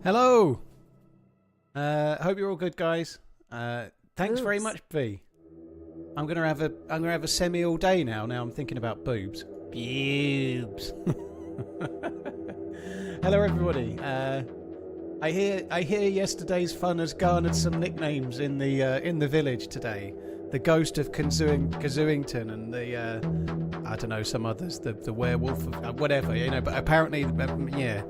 Hello. Hope you're all good, guys. Thanks very much, V. I'm gonna have a semi all day now. Now I'm thinking about boobs. Boobs. Hello, everybody. I hear yesterday's fun has garnered some nicknames in the village today. The ghost of Kazooington and the I don't know, some others. The werewolf of whatever, you know. But apparently, yeah.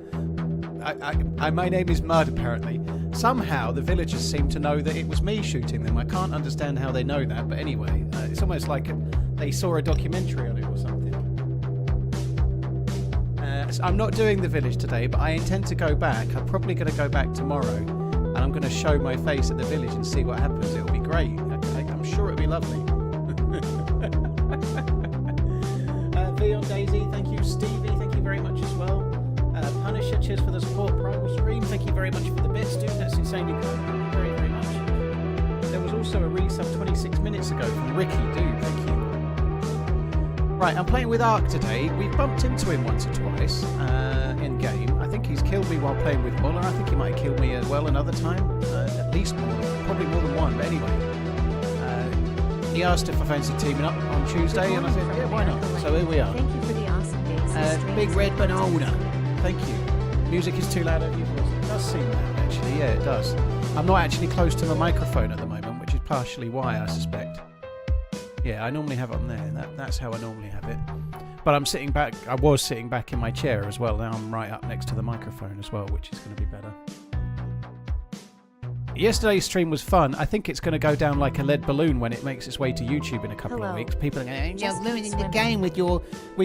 My name is Mud, apparently. Somehow the villagers seem to know that it was me shooting them. I can't understand how they know that, but anyway, it's almost like they saw a documentary on it or something. So I'm not doing the village today, but I intend to go back. I'm probably going to go back tomorrow, and I'm going to show my face at the village and see what happens. It'll be great. I'm sure it'll be lovely. V on DayZ, thank you. Stevie, thank you very much as well. Punisher, cheers for the support. Primal Stream, thank you very much for the bits, dude. That's insanely cool. Thank you very, very much. There was also a resub 26 minutes ago from Ricky, dude. Thank you. Right, I'm playing with Ark today. We've bumped into him once or twice in game. I think he's killed me while playing with Muller. I think he might have killed me as well another time. At least probably more than one. But anyway, he asked if I fancied teaming up on Tuesday, and I said, yeah, why not? So here we are. Thank you for the awesome days. Big Red Banana. Thank you. Music is too loud over your voice. It does seem loud, actually. Yeah, it does. I'm not actually close to my microphone at the moment, which is partially why, I suspect. Yeah, I normally have it on there. That's how I normally have it. But I'm sitting back. I was sitting back in my chair as well. Now I'm right up next to the microphone as well, which is going to be better. Yesterday's stream was fun. I think it's going to go down like a lead balloon when it makes its way to YouTube in a couple of weeks. People are going, you're ruining the game with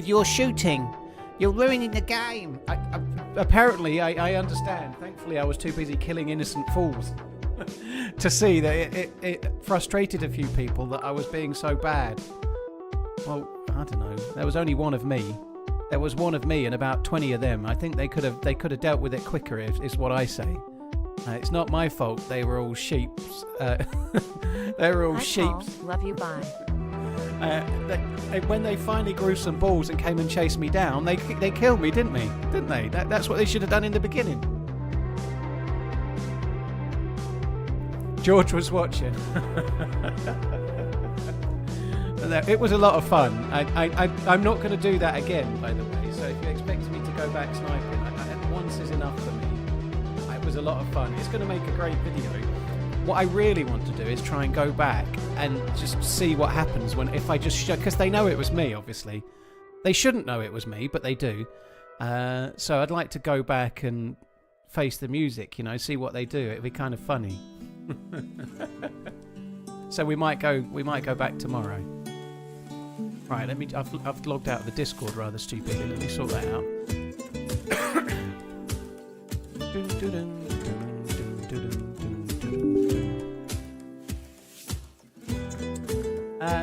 your shooting. You're ruining the game. Apparently, I understand. Thankfully, I was too busy killing innocent fools to see that it frustrated a few people that I was being so bad. Well, I don't know. There was only one of me. There was one of me and about 20 of them. I think they could have dealt with it quicker, is what I say. It's not my fault. They were all sheeps. They were all sheeps. Paul. Love you. Bye. When they finally grew some balls and came and chased me down, they killed me, didn't they? That's what they should have done in the beginning. George was watching. It was a lot of fun. I'm not going to do that again, by the way. So if you expect me to go back sniping, once is enough for me. It was a lot of fun. It's going to make a great video. What I really want to do is try and go back and just see what happens if I just because they know it was me, obviously. They shouldn't know it was me, but they do. So I'd like to go back and face the music, see what they do. It'd be kind of funny. So we might go back tomorrow. Right, I've logged out of the Discord rather stupidly. Let me sort that out.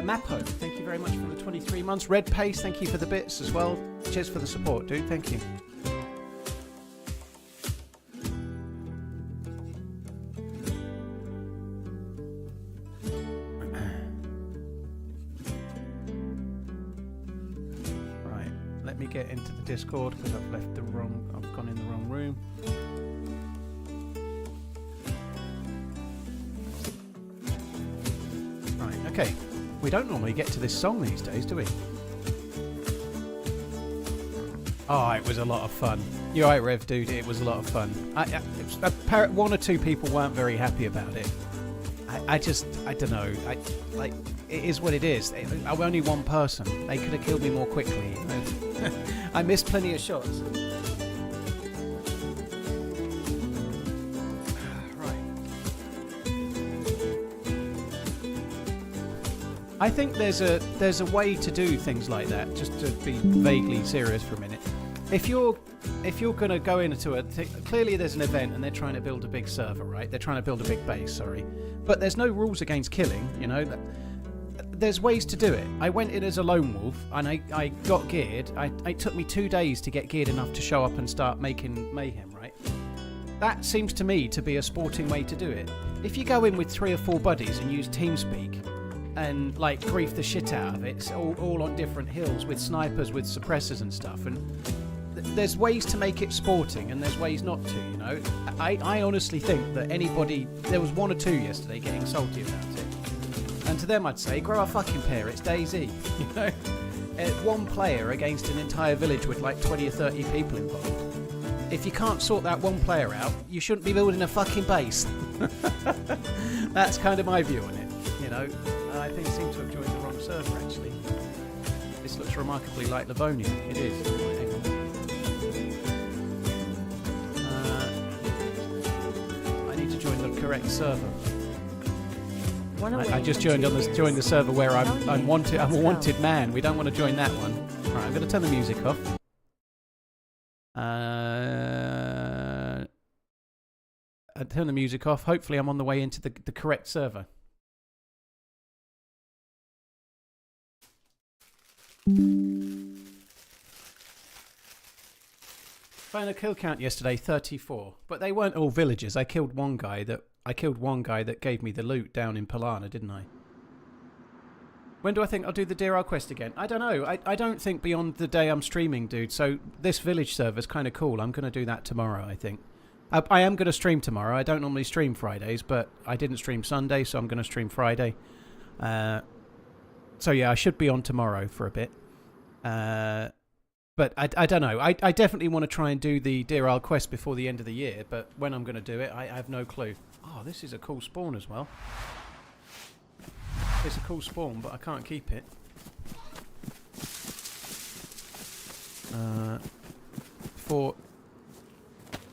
Mappo, thank you very much for the 23 months. Red Pace, thank you for the bits as well. Cheers for the support, dude. Thank you. Right, let me get into the Discord because I've gone in the wrong room. Right, okay. We don't normally get to this song these days, do we? Oh, it was a lot of fun. You're right, Rev, dude. It was a lot of fun. One or two people weren't very happy about it. I don't know. It is what it is. I'm only one person. They could have killed me more quickly. I missed plenty of shots. I think there's a way to do things like that. Just to be vaguely serious for a minute. If you're going to go into clearly there's an event and they're trying to build a big server, right? They're trying to build a big base, sorry. But there's no rules against killing, There's ways to do it. I went in as a lone wolf and I got geared. It took me 2 days to get geared enough to show up and start making mayhem, right? That seems to me to be a sporting way to do it. If you go in with 3 or 4 buddies and use TeamSpeak and grief the shit out of it, it's all on different hills with snipers, with suppressors and stuff, and there's ways to make it sporting and there's ways not to, you know. I honestly think that anybody, there was one or two yesterday getting salty about it. And to them I'd say, grow a fucking pair, it's DayZ, you know. One player against an entire village with like 20 or 30 people involved. If you can't sort that one player out, you shouldn't be building a fucking base. That's kind of my view on it, you know. I think I seem to have joined the wrong server actually. This looks remarkably like Livonia. It is. Hang on. I need to join the correct server. I just joined the server where I'm wanted. I'm a wanted man. We don't want to join that one. Right, I'm going to turn the music off. I turn the music off. Hopefully, I'm on the way into the correct server. Final kill count yesterday, 34. But they weren't all villagers. I killed one guy that gave me the loot down in Polana, didn't I? When do I think I'll do the DRL quest again? I don't know. I don't think beyond the day I'm streaming, dude. So this village server's kind of cool. I'm going to do that tomorrow, I think. I am going to stream tomorrow. I don't normally stream Fridays, but I didn't stream Sunday, so I'm going to stream Friday. So yeah, I should be on tomorrow for a bit. But I don't know. I definitely want to try and do the DRL quest before the end of the year, but when I'm going to do it, I have no clue. Oh, this is a cool spawn as well. It's a cool spawn, but I can't keep it. For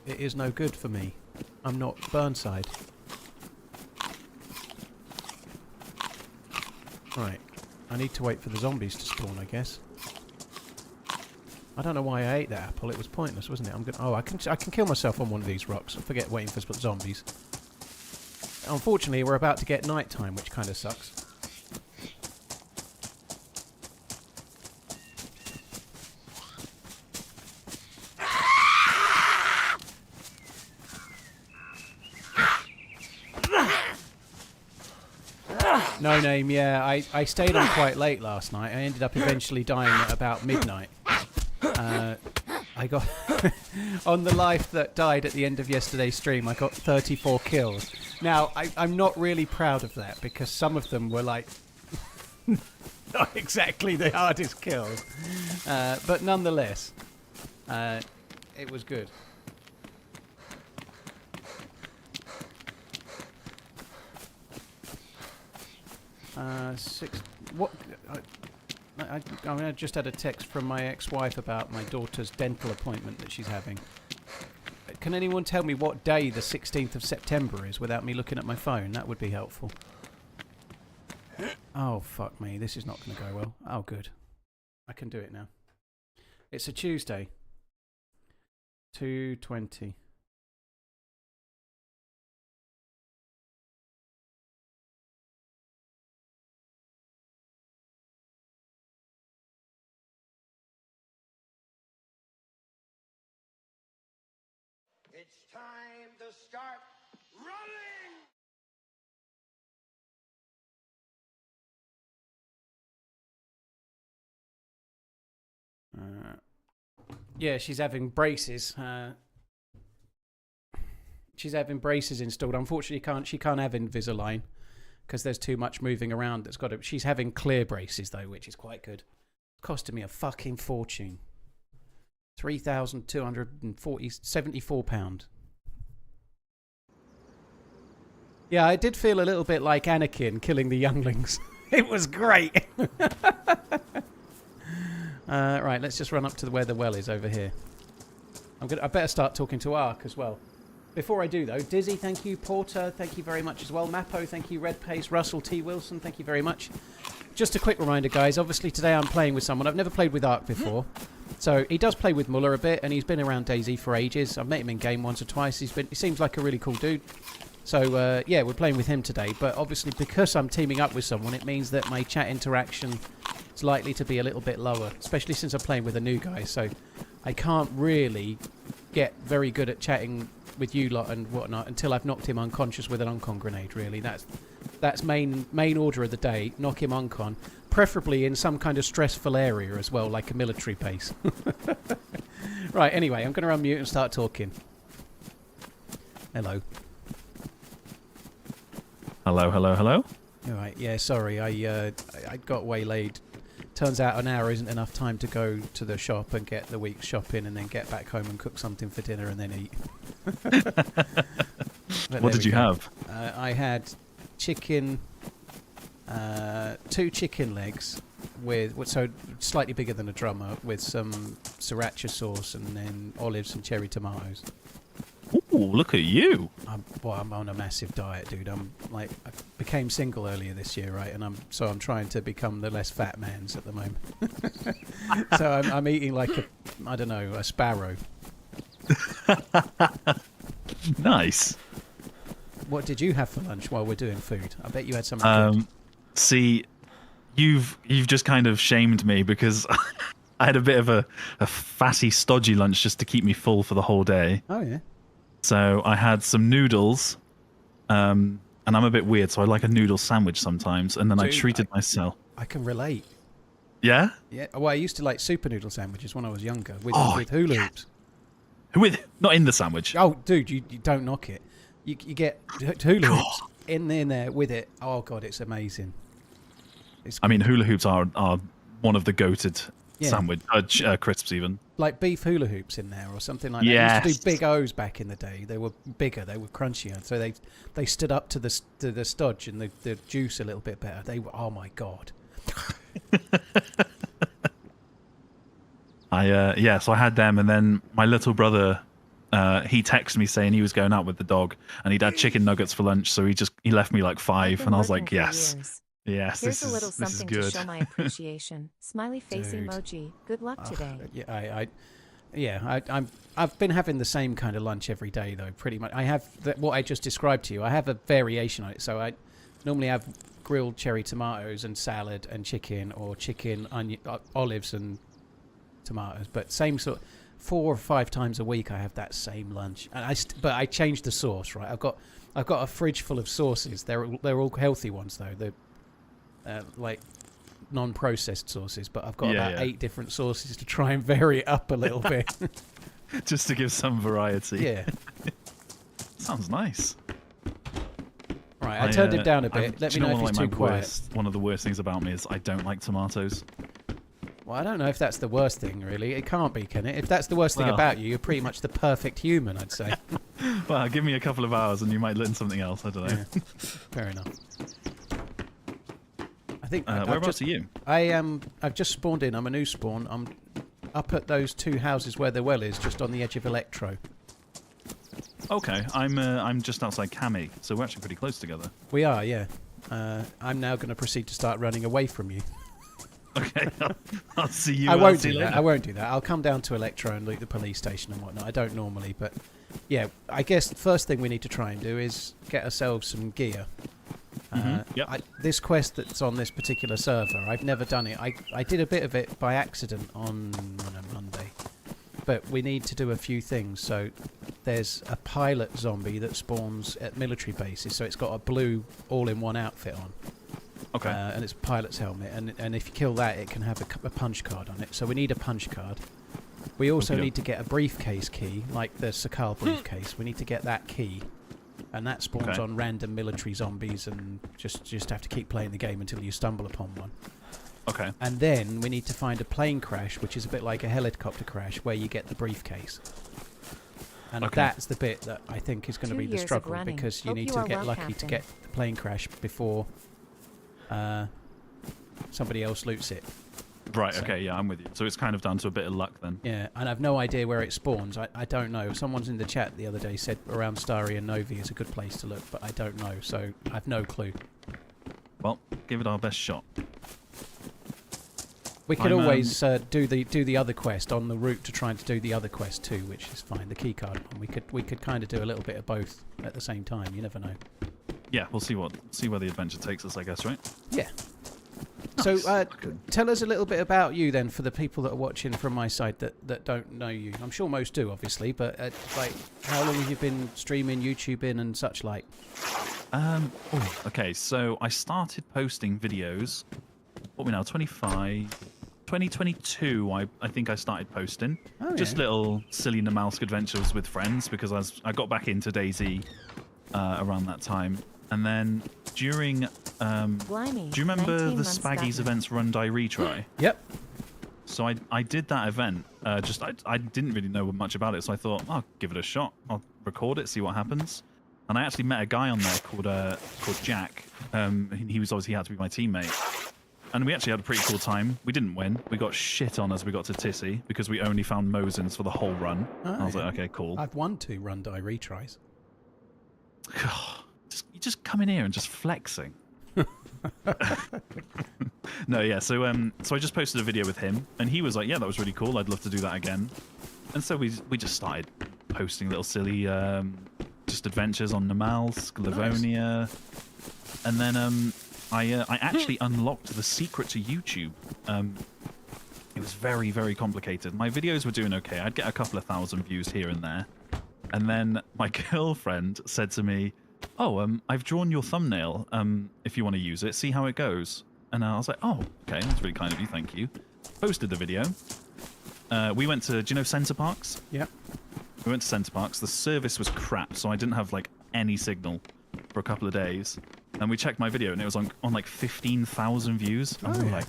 it is no good for me. I'm not Burnside. Right. I need to wait for the zombies to spawn, I guess. I don't know why I ate that apple. It was pointless, wasn't it? I can kill myself on one of these rocks. I forget waiting for zombies. Unfortunately, we're about to get night time, which kind of sucks. No name, yeah. I stayed on quite late last night. I ended up eventually dying at about midnight. I got on the life that died at the end of yesterday's stream. I got 34 kills. Now I'm not really proud of that because some of them were like not exactly the hardest kills, but nonetheless, it was good. What? I just had a text from my ex-wife about my daughter's dental appointment that she's having. Can anyone tell me what day the 16th of September is without me looking at my phone? That would be helpful. Oh, fuck me. This is not going to go well. Oh, good. I can do it now. It's a Tuesday. 2:20. It's time to start running! Yeah, she's having braces. She's having braces installed. Unfortunately, she can't have Invisalign because there's too much moving around. That's got to. She's having clear braces though, which is quite good. Costing me a fucking fortune. £3,274. Yeah, I did feel a little bit like Anakin killing the younglings. It was great. Right, let's just run up to where the well is over here. I better start talking to Ark as well. Before I do though, Dizzy, thank you. Porter, thank you very much as well. Mappo, thank you. Red Pace, Russell T. Wilson, thank you very much. Just a quick reminder, guys. Obviously, today I'm playing with someone. I've never played with Ark before. So, he does play with Muller a bit, and he's been around DayZ for ages. I've met him in game once or twice. He seems like a really cool dude. So, yeah, we're playing with him today. But obviously, because I'm teaming up with someone, it means that my chat interaction is likely to be a little bit lower, especially since I'm playing with a new guy. So, I can't really get very good at chatting with you lot and whatnot until I've knocked him unconscious with an uncon grenade, really. That's main order of the day. Knock him uncon. Preferably in some kind of stressful area as well, like a military base. Right, anyway, I'm going to unmute and start talking. Hello. Hello, hello, hello. All right, yeah, sorry, I got waylaid. Turns out an hour isn't enough time to go to the shop and get the week's shopping and then get back home and cook something for dinner and then eat. What did you have? I had chicken, 2 chicken legs with so slightly bigger than a drummer with some sriracha sauce and then olives and cherry tomatoes. Ooh, look at you! I'm on a massive diet, dude. I became single earlier this year, right? And I'm trying to become the less fat man's at the moment. So I'm eating like a sparrow. Nice. What did you have for lunch while we're doing food? I bet you had something good. See, you've just kind of shamed me because I had a bit of a fatty, stodgy lunch just to keep me full for the whole day. Oh yeah. So I had some noodles, and I'm a bit weird, so I like a noodle sandwich sometimes, and then I treated myself. I can relate. Yeah? Yeah. Well, I used to like super noodle sandwiches when I was younger with hula hoops. Not in the sandwich. Oh, dude, you don't knock it. You get hula hoops in there with it. Oh god, it's amazing. I mean, hula hoops are one of the goated sandwich crisps even. Like beef hula hoops in there or something like that. Yes. They used to do big O's back in the day. They were bigger, they were crunchier, so they stood up to the stodge and the juice a little bit better. They were, oh my god. So I had them, and then my little brother, he texted me saying he was going out with the dog and he'd had chicken nuggets for lunch, so he left me like 5, and I was like, yes. Yes, Here's this a little is something good. to show my appreciation. Smiley face emoji. Good luck today. I've been having the same kind of lunch every day though, pretty much. I have what I just described to you. I have a variation on it. So I normally have grilled cherry tomatoes and salad and chicken, or chicken, onion, olives and tomatoes. But same sort. 4 or 5 times a week I have that same lunch. And but I changed the sauce, right? I've got a fridge full of sauces. They're all healthy ones though. They're like non-processed sauces, but I've got about 8 different sauces to try and vary it up a little bit. Just to give some variety. Yeah. Sounds nice. Right, I turned it down a bit. Let me know if it's too quiet. One of the worst things about me is I don't like tomatoes. Well, I don't know if that's the worst thing, really. It can't be, can it? If that's the worst thing about you, you're pretty much the perfect human, I'd say. Well, give me a couple of hours and you might learn something else. I don't know. Yeah. Fair enough. I think. Whereabouts are you? I've just spawned in. I'm a new spawn. I'm up at those 2 houses where the well is, just on the edge of Electro. Okay, I'm just outside Cami, so we're actually pretty close together. We are, yeah. I'm now going to proceed to start running away from you. Okay, I'll see you. I won't do that. I won't do that. I'll come down to Electro and loot the police station and whatnot. I don't normally, but yeah, I guess the first thing we need to try and do is get ourselves some gear. This quest that's on this particular server, I've never done it. I did a bit of it by accident on a Monday, but we need to do a few things. So there's a pilot zombie that spawns at military bases, so it's got a blue all-in-one outfit on. Okay. And it's a pilot's helmet, and if you kill that, it can have a punch card on it. So we need a punch card. We also need to get a briefcase key, like the Sakal briefcase. We need to get that key, and that spawns on random military zombies, and just have to keep playing the game until you stumble upon one. Okay. And then we need to find a plane crash, which is a bit like a helicopter crash, where you get the briefcase. And that's the bit that I think is going to be the struggle, because you need to get lucky to get the plane crash before somebody else loots it. Right, okay, yeah, I'm with you. So it's kind of down to a bit of luck then. Yeah, and I've no idea where it spawns. I don't know. Someone's in the chat the other day said around Starry and Novi is a good place to look, but I don't know, so I've no clue. Well, give it our best shot. We could always do the other quest on the route to trying to do the other quest too, which is fine. The keycard one. We could kind of do a little bit of both at the same time. You never know. Yeah, we'll see where the adventure takes us, I guess, right? Yeah. Nice. So tell us a little bit about you then, for the people that are watching from my side that don't know you. I'm sure most do, obviously, but like, how long have you been streaming, YouTubing, and such like? Okay, so I started posting videos. What are we now? 25. 2022, I think I started posting just yeah. little silly Namalsk adventures with friends because I got back into DayZ around that time, and then during Blimey, do you remember 19 the months Spaggy's back. events Run Die Retry? Yep. So I did that event. I didn't really know much about it, so I thought I'll give it a shot. I'll record it, see what happens. And I actually met a guy on there called Jack. He was obviously had to be my teammate, and we actually had a pretty cool time. We didn't win. We got shit on as we got to Tissy because we only found Mosins for the whole run. I was like, okay, cool. I've won 2 Run Die retries. You just come in here and just flexing. No, yeah. So I just posted a video with him, and he was like, "Yeah, that was really cool. I'd love to do that again." And so we just started posting little silly just adventures on Namalsk, Livonia, and then I actually unlocked the secret to YouTube. It was very, very complicated. My videos were doing okay. I'd get a couple of thousand views here and there, and then my girlfriend said to me, "Oh, I've drawn your thumbnail. If you want to use it, see how it goes." And I was like, "Oh, okay, that's really kind of you. Thank you." Posted the video. We went to, do you know Centre Parks? Yep. We went to Centre Parks. The service was crap, so I didn't have like any signal for a couple of days. And we checked my video, and it was on like 15,000 views. And we were like,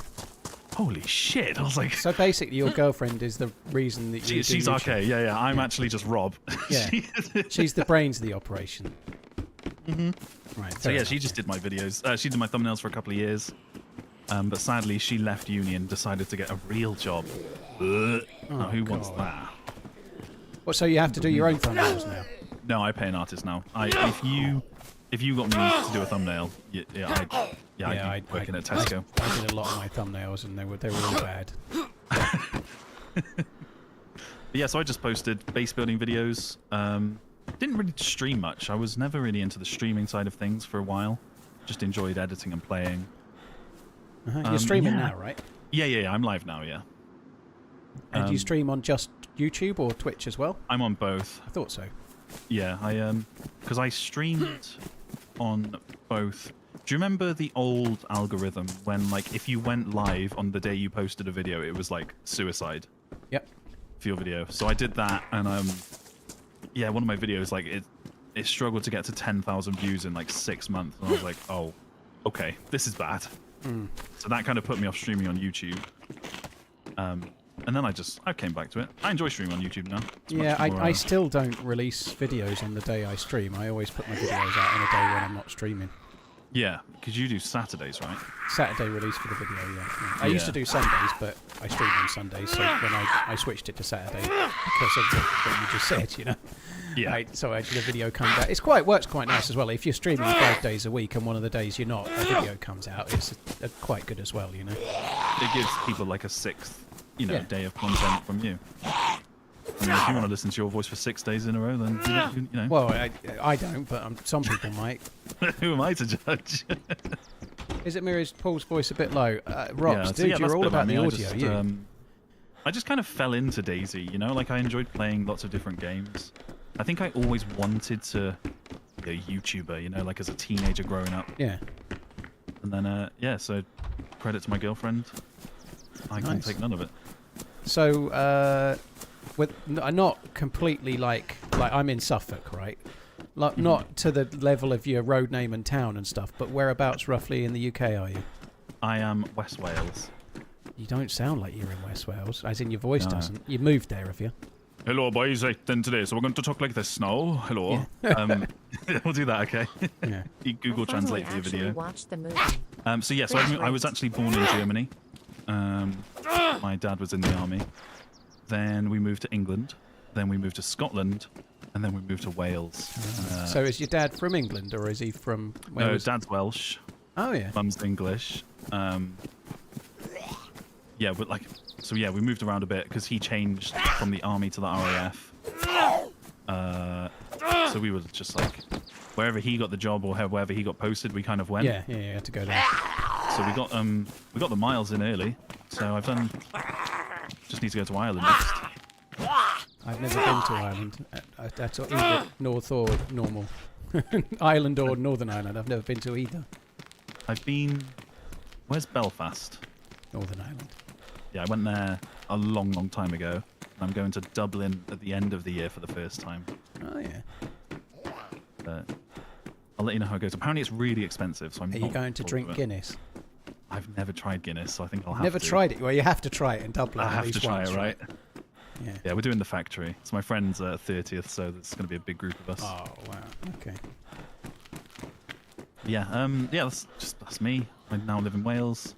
"Holy shit!" I was like, So basically, your girlfriend is the reason that you do she's YouTube. okay. Yeah. I'm actually just Rob. Yeah. She's the brains of the operation. Right. So yeah, she just did my videos. She did my thumbnails for a couple of years. But sadly, she left uni and decided to get a real job. Now, who wants that? Well, so you have to do your own thumbnails now. No, I pay an artist now. If you got me to do a thumbnail, I'd be working at Tesco. I did a lot of my thumbnails, and they were really bad. But yeah, so I just posted base building videos. Didn't really stream much. I was never really into the streaming side of things for a while. Just enjoyed editing and playing. You're streaming now, right? Yeah. I'm live now. Yeah. And do you stream on just YouTube or Twitch as well? I'm on both. I thought so. Yeah, because I streamed on both. Do you remember the old algorithm when, like, if you went live on the day you posted a video, it was like suicide? Yep. For your video. So I did that, and yeah, one of my videos, like, it struggled to get to 10,000 views in like 6 months, and I was like, oh, okay, this is bad. So that kind of put me off streaming on YouTube. And then I came back to it. I enjoy streaming on YouTube now. It's Yeah, much more, I still don't release videos on the day I stream. I always put my videos out on a day when I'm not streaming. Yeah, because you do Saturdays, right? Saturday release for the video, yeah. I used to do Sundays, but I stream on Sundays, so when I switched it to Saturday because of what you just said, you know. Yeah. So I did a video come out. Works quite nice as well. If you're streaming 5 days a week and one of the days you're not, a video comes out. It's quite good as well, you know. It gives people like a sixth, Yeah. day of content from you. I mean, if you want to listen to your voice for 6 days in a row, then you know. Well, I don't, but some people might. Who am I to judge? Is it Miri's Paul's voice a bit low? Rox, so dude, that's you're all a bit about the like audio, me. I just kind of fell into DayZ, you know? Like, I enjoyed playing lots of different games. I think I always wanted to be a YouTuber, you know, like as a teenager growing up. Yeah. And then, yeah, so credit to my girlfriend. I can take none of it. So, not completely like I'm in Suffolk, right? Like, not to the level of your road name and town and stuff, but whereabouts roughly in the UK are you? I am West Wales. You don't sound like you're in West Wales, as in your voice No. doesn't. You moved there, have you? Hello, boys. Right, then today, so we're going to talk like this now. Hello. Yeah. We'll do that, okay? Yeah. You Google I finally Translate for your actually video. watched the movie. So yeah, so I was actually born in Germany. My dad was in the army. Then we moved to England. Then we moved to Scotland. And then we moved to Wales. So is your dad from England, or is he from Wales? No, Dad's Welsh. Oh, yeah. Mum's English. Yeah, but like, so yeah, we moved around a bit because he changed from the army to the RAF. So we were just like, wherever he got the job or wherever he got posted, we kind of went. Yeah, you had to go there. So we got the miles in early. So I've done. Just need to go to Ireland next. I've never been to Ireland. That's either North or normal. Ireland or Northern Ireland. I've never been to either. I've been. Where's Belfast? Northern Ireland. Yeah, I went there a long, long time ago. I'm going to Dublin at the end of the year for the first time. Oh yeah. But I'll let you know how it goes. Apparently, it's really expensive, so I'm Are not you going to forward drink it. Guinness? I've never tried Guinness, so I think I'll have Never to. tried it. Well, you have to try it in Dublin. I at have least to try once, it, right? Yeah. Yeah, we're doing the factory. It's my friend's 30th, so there's going to be a big group of us. Oh wow. Okay. Yeah, that's me. I now live in Wales.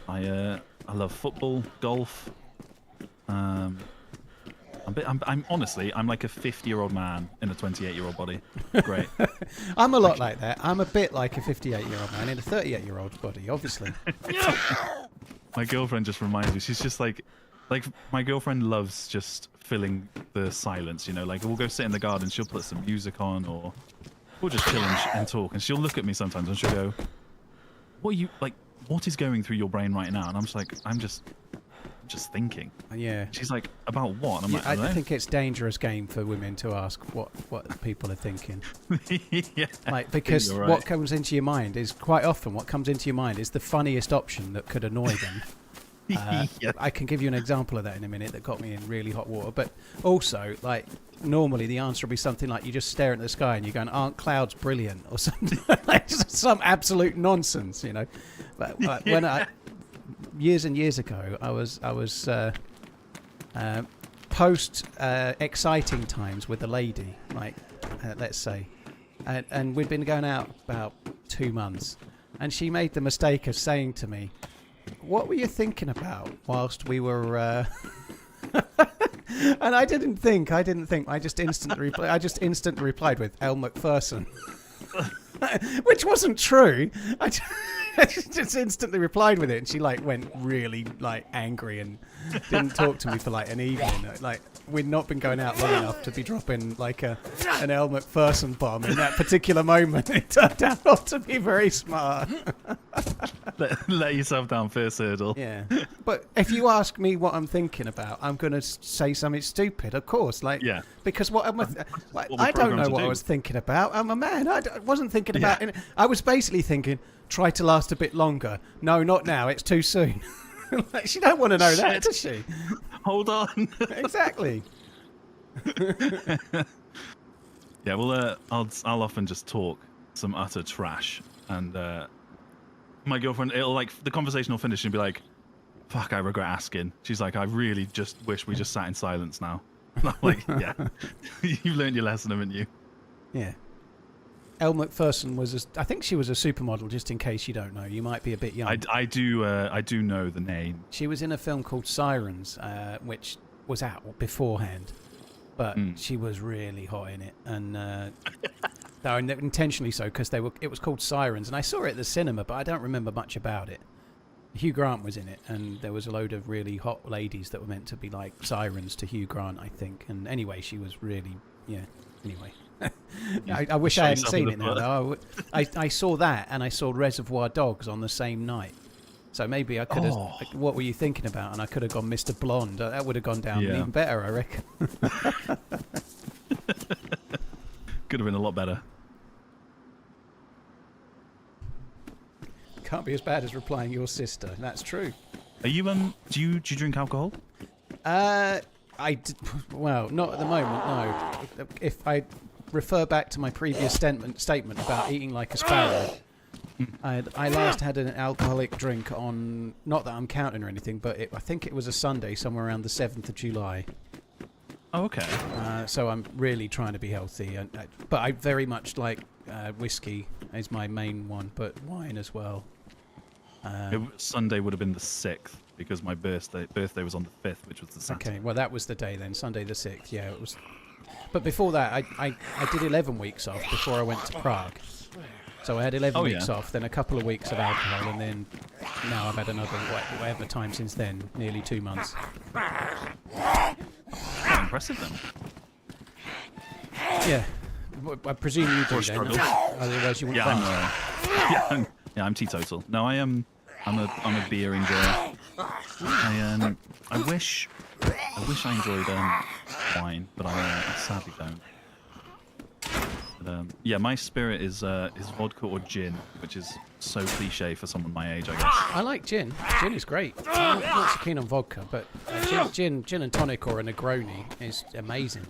I love football, golf. I'm honestly, I'm like a 50-year-old man in a 28-year-old body. Great. I'm a lot like that. I'm a bit like a 58-year-old man in a 38-year-old body, obviously. My girlfriend just reminds me. She's just like my girlfriend loves just filling the silence. You know, like we'll go sit in the garden. She'll put some music on, or we'll just chill and talk. And she'll look at me sometimes and she'll go, "What are you like? What is going through your brain right now?" And I'm just like, I'm just thinking. Yeah. She's like, about what? And I'm like, I I don't know. think it's dangerous game for women to ask what people are thinking. Yeah, Like, because you're right. what comes into your mind is quite often what comes into your mind is the funniest option that could annoy them. Yeah. I can give you an example of that in a minute that got me in really hot water. But also, like, normally the answer will be something like you just stare at the sky and you're going, "Aren't clouds brilliant?" or something like some absolute nonsense, you know. But when years and years ago, I was post exciting times with a lady, like let's say, and we'd been going out about 2 months, and she made the mistake of saying to me, "What were you thinking about whilst we were?" And I didn't think. I just instantly replied with "Elle Macpherson," which wasn't true. I just instantly replied with it, and she like went really like angry and didn't talk to me for like an evening. Like we'd not been going out long enough to be dropping like an Elle Macpherson bomb in that particular moment. It turned out not to be very smart. let yourself down first hurdle. Yeah, but if you ask me what I'm thinking about, I'm going to say something stupid, of course. Like, Yeah. Because what am I? what we're I don't know programmed to what I do. was thinking about. I'm a man. I wasn't thinking about. I was basically thinking, try to last a bit longer. No, not now. It's too soon. Like, she don't want to know that, Shit. does she? Hold on. Exactly. Yeah, well, I'll often just talk some utter trash, and my girlfriend, the conversation will finish and be like, "Fuck, I regret asking." She's like, "I really just wish we just sat in silence now." And I'm like, "Yeah, you learned your lesson, haven't you?" Yeah. Elle Macpherson I think she was a supermodel. Just in case you don't know, you might be a bit young. I do know the name. She was in a film called Sirens, which was out beforehand, but she was really hot in it, and no, intentionally so because it was called Sirens, and I saw it at the cinema, but I don't remember much about it. Hugh Grant was in it, and there was a load of really hot ladies that were meant to be like sirens to Hugh Grant, I think. And anyway, she was really, anyway. I wish I hadn't seen it now, though. I saw that, and I saw Reservoir Dogs on the same night. So maybe I could have. What were you thinking about? And I could have gone Mr. Blonde. That would have gone down even better, I reckon. Could have been a lot better. Can't be as bad as replying your sister. That's true. Are you do you drink alcohol? Well, not at the moment, no. If I refer back to my previous statement about eating like a sparrow, I last had an alcoholic drink on, not that I'm counting or anything, but I think it was a Sunday, somewhere around the 7th of July. Oh, okay. So I'm really trying to be healthy, but I very much like whiskey is my main one, but wine as well. Sunday would have been the 6th because my birthday was on the 5th, which was the Saturday. Okay, well that was the day then, Sunday the 6th. Yeah, it was. But before that, I did 11 weeks off before I went to Prague. So I had 11 weeks off, then a couple of weeks of alcohol, and then now I've had another whatever time since then, nearly 2 months. Quite impressive then. Yeah, I presume you do then. Struggle. Otherwise you wouldn't fast. I'm teetotal. No, I'm a beer enjoyer. I wish I enjoyed wine, but I sadly don't. Yeah, my spirit is vodka or gin, which is so cliche for someone my age, I guess. I like gin. Gin is great. I'm not so keen on vodka, but gin and tonic or a Negroni is amazing.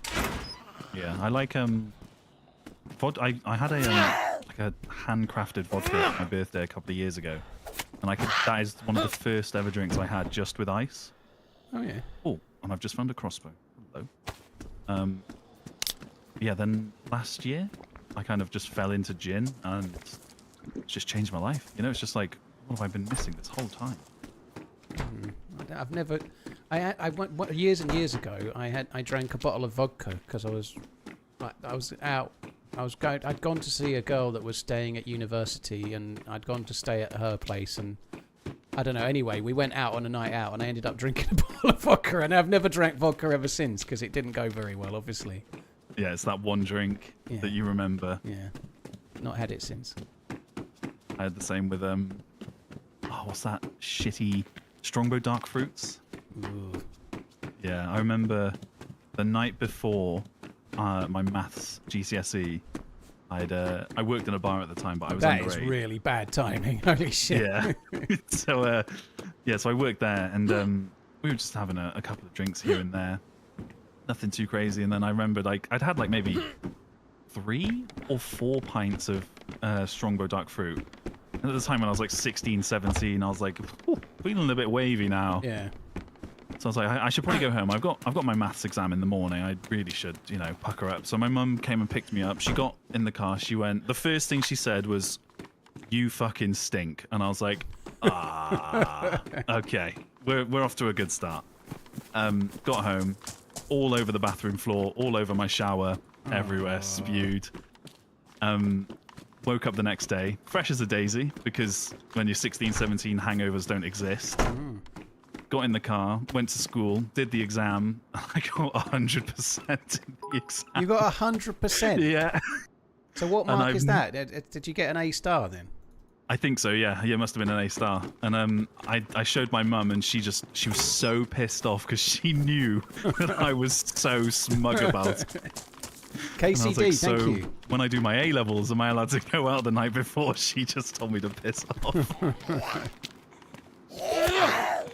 Yeah, I like I had a like a handcrafted vodka at my birthday a couple of years ago, and that is one of the first ever drinks I had just with ice. Oh yeah. Oh, and I've just found a crossbow. Hello. Yeah, then last year I kind of just fell into gin, and it's just changed my life. You know, it's just like, what have I been missing this whole time? I've never. I went years and years ago. I drank a bottle of vodka because I was out. I'd gone to see a girl that was staying at university, and I'd gone to stay at her place, and I don't know. Anyway, we went out on a night out, and I ended up drinking a bottle of vodka, and I've never drank vodka ever since because it didn't go very well, obviously. Yeah, it's that one drink that you remember. Yeah, not had it since. I had the same with what's that shitty Strongbow Dark Fruits? Ooh. Yeah, I remember the night before my maths GCSE. I worked in a bar at the time, but I was That underage. is really bad timing. Holy shit. Yeah. So I worked there, and we were just having a couple of drinks here and there. Nothing too crazy, and then I remembered I'd had like maybe 3 or 4 pints of Strongbow Dark Fruit. And at the time when I was like 16, 17, I was like, feeling a bit wavy now. Yeah. So I was like, I should probably go home. I've got my maths exam in the morning. I really should, pucker up. So my mum came and picked me up. She got in the car. She went. The first thing she said was, "You fucking stink." And I was like, okay, we're off to a good start. Got home, all over the bathroom floor, all over my shower, everywhere, spewed. Woke up the next day, fresh as a daisy, because when you're 16, 17, hangovers don't exist. Got in the car, went to school, did the exam. I got 100% in the exam. You got 100%? Yeah. So what mark is that? Did you get an A star then? I think so, yeah. Yeah, it must have been an A star. And I showed my mum, and she was so pissed off because she knew that I was so smug about it. KCD, like, thank so you. When I do my A levels, am I allowed to go out the night before? She just told me to piss off. KCD,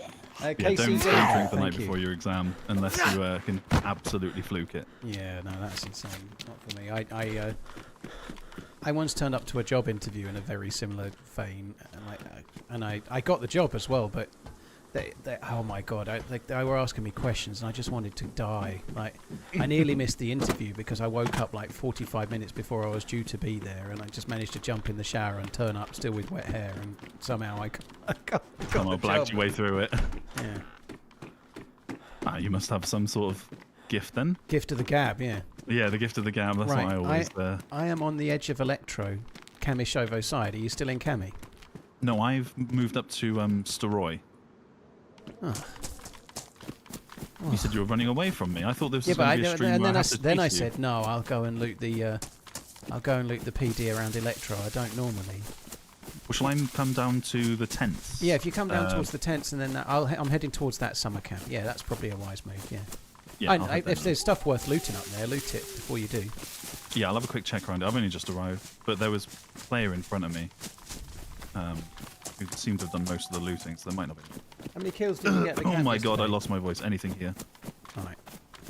Yeah, don't drink the night thank before your exam unless you can absolutely fluke it. Yeah, no, that's insane. Not for me. I once turned up to a job interview in a very similar vein, and I got the job as well, but they oh my god, they were asking me questions, and I just wanted to die. Like, I nearly missed the interview because I woke up like 45 minutes before I was due to be there, and I just managed to jump in the shower and turn up still with wet hair, and somehow I got the Blagged job. your way through it. Yeah. You must have some sort of gift then. Gift of the gab, yeah. Yeah, the gift of the gab. That's Right, what I always. I am on the edge of Electro, Cami Shovo side. Are you still in Cami? No, I've moved up to Steroy. Oh. You said you were running away from me. I thought this was Yeah, going but to be a stream where I have to then I chase you. said no. I'll go and loot the PD around Electro. I don't normally. Well, shall I come down to the tents? Yeah, if you come down towards the tents, and then I'm heading towards that summer camp. Yeah, that's probably a wise move. Yeah. Yeah, I'll head if there. there's stuff worth looting up there, loot it before you do. Yeah, I'll have a quick check around it. I've only just arrived, but there was a player in front of me who seemed to have done most of the looting, so there might not be. How many kills did you get? The Oh camp my god, I yesterday? lost my voice. Anything here? All right.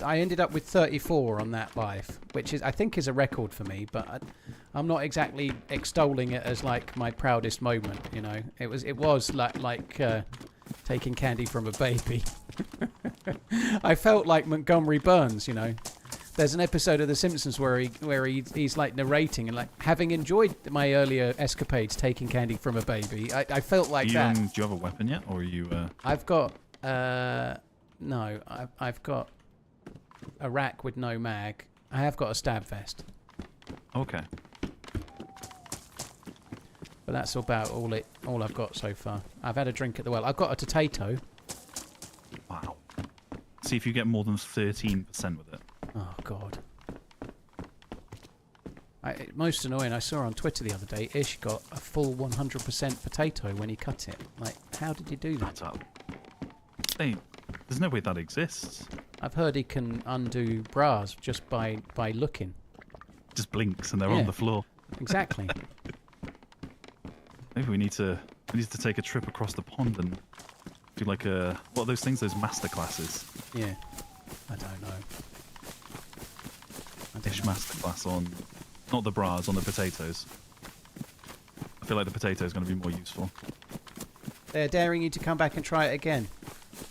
I ended up with 34 on that live, which I think is a record for me, but I'm not exactly extolling it as like my proudest moment. You know, it was like taking candy from a baby. I felt like Montgomery Burns. You know, there's an episode of The Simpsons where he's like narrating and like, having enjoyed my earlier escapades taking candy from a baby. I felt like that. Do you have a weapon yet, or are you? I've got no. I've got a rack with no mag. I have got a stab vest, Okay. but that's about all I've got so far. I've had a drink at the well. I've got a potato. Wow. See if you get more than 13% with it. Oh god. Most annoying. I saw on Twitter the other day. Ish got a full 100% potato when he cut it. Like, how did you do that? That's up. Hey, there's no way that exists. I've heard he can undo bras just by looking. just blinks and they're on the floor. Exactly. Maybe we need to take a trip across the pond and do like what are those things? Those master classes. Yeah. I don't know. Dish masterclass on, not the bras, on the potatoes. I feel like the potato is going to be more useful. They're daring you to come back and try it again.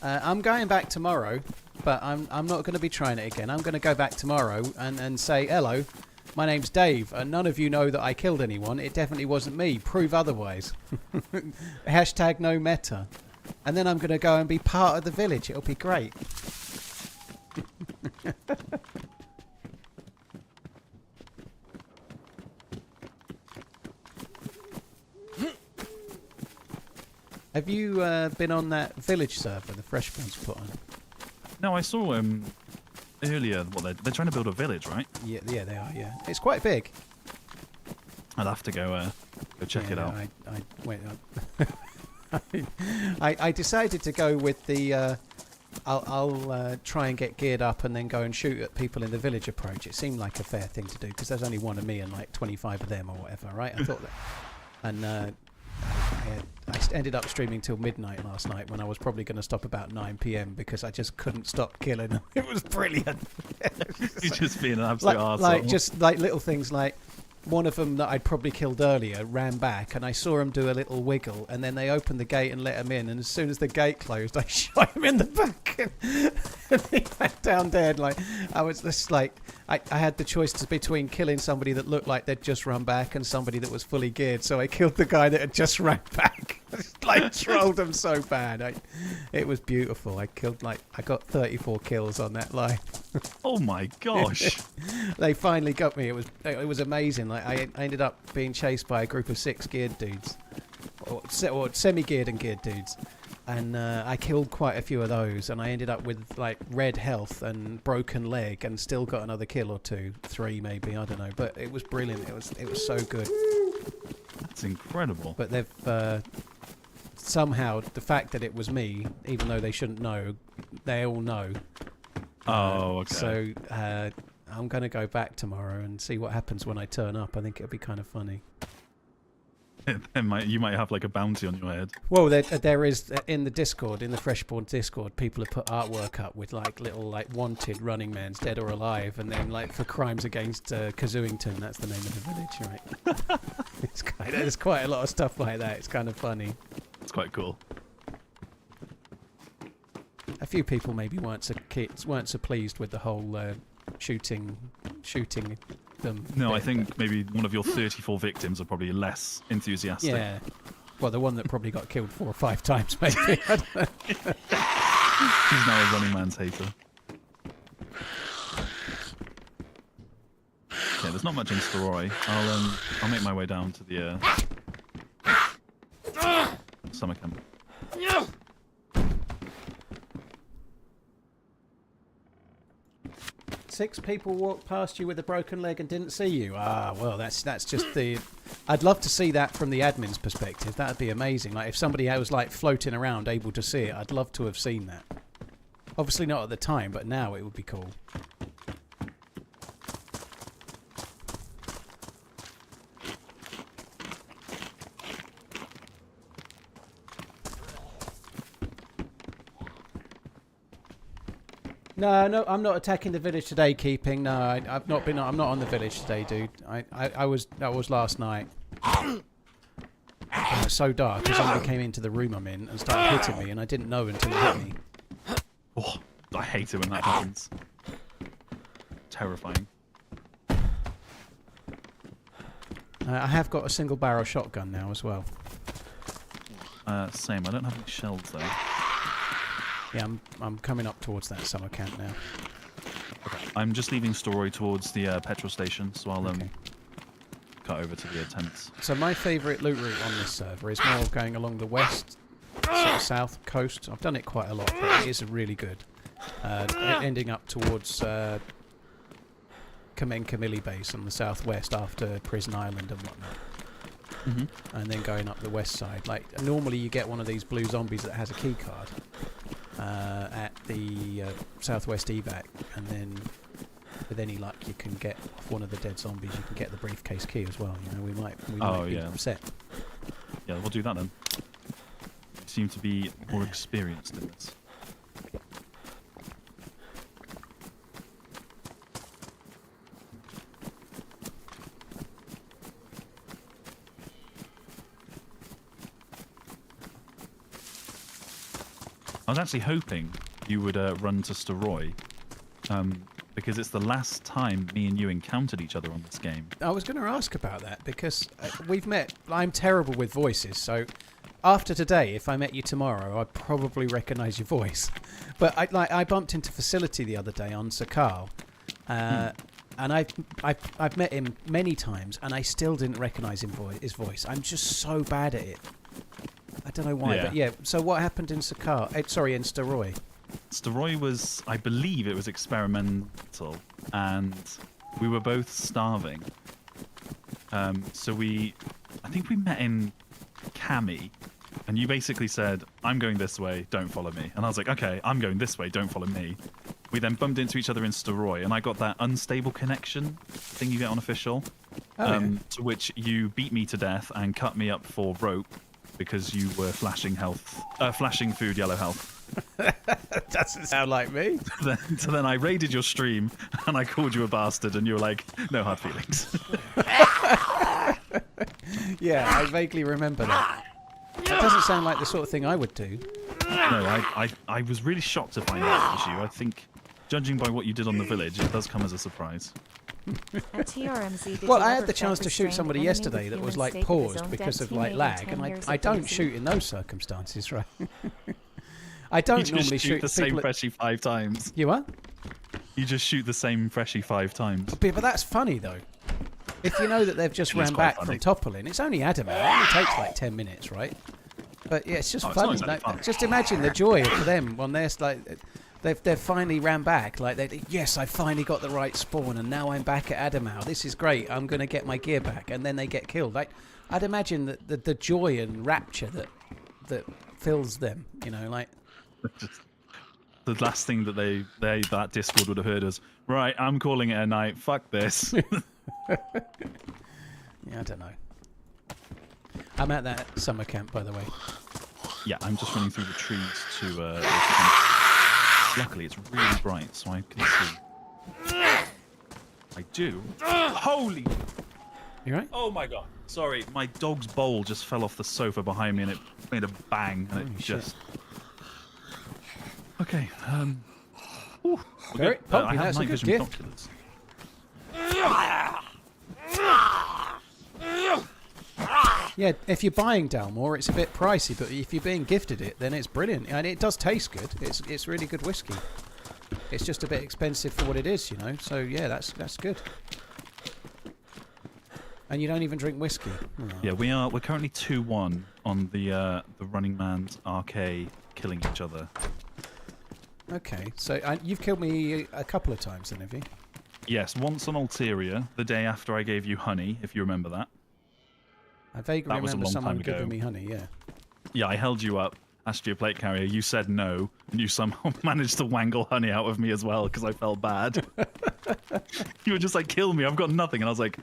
I'm going back tomorrow, but I'm not going to be trying it again. I'm going to go back tomorrow and say, hello, my name's Dave, and none of you know that I killed anyone. It definitely wasn't me. Prove otherwise. Hashtag no meta. And then I'm going to go and be part of the village. It'll be great. Have you been on that village server the Freshborns put on? No, I saw earlier. Well, they're trying to build a village, right? Yeah, they are. Yeah, it's quite big. I'll have to go check it out. I went. I decided to go with the. I'll try and get geared up and then go and shoot at people in the village approach. It seemed like a fair thing to do because there's only one of me and like 25 of them or whatever, right? I thought that, and I ended up streaming till midnight last night when I was probably going to stop about 9 p.m. because I just couldn't stop killing them. It was brilliant. You're just being an absolute arsehole. Like just like little things like. One of them that I'd probably killed earlier ran back and I saw him do a little wiggle and then they opened the gate and let him in, and as soon as the gate closed I shot him in the back and he went down dead. Like I was just like I had the choice between killing somebody that looked like they'd just run back and somebody that was fully geared, so I killed the guy that had just ran back. Like trolled him so bad. It was beautiful. I got 34 kills on that live. Oh my gosh. They finally got me. It was amazing. Like I ended up being chased by a group of 6 geared dudes, or semi-geared and geared dudes, and I killed quite a few of those. And I ended up with like red health and broken leg, and still got another kill or 2, 3 maybe. I don't know. But it was brilliant. It was so good. That's incredible. But they've somehow the fact that it was me, even though they shouldn't know, they all know. Oh, okay. So I'm going to go back tomorrow and see what happens when I turn up. I think it'll be kind of funny. You might have like a bounty on your head. Well, there is in the Discord, in the Freshborn Discord, people have put artwork up with like little like wanted RunningManZ, dead or alive, and then like for crimes against Kazooington. That's the name of the village, right? There's quite a lot of stuff like that. It's kind of funny. It's quite cool. A few people maybe weren't so pleased with the whole shooting them. No, I think maybe one of your 34 victims are probably less enthusiastic. Yeah. Well, the one that probably got killed 4 or 5 times, maybe. I don't know. He's now a RunningManZ hater. Okay, there's not much in Storoi. I'll make my way down to the summer camp. 6 people walked past you with a broken leg and didn't see you. Ah, well, that's just the. I'd love to see that from the admin's perspective. That'd be amazing. Like if somebody was like floating around, able to see it, I'd love to have seen that. Obviously not at the time, but now it would be cool. No, I'm not attacking the village today, Keeping. No, I've not been. I'm not on the village today, dude. I was. That was last night. It was so dark. Somebody came into the room I'm in and started hitting me, and I didn't know until it hit me. Oh, I hate it when that happens. Terrifying. I have got a single barrel shotgun now as well. Same. I don't have any shells though. Yeah, I'm coming up towards that summer camp now. Okay. I'm just leaving Storoi towards the petrol station, so I'll cut over to the tents. So my favourite loot route on this server is more going along the west, sort of south coast. I've done it quite a lot, but it is really good. Ending up towards Kamenkamili base on the southwest after Prison Island and whatnot. Mm-hmm. And then going up the west side. Like normally you get one of these blue zombies that has a key card at the southwest evac, and then with any luck, you can get off one of the dead zombies. You can get the briefcase key as well. You know, we might be set. Yeah, we'll do that then. You seem to be more experienced in this. I was actually hoping you would run to Steroy, because it's the last time me and you encountered each other on this game. I was going to ask about that because we've met. I'm terrible with voices, so after today, if I met you tomorrow, I'd probably recognise your voice. But I bumped into Facility the other day on Sakal, and I've met him many times, and I still didn't recognise his voice. I'm just so bad at it. I don't know why, but yeah. So what happened in Sakar? In Steroy. Steroy was, I believe, it was experimental, and we were both starving. So I think we met in Cami, and you basically said, "I'm going this way, don't follow me," and I was like, "Okay, I'm going this way, don't follow me." We then bumped into each other in Steroy, and I got that unstable connection thing you get on official, to which you beat me to death and cut me up for rope. Because you were flashing food, yellow health. Doesn't sound like me. So then I raided your stream and I called you a bastard and you were like, no hard feelings. Yeah, I vaguely remember that. That doesn't sound like the sort of thing I would do. No, I was really shocked to find out it was you. I think, judging by what you did on the village, it does come as a circumstance. At TRMZ, well, I had the chance to shoot somebody yesterday that was like paused because of like lag, and I don't shoot in those circumstances, right? I don't normally shoot the same freshie 5 times. You what? You just shoot the same freshie 5 times. But that's funny though. If you know that they've just ran back from toppling, it's only Adamant. It only takes like 10 minutes, right? But yeah, it's just funny. It's not fun. Just imagine the joy for them when they're like. They've finally ran back. Like yes, I finally got the right spawn, and now I'm back at Adamau. This is great. I'm going to get my gear back, and then they get killed. Like I'd imagine that the joy and rapture that fills them. You know, like the last thing that that Discord would have heard is, right, I'm calling it a night. Fuck this. Yeah, I don't know. I'm at that summer camp, by the way. Yeah, I'm just running through the trees to. Luckily, it's really bright, so I can see. I do. Holy! You right? Oh my god! Sorry, my dog's bowl just fell off the sofa behind me, and it made a bang, and it just. Okay. Ooh, Very pumpy. I have That's a night good vision gift. binoculars. Yeah, if you're buying Dalmore, it's a bit pricey, but if you're being gifted it, then it's brilliant, and it does taste good. It's really good whiskey. It's just a bit expensive for what it is, you know. So yeah, that's good. And you don't even drink whiskey. Oh. Yeah, we're currently 2-1 on the TheRunningManZ RK killing each other. Okay, so you've killed me a couple of times then, have you? Yes, once on Ulteria, the day after I gave you honey, if you remember that. I vaguely remember someone giving me honey, yeah. Yeah, I held you up, asked you a plate carrier, you said no, and you somehow managed to wangle honey out of me as well because I felt bad. You were just like, kill me, I've got nothing. And I was like,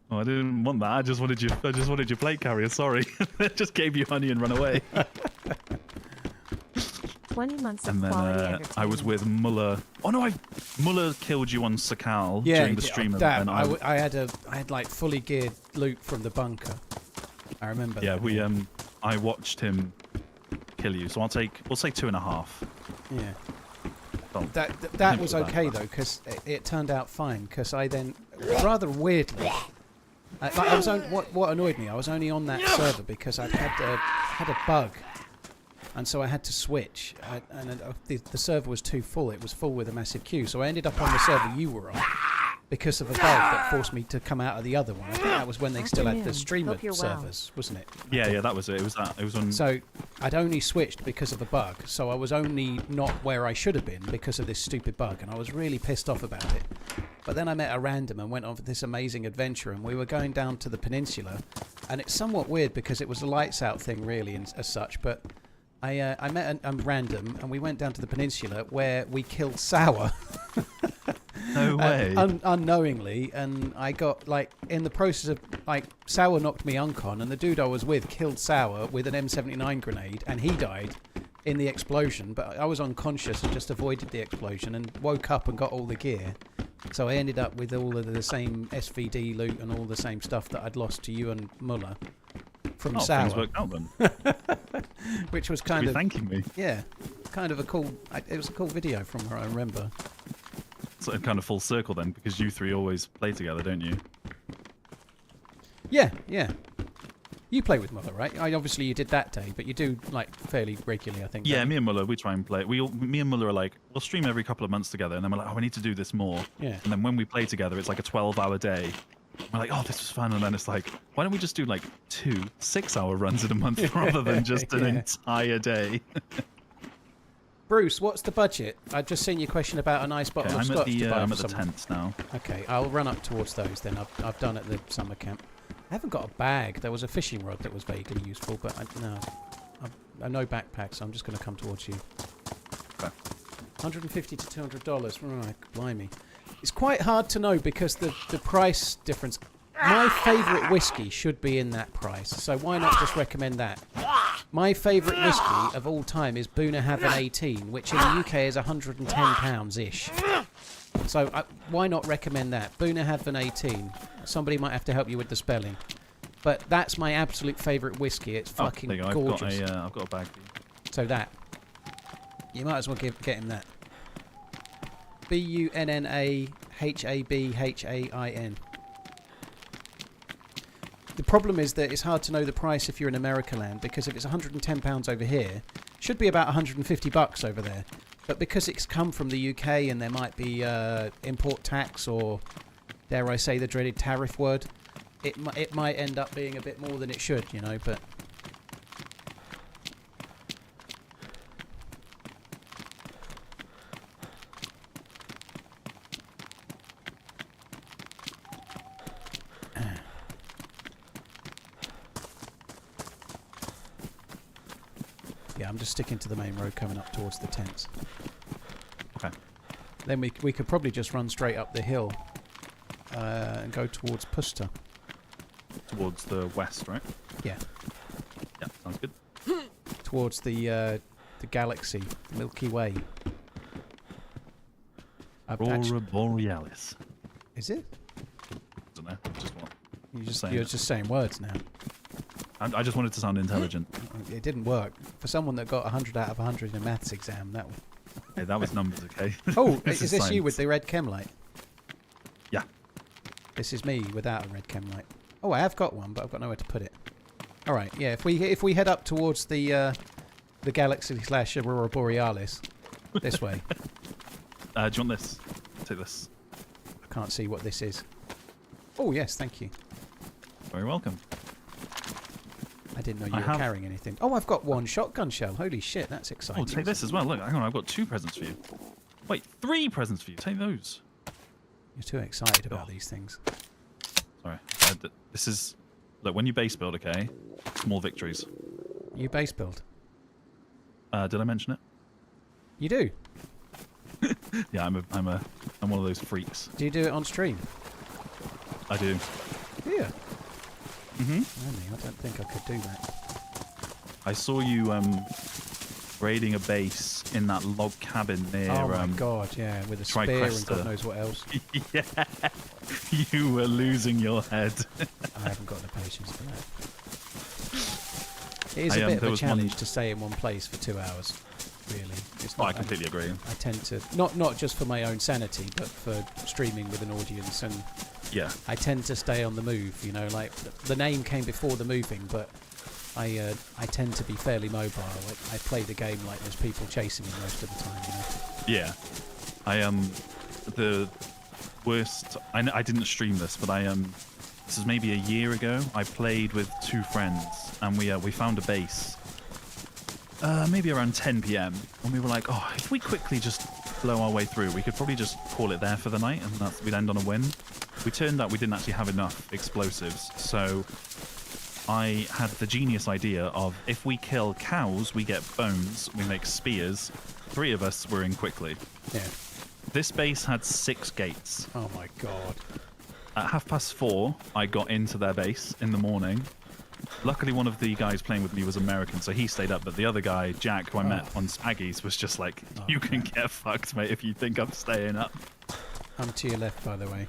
oh, I didn't want that, I just wanted your plate carrier, sorry. I just gave you honey and run away. 20 months of and then I was with Muller. Oh no, Muller killed you on Sakal during the stream. Damn, I had like fully geared loot from the bunker. I remember. Yeah, that. I watched him kill you. So we'll say 2.5. Yeah. Oh, that was okay though, because it turned out fine. Because I then, rather weirdly, what annoyed me, I was only on that server because I'd had a bug. And so I had to switch, and the server was too full. It was full with a massive queue. So I ended up on the server you were on because of a bug that forced me to come out of the other one. I think that was when they still had the streamer servers, wasn't it? Yeah, that was it. It was that. It was on. So I'd only switched because of a bug. So I was only not where I should have been because of this stupid bug, and I was really pissed off about it. But then I met a random and went on this amazing adventure, and we were going down to the peninsula, and it's somewhat weird because it was a lights out thing really, as such, but. I met a random, and we went down to the peninsula where we killed Sour. No way. Unknowingly, and I got, like, in the process of, like, Sour knocked me uncon, and the dude I was with killed Sour with an M79 grenade, and he died in the explosion, but I was unconscious and just avoided the explosion and woke up and got all the gear. So I ended up with all of the same SVD loot and all the same stuff that I'd lost to you and Muller from Sour. Things worked out then. Which was kind of... thanking me. Yeah, kind of a cool... It was a cool video from her, I remember. So kind of full circle then, because you three always play together, don't you? Yeah, yeah. You play with Muller, right? Obviously you did that day, but you do, like, fairly regularly, I think. Yeah, me and Muller, we try and play. Me and Muller are like, we'll stream every couple of months together, and then we're like, oh, we need to do this more. Yeah. And then when we play together, it's like a 12-hour day. We're like, oh, this was fun. And then it's like, why don't we just do like 2 6-hour runs in a month rather than just an entire day? Bruce, what's the budget? I've just seen your question about a nice bottle of scotch to buy I'm for at the someone. tents now. Okay, I'll run up towards those then. I've done at the summer camp. I haven't got a bag. There was a fishing rod that was vaguely useful, but I've no backpack, so I'm just going to come towards you. Okay. $150 to $200. Right, blimey. It's quite hard to know because the price difference. My favourite whiskey should be in that price, so why not just recommend that? My favourite whiskey of all time is Bunnahabhain 18, which in the UK is £110-ish. So why not recommend that? Bunnahabhain 18. Somebody might have to help you with the spelling. But that's my absolute favourite whiskey. It's fucking gorgeous. I've got a bag for you. So that. You might as well get him that. Bunnahabhain. The problem is that it's hard to know the price if you're in America land, because if it's £110 over here, it should be about $150 over there. But because it's come from the UK and there might be import tax or, dare I say, the dreaded tariff word, it might end up being a bit more than it should, you know, but... Yeah, I'm just sticking to the main road coming up towards the tents. Okay. Then we could probably just run straight up the hill and go towards Pusta. Towards the west, right? Yeah. Yeah, sounds good. Towards the galaxy, the Milky Way. Aurora Borealis. Is it? I don't know. Just what? You're just saying words now. I just wanted to sound intelligent. It didn't work. For someone that got 100 out of 100 in a maths exam, that was... Hey, that was numbers, okay? Oh, This is this science. you with the red chem light? Yeah. This is me without a red chem light. Oh, I have got one, but I've got nowhere to put it. All right, yeah. If we head up towards the galaxy / Aurora Borealis, this way. Do you want this? Take this. I can't see what this is. Oh yes, thank you. Very welcome. I didn't know you were carrying anything. Oh, I've got one shotgun shell. Holy shit, that's exciting. Oh, take this as well. Look, hang on, I've got 2 presents for you. Wait, 3 presents for you. Take those. You're too excited about these things. Sorry. This is... Look, when you base build, okay? Small victories. You base build? Did I mention it? You do? Yeah, I'm one of those freaks. Do you do it on stream? I do. Yeah. Mm-hmm. I don't think I could do that. I saw you raiding a base in that log cabin near... Oh my god, yeah, with a spear and God knows what else. Yeah, you were losing your head. I haven't got the patience for that. It is a bit of a challenge to stay in one place for 2 hours, really. It's not, I completely agree. I tend to, not just for my own sanity, but for streaming with an audience, and yeah, I tend to stay on the move, you know, like the name came before the moving, but I tend to be fairly mobile. I play the game like there's people chasing me most of the time, you know. Yeah. The worst... I didn't stream this, but this is maybe a year ago. I played with 2 friends, and we found a base. Maybe around 10 PM, and we were like, oh, if we quickly just blow our way through, we could probably just call it there for the night, and we'd end on a win. We turned out we didn't actually have enough explosives, so I had the genius idea of, if we kill cows, we get bones, we make spears. 3 of us were in quickly. Yeah. This base had 6 gates. Oh my god. At 4:30, I got into their base in the morning. Luckily, one of the guys playing with me was American, so he stayed up. But the other guy, Jack, who I met on Spaggies, was just like, "You can get fucked, mate, if you think I'm staying up." I'm to your left, by the way.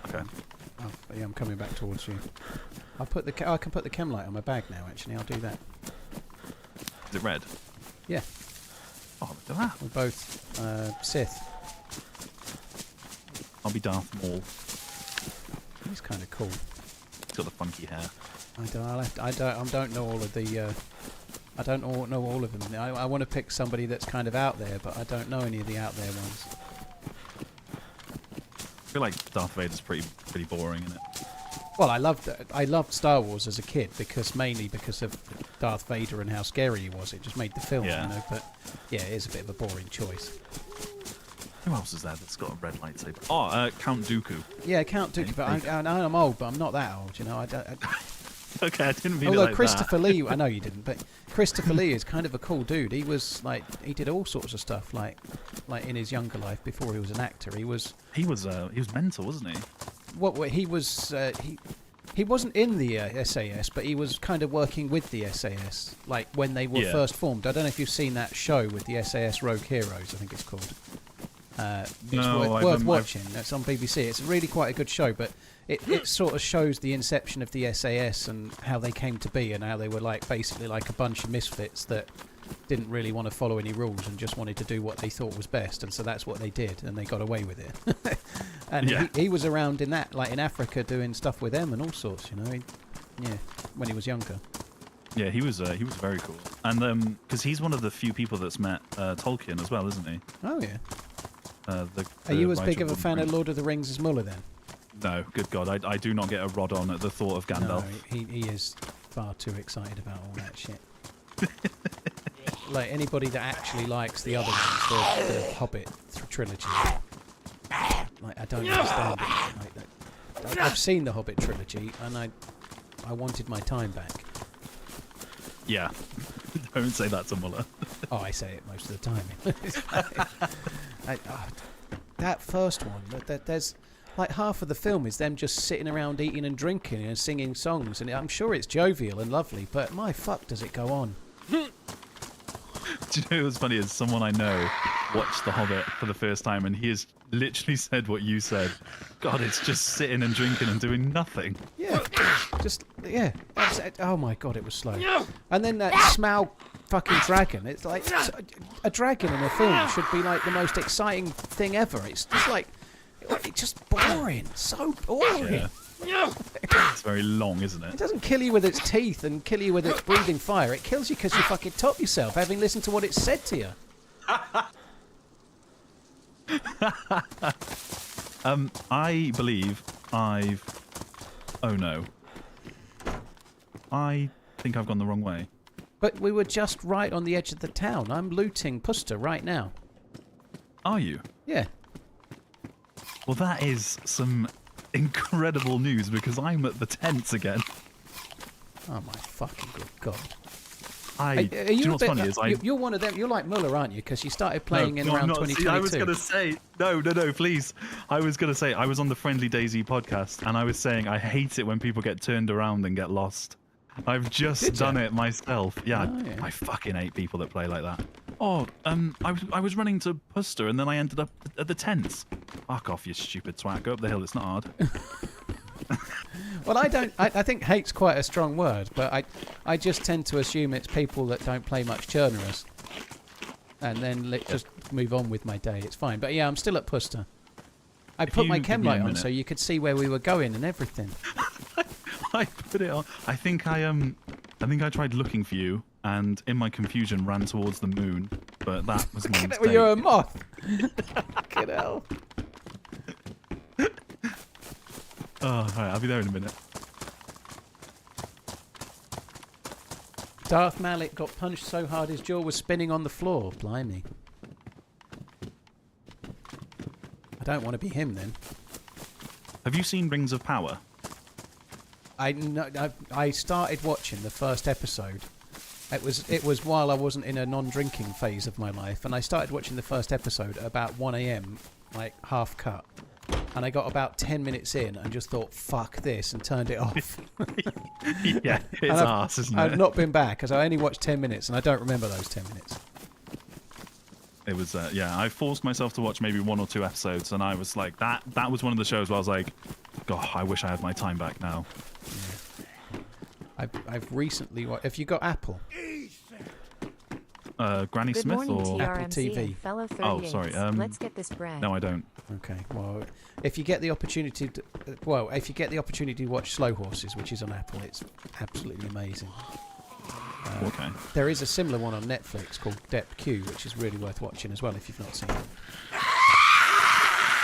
Okay. Oh, yeah, I'm coming back towards you. I can put the chem light on my bag now. Actually, I'll do that. Is it red? Yeah. Oh, look at that. We're both Sith. I'll be Darth Maul. He's kind of cool. He's got the funky hair. I don't know all of the. I don't know all of them. I want to pick somebody that's kind of out there, but I don't know any of the out there ones. I feel like Darth Vader's pretty boring, isn't it? Well, I loved Star Wars as a kid mainly because of Darth Vader and how scary he was. It just made the film, Yeah. you know. But yeah, it is a bit of a boring choice. Who else is there that's got a red lightsaber? Oh, Count Dooku. Yeah, Count Dooku. But I'm old, but I'm not that old, you know. Okay, I didn't mean Although it like Christopher that. Lee, I know you didn't, but Christopher Lee is kind of a cool dude. He was like, he did all sorts of stuff, like in his younger life before he was an actor. He was mental, wasn't he? he was he wasn't in the SAS, but he was kind of working with the SAS, like when they were first formed. I don't know if you've seen that show with the SAS Rogue Heroes, I think it's called. It's worth watching. It's on BBC. It's really quite a good show, but it sort of shows the inception of the SAS and how they came to be and how they were like basically like a bunch of misfits that didn't really want to follow any rules and just wanted to do what they thought was best, and so that's what they did, and they got away with it. And he was around in that, like in Africa, doing stuff with them and all sorts, you know. When he was younger. Yeah, he was very cool, and because he's one of the few people that's met Tolkien as well, isn't he? Oh yeah. Are you as big of a fan of Lord of the Rings as Muller then? No, good God, I do not get a rod on at the thought of Gandalf. No, he is far too excited about all that shit. Like anybody that actually likes the other ones, the Hobbit trilogy. Like I don't understand it. Like, I've seen the Hobbit trilogy, and I wanted my time back. Yeah, don't say that to Muller. Oh, I say it most of the time. That first one, there's like half of the film is them just sitting around eating and drinking and singing songs, and I'm sure it's jovial and lovely, but my fuck does it go on. Do you know what's funny is someone I know watched The Hobbit for the first time, and he has literally said what you said. God, it's just sitting and drinking and doing nothing. Yeah, oh my God, it was slow. And then that Smaug fucking dragon. It's like a dragon in a film should be like the most exciting thing ever. It's just like it's just boring, so boring. Yeah. It's very long, isn't it? It doesn't kill you with its teeth and kill you with its breathing fire. It kills you because you fucking top yourself having listened to what it said to you. I believe I've... Oh no. I think I've gone the wrong way. But we were just right on the edge of the town. I'm looting Puster right now. Are you? Yeah. Well, that is some incredible news because I'm at the tents again. Oh my fucking good God. Do you know what's funny is you're one of them. You're like Muller, aren't you? Because you started playing in around 2022. See, I was going to say no, please. I was going to say I was on the Friendly DayZ podcast, and I was saying I hate it when people get turned around and get lost. I've just done it myself. Yeah, I fucking hate people that play like that. Oh, I was running to Puster, and then I ended up at the tents. Fuck off, you stupid twat. Go up the hill. It's not hard. Well, I think hate's quite a strong word, but I just tend to assume it's people that don't play much Chernarus. And then just move on with my day. It's fine. But yeah, I'm still at Puster. I put my chem light on so you could see where we were going and everything. I put it on. I think I tried looking for you, and in my confusion ran towards the moon. But that was my mistake. You're a moth. Fucking hell. Oh, right, I'll be there in a minute. Darth Malik got punched so hard his jaw was spinning on the floor. Blimey. I don't want to be him then. Have you seen Rings of Power? I started watching the first episode. It was while I wasn't in a non-drinking phase of my life, and I started watching the first episode at about 1 a.m. like half cut. And I got about 10 minutes in and just thought, fuck this, and turned it off. Yeah, it's And arse, isn't it? I've not been back, because I only watched 10 minutes, and I don't remember those 10 minutes. It was, yeah, I forced myself to watch maybe 1 or 2 episodes, and I was like, that was one of the shows where I was like, God, I wish I had my time back now. Yeah. I've recently watched... Have you got Apple? Granny Good Smith morning, or... Apple TRMZ TV? and fellow 38s. Oh, sorry, Let's get this bread. No, I don't. Okay, well, if you get the opportunity to watch Slow Horses, which is on Apple, it's absolutely amazing. Okay. There is a similar one on Netflix called Depth Q, which is really worth watching as well if you've not seen it.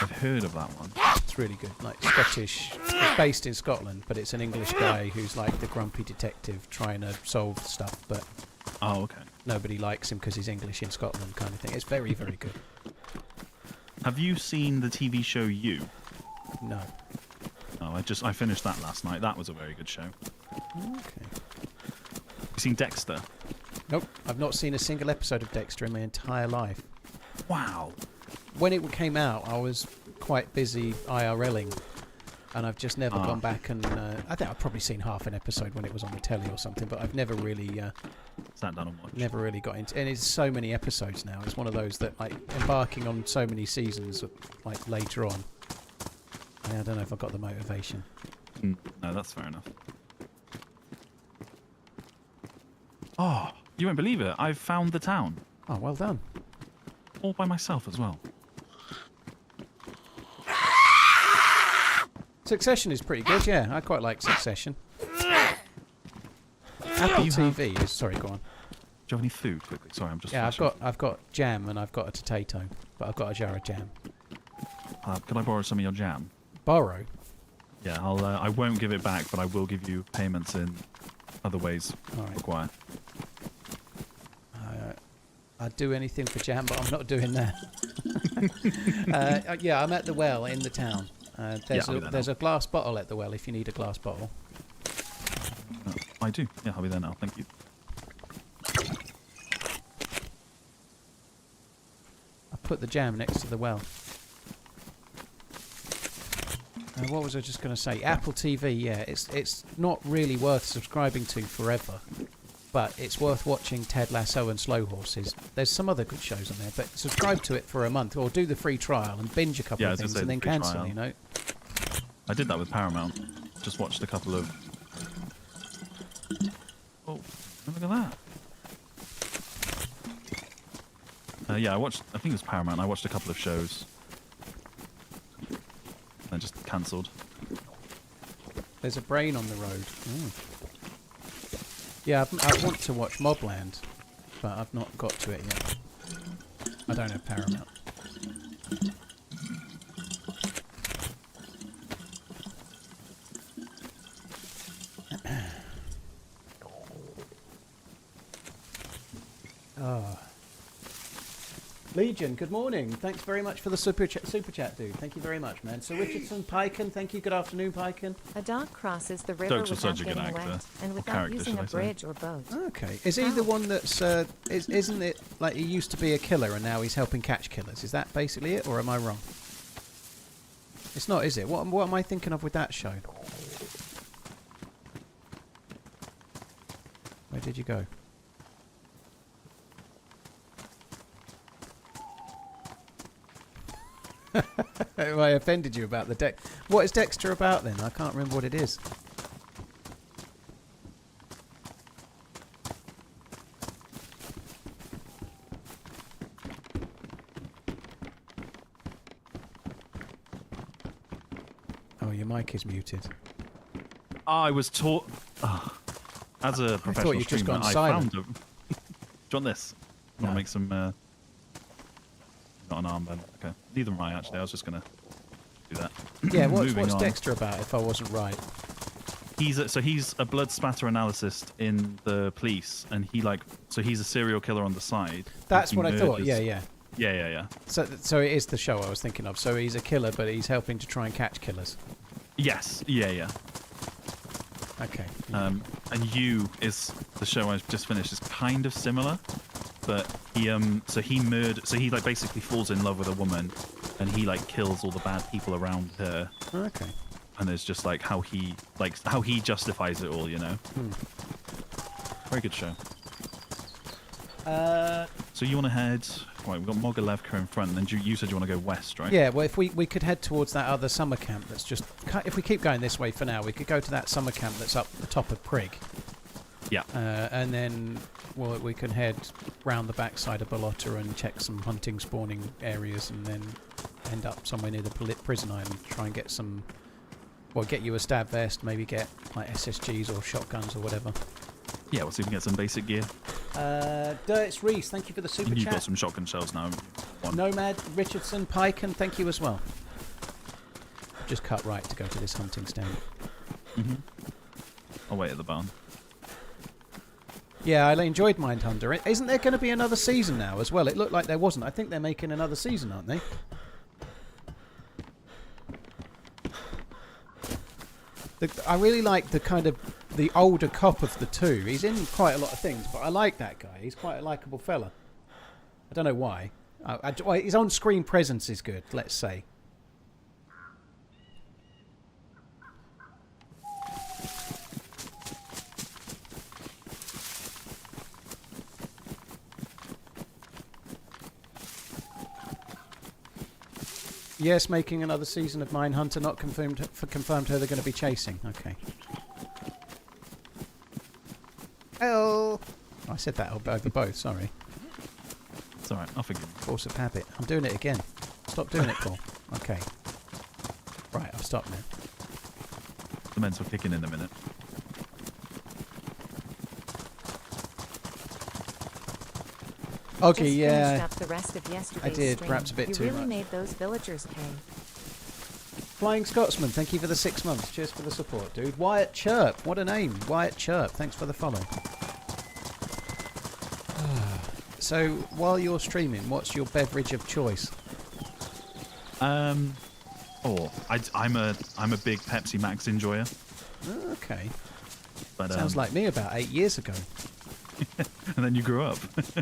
I've heard of that one. It's really good. Like Scottish, it's based in Scotland, but it's an English guy who's like the grumpy detective trying to solve stuff, but Oh, okay. nobody likes him because he's English in Scotland, kind of thing. It's very, very good. Have you seen the TV show You? No. Oh, I finished that last night. That was a very good show. Okay. You seen Dexter? Nope. I've not seen a single episode of Dexter in my entire life. Wow. When it came out, I was quite busy IRLing, and I've just never gone back and... I think I've probably seen half an episode when it was on the telly or something, but I've never really... Sat down and watched. Never really got into... And it's so many episodes now. It's one of those that, like, embarking on so many seasons, like, later on. I don't know if I've got the motivation. No, that's fair enough. Oh, you won't believe it. I've found the town. Oh, well done. All by myself as well. Succession is pretty good, yeah. I quite like Succession. Apple TV is... Sorry, go on. Do you have any food, quickly? Sorry, I'm just... Yeah, flashing. I've got jam and I've got a potato, but I've got a jar of jam. Can I borrow some of your jam? Borrow? Yeah, I won't give it back, but I will give you payments in other ways All right. required. I'd do anything for jam, but I'm not doing that. Yeah, I'm at the well in the town. There's a glass bottle at the well if you need a glass bottle. I do. Yeah, I'll be there now. Thank you. I put the jam next to the well. What was I just going to say? Apple TV, yeah, it's not really worth subscribing to forever, but it's worth watching Ted Lasso and Slow Horses. There's some other good shows on there, but subscribe to it for a month or do the free trial and binge a couple of things and then cancel, trial. you know? I did that with Paramount. Just watched a couple of... Oh, look at that. Yeah, I think it was Paramount. I watched a couple of shows. And just cancelled. There's a brain on the road. Yeah, I want to watch Mobland, but I've not got to it yet. I don't have Paramount. Oh. Legion, good morning. Thanks very much for the super chat, dude. Thank you very much, man. Sir Richardson, Piken, thank you. Good afternoon, Piken. A dog crosses the river Dogs are without such a good getting actor. wet and Or without character, using should a I say. bridge or boat. Okay. Is he the one that's... isn't it like he used to be a killer and now he's helping catch killers? Is that basically it, or am I wrong? It's not, is it? What am I thinking of with that show? Where did you go? I offended you about the deck. What is Dexter about then? I can't remember what it is. Oh, your mic is muted. I was taught... as a professional you'd just streamer, gone I silent. found... Do you want this? No. Want to make some... Not an armband. Okay. Neither am I, actually. I was just going to do that. Yeah, what's Moving on. Dexter about, if I wasn't right? He's a blood spatter analyst in the police, and he's a serial killer on the side. That's He what I thought, murders- yeah. Yeah. So it is the show I was thinking of. So he's a killer, but he's helping to try and catch killers. Yes, yeah. Okay. And You is the show I've just finished. Is kind of similar, but he basically falls in love with a woman, and he like kills all the bad people around her. Okay. And it's just like how he justifies it all, you know. Very good show. So you want to head? Right, we've got Mogilevka in front, and then you said you want to go west, right? Yeah. Well, if we could head towards that other summer camp that's just. If we keep going this way for now, we could go to that summer camp that's up the top of Prig. Yeah. And then we can head round the backside of Balota and check some hunting spawning areas, and then end up somewhere near the prison island. Try and get some. Well, get you a stab vest. Maybe get like SSGs or shotguns or whatever. Yeah, we'll see if we can get some basic gear. Dirt's Reese, thank you for the super And you've chat. got some shotgun shells now. Nomad Richardson Piken, thank you as well. Just cut right to go to this hunting stand. I'll wait at the barn. Yeah, I enjoyed Mindhunter. Isn't there going to be another season now as well? It looked like there wasn't. I think they're making another season, aren't they? I really like the older cop of the two. He's in quite a lot of things, but I like that guy. He's quite a likeable fella. I don't know why. His on-screen presence is good, let's say. Yes, making another season of Mindhunter. Not confirmed who they're going to be chasing. Okay. Oh, I said that over both. Sorry. It's alright, I'll forgive you. Force of habit. I'm doing it again. Stop doing it, Paul. Okay. Right, I've stopped now. The men's will kick in a minute. Okay, Just yeah. finished up the rest of yesterday's I did, stream. perhaps a bit you too really much. made those villagers pay. Flying Scotsman, thank you for the 6 months. Cheers for the support, dude. Wyatt Chirp, what a name. Wyatt Chirp, thanks for the follow. So, while you're streaming, what's your beverage of choice? I'm a big Pepsi Max enjoyer. Oh, okay. But, Sounds like me about 8 years ago. And then you grew up.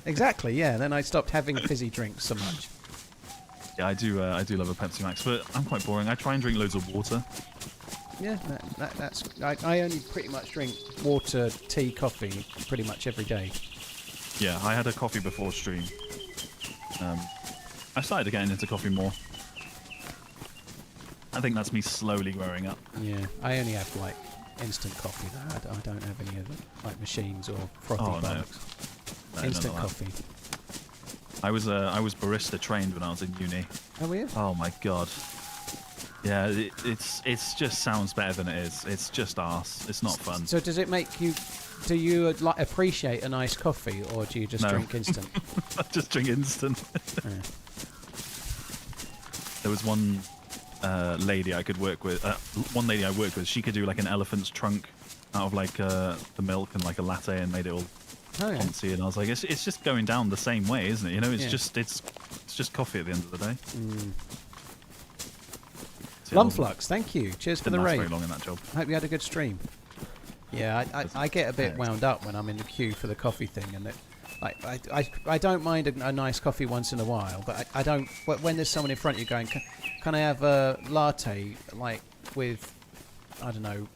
Exactly, yeah. Then I stopped having fizzy drinks so much. Yeah, I do love a Pepsi Max, but I'm quite boring. I try and drink loads of water. Yeah, that's... I only pretty much drink water, tea, coffee pretty much every day. Yeah, I had a coffee before stream. I started getting into coffee more. I think that's me slowly growing up. Yeah, I only have like instant coffee though. I don't have any of the like machines or frothy bollocks. No, Instant none of that. coffee. I was barista trained when I was in uni. Oh, were you? Oh my god. Yeah, it's just sounds better than it is. It's just arse. It's not fun. So does it make you... Do you like appreciate a nice coffee, or do you just No. drink instant? I just drink instant. Yeah. There was one lady I could work with. One lady I worked with. She could do like an elephant's trunk out of like the milk and like a latte and made it all Oh, yeah. fancy. And I was like, it's just going down the same way, isn't it? You know, it's Yeah. just coffee at the end of the day. So Lumflux, thank you. Cheers for didn't the last raid. very long in that job. Hope you had a good stream. Yeah, I get a bit wound up when I'm in the queue for the coffee thing, and I don't mind a nice coffee once in a while, but I don't. When there's someone in front of you going, can I have a latte like with, I don't know,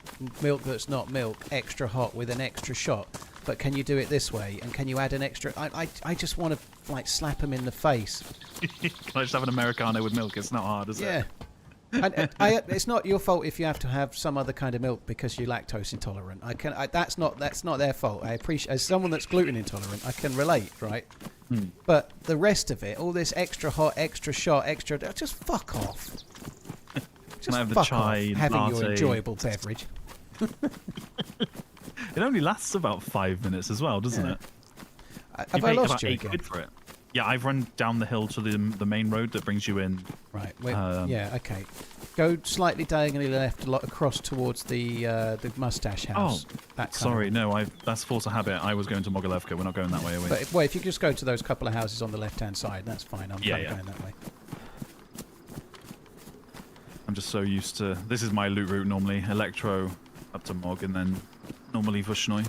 milk that's not milk, extra hot with an extra shot, but can you do it this way, and can you add an extra? I just want to like slap them in the face. Can I just have an Americano with milk? It's not hard, is Yeah. it? And it's not your fault if you have to have some other kind of milk because you're lactose intolerant. That's not their fault. I appreciate, as someone that's gluten intolerant, I can relate, right? But the rest of it, all this extra hot, extra shot, extra, just fuck off. Just Can I have the fuck chai off having your latte? enjoyable beverage. It only lasts about 5 minutes as well, doesn't Yeah. it? Have You I pay lost about you £8 again? for it. Yeah, I've run down the hill to the main road that brings you in. Right. Yeah. Okay. Go slightly diagonally left, across towards the Mustache House. Oh, that kind sorry, of- no, that's force of habit. I was going to Mogilevka. We're not going that way, are we? But if you just go to those couple of houses on the left-hand side, that's fine. I'm kind of going that way. I'm just so used to... This is my loot route normally. Electro up to Mog and then normally Vushnoi.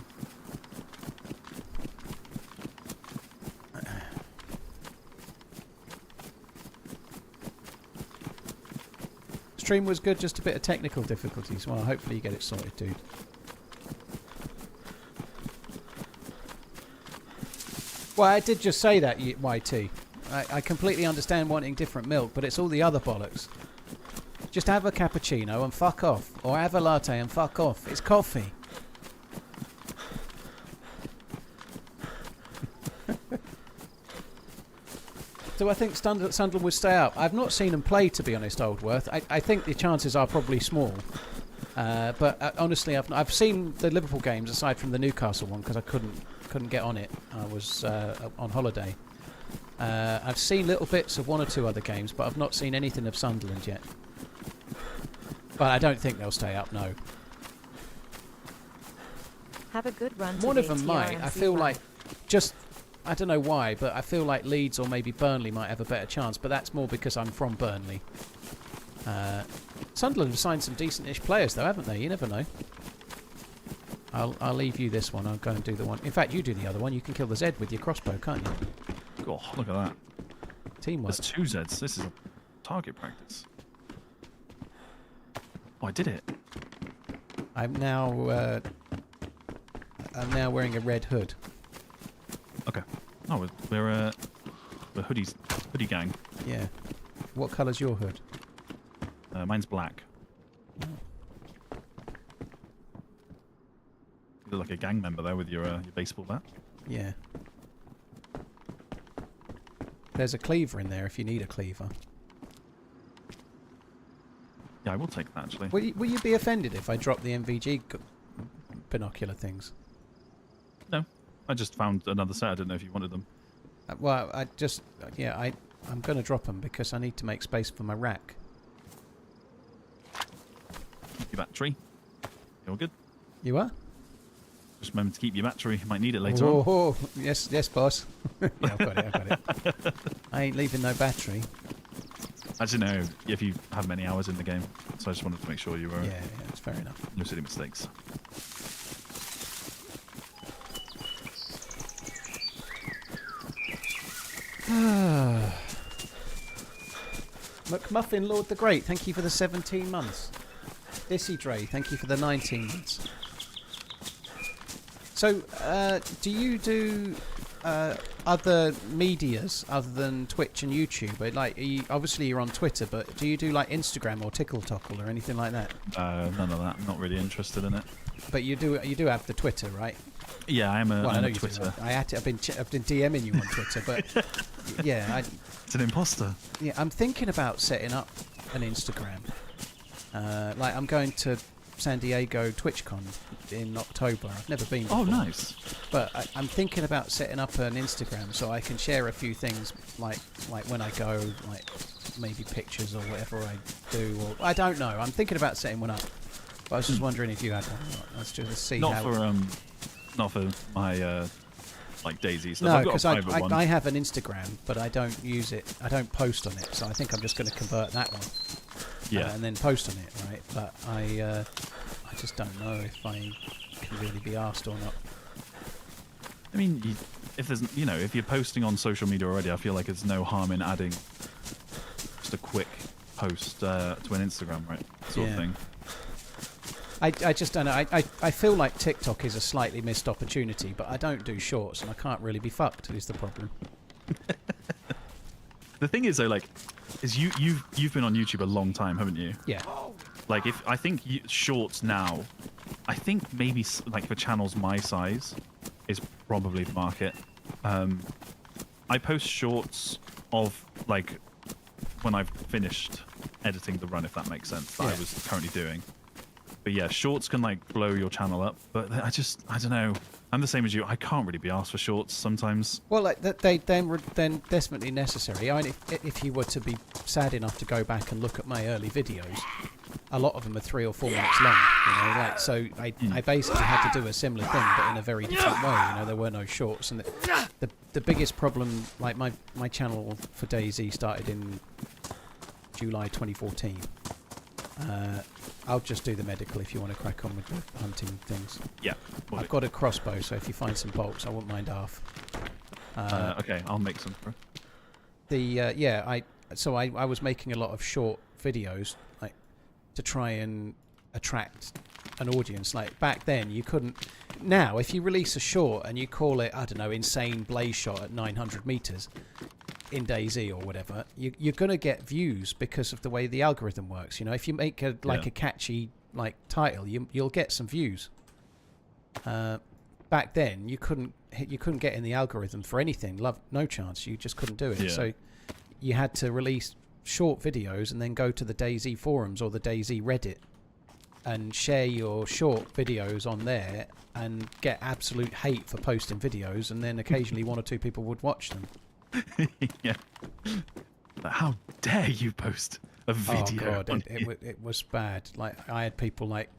stream was good, just a bit of technical difficulties. Well, hopefully you get it sorted, dude. Well, I did just say that, YT. I completely understand wanting different milk, but it's all the other bollocks. Just have a cappuccino and fuck off. Or have a latte and fuck off. It's coffee. Do I think Sunderland would stay up? I've not seen them play, to be honest, Oldworth. I think the chances are probably small. But honestly, I've seen the Liverpool games aside from the Newcastle one because I couldn't get on it. I was on holiday. I've seen little bits of one or two other games, but I've not seen anything of Sunderland yet. But I don't think they'll stay up, no. Have a good run. One of them TRMZ might. I feel like just... I don't know why, but I feel like Leeds or maybe Burnley might have a better chance, but that's more because I'm from Burnley. Sunderland have signed some decent-ish players, though, haven't they? You never know. I'll leave you this one. I'll go and do the one. In fact, you do the other one. You can kill the Z with your crossbow, can't you? Oh, look at that. Teamwork. There's 2 Zs. This is a target practice. Oh, I did it. I'm now wearing a red hood. Okay. Oh, we're hoodie gang. Yeah. What colour's your hood? Mine's black. Oh. You look like a gang member there with your baseball bat. Yeah. There's a cleaver in there if you need a cleaver. Yeah, I will take that actually. Will you be offended if I drop the MVG binocular things? No, I just found another set. I didn't know if you wanted them. Well, I'm going to drop them because I need to make space for my rack. Keep your battery. You're good. You are? Just remember to keep your battery. You might need it later on. Oh, yes, boss. Yeah, I've got it. I ain't leaving no battery. I didn't know if you have many hours in the game, so I just wanted to make sure you were. Yeah, that's fair enough. No silly mistakes. McMuffin Lord the Great, thank you for the 17 months. Dissy Dre, thank you for the 19 months. So, do you do other medias other than Twitch and YouTube? Like, obviously you're on Twitter, but do you do like Instagram or TikTok or anything like that? None of that. I'm not really interested in it. But you do have the Twitter, right? Yeah, I am a. Well, I know a you Twitter. do. I've been DMing you on Twitter, but yeah, It's an imposter. yeah, I'm thinking about setting up an Instagram. Like, I'm going to San Diego TwitchCon in October. I've never been before. Oh, nice. But I'm thinking about setting up an Instagram so I can share a few things, like when I go, like maybe pictures or whatever I do. Or I don't know. I'm thinking about setting one up. But I was just wondering if you had one or not. Let's just see Not for my like DayZ stuff. No, I've got because a private one. I have an Instagram, but I don't use it. I don't post on it. So I think I'm just going to convert that one. Yeah. And then post on it, right? But I just don't know if I can really be asked or not. I mean, if you're posting on social media already, I feel like there's no harm in adding just a quick post to an Instagram, right? Sort of thing. I just don't know. I feel like TikTok is a slightly missed opportunity, but I don't do shorts, and I can't really be fucked. Is the problem? The thing is, though, like, you've been on YouTube a long time, haven't you? Yeah. Like, I think shorts now, I think maybe like for channels my size is probably the market. I post shorts of like when I've finished editing the run, if that makes sense, that I was currently doing. But yeah, shorts can like blow your channel up. But I don't know. I'm the same as you. I can't really be asked for shorts sometimes. Well, like then definitely necessary. I mean, if you were to be sad enough to go back and look at my early videos, a lot of them are 3 or 4 minutes long. You know, like so I basically had to do a similar thing, but in a very different way. You know, there were no shorts, and the biggest problem, like my channel for DayZ started in July 2014. I'll just do the medical if you want to crack on with the hunting things. Yeah. I've got a crossbow, so if you find some bolts, I wouldn't mind half. Okay, I'll make some. I was making a lot of short videos, like to try and attract an audience. Like back then, you couldn't. Now, if you release a short and you call it, I don't know, insane blaze shot at 900 meters in DayZ or whatever, you're going to get views because of the way the algorithm works. You know, if you make a catchy like title, you'll get some views. Back then, you couldn't get in the algorithm for anything. No chance. You just couldn't do it. Yeah. So you had to release short videos and then go to the DayZ forums or the DayZ Reddit and share your short videos on there and get absolute hate for posting videos, and then occasionally one or two people would watch them. Yeah. But how dare you post a video? Oh god, it was bad. Like I had people like,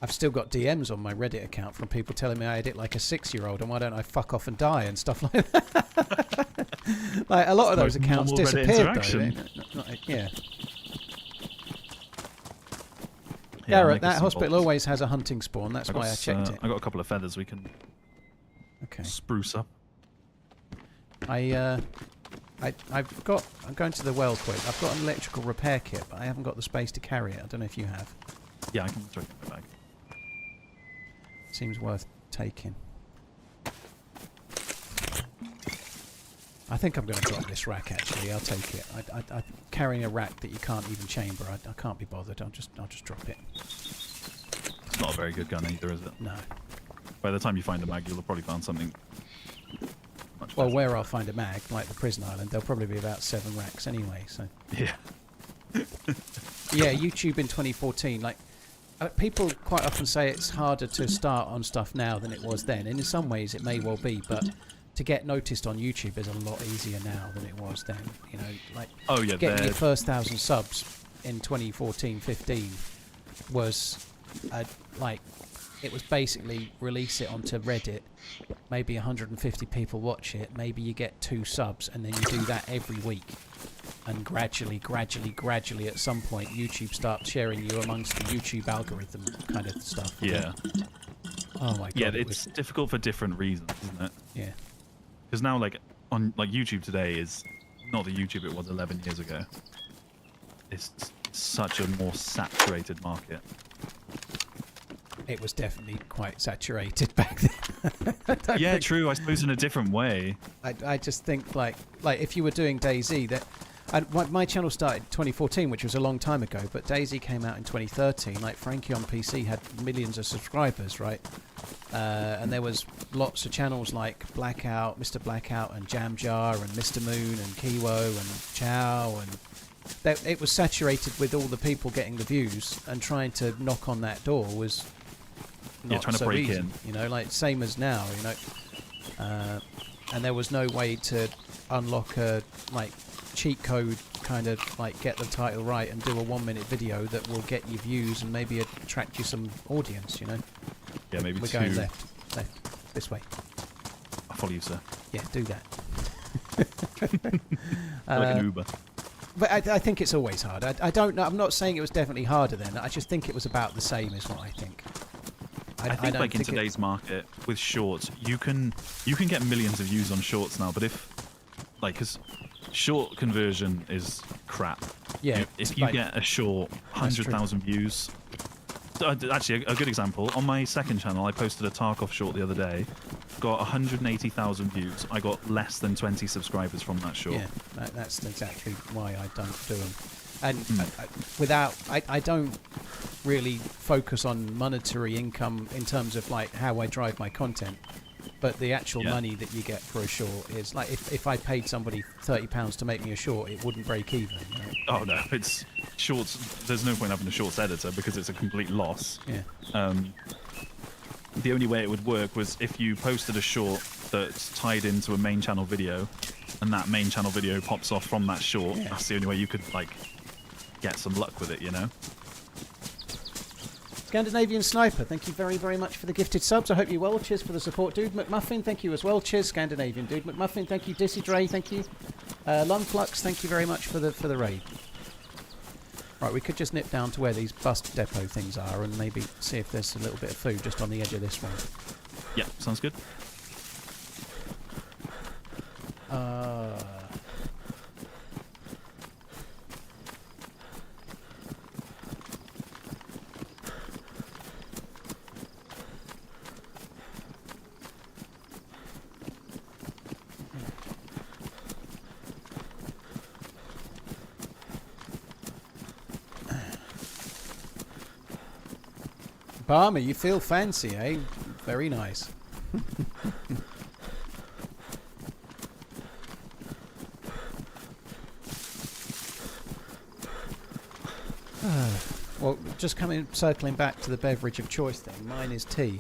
I've still got DMs on my Reddit account from people telling me I edit like a 6-year-old and why don't I fuck off and die and stuff like that. Like a lot of those accounts disappeared though. Yeah. Garrett, that hospital always has a hunting spawn. That's why I checked it. I got a couple of feathers we can spruce up. I'm going to the well quick. I've got an electrical repair kit, but I haven't got the space to carry it. I don't know if you have. Yeah, I can throw it in my bag. Seems worth taking. I think I'm going to drop this rack. Actually, I'll take it. I carrying a rack that you can't even chamber. I can't be bothered. I'll just drop it. It's not a very good gun either, is it? No. By the time you find a mag, you'll have probably found something. Well, where I'll find a mag, like the prison island, there'll probably be about 7 racks anyway. So. Yeah. Yeah, YouTube in 2014. Like people quite often say it's harder to start on stuff now than it was then, and in some ways it may well be, but to get noticed on YouTube is a lot easier now than it was then. You know, like getting your first 1,000 subs in 2014-15 was like it was basically release it onto Reddit, maybe 150 people watch it, maybe you get 2 subs, and then you do that every week. And gradually, at some point, YouTube starts sharing you amongst the YouTube algorithm kind of stuff. Yeah. Oh my god. Yeah, it's difficult for different reasons, isn't it? Yeah. Because now, like YouTube today is not the YouTube it was 11 years ago. It's such a more saturated market. It was definitely quite saturated back then. Yeah, true. I suppose in a different way. I just think like if you were doing DayZ, that my channel started in 2014, which was a long time ago, but DayZ came out in 2013. Like Frankie on PC had millions of subscribers, right? And there was lots of channels like Blackout, Mr. Blackout, and Jam Jar, and Mr. Moon, and Kiwo, and Chow, and it was saturated with all the people getting the views, and trying to knock on that door was not trying to so break easy, in. you know, like same as now, you know. And there was no way to unlock a like cheat code, kind of like get the title right and do a 1-minute video that will get you views and maybe attract you some audience, you know. Yeah, maybe we're going left, this way. I'll follow you, sir. Yeah, do that. Like an Uber. But I think it's always hard. I don't know. I'm not saying it was definitely harder then. I just think it was about the same, is what I think. I think like in today's market with shorts, you can get millions of views on shorts now, but because short conversion is crap. Yeah. If you get a short 100,000 views. Actually, a good example, on my second channel, I posted a Tarkov short the other day, got 180,000 views. I got less than 20 subscribers from that short. Yeah, that's exactly why I don't do them. And I don't really focus on monetary income in terms of like how I drive my content, but the actual money that you get for a short is like if I paid somebody £30 to make me a short, it wouldn't break even. You know? Oh no, it's shorts. There's no point having a shorts editor because it's a complete loss. Yeah. The only way it would work was if you posted a short that's tied into a main channel video, and that main channel video pops off from that short. Yeah. That's the only way you could like get some luck with it, you know. Scandinavian Sniper, thank you very, very much for the gifted subs. I hope you're well. Cheers for the support, dude. McMuffin, thank you as well. Cheers, Scandinavian dude. McMuffin, thank you. Dizzy Dre, thank you. Lumflux, thank you very much for the raid. Right, we could just nip down to where these bus depot things are and maybe see if there's a little bit of food just on the edge of this one. Yeah, sounds good. Palmer, you feel fancy, eh? Very nice. Well, just circling back to the beverage of choice thing, mine is tea.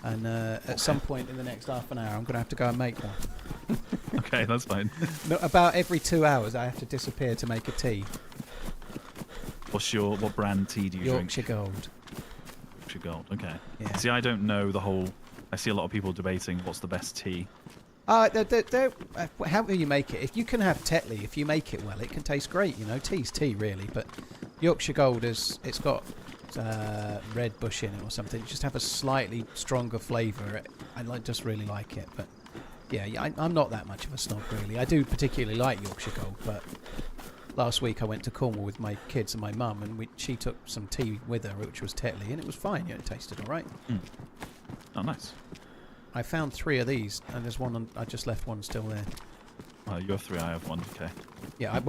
And at some point in the next half an hour, I'm going to have to go and make one. Okay, that's fine. No, about every 2 hours, I have to disappear to make a tea. What brand tea do you Yorkshire drink? Gold. Yorkshire Gold, okay. Yeah. See, I don't know the whole... I see a lot of people debating what's the best tea. However you make it. If you can have Tetley, if you make it well, it can taste great. You know, tea's tea, really. But Yorkshire Gold it's got red bush in it or something. It just have a slightly stronger flavour. I just really like it. But yeah, I'm not that much of a snob, really. I do particularly like Yorkshire Gold, but last week I went to Cornwall with my kids and my mum, and she took some tea with her, which was Tetley, and it was fine. Yeah, it tasted all right. Mm. Oh, nice. I found 3 of these, and there's one. I just left one still there. Oh, you have 3, I have 1. Okay. Yeah,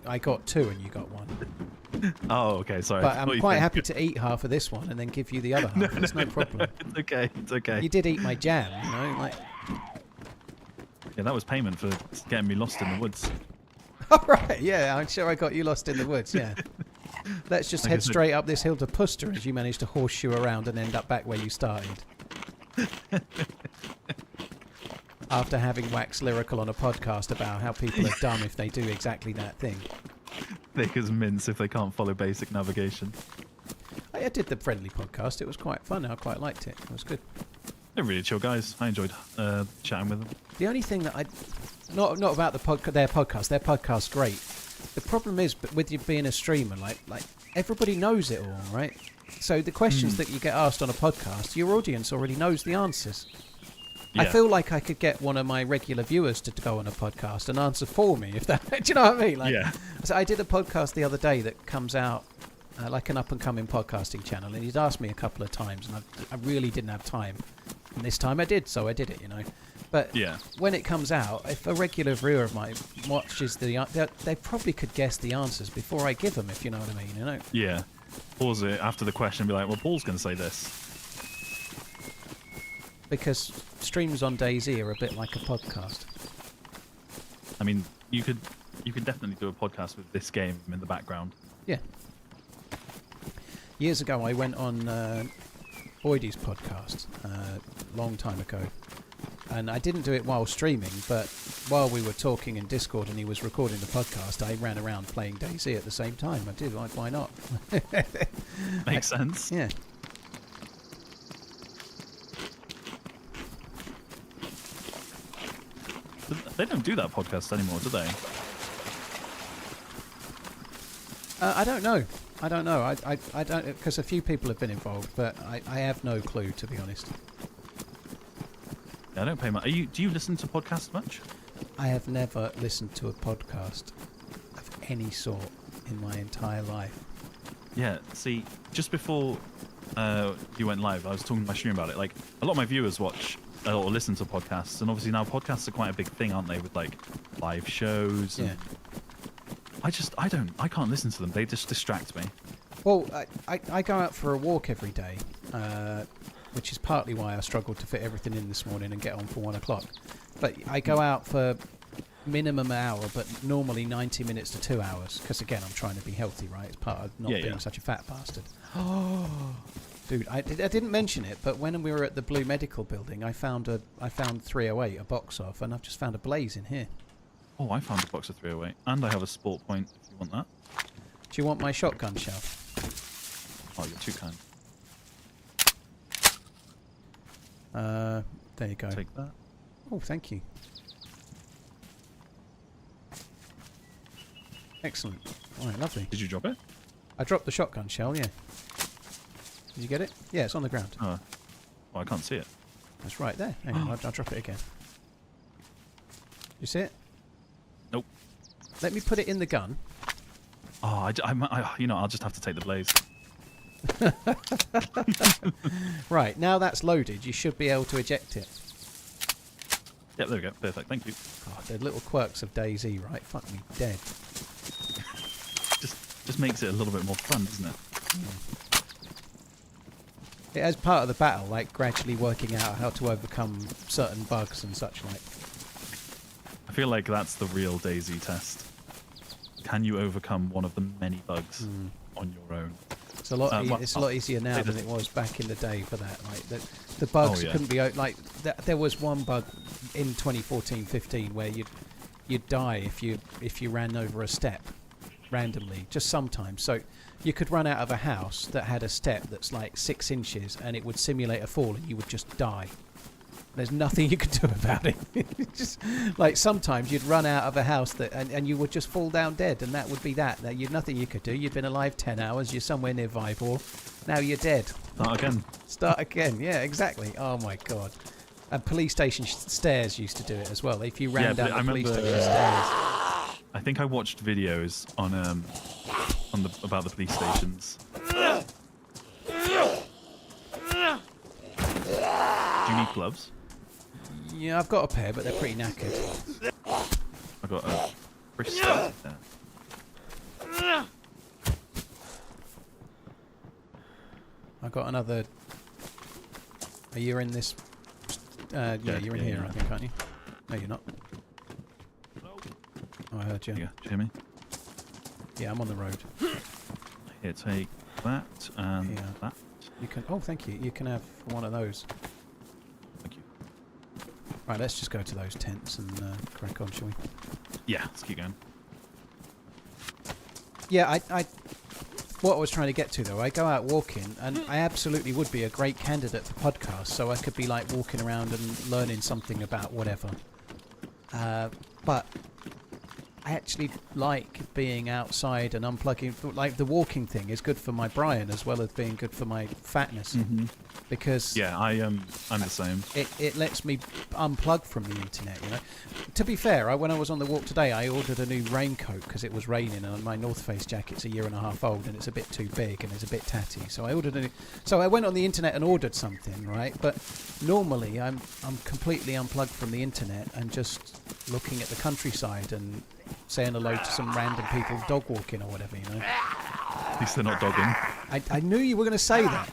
I got 2 and you got 1. Oh, okay. Sorry. But I'm quite happy to eat half of this one and then give you the other half. It's no problem. It's okay. It's okay. You did eat my jam, you know, like. Yeah, that was payment for getting me lost in the woods. All right. Yeah, I'm sure I got you lost in the woods. Yeah. Let's just head straight up this hill to Puster as you managed to horseshoe around and end up back where you started. After having waxed lyrical on a podcast about how people are dumb if they do exactly that thing. Thick as mince if they can't follow basic navigation. I did the friendly podcast. It was quite fun. I quite liked it. It was good. They're really chill guys. I enjoyed chatting with them. The only thing that not about their podcast. Their podcast's great. The problem is, but with you being a streamer, like everybody knows it all, right? So the questions that you get asked on a podcast, your audience already knows the answers. Yeah. I feel like I could get one of my regular viewers to go on a podcast and answer for me. If that, do you know what I mean? Like, yeah. So I did a podcast the other day that comes out like an up-and-coming podcasting channel, and he'd asked me a couple of times, and I really didn't have time. And this time I did, so I did it, you know. But yeah. When it comes out, if a regular viewer of mine watches they probably could guess the answers before I give them, if you know what I mean, you know. Yeah. Pause it after the question and be like, well, Paul's going to say this. Because streams on DayZ are a bit like a podcast. I mean, you could definitely do a podcast with this game in the background. Yeah. Years ago, I went on Boydie's podcast a long time ago. And I didn't do it while streaming, but while we were talking in Discord and he was recording the podcast, I ran around playing DayZ at the same time. I did. Why not? Makes sense. Yeah. They don't do that podcast anymore, do they? I don't know. I don't, because a few people have been involved, but I have no clue, to be honest. Yeah, I don't pay much. Do you listen to podcasts much? I have never listened to a podcast of any sort in my entire life. Yeah, see, just before you went live, I was talking to my stream about it. Like, a lot of my viewers watch or listen to podcasts, and obviously now podcasts are quite a big thing, aren't they? With like live shows. Yeah. I can't listen to them. They just distract me. Well, I go out for a walk every day, which is partly why I struggled to fit everything in this morning and get on for 1 o'clock. But I go out for minimum an hour, but normally 90 minutes to 2 hours, because again, I'm trying to be healthy, right? It's part of not being such a fat bastard. Oh, dude, I didn't mention it, but when we were at the Blue Medical Building, I found 308, a box of, and I've just found a blaze in here. Oh, I found a box of 308, and I have a sport point if you want that. Do you want my shotgun shell? Oh, you're too kind. There you go. Take that. Oh, thank you. Excellent. All right, lovely. Did you drop it? I dropped the shotgun shell, yeah. Did you get it? Yeah, it's on the ground. Oh, well, I can't see it. It's right there. Hang on, I'll drop it again. You see it? Nope. Let me put it in the gun. Oh, I'll just have to take the blaze. Right, now that's loaded, you should be able to eject it. Yep, there we go. Perfect. Thank you. God, the little quirks of DayZ, right? Fuck me dead. Just makes it a little bit more fun, doesn't it? as part of the battle, like gradually working out how to overcome certain bugs and such like. I feel like that's the real DayZ test. Can you overcome one of the many bugs on your own? It's a lot. It's a lot easier now than it was back in the day for that. Like the bugs couldn't be like. There was one bug in 2014-15 where you'd die if you ran over a step randomly, just sometimes. So you could run out of a house that had a step that's like 6 inches, and it would simulate a fall, and you would just die. There's nothing you could do about it. Just like sometimes you'd run out of a house and you would just fall down dead, and that would be that. You'd nothing you could do. You'd been alive 10 hours. You're somewhere near Vibor. Now you're dead. Start again. Yeah, exactly. Oh my god. And police station stairs used to do it as well. If you ran down the police station stairs. I think I watched videos on about the police stations. Do you need gloves? Yeah, I've got a pair, but they're pretty knackered. I've got a brister there. I've got another. Are you in this? Yeah, you're in here, I think, aren't you? No, you're not. Oh, I heard you. Yeah, do you hear me? Yeah, I'm on the road. Here, take that and that. You can. Oh, thank you. You can have one of those. Thank you. Right, let's just go to those tents and crack on, shall we? Yeah, let's keep going. Yeah, what I was trying to get to though, I go out walking, and I absolutely would be a great candidate for podcasts. So I could be like walking around and learning something about whatever. But I actually like being outside and unplugging. Like the walking thing is good for my Brian as well as being good for my fatness. Because I'm the same. It lets me unplug from the internet. You know. To be fair, when I was on the walk today, I ordered a new raincoat because it was raining, and my North Face jacket's a 1.5 years old, and it's a bit too big and it's a bit tatty. So I ordered So I went on the internet and ordered something, right? But normally I'm completely unplugged from the internet and just looking at the countryside and saying hello to some random people dog walking or whatever, you know. At least they're not dogging. I knew you were going to say that.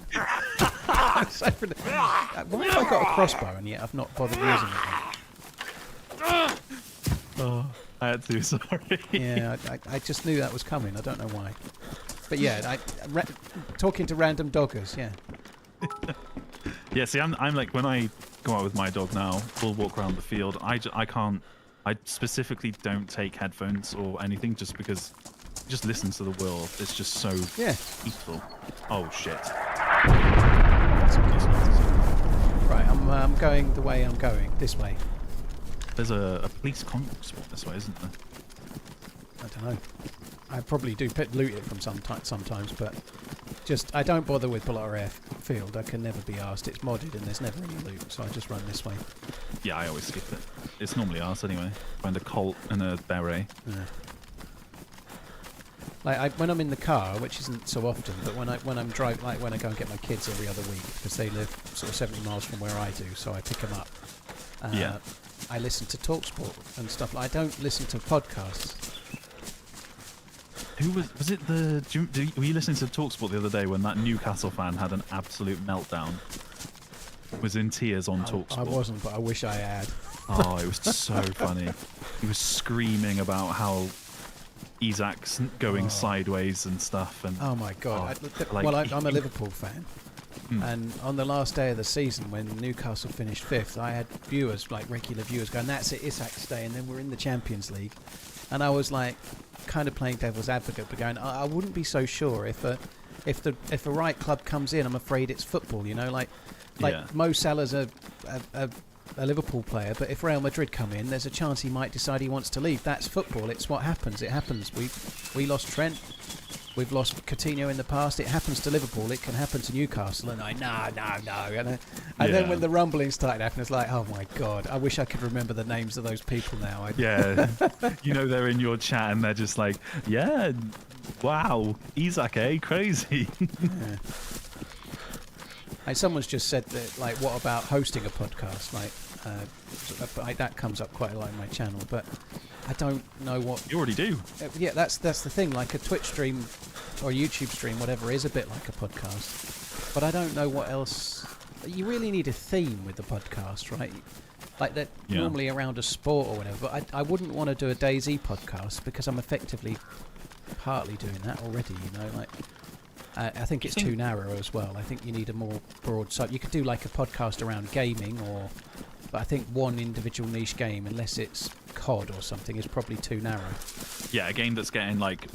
Why have I got a crossbow and yet I've not bothered using it? Oh, I had to, sorry. Yeah, I just knew that was coming. I don't know why. But yeah, talking to random doggers, yeah. Yeah, see, I'm like, when I go out with my dog now, we'll walk around the field. I can't, I specifically don't take headphones or anything just because just listen to the world. It's just so peaceful. Oh, shit. Right, I'm going the way I'm going. This way. There's a police contact spot this way, isn't there? I don't know. I probably do loot it from sometimes, but just I don't bother with Blotter Airfield. I can never be asked. It's modded and there's never any loot, so I just run this way. Yeah, I always skip it. It's normally ours anyway. Find a Colt and a beret. Yeah. Like when I'm in the car, which isn't so often, but when I'm driving, like when I go and get my kids every other week because they live sort of 70 miles from where I do, so I pick them up. I listen to TalkSport and stuff. I don't listen to podcasts. Who was it? Were you listening to TalkSport the other day when that Newcastle fan had an absolute meltdown? Was in tears on TalkSport. I wasn't, but I wish I had. Oh, it was so funny. He was screaming about how Isaac's going sideways and stuff. And oh my god! I'm a Liverpool fan, and on the last day of the season when Newcastle finished 5th, I had viewers, like regular viewers, going, "That's it, Isaac's day," and then we're in the Champions League, and I was like, kind of playing devil's advocate, but going, I wouldn't be so sure if a right club comes in. I'm afraid it's football, you know, like Mo Salah's a Liverpool player, but if Real Madrid come in, there's a chance he might decide he wants to leave. That's football. It's what happens. It happens. We lost Trent. We've lost Coutinho in the past. It happens to Liverpool. It can happen to Newcastle. And no. And then when the rumbling started happening, it's like, oh my god, I wish I could remember the names of those people now. You know, they're in your chat and they're just like, yeah, wow, Isaac, crazy. Yeah. Like someone's just said that, like, what about hosting a podcast? Like, that comes up quite a lot in my channel, but I don't know what... You already do. Yeah, that's the thing. Like a Twitch stream or YouTube stream, whatever, is a bit like a podcast. but I don't know what else. You really need a theme with the podcast, right? Like that normally around a sport or whatever. But I wouldn't want to do a DayZ podcast because I'm effectively partly doing that already. You know, like I think it's too narrow as well. I think you need a more broad. So you could do like a podcast around gaming, but I think one individual niche game, unless it's COD or something, is probably too narrow. Yeah, a game that's getting like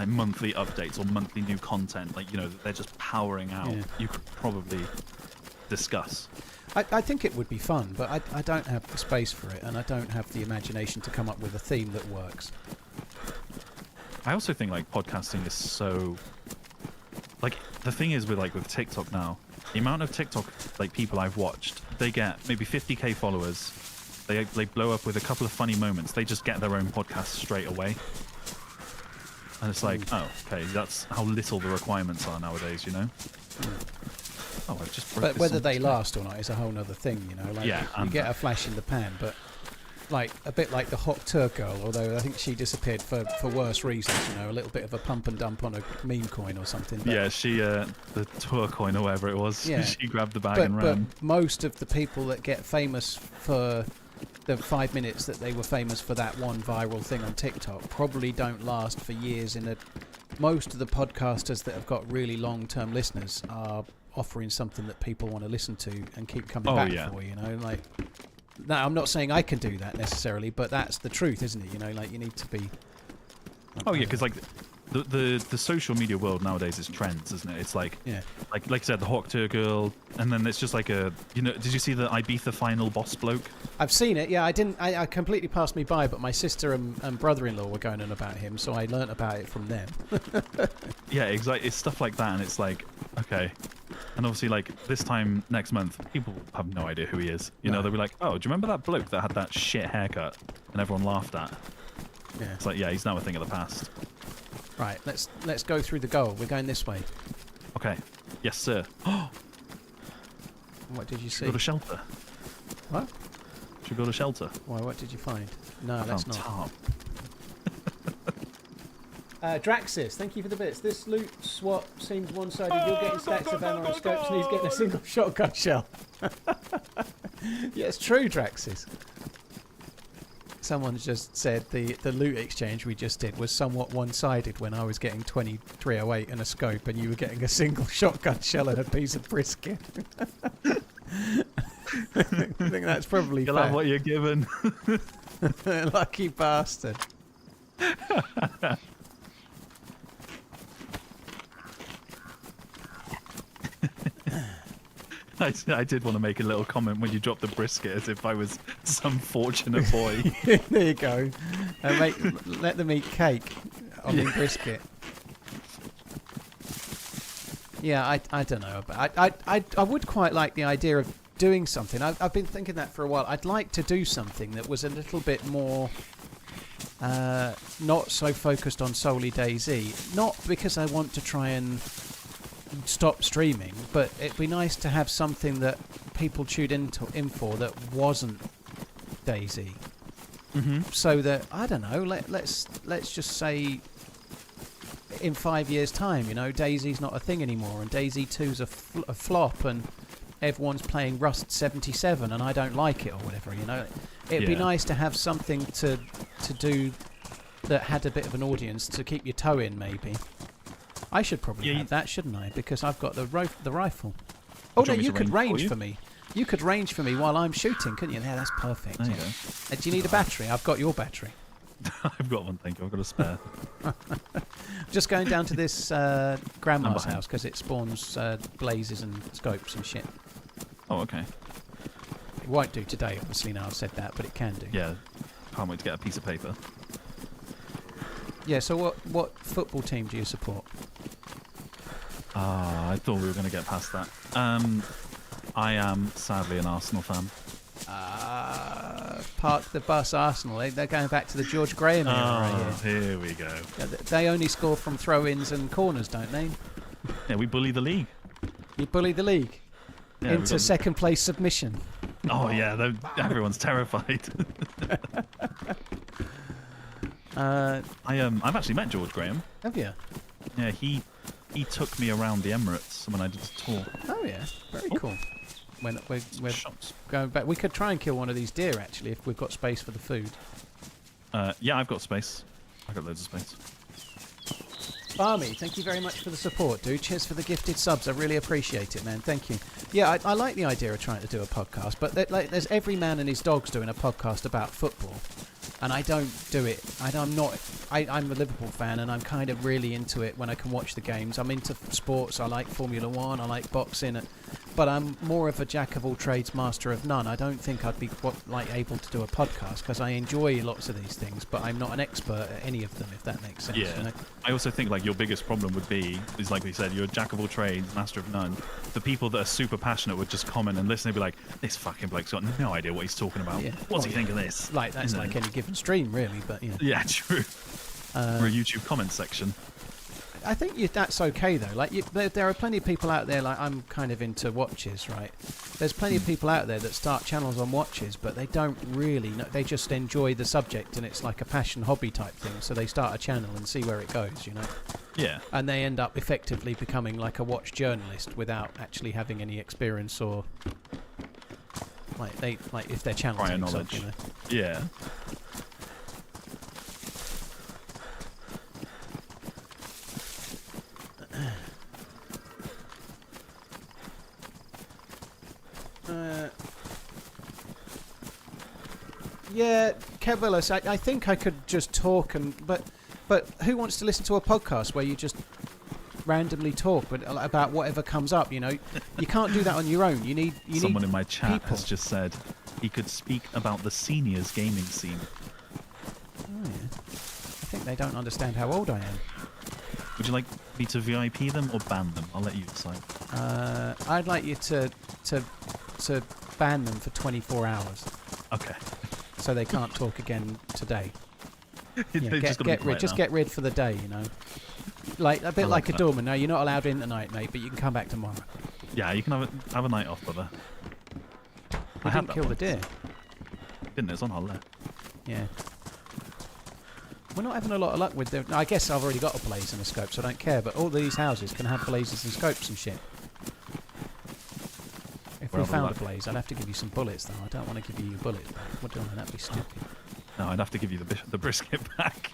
monthly updates or monthly new content, like, you know, they're just powering out. Yeah. You could probably discuss. I think it would be fun, but I don't have the space for it, and I don't have the imagination to come up with a theme that works. I also think like podcasting is so, like, the thing is with TikTok now, the amount of TikTok like people I've watched, they get maybe 50k followers, they blow up with a couple of funny moments, they just get their own podcast straight away. And it's like, oh, okay, that's how little the requirements are nowadays, you know? Oh, I've just broke But this whether on they screen. last or not is a whole other thing, you know? Like, Yeah, you get a flash in the pan, but like a bit like the Hot Turk girl, although I think she disappeared for worse reasons, you know, a little bit of a pump and dump on a meme coin or something. But Yeah, she, the tour coin or whatever it was, Yeah. she grabbed the bag and but ran. most of the people that get famous for the 5 minutes that they were famous for that one viral thing on TikTok probably don't last for years. Most of the podcasters that have got really long-term listeners are offering something that people want to listen to and keep coming back for, you know, like. Now, I'm not saying I can do that necessarily, but that's the truth, isn't it? You know, like, you need to be. Oh yeah, because like the social media world nowadays is trends, isn't it? It's like, like I said, the Hawk Tour girl, and then it's just like a, you know, did you see the Ibiza final boss bloke? I've seen it. Yeah, I didn't. I completely passed me by, but my sister and brother-in-law were going on about him, so I learnt about it from them. Yeah, exactly. It's stuff like that, and it's like, okay. And obviously, like, this time next month, people have no idea who he is. You know, they'll be like, oh, do you remember that bloke that had that shit haircut and everyone laughed at? Yeah. It's like, yeah, he's now a thing of the past. Right. Let's go through the goal. We're going this way. Okay. Yes, sir. What did you Should see? we go to shelter? What? Should we go to shelter? Why? What did you find? No, I that's found not. tarp. Draxis, thank you for the bits. This loot swap seems one-sided. You're getting stacks of ammo and scopes, and he's getting a single shotgun shell. Yeah, it's true, Draxis. Someone just said the loot exchange we just did was somewhat one-sided when I was getting 2308 and a scope, and you were getting a single shotgun shell and a piece of brisket. I think that's probably You'll fair. have what you're given. Lucky bastard. I did want to make a little comment when you dropped the brisket, as if I was some fortunate boy. There you go. Let them eat cake on the brisket. Yeah, I don't know. But I would quite like the idea of doing something. I've been thinking that for a while. I'd like to do something that was a little bit more not so focused on solely DayZ. Not because I want to try and stop streaming, but it'd be nice to have something that people tuned in for that wasn't DayZ. So that, I don't know, let's just say in 5 years' time, you know, DayZ's not a thing anymore, and DayZ 2's a flop, and everyone's playing Rust 77, and I don't like it or whatever. You know, it'd be nice to have something to do that had a bit of an audience to keep your toe in, maybe. I should probably have that, shouldn't I? Because I've got the rifle. Oh no, you could range for me. You could range for me while I'm shooting, couldn't you? Yeah, that's perfect. There you go. Do you need a battery? I've got your battery. I've got one, thank you. I've got a spare. Just going down to this grandma's house because it spawns blazes and scopes and shit. Oh, okay. It won't do today, obviously, now I've said that, but it can do. Yeah. Can't wait to get a piece of paper. Yeah, so what football team do you support? I thought we were going to get past that. I am sadly an Arsenal fan. Park the bus, Arsenal. They're going back to the George Graham era right here. Here we go. Yeah, they only score from throw-ins and corners, don't they? Yeah, we bully the league. You bully the league Yeah, into second place submission. Oh yeah, everyone's terrified. Have I've actually met George Graham. you? Yeah, he he took me around the Emirates when I did the tour. Oh yeah, very cool. When we're Shots. going back, we could try and kill one of these deer actually if we've got space for the food. Yeah, I've got space. I've got loads of space. Barmy, thank you very much for the support, dude. Cheers for the gifted subs. I really appreciate it, man. Thank you. Yeah, I like the idea of trying to do a podcast, but there's every man and his dog's doing a podcast about football, and I don't do it. I'm a Liverpool fan, and I'm kind of really into it when I can watch the games. I'm into sports. I like Formula One. I like boxing, but I'm more of a jack of all trades, master of none. I don't think I'd be able to do a podcast because I enjoy lots of these things, but I'm not an expert at any of them, if that makes sense. Yeah. You know? I also think like your biggest problem would be is like we said, you're a jack of all trades, master of none. The people that are super passionate would just comment and listen and be like, this fucking bloke's got no idea what he's talking about. Yeah. What's he think of this? Like that's like any given stream, really. But yeah. Yeah, true. Or a YouTube comment section. I think that's okay though. Like there are plenty of people out there. Like I'm kind of into watches, right? There's plenty of people out there that start channels on watches, but they don't really know. They just enjoy the subject, and it's like a passion hobby type thing. So they start a channel and see where it goes, you know. Yeah. And they end up effectively becoming like a watch journalist without actually having any experience or like if their channel prior takes knowledge. off, you know. Yeah. Yeah, Kev Willis, I think I could just talk but who wants to listen to a podcast where you just randomly talk about whatever comes up, you know? You can't do that on your own. You need Someone in my chat people. has just said he could speak about the seniors gaming scene. Oh, yeah. I think they don't understand how old I am. Would you like me to VIP them or ban them? I'll let you decide. I'd like you to ban them for 24 hours. Okay. So they can't talk again today. Yeah, Just get rid for the day, you know. Like a bit like a doorman. No, you're not allowed in tonight, mate, but you can come back tomorrow. Yeah, you can have a night off, brother. I didn't kill the deer. Didn't it? It's on holiday. Yeah. We're not having a lot of luck with the... I guess I've already got a blaze and a scope, so I don't care, but all these houses can have blazes and scopes and shit. If we found a blaze, I'd have to give you some bullets, though. I don't want to give you your bullets back. What do I? That'd be stupid. No, I'd have to give you the brisket back.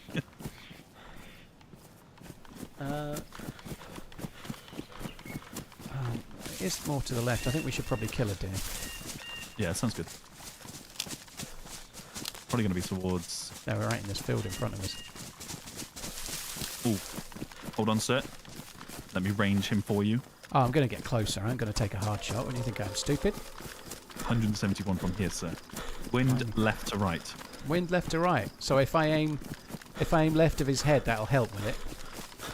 It's more to the left. I think we should probably kill a deer. Yeah, sounds good. Probably going to be towards... No, we're right in this field in front of us. Ooh. Hold on, sir. Let me range him for you. Oh, I'm going to get closer. I'm going to take a hard shot. What do you think? I'm stupid? 171 from here, sir. Wind left to right. Wind left to right. So if I aim left of his head, that'll help with it.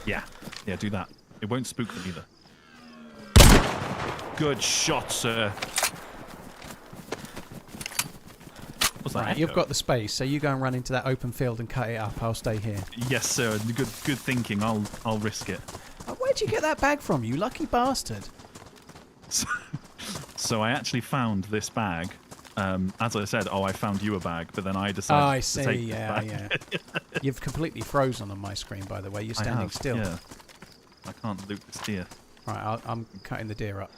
Yeah. Yeah, do that. It won't spook them either. Good shot, sir. What's that? Right, you've got the space, so you go and run into that open field and cut it up. I'll stay here. Yes, sir. Good thinking. I'll risk it. Where'd you get that bag from, you lucky bastard? So I actually found this bag. As I said, I found you a bag, but then I decided to take the bag. Yeah. You've completely frozen on my screen, by the way. You're standing still. Yeah. I can't loot this deer. Right, I'm cutting the deer up.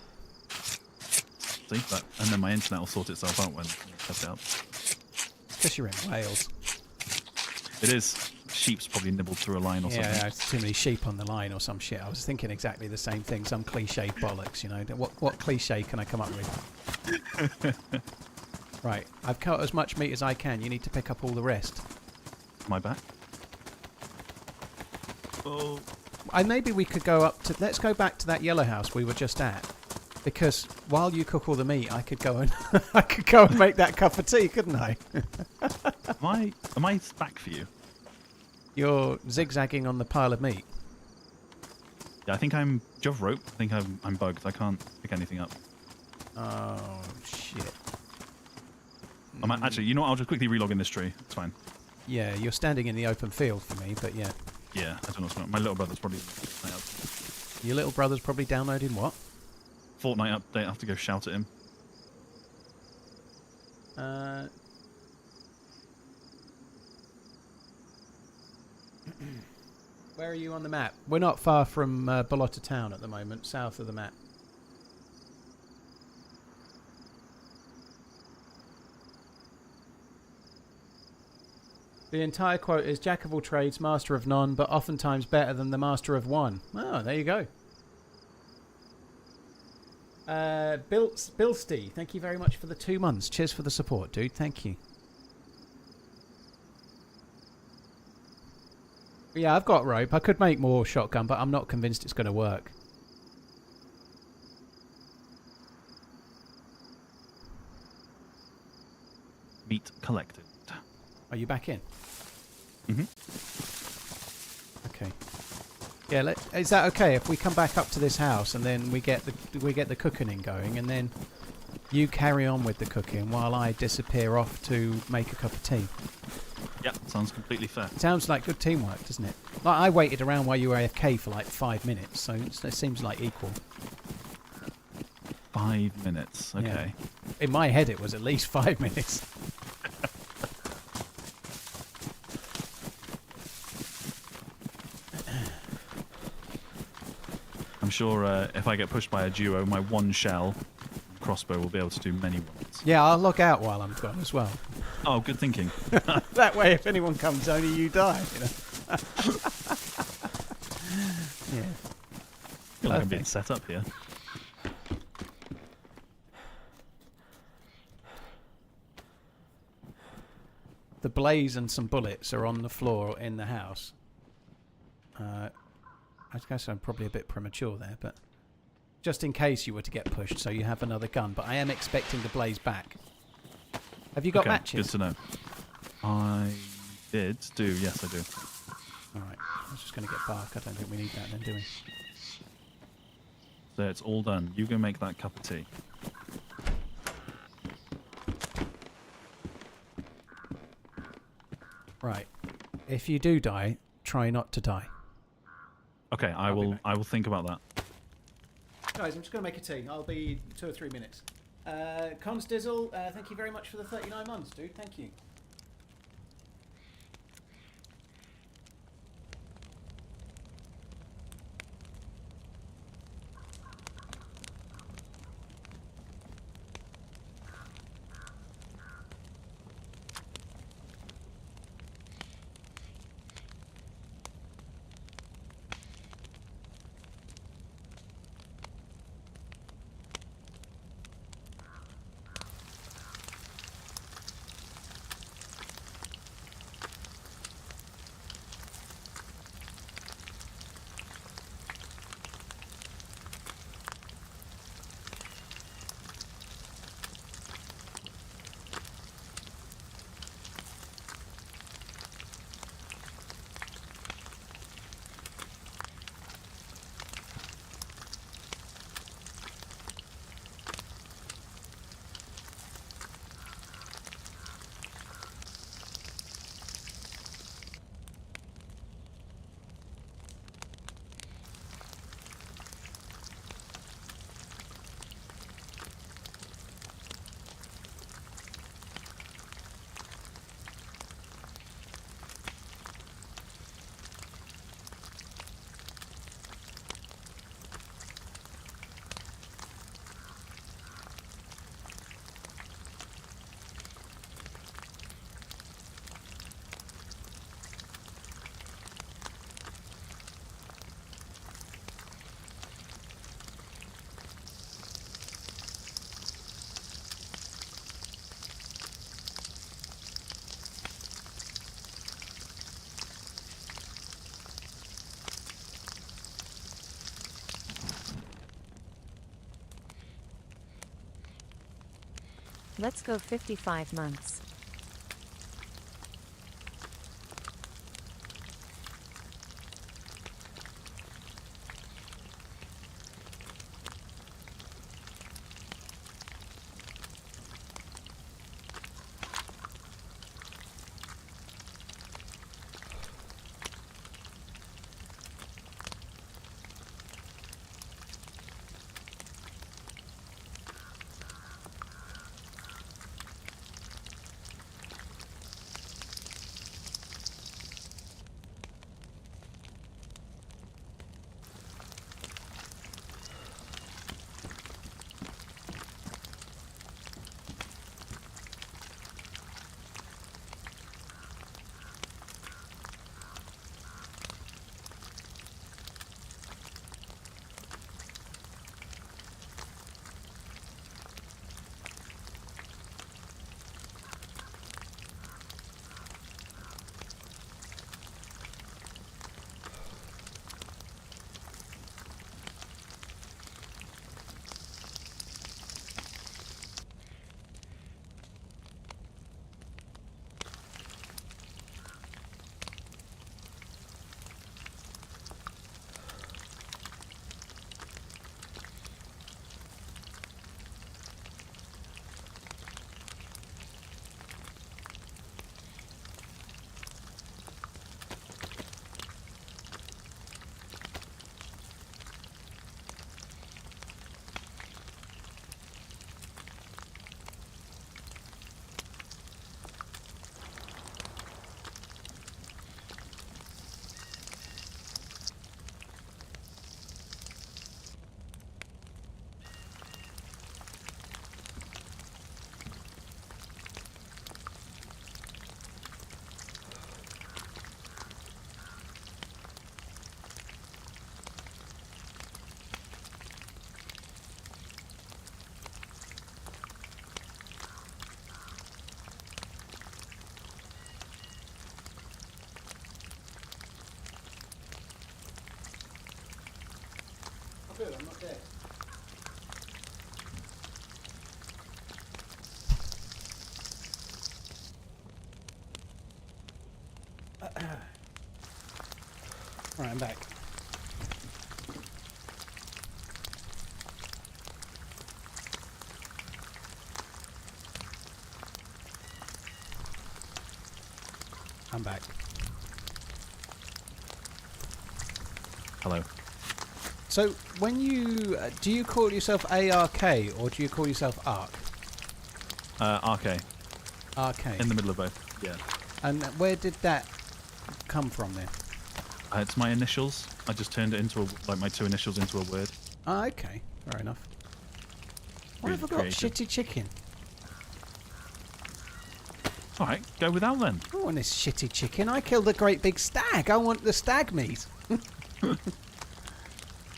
See? And then my internet will sort itself out when you cut it up. Because you're in Wales. It is. Sheep's probably nibbled through a line or something. Yeah, there's too many sheep on the line or some shit. I was thinking exactly the same thing. Some cliche bollocks, you know. What cliche can I come up with? Right, I've cut as much meat as I can. You need to pick up all the rest. My back. Oh. Maybe we could go up to... Let's go back to that yellow house we were just at. Because while you cook all the meat, I could go and make that cup of tea, couldn't I? Am I back for you? You're zigzagging on the pile of meat. Yeah, I think I'm... Do you have rope? I think I'm bugged. I can't pick anything up. Oh, shit. Actually, you know what? I'll just quickly relog in this tree. It's fine. Yeah, you're standing in the open field for me, but yeah. Yeah, I don't know what's going on. My little brother's probably... Your little brother's probably downloading what? Fortnite update. I have to go shout at him. Where are you on the map? We're not far from Bolota town at the moment, south of the map. The entire quote is Jack of all trades, master of none, but oftentimes better than the master of one. Oh, there you go. Bilsty, thank you very much for the 2 months. Cheers for the support, dude. Thank you. Yeah, I've got rope. I could make more shotgun, but I'm not convinced it's going to work. Meat collected. Are you back in? Mhm. Okay. Yeah, is that okay if we come back up to this house and then we get the cooking going, and then you carry on with the cooking while I disappear off to make a cup of tea? Yeah, sounds completely fair. Sounds like good teamwork, doesn't it? Like, I waited around while you were AFK for like 5 minutes, so it seems like equal. 5 minutes. Okay. Yeah. In my head, it was at least 5 minutes. I'm sure if I get pushed by a duo, my one shell crossbow will be able to do many ones. Yeah, I'll log out while I'm gone as well. Oh, good thinking. That way, if anyone comes, only you die. You know? Yeah. I feel like I'm being set up here. The blaze and some bullets are on the floor in the house. I guess I'm probably a bit premature there, but just in case you were to get pushed, so you have another gun. But I am expecting the blaze back. Have you got matches? Good to know. I do. Yes, I do. Alright, I was just going to get bark. I don't think we need that then, do we? So it's all done. You go make that cup of tea. Right. If you do die, try not to die. Okay, I will think about that. Guys, I'm just going to make a tea. I'll be 2 or 3 minutes. Constizzle, thank you very much for the 39 months, dude. Thank you. Let's go 55 months. good. I'm not dead. Right, I'm back. I'm back. Hello. So, when you do you call yourself ARK or do you call yourself ARK? RK. RK. In the middle of both. Yeah. And where did that come from then? It's my initials. I just turned it into my two initials into a word. Ah, okay. Fair enough. Why Really have I got creative. shitty chicken? All right, go without then. I don't want this shitty chicken. I killed a great big stag. I want the stag meat.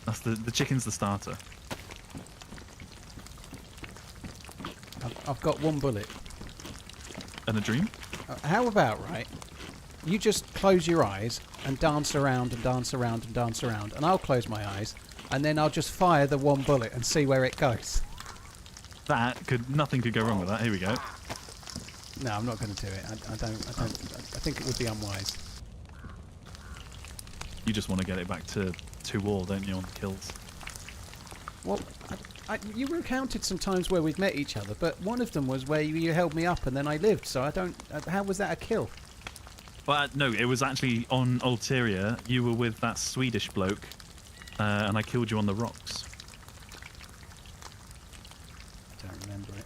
That's the chicken's the starter. I've got one bullet. And a dream? How about, right, you just close your eyes and dance around and dance around and dance around, and I'll close my eyes, and then I'll just fire the one bullet and see where it goes. Nothing could go wrong with that. Here we go. No, I'm not going to do it. I think it would be unwise. You just want to get it back to 2-all, don't you, on the kills? Well, you recounted some times where we've met each other, but one of them was where you held me up and then I lived, so I don't... how was that a kill? Well, no, it was actually on Ulterior. You were with that Swedish bloke, and I killed you on the rocks. I don't remember it.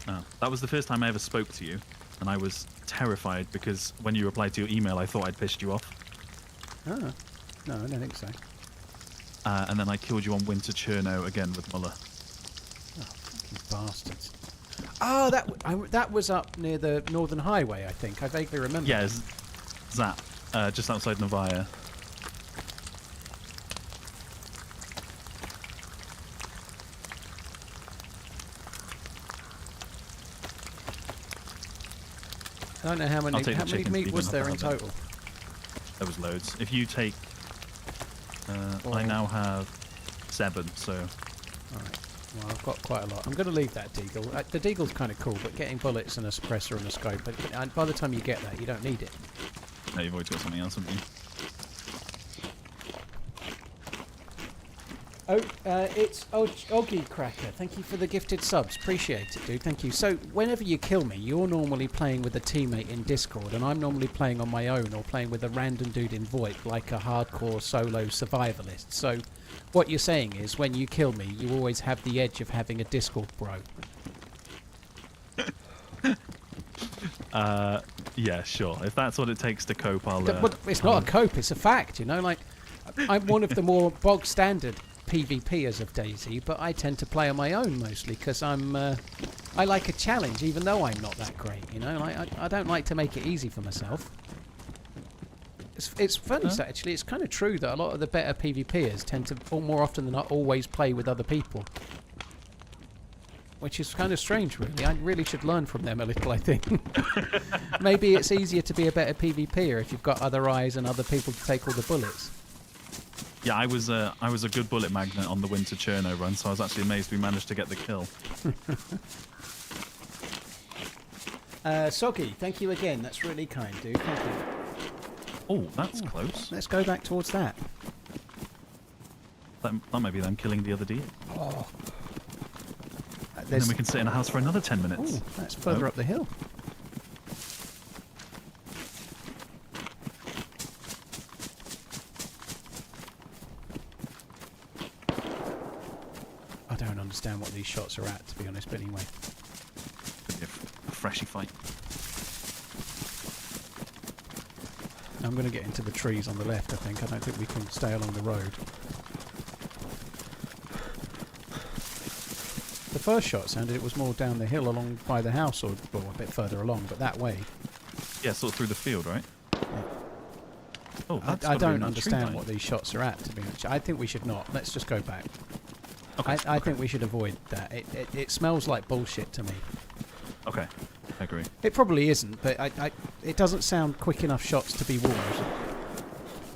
Oh, that was the first time I ever spoke to you, and I was terrified because when you replied to your email, I thought I'd pissed you off. Oh, no, I don't think so. And then I killed you on Winter Cherno again with Muller. Oh, fucking bastards. Oh, that was up near the Northern Highway, I think. I vaguely remember. Yeah, Zap, just outside Novaya. I don't know how many chickens, meat even was if there I in have them. total. There was loads. If you take... I now have 7, so... Alright. Well, I've got quite a lot. I'm going to leave that deagle. The deagle's kind of cool, but getting bullets and a suppressor and a scope, and by the time you get that, you don't need it. No, you've always got something else, haven't you? Oh, it's Oggy Cracker. Thank you for the gifted subs. Appreciate it, dude. Thank you. So, whenever you kill me, you're normally playing with a teammate in Discord, and I'm normally playing on my own or playing with a random dude in VoIP, like a hardcore solo survivalist. So, what you're saying is, when you kill me, you always have the edge of having a Discord bro. Yeah, sure. If that's what it takes to cope, I'll... But it's not a cope, it's a fact, you know? Like, I'm one of the more bog standard PvPers of DayZ, but I tend to play on my own mostly because I like a challenge, even though I'm not that great, you know? Like, I don't like to make it easy for myself. It's funny, so actually. It's kind of true that a lot of the better PvPers tend to, or more often than not, always play with other people. Which is kind of strange, really. I really should learn from them a little, I think. Maybe it's easier to be a better PvPer if you've got other eyes and other people to take all the bullets. Yeah, I was a good bullet magnet on the Winter Cherno run, so I was actually amazed we managed to get the kill. Soggy, thank you again. That's really kind, dude. Thank you. Oh, that's close. Let's go back towards that. That might be them killing the other deer. Oh. And then we can sit in a house for another 10 minutes. Ooh, that's further up the hill. I don't understand what these shots are at, to be honest, but anyway. Could be a freshy fight. I'm going to get into the trees on the left, I think. I don't think we can stay along the road. The first shot sounded it was more down the hill along by the house, or well, a bit further along, but that way. Yeah, sort of through the field, right? Yeah. Oh, that's I gotta be in don't that understand tree what line. these shots are at, to be honest. I think we should not. Let's just go back. Okay, I think we should avoid that. It smells like bullshit to me. Okay, I agree. It probably isn't, but it doesn't sound quick enough shots to be walls.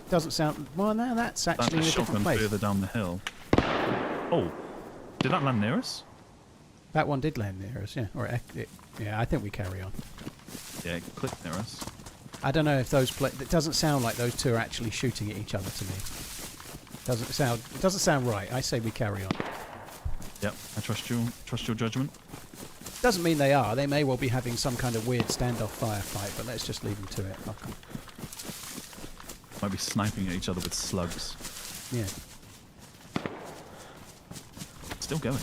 Doesn't sound... Well, no, that's actually That's in a a different shotgun place. further down the hill. Oh, did that land near us? That one did land near us, yeah. Yeah, I think we carry on. Yeah, it clicked near us. I don't know if those it doesn't sound like those two are actually shooting at each other to me. It doesn't sound right. I say we carry on. Yep, I trust your judgment. Doesn't mean they are. They may well be having some kind of weird standoff firefight, but let's just leave them to it. Fuck 'em. Might be sniping at each other with slugs. Yeah. Still going.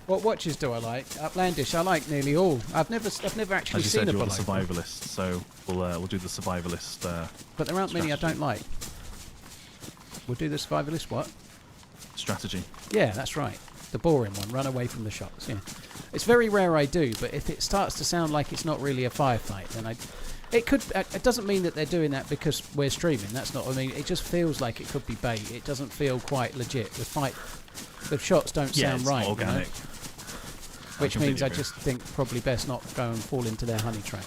What watches do I like? Outlandish. I like nearly all. I've never actually As you seen said, a you're the below. survivalist, so we'll do the survivalist. But there aren't many I strategy. don't like. We'll do the survivalist what? Strategy. Yeah, that's right. The boring one. Run away from the shots. Yeah. It's very rare I do, but if it starts to sound like it's not really a firefight, then it could. It doesn't mean that they're doing that because we're streaming. That's not. I mean, it just feels like it could be bait. It doesn't feel quite legit. The shots don't sound it's right. not organic. You know? Which means I agree. just think probably best not go and fall into their honey trap.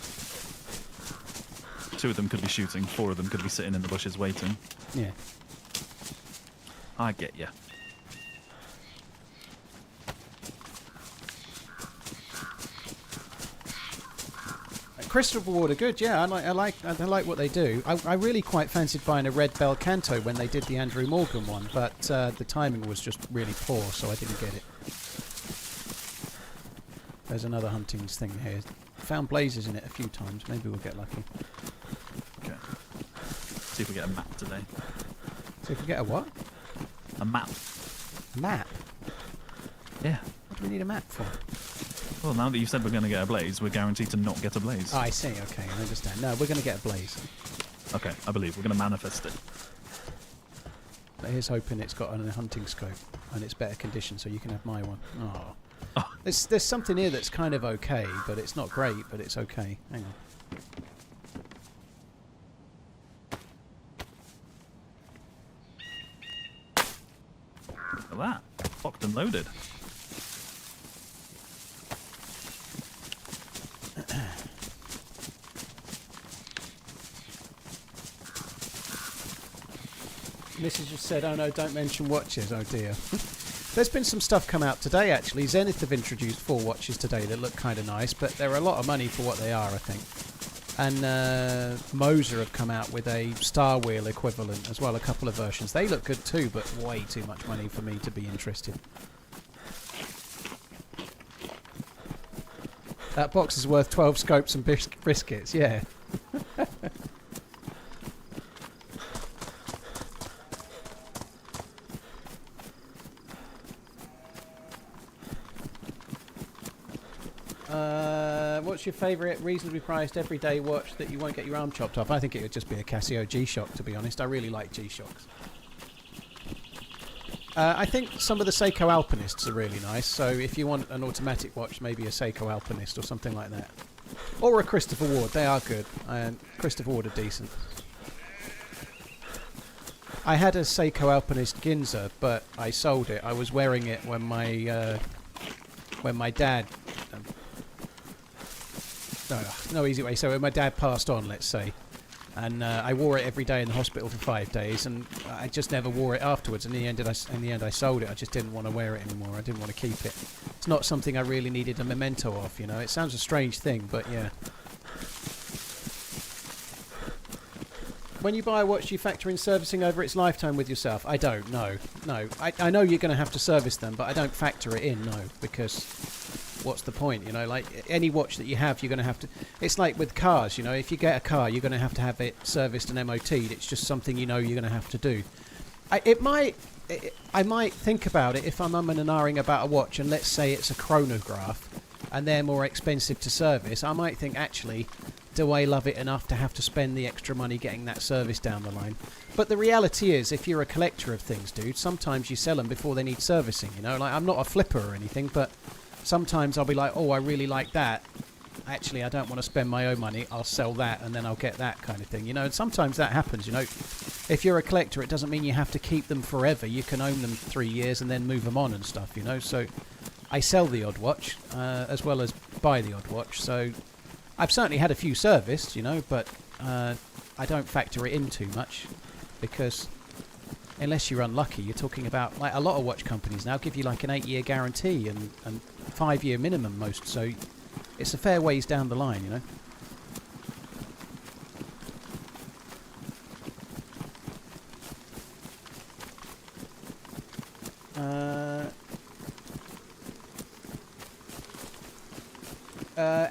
2 of them could be shooting. 4 of them could be sitting in the bushes waiting. Yeah. I get you. Crystal Reward are good, yeah. I like what they do. I really quite fancied buying a Red Bell Canto when they did the Andrew Morgan one, but the timing was just really poor, so I didn't get it. There's another hunting's thing here. Found blazes in it a few times. Maybe we'll get lucky. Okay. See if we get a map today. So if we get a what? A map. Map? Yeah. What do we need a map for? Well, now that you've said we're going to get a blaze, we're guaranteed to not get a blaze. Oh, I see. Okay, I understand. No, we're going to get a blaze. Okay, I believe. We're going to manifest it. But here's hoping it's got a hunting scope and it's better condition so you can have my one. Oh. There's something here that's kind of okay, but it's not great, but it's okay. Hang on. Look at that. Locked and loaded. Mrs. just said, oh no, don't mention watches. Oh dear. There's been some stuff come out today, actually. Zenith have introduced 4 watches today that look kind of nice, but they're a lot of money for what they are, I think. And Moser have come out with a Star Wheel equivalent as well, a couple of versions. They look good too, but way too much money for me to be interested. That box is worth 12 scopes and briskets, yeah. What's your favourite reasonably priced everyday watch that you won't get your arm chopped off? I think it would just be a Casio G-Shock, to be honest. I really like G-Shocks. I think some of the Seiko Alpinists are really nice, so if you want an automatic watch, maybe a Seiko Alpinist or something like that. Or a Christopher Ward, they are good. Christopher Ward are decent. I had a Seiko Alpinist Ginza, but I sold it. I was wearing it when my dad... no easy way. So when my dad passed on, let's say, and I wore it every day in the hospital for 5 days, and I just never wore it afterwards. In the end, I sold it. I just didn't want to wear it anymore. I didn't want to keep it. It's not something I really needed a memento of, you know. It sounds a strange thing, but yeah. When you buy a watch, do you factor in servicing over its lifetime with yourself? I don't, no. No. I know you're going to have to service them, but I don't factor it in, no, because what's the point, you know? Like, any watch that you have, you're going to have to... It's like with cars, you know? If you get a car, you're going to have it serviced and MOT'd. It's just something you know you're going to have to do. I might think about it if I'm umming and ahhing about a watch, and let's say it's a chronograph, and they're more expensive to service. I might think, actually... Do I love it enough to have to spend the extra money getting that service down the line? But the reality is, if you're a collector of things, dude, sometimes you sell them before they need servicing, you know? Like, I'm not a flipper or anything, but sometimes I'll be like, oh, I really like that. Actually, I don't want to spend my own money. I'll sell that, and then I'll get that kind of thing, you know? And sometimes that happens, you know? If you're a collector, it doesn't mean you have to keep them forever. You can own them 3 years and then move them on and stuff, you know? So I sell the odd watch as well as buy the odd watch. So I've certainly had a few serviced, you know, but I don't factor it in too much because unless you're unlucky, you're talking about like a lot of watch companies now give you like an 8-year guarantee and 5-year minimum most. So it's a fair ways down the line, you know.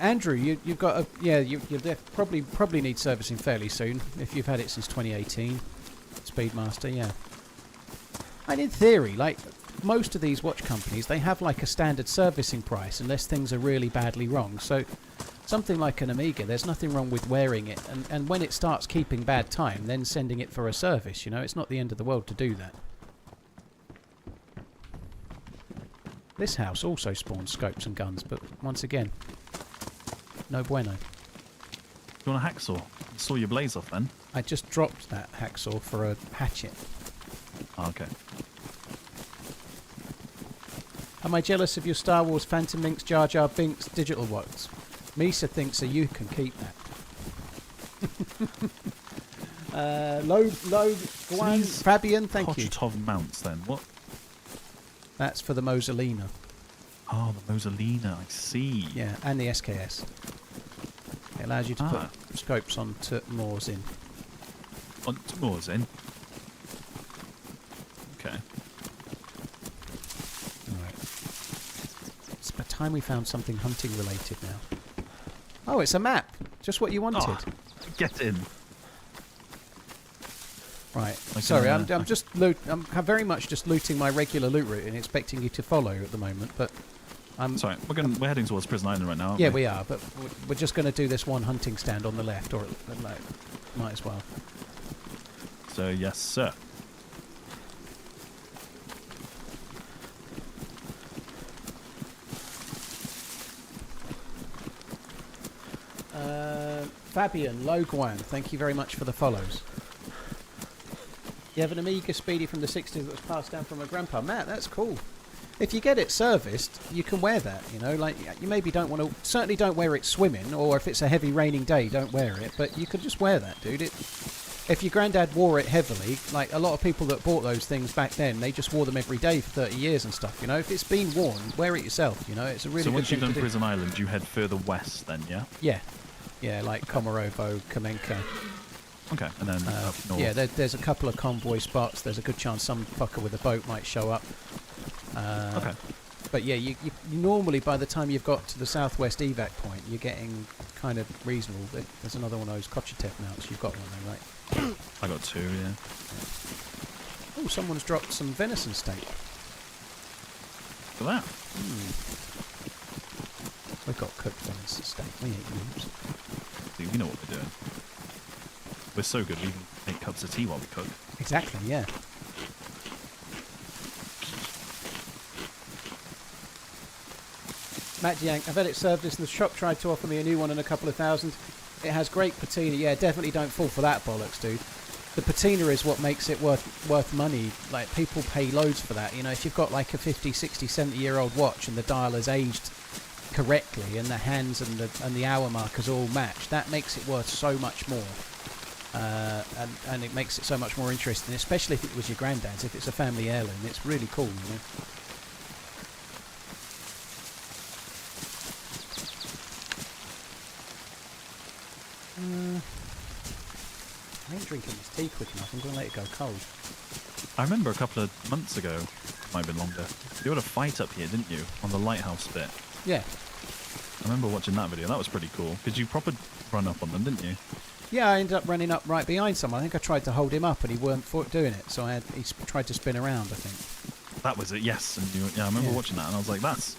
Andrew, you've got a you probably need servicing fairly soon if you've had it since 2018. Speedmaster, yeah. And in theory, like most of these watch companies, they have like a standard servicing price unless things are really badly wrong. So something like an Omega, there's nothing wrong with wearing it, and when it starts keeping bad time, then sending it for a service. You know, it's not the end of the world to do that. This house also spawns scopes and guns, but once again, no bueno. You want a hacksaw? You saw your blaze off then? I just dropped that hacksaw for a hatchet. Oh, okay. Am I jealous of your Star Wars Phantom Links, Jar Jar Binks digital watch? Misa thinks that you can keep that. Low, Guan, Fabian, thank you. Kochotov mounts then. What? That's for the Moselina. Oh, the Moselina, I see. Yeah, and the SKS. It allows you to put scopes onto Moors in. Onto Moors in? Okay. Alright. It's about time we found something hunting related now. Oh, it's a map. Just what you wanted. Oh, get in. Right. Like Sorry, I'm just I'm very much just looting my regular loot route and expecting you to follow at the moment, but Sorry, we're heading towards Prison Island right now. Yeah, we are, but we're just going to do this one hunting stand on the left, or like, might as well. So yes, sir. Fabian Loguan, thank you very much for the follows. You have an Amiga Speedy from the 60s that was passed down from a grandpa. Matt, that's cool. If you get it serviced, you can wear that, you know, like you maybe don't want to, certainly don't wear it swimming, or if it's a heavy raining day, don't wear it, but you can just wear that, dude. If your granddad wore it heavily, like a lot of people that bought those things back then, they just wore them every day for 30 years and stuff, you know. If it's been worn, wear it yourself, you know, it's a really good thing to do. So once you've done Prison Island, you head further west then, yeah? Yeah. Yeah, like Komarovo, Kamenka. Okay, and then up north. Yeah, there's a couple of convoy spots. There's a good chance some fucker with a boat might show up. Okay. But yeah, you normally, by the time you've got to the southwest evac point, you're getting kind of reasonable. There's another one of those Kochatev mounts. You've got one there, right? I got 2, yeah. Oh, someone's dropped some venison steak. Look at that. We've got cooked venison steak. We ain't noobs. See, we know what we're doing. We're so good, we even make cups of tea while we cook. Exactly, yeah. Matt Yank, I've had it serviced and the shop tried to offer me a new one and a couple of thousand. It has great patina. Yeah, definitely don't fall for that bollocks, dude. The patina is what makes it worth money. Like, people pay loads for that. You know, if you've got like a 50, 60, 70-year-old watch and the dial is aged correctly and the hands and the hour markers all match, that makes it worth so much more. And it makes it so much more interesting, especially if it was your granddad's, if it's a family heirloom. It's really cool, you know. I ain't drinking this tea quick enough. I'm going to let it go cold. I remember a couple of months ago, might have been longer, you had a fight up here, didn't you? On the lighthouse bit. Yeah. I remember watching that video. That was pretty cool. Because you proper run up on them, didn't you? Yeah, I ended up running up right behind someone. I think I tried to hold him up and he weren't doing it. So he tried to spin around, I think. That was it, yes. And I remember watching that and I was like, that's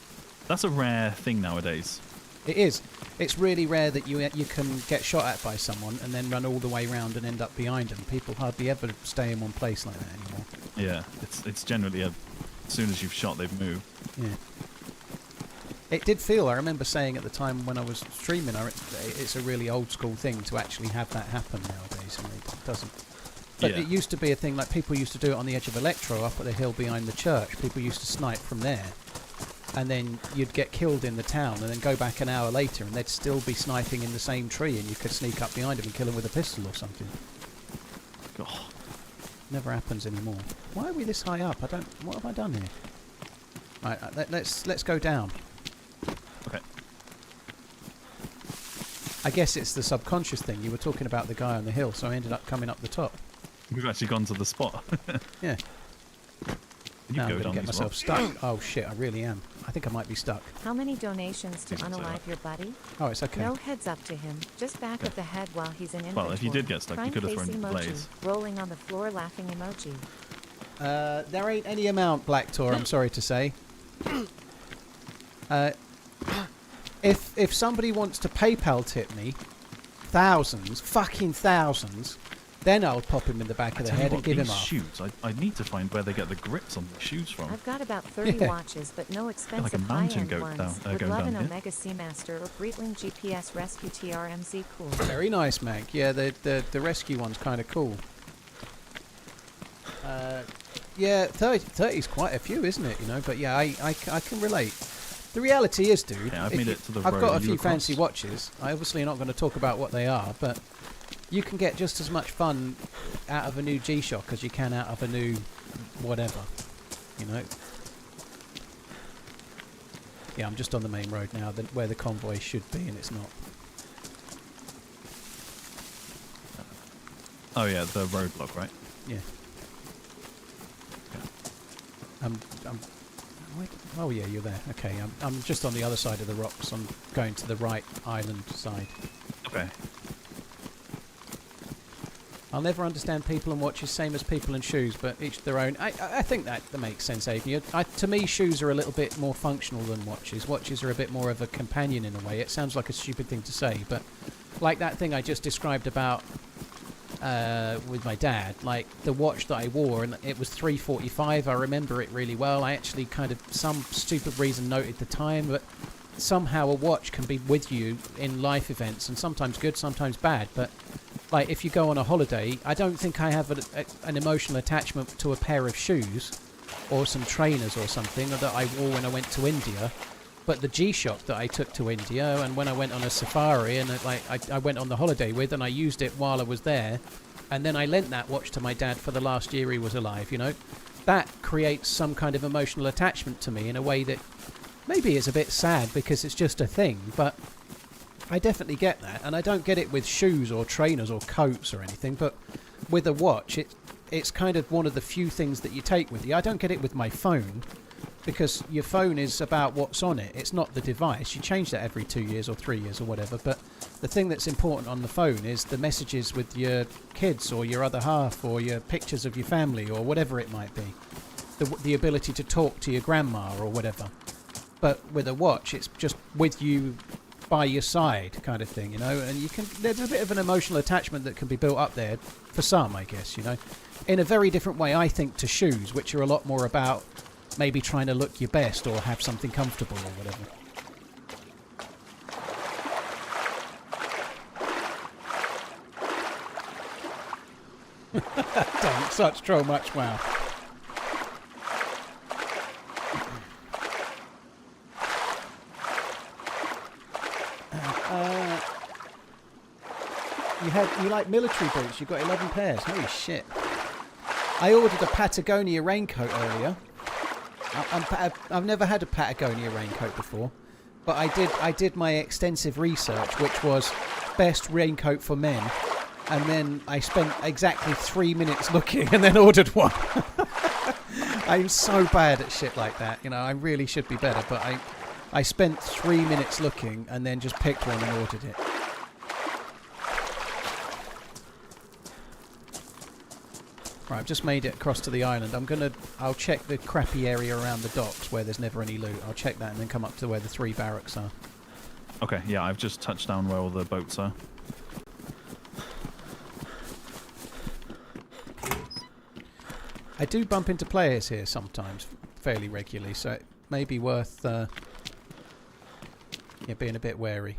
a rare thing nowadays. It is. It's really rare that you can get shot at by someone and then run all the way round and end up behind them. People hardly ever stay in one place like that anymore. Yeah, it's generally as soon as you've shot, they've moved. Yeah. It did feel, I remember saying at the time when I was streaming, it's a really old school thing to actually have that happen nowadays, and it doesn't. But it used to be a thing, like people used to do it on the edge of Electro up at the hill behind the church. People used to snipe from there. and then you'd get killed in the town, and then go back an hour later, and they'd still be sniping in the same tree, and you could sneak up behind them and kill them with a pistol or something. Oh. Never happens anymore. Why are we this high up? What have I done here? Right, let's go down. Okay. I guess it's the subconscious thing. You were talking about the guy on the hill, so I ended up coming up the top. We've actually gone to the spot. Yeah. Can you Now go I'm going down to get these myself rocks? stuck. Oh shit, I really am. I think I might be stuck. How many donations to Please don't say unalive that. your buddy? Oh, it's okay. No heads up to him. Just back of the head while he's in inventory. Well, if you did get stuck, you Crying could have face thrown emoji. blaze. Rolling on the floor laughing emoji. There ain't any amount, Black Tor, I'm sorry to say. If somebody wants to PayPal tip me, fucking thousands, then I'll pop him in the back of the head and give him these off. shoes, I need to find where they get the grips on these shoes from. I've got about 30 Yeah. watches, but no expensive mountain high-end goat ones. down- Would going love down, an yeah? Omega Seamaster or Breitling GPS Rescue TRMZ cool. Very nice, Mag. Yeah, the rescue one's kind of cool. Yeah, 30's quite a few, isn't it? You know, but yeah, I can relate. The reality is, dude, Yeah, I've if made you- it to the I've road got a and you few across. fancy watches. I obviously not going to talk about what they are, but you can get just as much fun out of a new G-Shock as you can out of a new whatever, you know. Yeah, I'm just on the main road now, where the convoy should be, and it's not. Oh yeah, the roadblock, right? Yeah. Oh yeah, you're there. Okay, I'm just on the other side of the rocks. I'm going to the right island side. Okay. I'll never understand people and watches, same as people and shoes, but each their own. I think that makes sense, Aiden. To me, shoes are a little bit more functional than watches. Watches are a bit more of a companion in a way. It sounds like a stupid thing to say, but like that thing I just described about with my dad, like the watch that I wore, and it was 3:45. I remember it really well. I actually kind of, some stupid reason, noted the time, but somehow a watch can be with you in life events, and sometimes good, sometimes bad, but like if you go on a holiday, I don't think I have an emotional attachment to a pair of shoes or some trainers or something that I wore when I went to India. But the G-Shock that I took to India, and when I went on a safari, and I went on the holiday with, and I used it while I was there, and then I lent that watch to my dad for the last year he was alive, you know, that creates some kind of emotional attachment to me in a way that maybe is a bit sad because it's just a thing, but I definitely get that, and I don't get it with shoes or trainers or coats or anything, but with a watch, it's kind of one of the few things that you take with you. I don't get it with my phone, because your phone is about what's on it. It's not the device. You change that every 2 years or 3 years or whatever, but the thing that's important on the phone is the messages with your kids or your other half or your pictures of your family or whatever it might be. The ability to talk to your grandma or whatever. But with a watch, it's just with you by your side kind of thing, you know, and there's a bit of an emotional attachment that can be built up there for some, I guess, you know, in a very different way, I think, to shoes, which are a lot more about maybe trying to look your best or have something comfortable or whatever. Don't such troll much, wow. You like military boots? You got 11 pairs. Holy shit! I ordered a Patagonia raincoat earlier. I've never had a Patagonia raincoat before, but I did my extensive research, which was best raincoat for men, and then I spent exactly 3 minutes looking, and then ordered one. I'm so bad at shit like that, you know. I really should be better, but I spent 3 minutes looking, and then just picked one and ordered it. Right, I've just made it across to the island. I'll check the crappy area around the docks where there's never any loot. I'll check that and then come up to where the 3 barracks are. Okay, yeah, I've just touched down where all the boats are. I do bump into players here sometimes, fairly regularly, so it may be worth being a bit wary.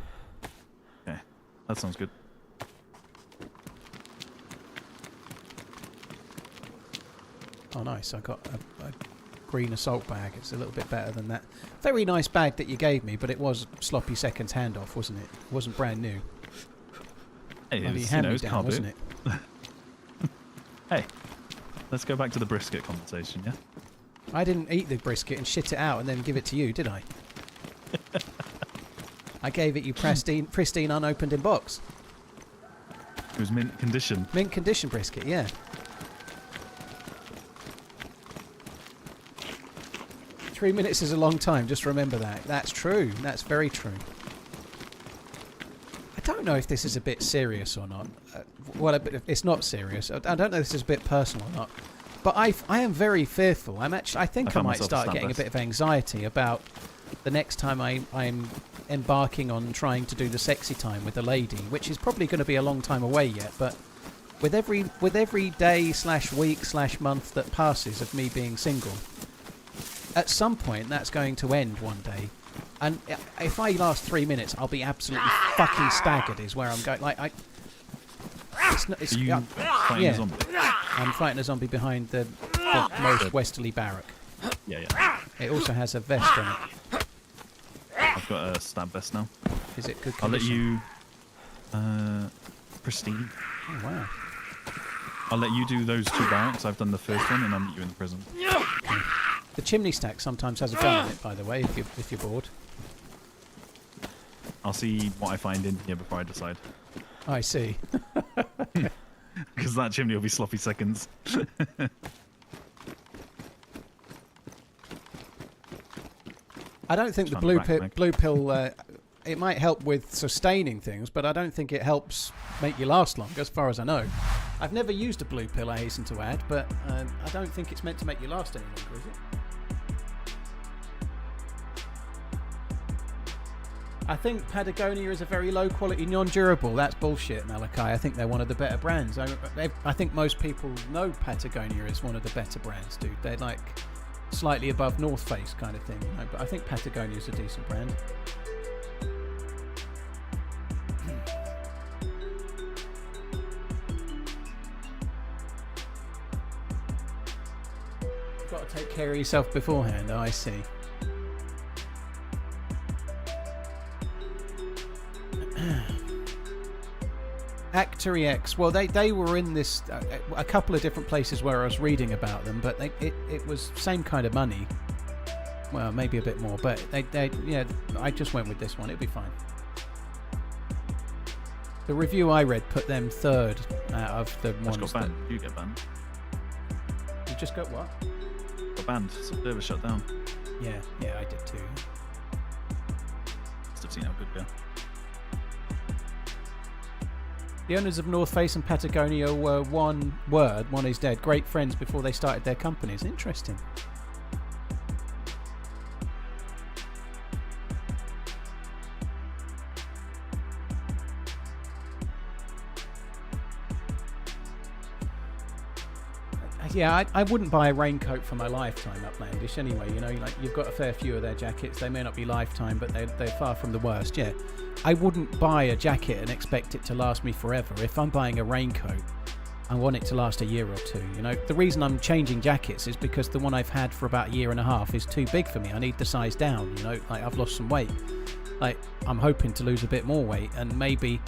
Okay, that sounds good. Oh, nice. I got a green assault bag. It's a little bit better than that. Very nice bag that you gave me, but it was sloppy seconds handoff, wasn't it? It wasn't brand new. Hey, Bloody it's, hand-me-down, wasn't it? Hey, let's go back to the brisket conversation, yeah? I didn't eat the brisket and shit it out and then give it to you, did I? I gave it you pristine unopened in box. It was mint condition. Mint condition brisket, yeah. Three minutes is a long time, just remember that. That's true. That's very true. I don't know if this is a bit serious or not. Well, it's not serious. I don't know if this is a bit personal or not. But I am very fearful. I think I might start getting a bit of anxiety about the next time I'm embarking on trying to do the sexy time with a lady, which is probably going to be a long time away yet. But with every day / week / month that passes of me being single, at some point that's going to end one day. And if I last 3 minutes, I'll be absolutely fucking staggered. Is where I'm going. Like it's Are you fighting a zombie? I'm fighting a zombie behind the most westerly barrack. Yeah. It also has a vest on it. I've got a stab vest now. Is it good I'll let condition? you... pristine. Oh, wow. I'll let you do those 2 barracks. I've done the first one and I'll meet you in the prison. Okay. The chimney stack sometimes has a gun in it, by the way, if you're bored. I'll see what I find in here before I decide. I see. Because that chimney will be sloppy seconds. I don't think the blue pill it might help with sustaining things, but I don't think it helps make you last longer, as far as I know. I've never used a blue pill, I hasten to add, but I don't think it's meant to make you last any longer, is it? I think Patagonia is a very low quality non-durable. That's bullshit, Malachi. I think they're one of the better brands. I think most people know Patagonia is one of the better brands, dude. They're like slightly above North Face kind of thing, you know? But I think Patagonia is a decent brand. You've got to take care of yourself beforehand. Oh, I see. Actory X. Well, they were in this a couple of different places where I was reading about them, but it was same kind of money. Well, maybe a bit more, but yeah. I just went with this one. It'll be fine. The review I read put them third out of the ones. Got banned. You get banned. You just got what? Got banned. Server shut down. Yeah, I did too. Must have seen how good we are. The owners of North Face and Patagonia were one is dead, great friends before they started their companies. Interesting. Yeah, I wouldn't buy a raincoat for my lifetime, Uplandish, anyway. You know, like you've got a fair few of their jackets. They may not be lifetime, but they're far from the worst, yeah. I wouldn't buy a jacket and expect it to last me forever. If I'm buying a raincoat, I want it to last a year or two, you know. The reason I'm changing jackets is because the one I've had for about a year and a half is too big for me. I need the size down, you know. Like, I've lost some weight. Like, I'm hoping to lose a bit more weight and maybe...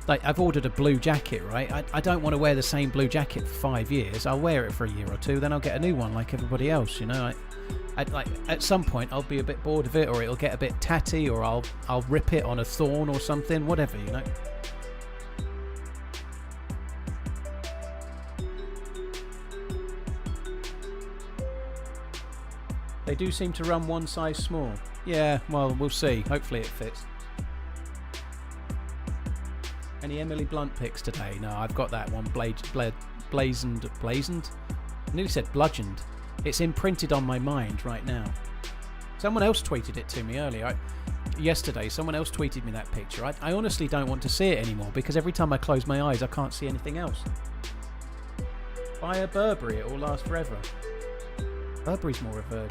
Like, I've ordered a blue jacket, right? I don't want to wear the same blue jacket for 5 years. I'll wear it for a year or two, then I'll get a new one like everybody else, you know? Like at some point, I'll be a bit bored of it, or it'll get a bit tatty, or I'll rip it on a thorn or something, whatever, you know? They do seem to run one size small. Yeah, well, we'll see. Hopefully it fits. Any Emily Blunt picks today? No, I've got that one blazoned. I nearly said bludgeoned. It's imprinted on my mind right now. Someone else tweeted it to me earlier. Yesterday, someone else tweeted me that picture. I honestly don't want to see it anymore because every time I close my eyes, I can't see anything else. Buy a Burberry, it will last forever. Burberry's more of a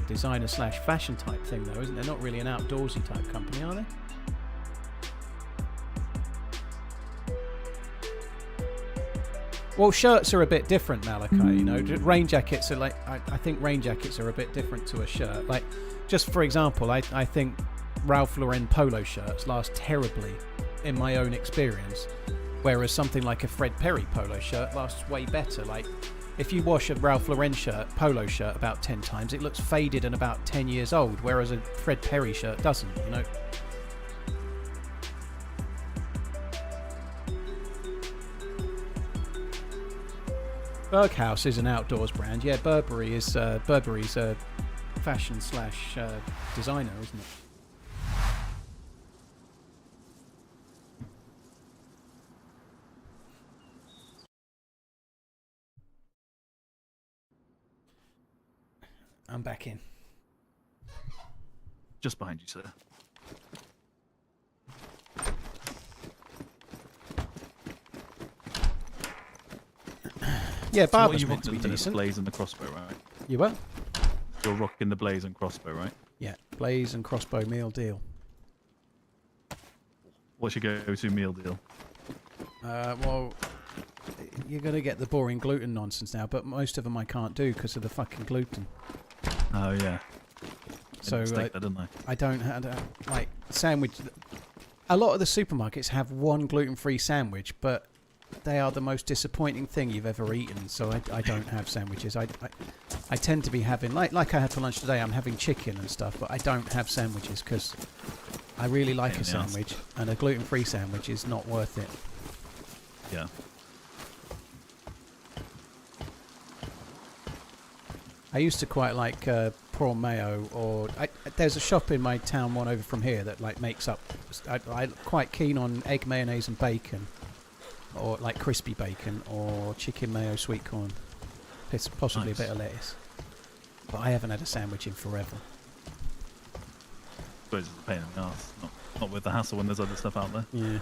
designer / fashion type thing though, isn't it? They're not really an outdoorsy type company, are they? Well, shirts are a bit different, Malachi. You know, rain jackets are like. I think rain jackets are a bit different to a shirt. Like, just for example, I think Ralph Lauren polo shirts last terribly, in my own experience, whereas something like a Fred Perry polo shirt lasts way better. Like, if you wash a Ralph Lauren polo shirt about 10 times, it looks faded and about 10 years old, whereas a Fred Perry shirt doesn't. You know. Berghaus is an outdoors brand. Yeah, Burberry's a fashion / designer, isn't it? I'm back in. Just behind you, sir. Yeah, So what Barber's you meant to be rocking the decent. blaze and the crossbow, right? You what? You're rocking the blaze and crossbow, right? Yeah, blaze and crossbow meal deal. What's your go-to meal deal? Well, you're going to get the boring gluten nonsense now, but most of them I can't do because of the fucking gluten. Oh yeah. So Mistake that, didn't I? I don't have like sandwich. A lot of the supermarkets have one gluten-free sandwich, but they are the most disappointing thing you've ever eaten. So I don't have sandwiches. I tend to be having like I had for lunch today. I'm having chicken and stuff, but I don't have sandwiches because I really like a sandwich, and a gluten-free sandwich is not worth it. Yeah. I used to quite like prawn mayo, or there's a shop in my town, one over from here, that like makes up. I'm quite keen on egg mayonnaise and bacon, or like crispy bacon, or chicken mayo sweet corn, possibly Nice. a bit of lettuce. But I haven't had a sandwich in forever. I suppose it's a pain in the ass. Not with the hassle when there's other stuff out there. Yeah.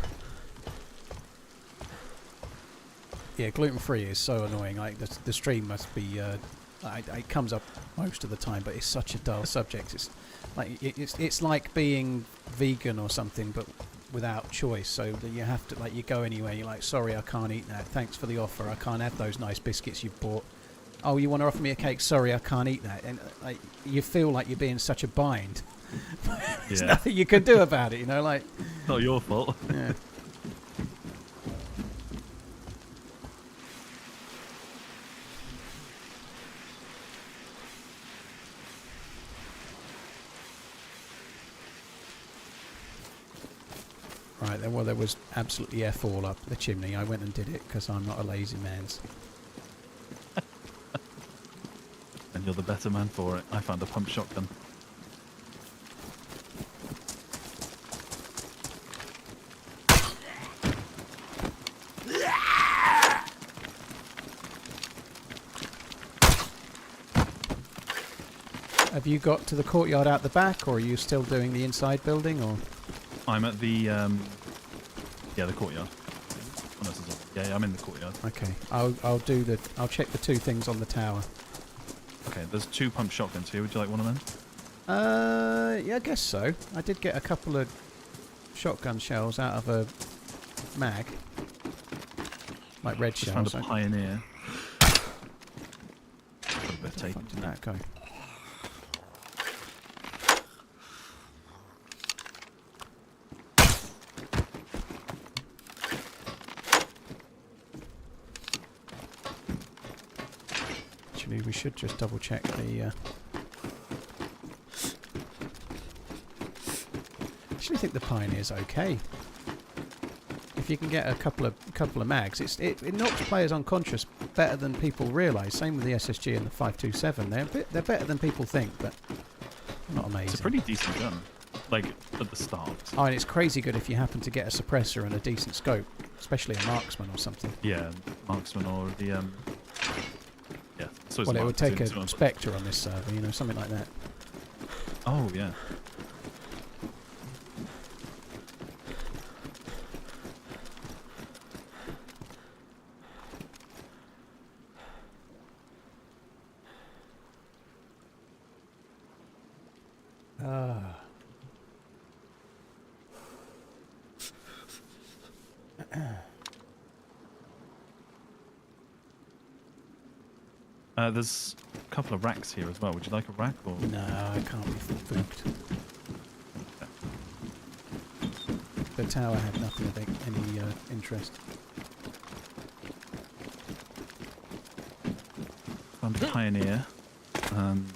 Yeah, gluten free is so annoying. Like the stream must be. It comes up most of the time, but it's such a dull subject. It's like it's like being vegan or something, but without choice. So that you have to, like, you go anywhere. You're like, sorry, I can't eat that. Thanks for the offer. I can't have those nice biscuits you've bought. Oh, you want to offer me a cake? Sorry, I can't eat that. And like, you feel like you're being such a bind. There's nothing you can do about it. You know, like. Not your fault. Yeah. Right, then, well, there was absolutely F all up the chimney. I went and did it because I'm not a lazy man's. And you're the better man for it. I found a pump shotgun. Have you got to the courtyard out the back, or are you still doing the inside building, or? I'm at the the courtyard. Yeah, I'm in the courtyard. Okay, I'll check the two things on the tower. Okay, there's 2 pump shotguns here. Would you like one of them? Yeah, I guess so. I did get a couple of shotgun shells out of a mag, like red Just shells. found a Pioneer. Got a bit of tape. Where did that go? Actually, we should just double check the. Actually, think the Pioneer's okay. If you can get a couple of mags, it knocks players unconscious better than people realise. Same with the SSG and the 527. They're better than people think, but not amazing. It's a pretty decent gun, like at the start. Oh, and it's crazy good if you happen to get a suppressor and a decent scope, especially a marksman or something. Yeah, marksman or the yeah. So Well, it would take a Spectre on this server, you know, something like that. Oh yeah. There's a couple of racks here as well. Would you like a rack or? No, I can't be fooked. The tower had nothing of any interest. Found a pioneer.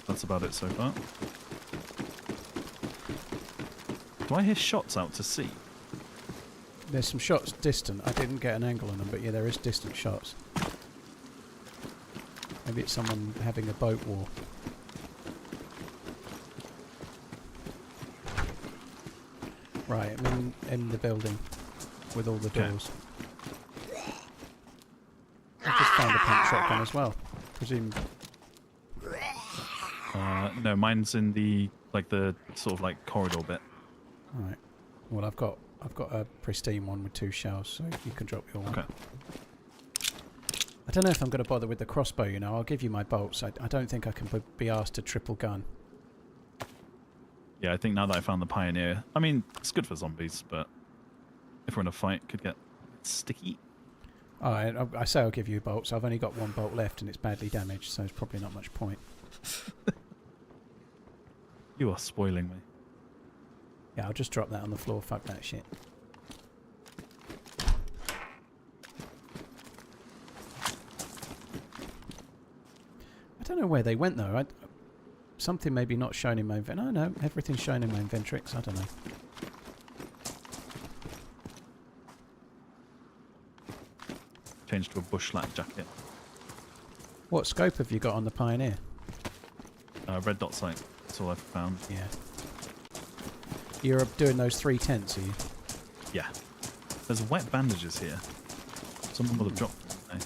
That's about it so far. Do I hear shots out to sea? There's some shots distant. I didn't get an angle on them, but yeah, there is distant shots. Maybe it's someone having a boat war. Right, I'm in the building with all the doors. I just found a pump shotgun as well. Presume. No, mine's in the sort of like corridor bit. Alright. Well, I've got a pristine one with 2 shells, so you can drop your one. Okay. I don't know if I'm going to bother with the crossbow, you know. I'll give you my bolts. I don't think I can be asked to triple gun. Yeah, I think now that I found the pioneer, I mean, it's good for zombies, but if we're in a fight, it could get sticky. Alright, I say I'll give you bolts. I've only got 1 bolt left and it's badly damaged, so it's probably not much point. You are spoiling me. Yeah, I'll just drop that on the floor. Fuck that shit. I don't know where they went though. Something maybe not shown in my inventory. Oh no, everything's shown in my inventrix. I don't know. Changed to a bushlat jacket. What scope have you got on the Pioneer? Red dot sight. That's all I've found. Yeah. You're doing those 3 tents, are you? Yeah. There's wet bandages here. Someone will have dropped them. Eh?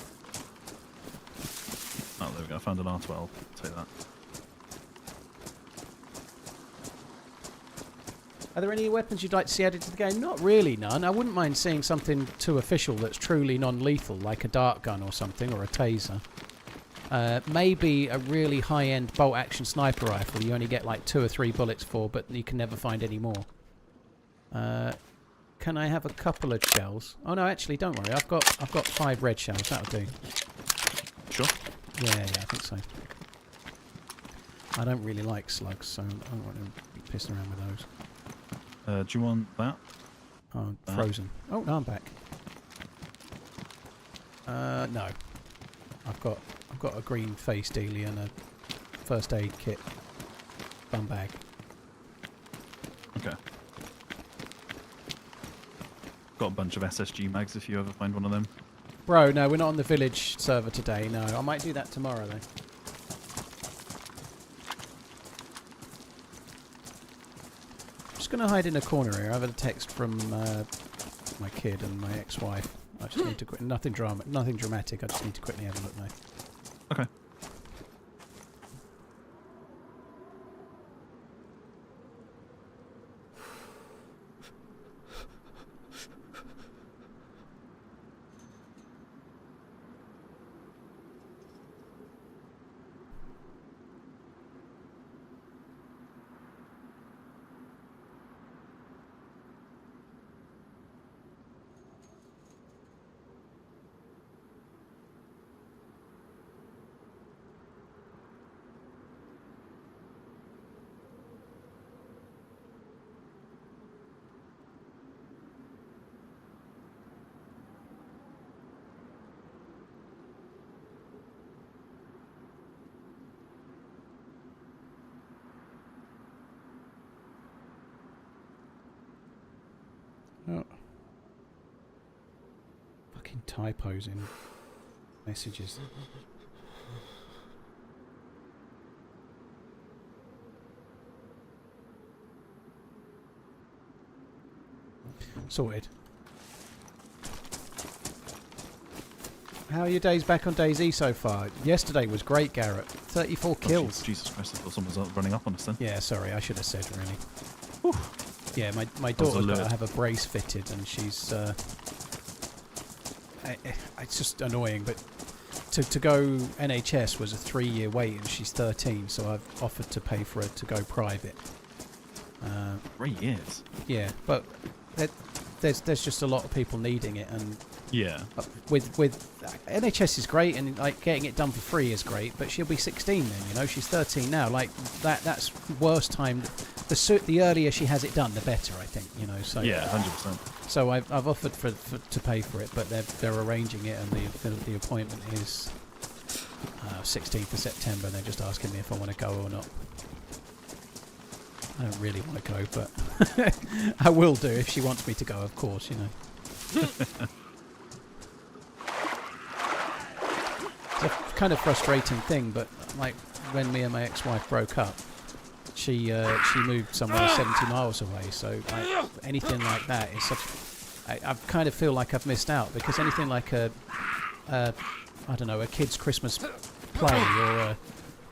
Oh, there we go. I found an R12. I'll take that. Are there any weapons you'd like to see added to the game? Not really, none. I wouldn't mind seeing something too official that's truly non-lethal, like a dart gun or something, or a taser. Maybe a really high-end bolt-action sniper rifle you only get like 2 or 3 bullets for, but you can never find any more. Can I have a couple of shells? Oh no, actually, don't worry. I've got 5 red shells. That'll do. Sure. Yeah, I think so. I don't really like slugs, so I don't want to be pissing around with those. Do you want that? Oh, frozen. Oh, no, I'm back. No. I've got a green face dealie and a first aid kit bum bag. Okay. Got a bunch of SSG mags if you ever find one of them. Bro, no, we're not on the village server today. No, I might do that tomorrow though. I'm just gonna hide in a corner here. I've had a text from my kid and my ex-wife. I just need to quit. Nothing dramatic. I just need to quickly have a look now. Okay. Oh. Fucking typos in messages. Sorted. How are your days back on DayZ so far? Yesterday was great, Garrett. 34 kills. Jesus Christ, I thought someone was running up on us then. Yeah, sorry, I should have said really. Whew. Yeah, my daughter's got to have a brace fitted and she's... it's just annoying, but to go NHS was a 3-year wait and she's 13, so I've offered to pay for her to go private. 3 years? Yeah, but there's just a lot of people needing it, and Yeah. With NHS is great, and like getting it done for free is great, but she'll be 16 then, you know. She's 13 now. Like that's worst time. The earlier she has it done, the better, I think, you know. So Yeah, 100%. So I've offered to pay for it, but they're arranging it, and the appointment is 16th of September. And they're just asking me if I want to go or not. I don't really want to go, but I will do if she wants me to go, of course, you know. It's a kind of frustrating thing, but like when me and my ex-wife broke up, she moved somewhere 70 miles away, so anything like that is such... I kind of feel like I've missed out, because anything like I don't know, a kid's Christmas play or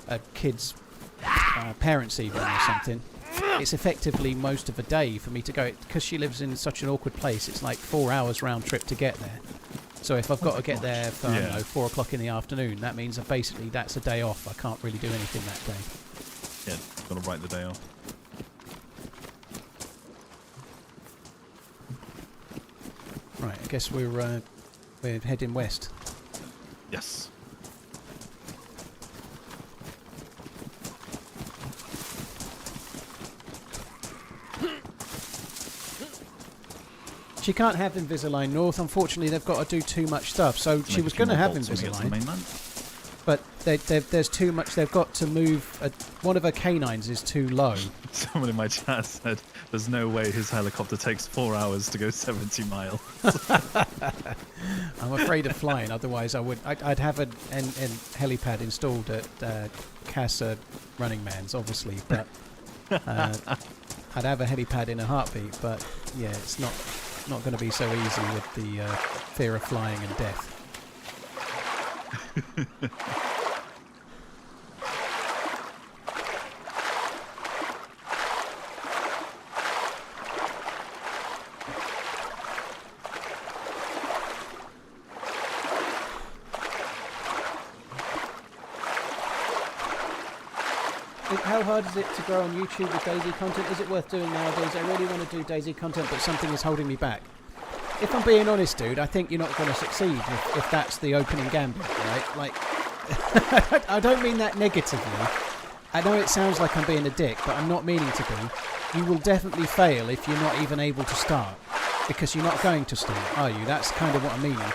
a kid's parents' evening or something, it's effectively most of a day for me to go, because she lives in such an awkward place. It's like 4 hours round trip to get there. So if I've got to get there for, I don't know, 4 o'clock in the afternoon, that means that basically that's a day off. I can't really do anything that day. Yeah, got to write the day off. Right, I guess we're heading west. Yes. She can't have Invisalign North. Unfortunately, they've got to do too much stuff. So she was going to have Invisalign, but there's too much. They've got to move. One of her canines is too low. Someone in my chat said there's no way his helicopter takes 4 hours to go 70 miles. I'm afraid of flying. Otherwise, I'd have a helipad installed at TheRunningManZ, obviously, but I'd have a helipad in a heartbeat. But yeah, it's not going to be so easy with the fear of flying and death. How hard is it to grow on YouTube with DayZ content? Is it worth doing nowadays? I really want to do DayZ content, but something is holding me back. If I'm being honest, dude, I think you're not going to succeed if that's the opening gambit, right? Like, I don't mean that negatively. I know it sounds like I'm being a dick, but I'm not meaning to be. You will definitely fail if you're not even able to start, because you're not going to start, are you? That's kind of what I'm meaning.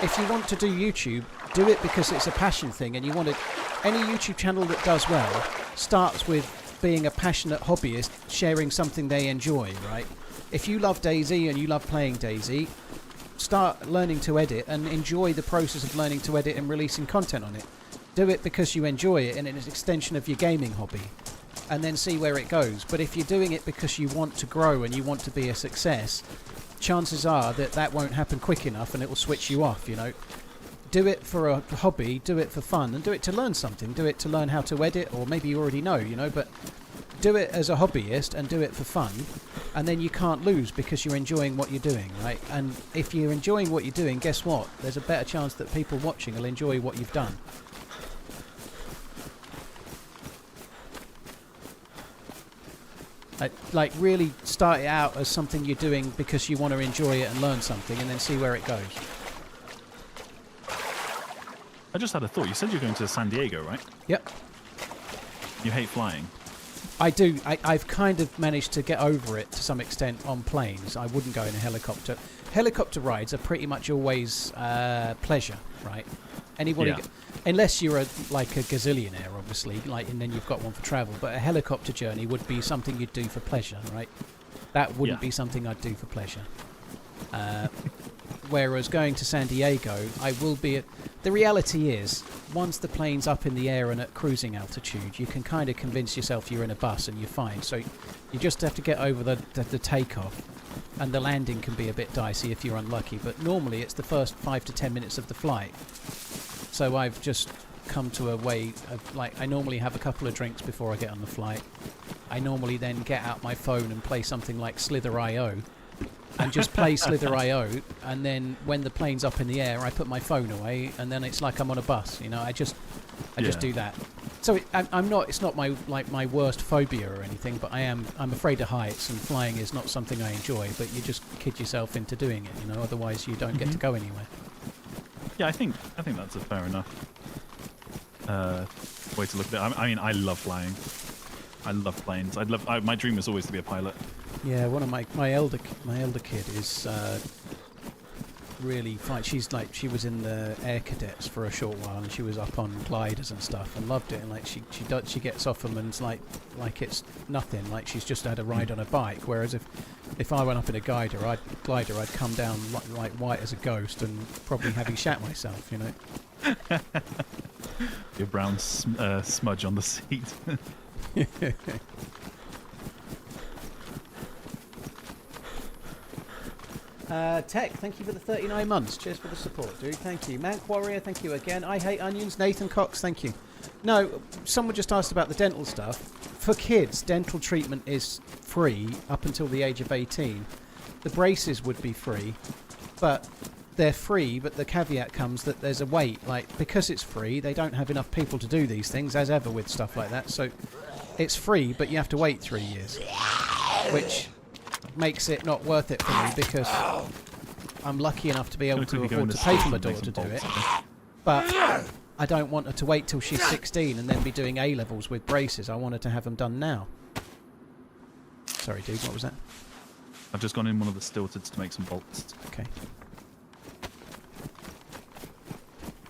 If you want to do YouTube, do it because it's a passion thing, and you want to... Any YouTube channel that does well starts with being a passionate hobbyist sharing something they enjoy, right? If you love DayZ and you love playing DayZ, start learning to edit and enjoy the process of learning to edit and releasing content on it. Do it because you enjoy it and it's an extension of your gaming hobby, and then see where it goes. But if you're doing it because you want to grow and you want to be a success, chances are that won't happen quick enough and it will switch you off, you know. Do it for a hobby, do it for fun, and do it to learn something. Do it to learn how to edit, or maybe you already know, you know, but do it as a hobbyist and do it for fun, and then you can't lose because you're enjoying what you're doing, right? And if you're enjoying what you're doing, guess what? There's a better chance that people watching will enjoy what you've done. Like really start it out as something you're doing because you want to enjoy it and learn something, and then see where it goes. I just had a thought. You said you're going to San Diego, right? Yep. You hate flying. I do. I've kind of managed to get over it to some extent on planes. I wouldn't go in a helicopter. Helicopter rides are pretty much always pleasure, right? Anybody, unless you're like a gazillionaire, obviously, like, and then you've got one for travel. But a helicopter journey would be something you'd do for pleasure, right? That wouldn't be something I'd do for pleasure. Whereas going to San Diego, I will be... The reality is, once the plane's up in the air and at cruising altitude, you can kind of convince yourself you're in a bus and you're fine. So you just have to get over the takeoff, and the landing can be a bit dicey if you're unlucky. But normally it's the first 5 to 10 minutes of the flight. So I've just come to a way of, like, I normally have a couple of drinks before I get on the flight. I normally then get out my phone and play something like Slither.io. And just play Slither.io, and then when the plane's up in the air, I put my phone away, and then it's like I'm on a bus, you know. I just do that. So I'm not. It's not my my worst phobia or anything, but I'm afraid of heights, and flying is not something I enjoy. But you just kid yourself into doing it, you know. Otherwise, you don't get to go anywhere. Yeah, I think that's a fair enough way to look at it. I mean, I love flying. I love planes. My dream was always to be a pilot. Yeah, one of my elder kid is really fine. She was in the air cadets for a short while, and she was up on gliders and stuff, and loved it. And like she gets off them, and it's like it's nothing. Like she's just had a ride on a bike. Whereas if I went up in a glider, I'd come down like white as a ghost, and probably having shat myself. You know. Your brown smudge on the seat. Tech, thank you for the 39 months. Cheers for the support, dude. Thank you. Mank Warrior, thank you again. I Hate Onions. Nathan Cox, thank you. No, someone just asked about the dental stuff. For kids, dental treatment is free up until the age of 18. The braces would be free, but they're free, but the caveat comes that there's a wait. Like, because it's free, they don't have enough people to do these things, as ever with stuff like that. So it's free, but you have to wait 3 years, which makes it not worth it for me, because I'm lucky enough to be able to afford to pay for my daughter to do it. But I don't want her to wait till she's 16 and then be doing A-levels with braces. I want her to have them done now. Sorry, dude, what was that? I've just gone in one of the stilteds to make some bolts. Okay.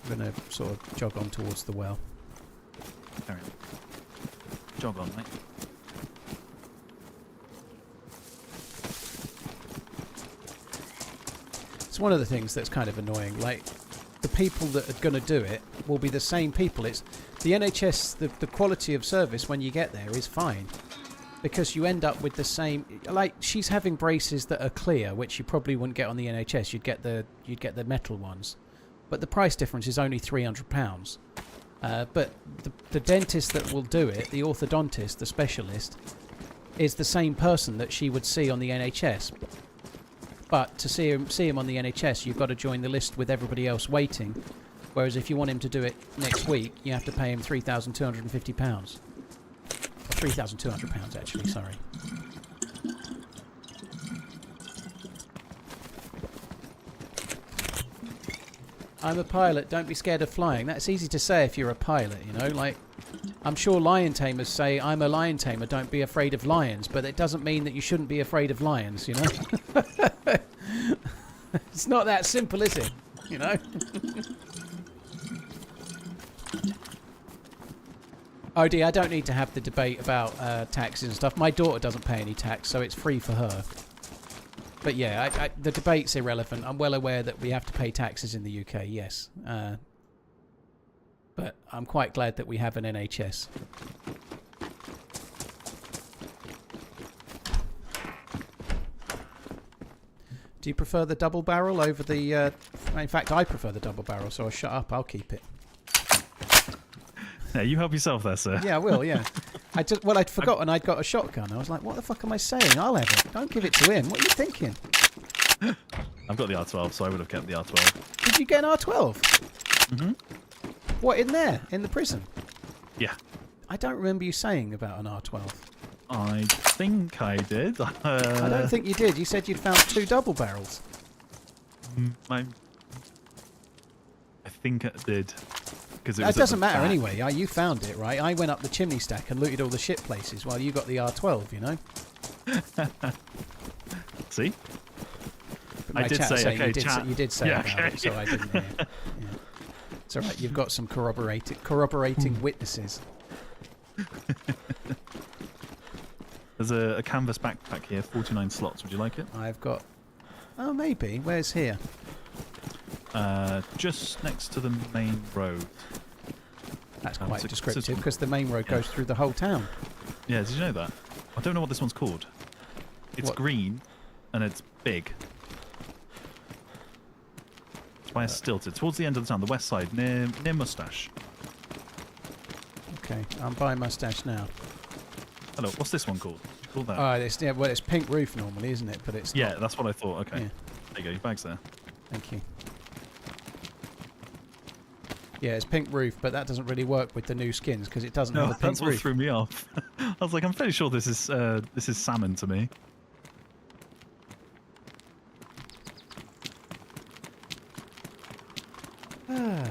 I'm going to sort of jog on towards the well. Carry on. Jog on, mate. It's one of the things that's kind of annoying. Like, the people that are going to do it will be the same people. It's the NHS, the quality of service when you get there is fine, because you end up with the same. Like, she's having braces that are clear, which you probably wouldn't get on the NHS. You'd get the metal ones, but the price difference is only £300. But the dentist that will do it, the orthodontist, the specialist, is the same person that she would see on the NHS. But to see him on the NHS, you've got to join the list with everybody else waiting. Whereas if you want him to do it next week, you have to pay him £3,250. Or £3,200 actually, sorry. I'm a pilot, don't be scared of flying. That's easy to say if you're a pilot, you know, like, I'm sure lion tamers say, I'm a lion tamer, don't be afraid of lions, but it doesn't mean that you shouldn't be afraid of lions, you know? It's not that simple, is it? You know? Odie, I don't need to have the debate about taxes and stuff. My daughter doesn't pay any tax, so it's free for her. But yeah, the debate's irrelevant. I'm well aware that we have to pay taxes in the UK, yes. But I'm quite glad that we have an NHS. Do you prefer the double barrel over the... in fact, I prefer the double barrel, so I'll shut up. I'll keep it. Yeah, you help yourself there, sir. Yeah, I will, yeah. I'd forgotten I'd got a shotgun. I was like, what the fuck am I saying? I'll have it. Don't give it to him. What are you thinking? I've got the R12, so I would have kept the R12. Did you get an R12? Mm-hmm. What, in there? In the prison? Yeah. I don't remember you saying about an R12. I think I did. I don't think you did. You said you'd found 2 double barrels. I think I did. It doesn't matter anyway. You found it, right? I went up the chimney stack and looted all the shit places while you got the R12, you know? See? I did say, okay, chat. You did say yeah, about okay. it, so I didn't hear it. Yeah. It's alright, you've got some corroborating witnesses. There's a canvas backpack here, 49 slots. Would you like it? I've got... Oh, maybe. Where's here? Just next to the main road. That's quite descriptive, because the main road goes through the whole town. Yeah, did you know that? I don't know what this one's called. It's green, and it's big. It's by a stilted. Towards the end of the town, the west side, near Moustache. Okay, I'm by Moustache now. Hello, what's this one called? Call that? Well, it's pink roof normally, isn't it? But it's not. That's what I thought. Okay. Yeah. There you go, your bag's there. Thank you. Yeah, it's pink roof, but that doesn't really work with the new skins because it doesn't have No, a pink that's what roof. threw me off. I was like, I'm fairly sure this is salmon to me. Ah.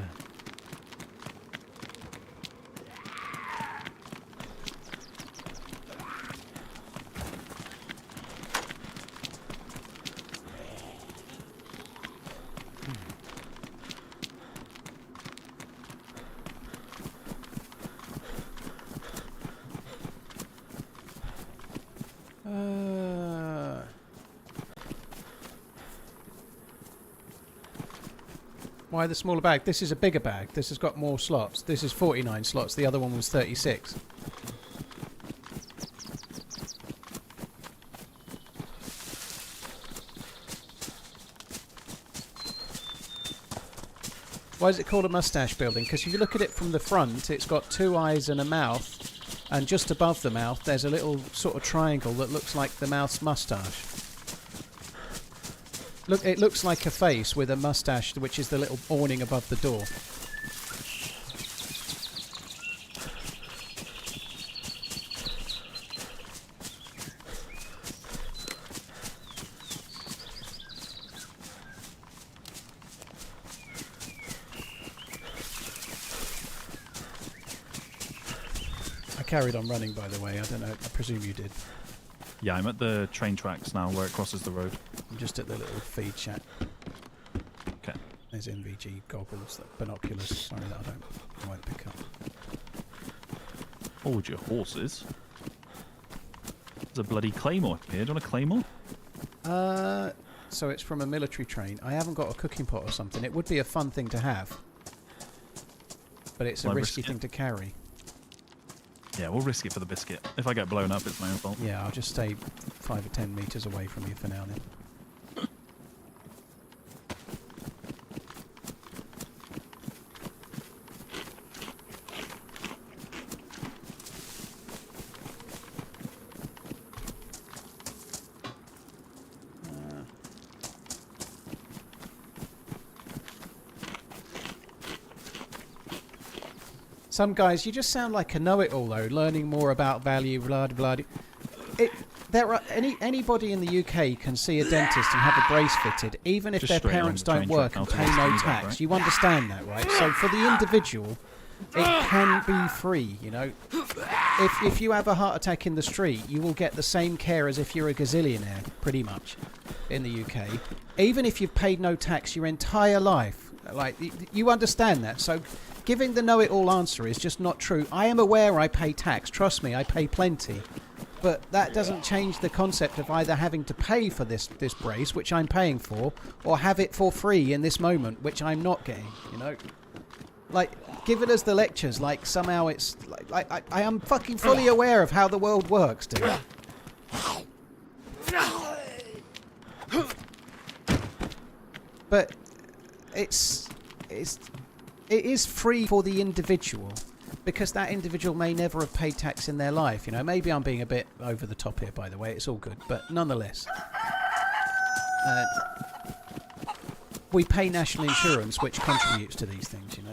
Why the smaller bag? This is a bigger bag. This has got more slots. This is 49 slots. The other one was 36. Why is it called a mustache building? Because if you look at it from the front, it's got 2 eyes and a mouth, and just above the mouth there's a little sort of triangle that looks like the mouth's moustache. Look, it looks like a face with a mustache, which is the little awning above the door. I carried on running, by the way. I don't know. I presume you did. Yeah, I'm at the train tracks now where it crosses the road. I'm just at the little feed shack. Okay. There's MVG goggles, binoculars. Sorry that I won't pick up. Hold your horses. There's a bloody claymore here. Do you want a claymore? So it's from a military train. I haven't got a cooking pot or something. It would be a fun thing to have, but it's a risky thing to carry. Yeah, we'll risk it for the biscuit. If I get blown up, it's my own fault. Yeah, I'll just stay 5 or 10 meters away from you for now then. Some guys, you just sound like a know-it-all though, learning more about value, blah blah blah. Anybody in the UK can see a dentist and have a brace fitted, even if Just their straight along parents the train don't work track and pay after no this, tax. right? You understand that, right? So for the individual, it can be free, you know. If you have a heart attack in the street, you will get the same care as if you're a gazillionaire, pretty much, in the UK. Even if you've paid no tax your entire life. Like, you understand that. So giving the know-it-all answer is just not true. I am aware I pay tax. Trust me, I pay plenty. But that doesn't change the concept of either having to pay for this brace, which I'm paying for, or have it for free in this moment, which I'm not getting, you know? Like, giving us the lectures like somehow it's... Like I am fucking fully aware of how the world works, dude. But it is free for the individual, because that individual may never have paid tax in their life. You know, maybe I'm being a bit over the top here, by the way. It's all good, but nonetheless, we pay national insurance, which contributes to these things. You know.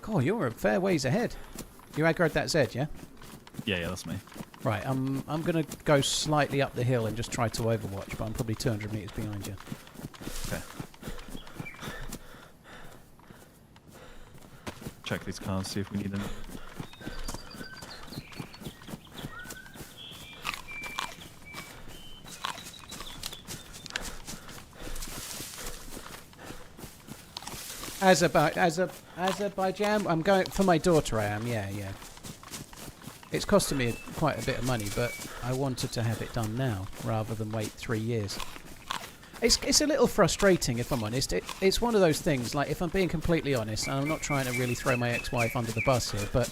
God, you're a fair ways ahead. You aggroed that Z, yeah? Yeah, that's me. Right, I'm gonna go slightly up the hill and just try to overwatch, but I'm probably 200 meters behind you. Okay. Check these cars, see if we need them. Azerbaijan. I'm going for my daughter. I am. Yeah. It's costing me quite a bit of money, but I wanted to have it done now rather than wait 3 years. It's a little frustrating, if I'm honest. It's one of those things, like, if I'm being completely honest, and I'm not trying to really throw my ex-wife under the bus here, but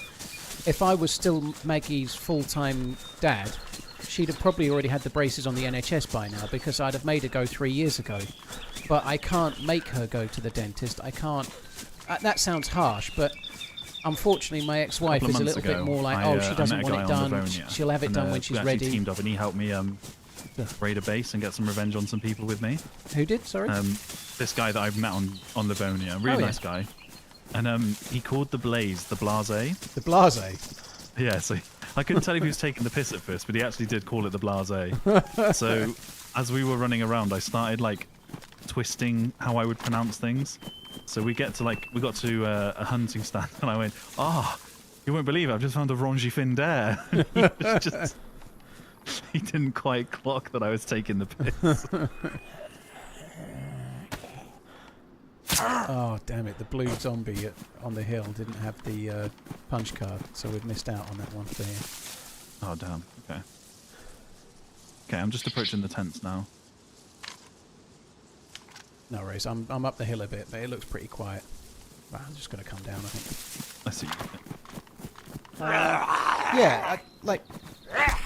if I was still Maggie's full-time dad, she'd have probably already had the braces on the NHS by now, because I'd have made her go 3 years ago. But I can't make her go to the dentist. I can't... that sounds harsh, but... Unfortunately, my ex-wife is a little bit more like, she doesn't want it done. She'll have it done when she's ready. We teamed up, and he helped me raid a base and get some revenge on some people with me. Who did? Sorry. This guy that I've met on Livonia, really nice guy, and he called the Blaze the Blase. The Blase. Yeah, so I couldn't tell if he was taking the piss at first, but he actually did call it the Blase. So as we were running around, I started like twisting how I would pronounce things. So we got to a hunting stand, and I went, you won't believe it, I've just found a Rongi Finder. He didn't quite clock that I was taking the piss. Oh, damn it. The blue zombie on the hill didn't have the punch card, so we've missed out on that one there. Oh, damn. Okay. Okay, I'm just approaching the tents now. No worries. I'm up the hill a bit, but it looks pretty quiet. Well, I'm just going to come down, I think. I see. Yeah,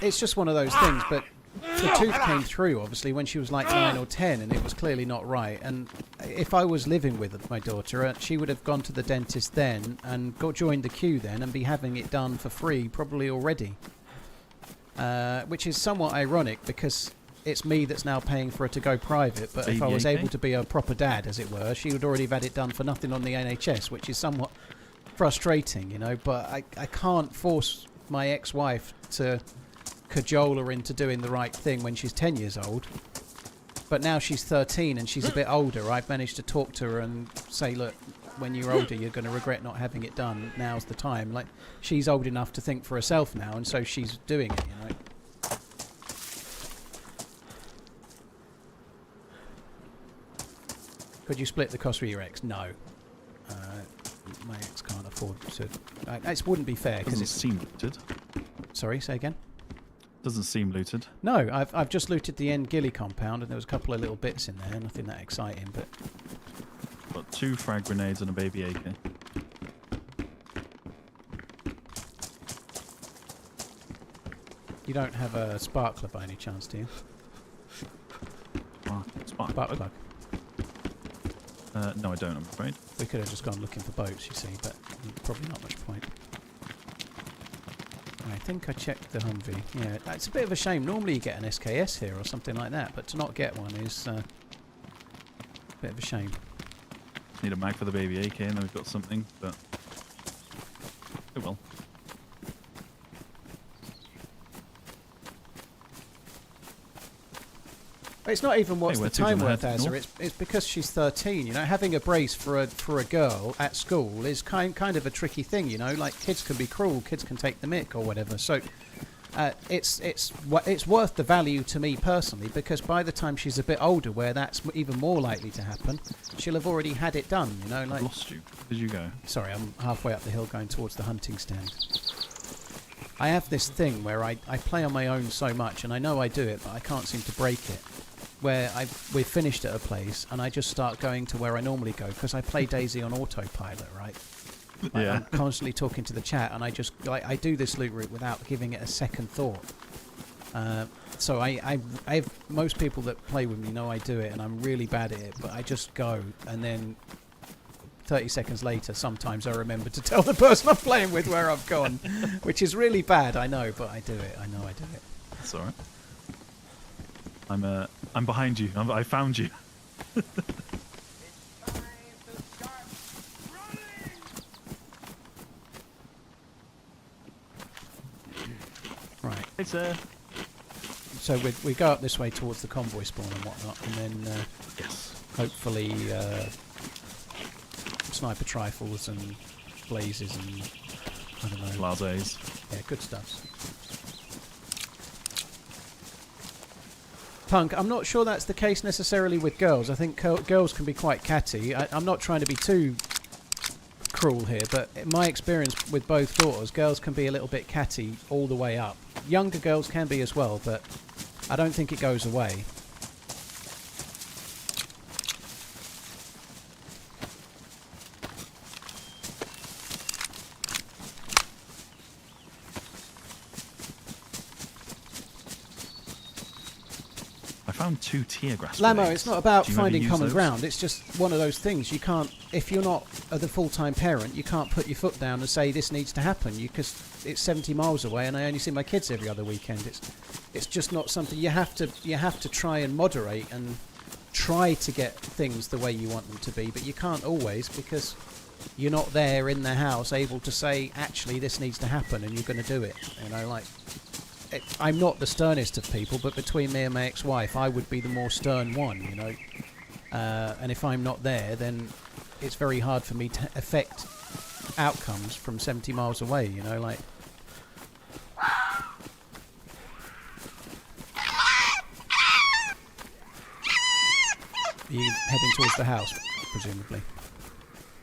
it's just one of those things, but the tooth came through, obviously, when she was like 9 or 10, and it was clearly not right. And if I was living with my daughter, she would have gone to the dentist then and joined the queue then and be having it done for free probably already. Which is somewhat ironic because it's me that's now paying for her to go private, but if I was able to be a proper dad, as it were, she would already have had it done for nothing on the NHS, which is somewhat frustrating, you know, but I can't force my ex-wife to cajole her into doing the right thing when she's 10 years old. But now she's 13 and she's a bit older. I've managed to talk to her and say, look, when you're older, you're going to regret not having it done. Now's the time. Like, she's old enough to think for herself now, and so she's doing it, you know. Could you split the cost with your ex? No. My ex can't afford to. It wouldn't be fair because Doesn't it's. seem looted. Sorry, say again. Doesn't seem looted. No, I've just looted the end ghillie compound, and there was a couple of little bits in there. Nothing that exciting, but. Got 2 frag grenades and a baby AK. You don't have a sparkler by any chance, do you? Spark Spark plug. No, I don't, I'm afraid. We could have just gone looking for boats, you see, but probably not much point. I think I checked the Humvee. Yeah, it's a bit of a shame. Normally you get an SKS here or something like that, but to not get one is a bit of a shame. Need a mag for the baby AK, and then we've got something, but oh well. It's not even what's Hey, the time worth, Azza. It's because she's 13. You know, having a brace for a girl at school is kind of a tricky thing. You know, like kids can be cruel, kids can take the mick or whatever. So it's worth the value to me personally, because by the time she's a bit older, where that's even more likely to happen, she'll have already had it done. You know, like. I've lost you. Where did you go? Sorry, I'm halfway up the hill going towards the hunting stand. I have this thing where I play on my own so much, and I know I do it, but I can't seem to break it. Where we've finished at a place, and I just start going to where I normally go, because I play DayZ on autopilot, right? Yeah. I'm constantly talking to the chat, and I do this loot route without giving it a second thought. So I've most people that play with me know I do it, and I'm really bad at it, but I just go, and then 30 seconds later, sometimes I remember to tell the person I'm playing with where I've gone, which is really bad, I know, but I do it. I know I do it. That's alright. I'm behind you. I found you. It's time to start running! Right. Hey, sir. So we go up this way towards the convoy spawn and whatnot, and then Yes. hopefully sniper trifles and blazes and I don't know. Blazes. Yeah, good stuff. Punk, I'm not sure that's the case necessarily with girls. I think girls can be quite catty. I'm not trying to be too cruel here, but in my experience with both daughters, girls can be a little bit catty all the way up. Younger girls can be as well, but I don't think it goes away. I found 2 tear grass. Lamo, brigades. it's not about Do you ever finding use common those? ground. It's just one of those things. You can't, if you're not the full-time parent, you can't put your foot down and say this needs to happen. Because it's 70 miles away, and I only see my kids every other weekend. It's just not something you have to try and moderate and try to get things the way you want them to be. But you can't always, because you're not there in the house able to say actually this needs to happen, and you're going to do it. You know, like. I'm not the sternest of people, but between me and my ex-wife, I would be the more stern one, you know. And if I'm not there, then it's very hard for me to affect outcomes from 70 miles away, you know, like... Are you heading towards the house, presumably?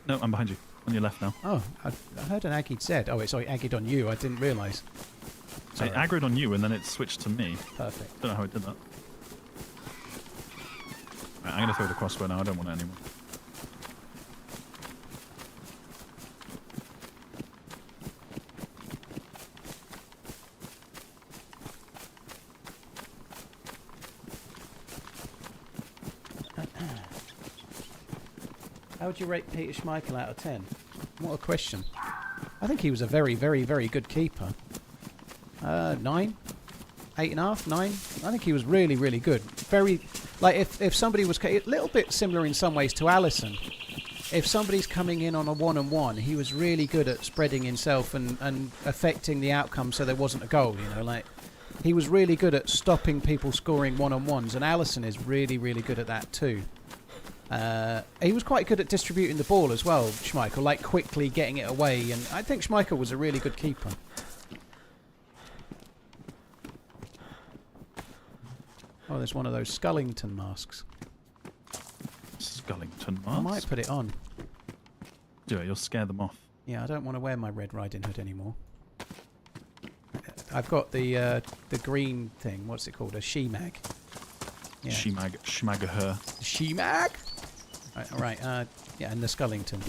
No, I'm behind you. On your left now. Oh, I heard an Aggied Z. Oh, it's Aggied on you. I didn't realise. It aggroed on you and then it switched to me. Perfect. Don't know how it did that. Right, I'm going to throw the crossbow now. I don't want it anymore. How would you rate Peter Schmeichel out of 10? What a question. I think he was a very, very, very good keeper. 9? 8.5? 9? I think he was really, really good. Very, like, if somebody was... A little bit similar in some ways to Allison. If somebody's coming in on a one-on-one, he was really good at spreading himself and affecting the outcome so there wasn't a goal, you know, like... He was really good at stopping people scoring one-on-ones, and Allison is really, really good at that too. He was quite good at distributing the ball as well, Schmeichel, like quickly getting it away, and I think Schmeichel was a really good keeper. Oh, there's one of those Scullington masks. Scullington mask? I might put it on. Do it, you'll scare them off. Yeah, I don't want to wear my Red Riding Hood anymore. I've got the green thing, what's it called? A she-mag. Yeah. Schmagaher. She-mag? Right, yeah, and the Scullington.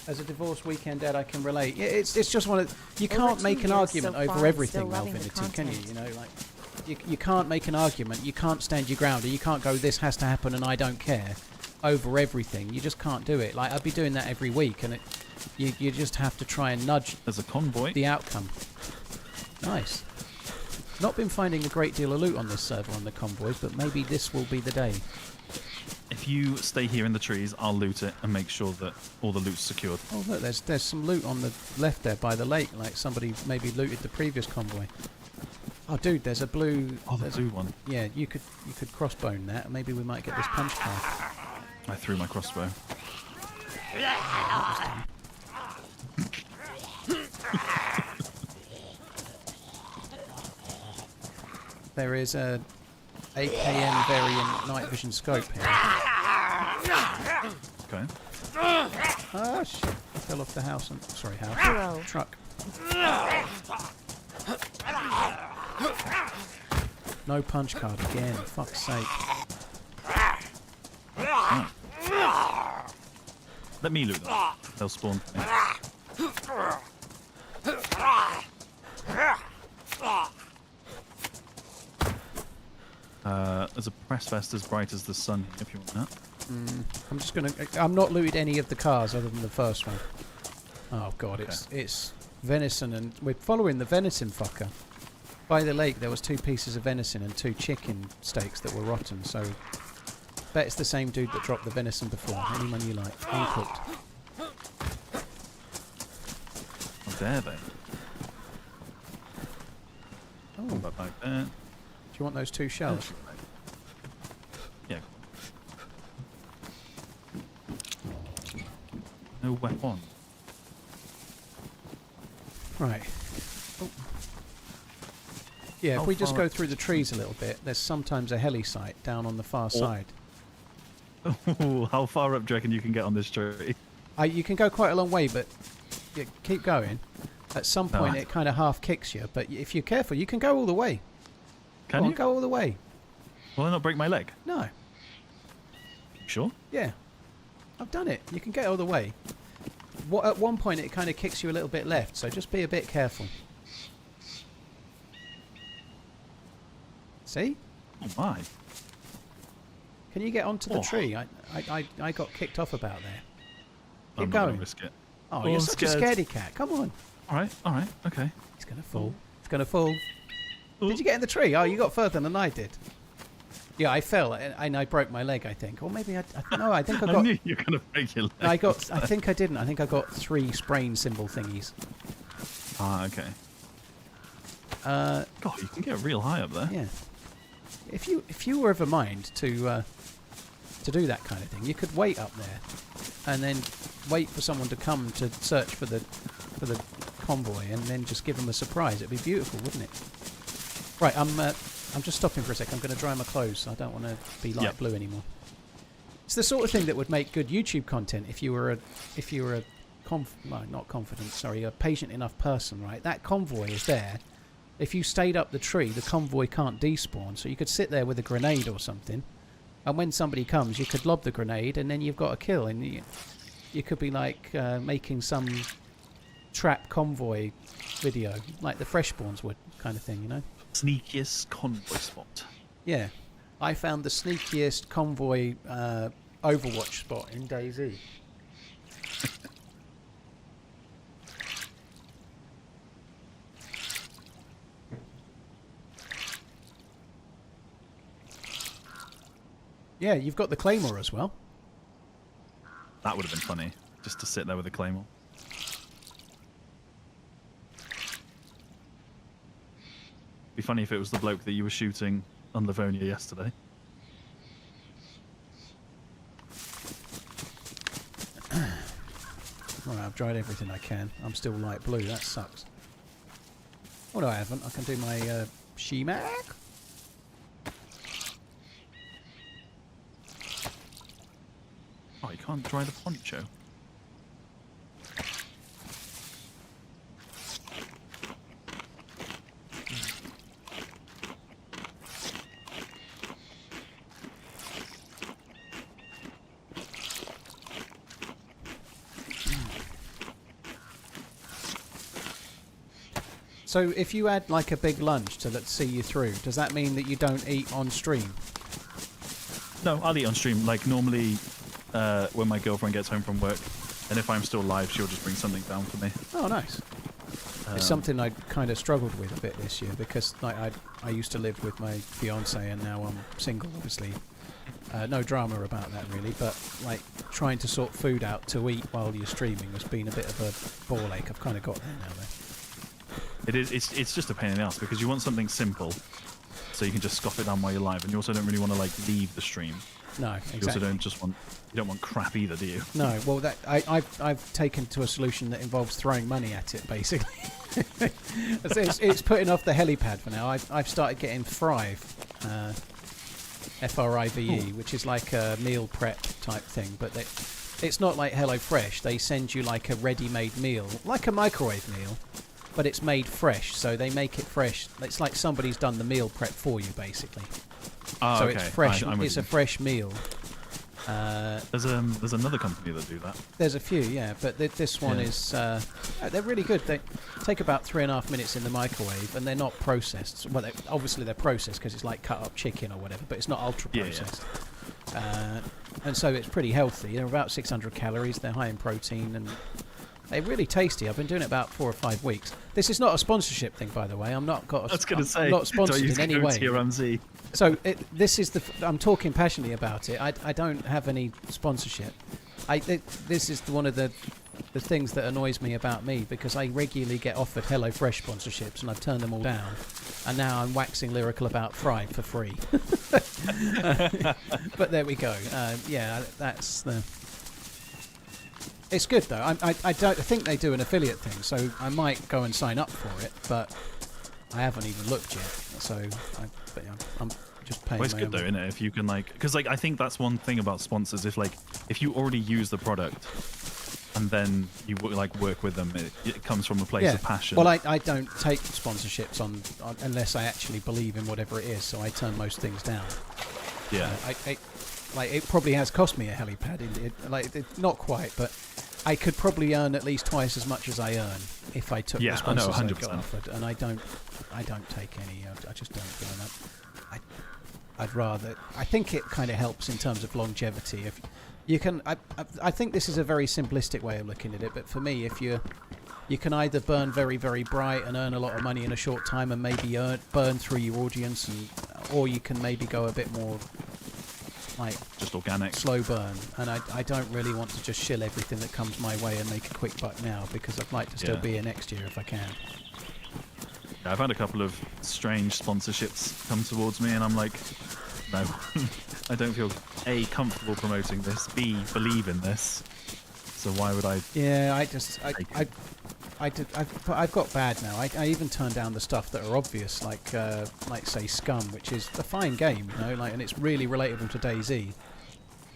As a divorced weekend dad, I can relate. Yeah, it's just one of... You can't make an argument over everything, Malfinity, can you? You know, like... You can't make an argument, you can't stand your ground, or you can't go, this has to happen and I don't care, over everything. You just can't do it. Like, I'd be doing that every week, and you just have to try and nudge There's a convoy. The outcome. Nice. Not been finding a great deal of loot on this server on the convoys, but maybe this will be the day. If you stay here in the trees, I'll loot it and make sure that all the loot's secured. Oh look, there's some loot on the left there by the lake, like somebody maybe looted the previous convoy. Oh dude, there's a blue... Oh, the blue one. Yeah, you could crossbone that, and maybe we might get this punch card. I threw my crossbow. There is a 8km variant night vision scope here. Okay. Oh shit, I fell off the house and... Sorry, house. Hero. Truck. No punch card again, fuck's sake. Oh. Let me loot them. They'll spawn for me. There's a press vest as bright as the sun here, if you want that. I'm not looted any of the cars other than the first one. Oh god, Okay. it's venison, and we're following the venison fucker. By the lake there was 2 pieces of venison and 2 chicken steaks that were rotten, so bet it's the same dude that dropped the venison before. Anyone you like, uncooked. Oh, dare they? Oh, do But like there. you want those 2 shells? Yeah. No weapon. Right. Oh. Yeah, How if we just far- go through the trees a little bit, there's sometimes a heli site down on the far side. How far up do you reckon you can get on this tree? You can go quite a long way, but keep going. At some point, No. it kind of half kicks you, but if you're careful, you can go all the way. Can Go on, you? go all the way. Will I not break my leg? No. You sure? Yeah. I've done it. You can get all the way. at one point it kind of kicks you a little bit left, so just be a bit careful. See? Oh my. Can you get onto the Oh. tree? I got kicked off about there. I'm Keep not going. gonna risk it. Oh, Oh, you're I'm such a scared. scaredy cat. Come on. All right, okay. He's going to fall. He's going to fall. Did you get in the tree? Oh, you got further than I did. Yeah, I fell and I broke my leg, I think. Or maybe no, I think I I got... knew you were gonna break your leg. I think I didn't. I think I got 3 sprain symbol thingies. Ah, okay. God, you can get real high up there. Yeah. If you were of a mind to do that kind of thing, you could wait up there and then wait for someone to come to search for the convoy and then just give them a surprise. It'd be beautiful, wouldn't it? Right, I'm just stopping for a sec. I'm going to dry my clothes. I don't want to be light blue anymore. It's the sort of thing that would make good YouTube content if you were a patient enough person, right? That convoy is there. If you stayed up the tree, the convoy can't despawn, so you could sit there with a grenade or something, and when somebody comes, you could lob the grenade, and then you've got a kill, and you could be like making some trap convoy video, like the Freshborns would, kind of thing, you know? Sneakiest convoy spot. Yeah. I found the sneakiest convoy Overwatch spot in DayZ. Yeah, you've got the Claymore as well. That would have been funny, just to sit there with a claymore. Be funny if it was the bloke that you were shooting on Livonia yesterday. Right, I've dried everything I can. I'm still light blue. That sucks. Oh no, I haven't. I can do my She-Mac. Oh, you can't dry the poncho. So if you add like a big lunch to see you through, does that mean that you don't eat on stream? No, I'll eat on stream. Like normally, when my girlfriend gets home from work, and if I'm still live, she'll just bring something down for me. Oh, nice. It's something I kind of struggled with a bit this year because like I used to live with my fiance and now I'm single, obviously. No drama about that really, but like trying to sort food out to eat while you're streaming has been a bit of a ball ache. I've kind of got there now though. It is. It's just a pain in the ass because you want something simple, so you can just scoff it down while you're live, and you also don't really want to like leave the stream. No, exactly. You also don't want crap either, do you? No, well, that I've taken to a solution that involves throwing money at it, basically. it's putting off the helipad for now. I've started getting Thrive, FRIVE, which is like a meal prep type thing, but it's not like HelloFresh. They send you like a ready-made meal, like a microwave meal, but it's made fresh, so they make it fresh. It's like somebody's done the meal prep for you, basically. Oh, So okay. it's fresh. I'm with It's you. a fresh meal. There's another company that do that. There's a few, yeah, but this one is they're really good. They take about 3.5 minutes in the microwave, and they're not processed. Well, obviously they're processed because it's like cut up chicken or whatever, but it's not ultra processed. And so it's pretty healthy. They're about 600 calories. They're high in protein, and they're really tasty. I've been doing it about 4 or 5 weeks. This is not a sponsorship thing, by the way. I'm not I'm not sponsored in any way. TRMZ. So this is I'm talking passionately about it. I don't have any sponsorship. This is one of the things that annoys me about me because I regularly get offered HelloFresh sponsorships and I've turned them all down. And now I'm waxing lyrical about Thrive for free. But there we go. Yeah, that's the. It's good though. I think they do an affiliate thing, so I might go and sign up for it, but I haven't even looked yet. So I'm just paying. Well, it's my good own though, way. isn't it? If you can because I think that's one thing about sponsors. If you already use the product and then you work with them, it comes from a place of passion. Well, I don't take sponsorships on unless I actually believe in whatever it is, so I turn most things down. Yeah. It probably has cost me a helipad. Not quite, but I could probably earn at least twice as much as I earn if I took the I know, sponsors I 100%. got offered, and I don't take any. I just don't feel enough. I'd rather. I think it kind of helps in terms of longevity. If you can, I think this is a very simplistic way of looking at it. But for me, if you can either burn very, very bright and earn a lot of money in a short time, and maybe burn through your audience, or you can maybe go a bit more like Just organic. slow burn. And I don't really want to just shill everything that comes my way and make a quick buck now, because I'd like to still be here next year if I can. Yeah, I've had a couple of strange sponsorships come towards me, and I'm like, no, I don't feel A, comfortable promoting this, B, believe in this. So why would I? Yeah, I've got bad now. I even turn down the stuff that are obvious, like say Scum, which is a fine game, you know, like, and it's really relatable to DayZ.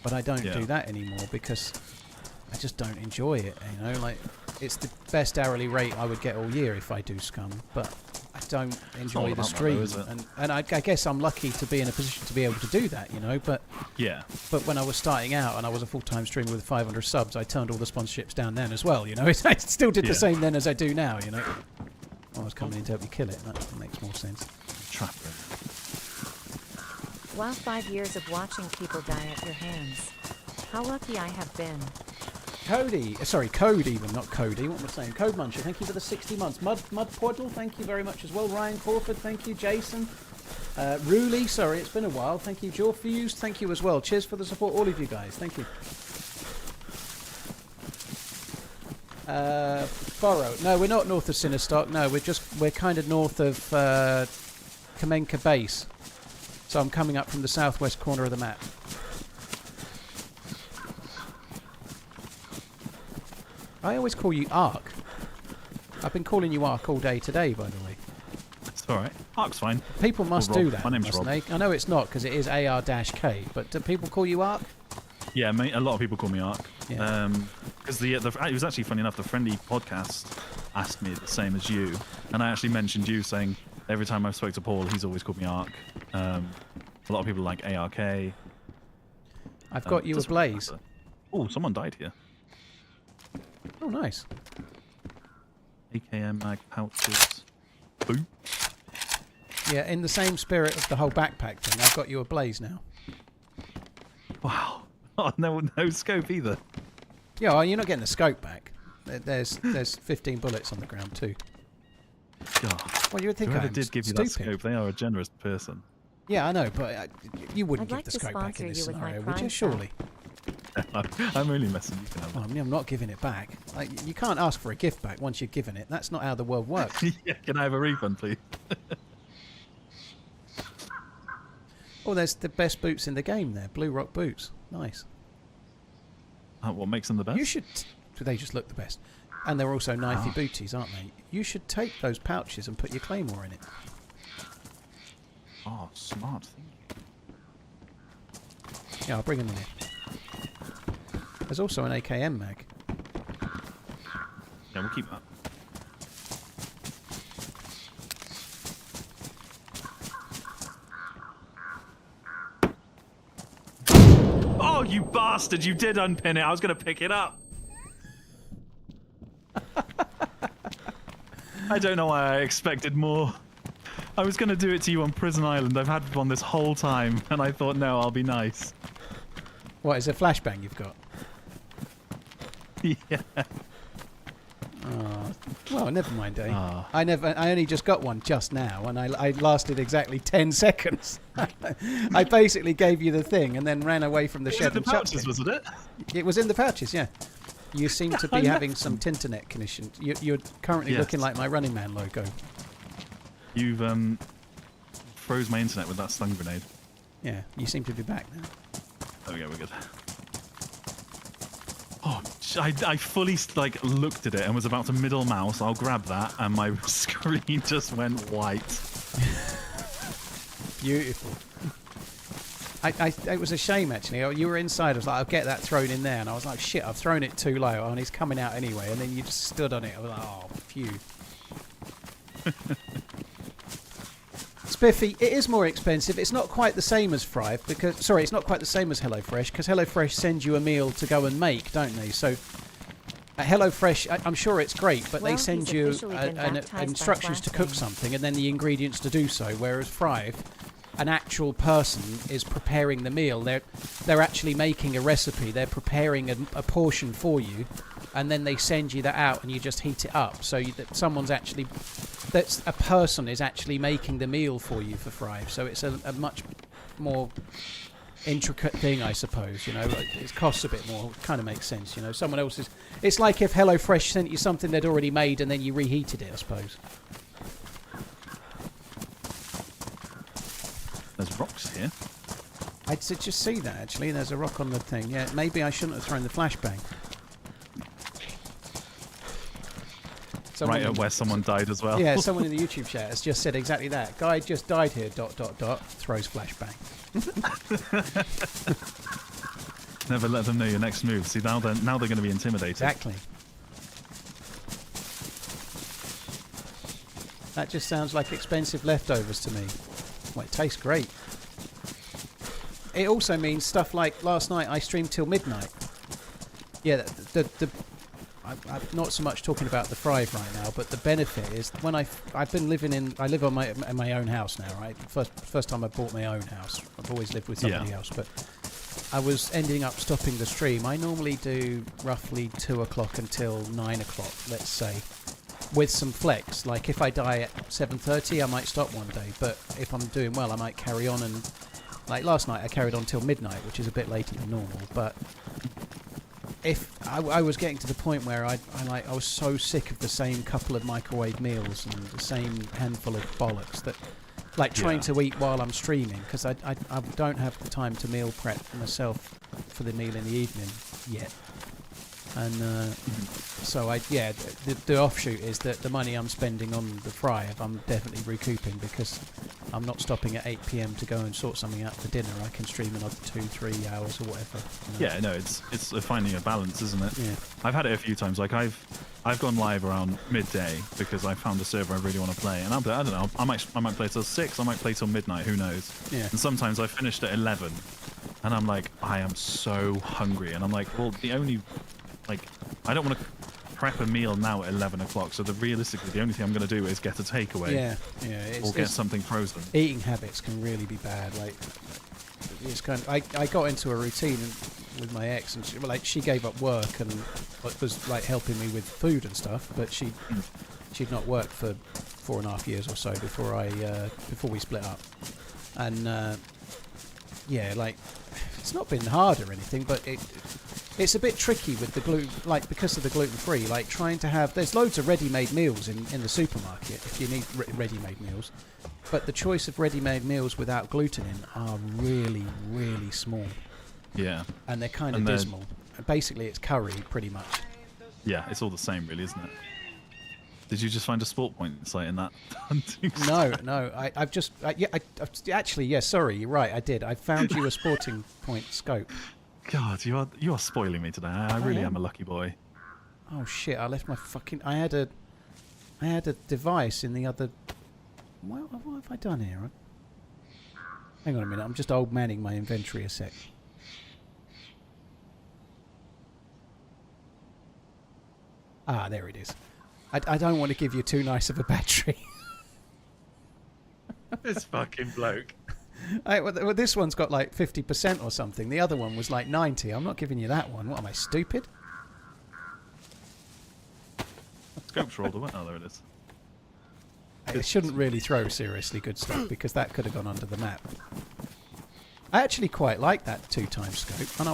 But I don't do that anymore because I just don't enjoy it. You know, like it's the best hourly rate I would get all year if I do Scum, but I don't enjoy the stream. That, though, is it? And I guess I'm lucky to be in a position to be able to do that, you know. But when I was starting out and I was a full-time streamer with 500 subs, I turned all the sponsorships down then as well, you know. I still did the same then as I do now, you know. I was coming in to help you kill it. That makes more sense. Trapper. Wow, 5 years of watching people die at your hands. How lucky I have been. Code even, not Cody. What am I saying? Code Muncher, thank you for the 60 months. Mud Portal, thank you very much as well. Ryan Crawford, thank you. Jason. Ruli, sorry, it's been a while. Thank you. Jaw Fused, thank you as well. Cheers for the support, all of you guys. Thank you. Burrow. No, we're not north of Sinnerstock. No, we're kind of north of Kamenka Base. So I'm coming up from the southwest corner of the map. I always call you Ark. I've been calling you Ark all day today, by the way. It's alright. Ark's fine. People must do that, My name's mustn't Rob. they? I know it's not, because it is AR-K, but do people call you Ark? Yeah, mate, a lot of people call me Ark. Yeah. Because it was actually funny enough, the Friendly podcast asked me the same as you, and I actually mentioned you, saying every time I've spoke to Paul, he's always called me Ark. A lot of people like ARK. I've got you a blaze. Oh, someone died here. Oh, nice. AKM mag pouches. Boop. Yeah, in the same spirit of the whole backpack thing, I've got you a blaze now. Wow. Oh, no scope either. Yeah, well, you're not getting the scope back. There's 15 bullets on the ground too. God. Well, you would think Whoever I'm did give you stupid. that scope, they are a generous person. Yeah, I know, but you wouldn't I'd give like the to scope back sponsor in this you with my scenario, would you? Prime Surely. I'm only messing. You can have Well, I mean, I'm not giving it back. Like, you can't ask for a gift back once you've given it. That's not how the world works. it. Yeah, can I have a refund, please? Oh, there's the best boots in the game there. Blue Rock boots. Nice. What makes them the best? You should... They just look the best. And they're also knifey booties, aren't they? You should take those pouches and put your claymore in it. Oh, smart thing. Yeah, I'll bring them in here. There's also an AKM mag. Yeah, we'll keep that. Oh, you bastard! You did unpin it. I was going to pick it up. I don't know why I expected more. I was going to do it to you on Prison Island. I've had one this whole time, and I thought, no, I'll be nice. What, is it flashbang you've got? Yeah. Oh, well, never mind, eh? Ah. I only just got one just now, and I lasted exactly 10 seconds. I basically gave you the thing and then ran away from the Was shed it the and chucked pouches, wasn't it? It was in the pouches, yeah. You seem to be having some Tinternet connection. You're currently Yes. looking like my Running Man logo. You've froze my internet with that stun grenade. Yeah, you seem to be back now. There we go, we're good. Oh, I fully looked at it and was about to middle mouse. I'll grab that, and my screen just went white. Beautiful. It was a shame, actually. You were inside. I was like, I'll get that thrown in there. And I was like, shit, I've thrown it too low. And he's coming out anyway. And then you just stood on it. I was like, oh, phew. Spiffy, it is more expensive. It's not quite the same as Thrive. It's not quite the same as HelloFresh. Because HelloFresh sends you a meal to go and make, don't they? So HelloFresh, I'm sure it's great, but Well, they send he's you officially been baptized by instructions to cook Flashbang. something and then the ingredients to do so. Whereas Thrive, an actual person is preparing the meal. They're actually making a recipe. They're preparing a portion for you, and then they send you that out, and you just heat it up. So that's a person is actually making the meal for you for Thrive. So it's a much more intricate thing, I suppose. You know, it costs a bit more. It kind of makes sense. You know, someone else's. It's like if HelloFresh sent you something they'd already made and then you reheated it, I suppose. There's rocks here. I did just see that actually. There's a rock on the thing. Yeah, maybe I shouldn't have thrown the flashbang. Right at where someone died as well. Yeah, someone in the YouTube chat has just said exactly that. Guy just died here. ... Throws flashbang. Never let them know your next move. See, now they're going to be intimidated. Exactly. That just sounds like expensive leftovers to me. Well, it tastes great. It also means stuff like last night I streamed till midnight. Yeah, I'm not so much talking about the Thrive right now, but the benefit is when I've been living I live on my own house now, right? First time I bought my own house. I've always lived with somebody else, but I was ending up stopping the stream. I normally do roughly 2 o'clock until 9 o'clock, let's say, with some flex. Like if I die at 7:30, I might stop one day, but if I'm doing well, I might carry on. And like last night, I carried on till midnight, which is a bit later than normal, but. If I was getting to the point where I was so sick of the same couple of microwave meals and the same handful of bollocks that, like trying to eat while I'm streaming, because I don't have the time to meal prep myself for the meal in the evening yet. And so the offshoot is that the money I'm spending on the Thrive, I'm definitely recouping because I'm not stopping at 8 p.m. to go and sort something out for dinner. I can stream another 2-3 hours or whatever. You know? Yeah, no, it's finding a balance, isn't it? Yeah. I've had it a few times. Like I've gone live around midday because I found a server I really want to play, and I don't know. I might play till 6. I might play till midnight. Who knows? Yeah. And sometimes I finished at 11, and I'm like, I am so hungry, and I'm like, well, I don't want to prep a meal now at 11 o'clock. So realistically, the only thing I'm going to do is get a takeaway. Yeah. Or get something frozen. Eating habits can really be bad. Like, it's kind of. I got into a routine with my ex, and she gave up work and was like helping me with food and stuff. But she'd not worked for 4.5 years or so before we split up. And it's not been hard or anything, but it's a bit tricky with the gluten, like because of the gluten-free. Like trying to have, there's loads of ready-made meals in the supermarket if you need ready-made meals, but the choice of ready-made meals without gluten in are really, really small. Yeah. And they're kind of dismal. Basically, it's curry, pretty much. Yeah, it's all the same, really, isn't it? Did you just find a sport point site in that hunting? No. Actually, yes. Sorry, you're right. I did. I found you a sporting point scope. God, you are spoiling me today. I really am a lucky boy. Oh shit! I left my fucking. I had a device in the other. What have I done here? Hang on a minute. I'm just old manning my inventory a sec. Ah, there it is. I don't want to give you too nice of a battery. This fucking bloke. Well, this one's got like 50% or something. The other one was like 90. I'm not giving you that one. What am I, stupid? Scope's rolled away. Oh, there it is. It shouldn't really throw seriously good stuff because that could have gone under the map. I actually quite like that 2x scope, and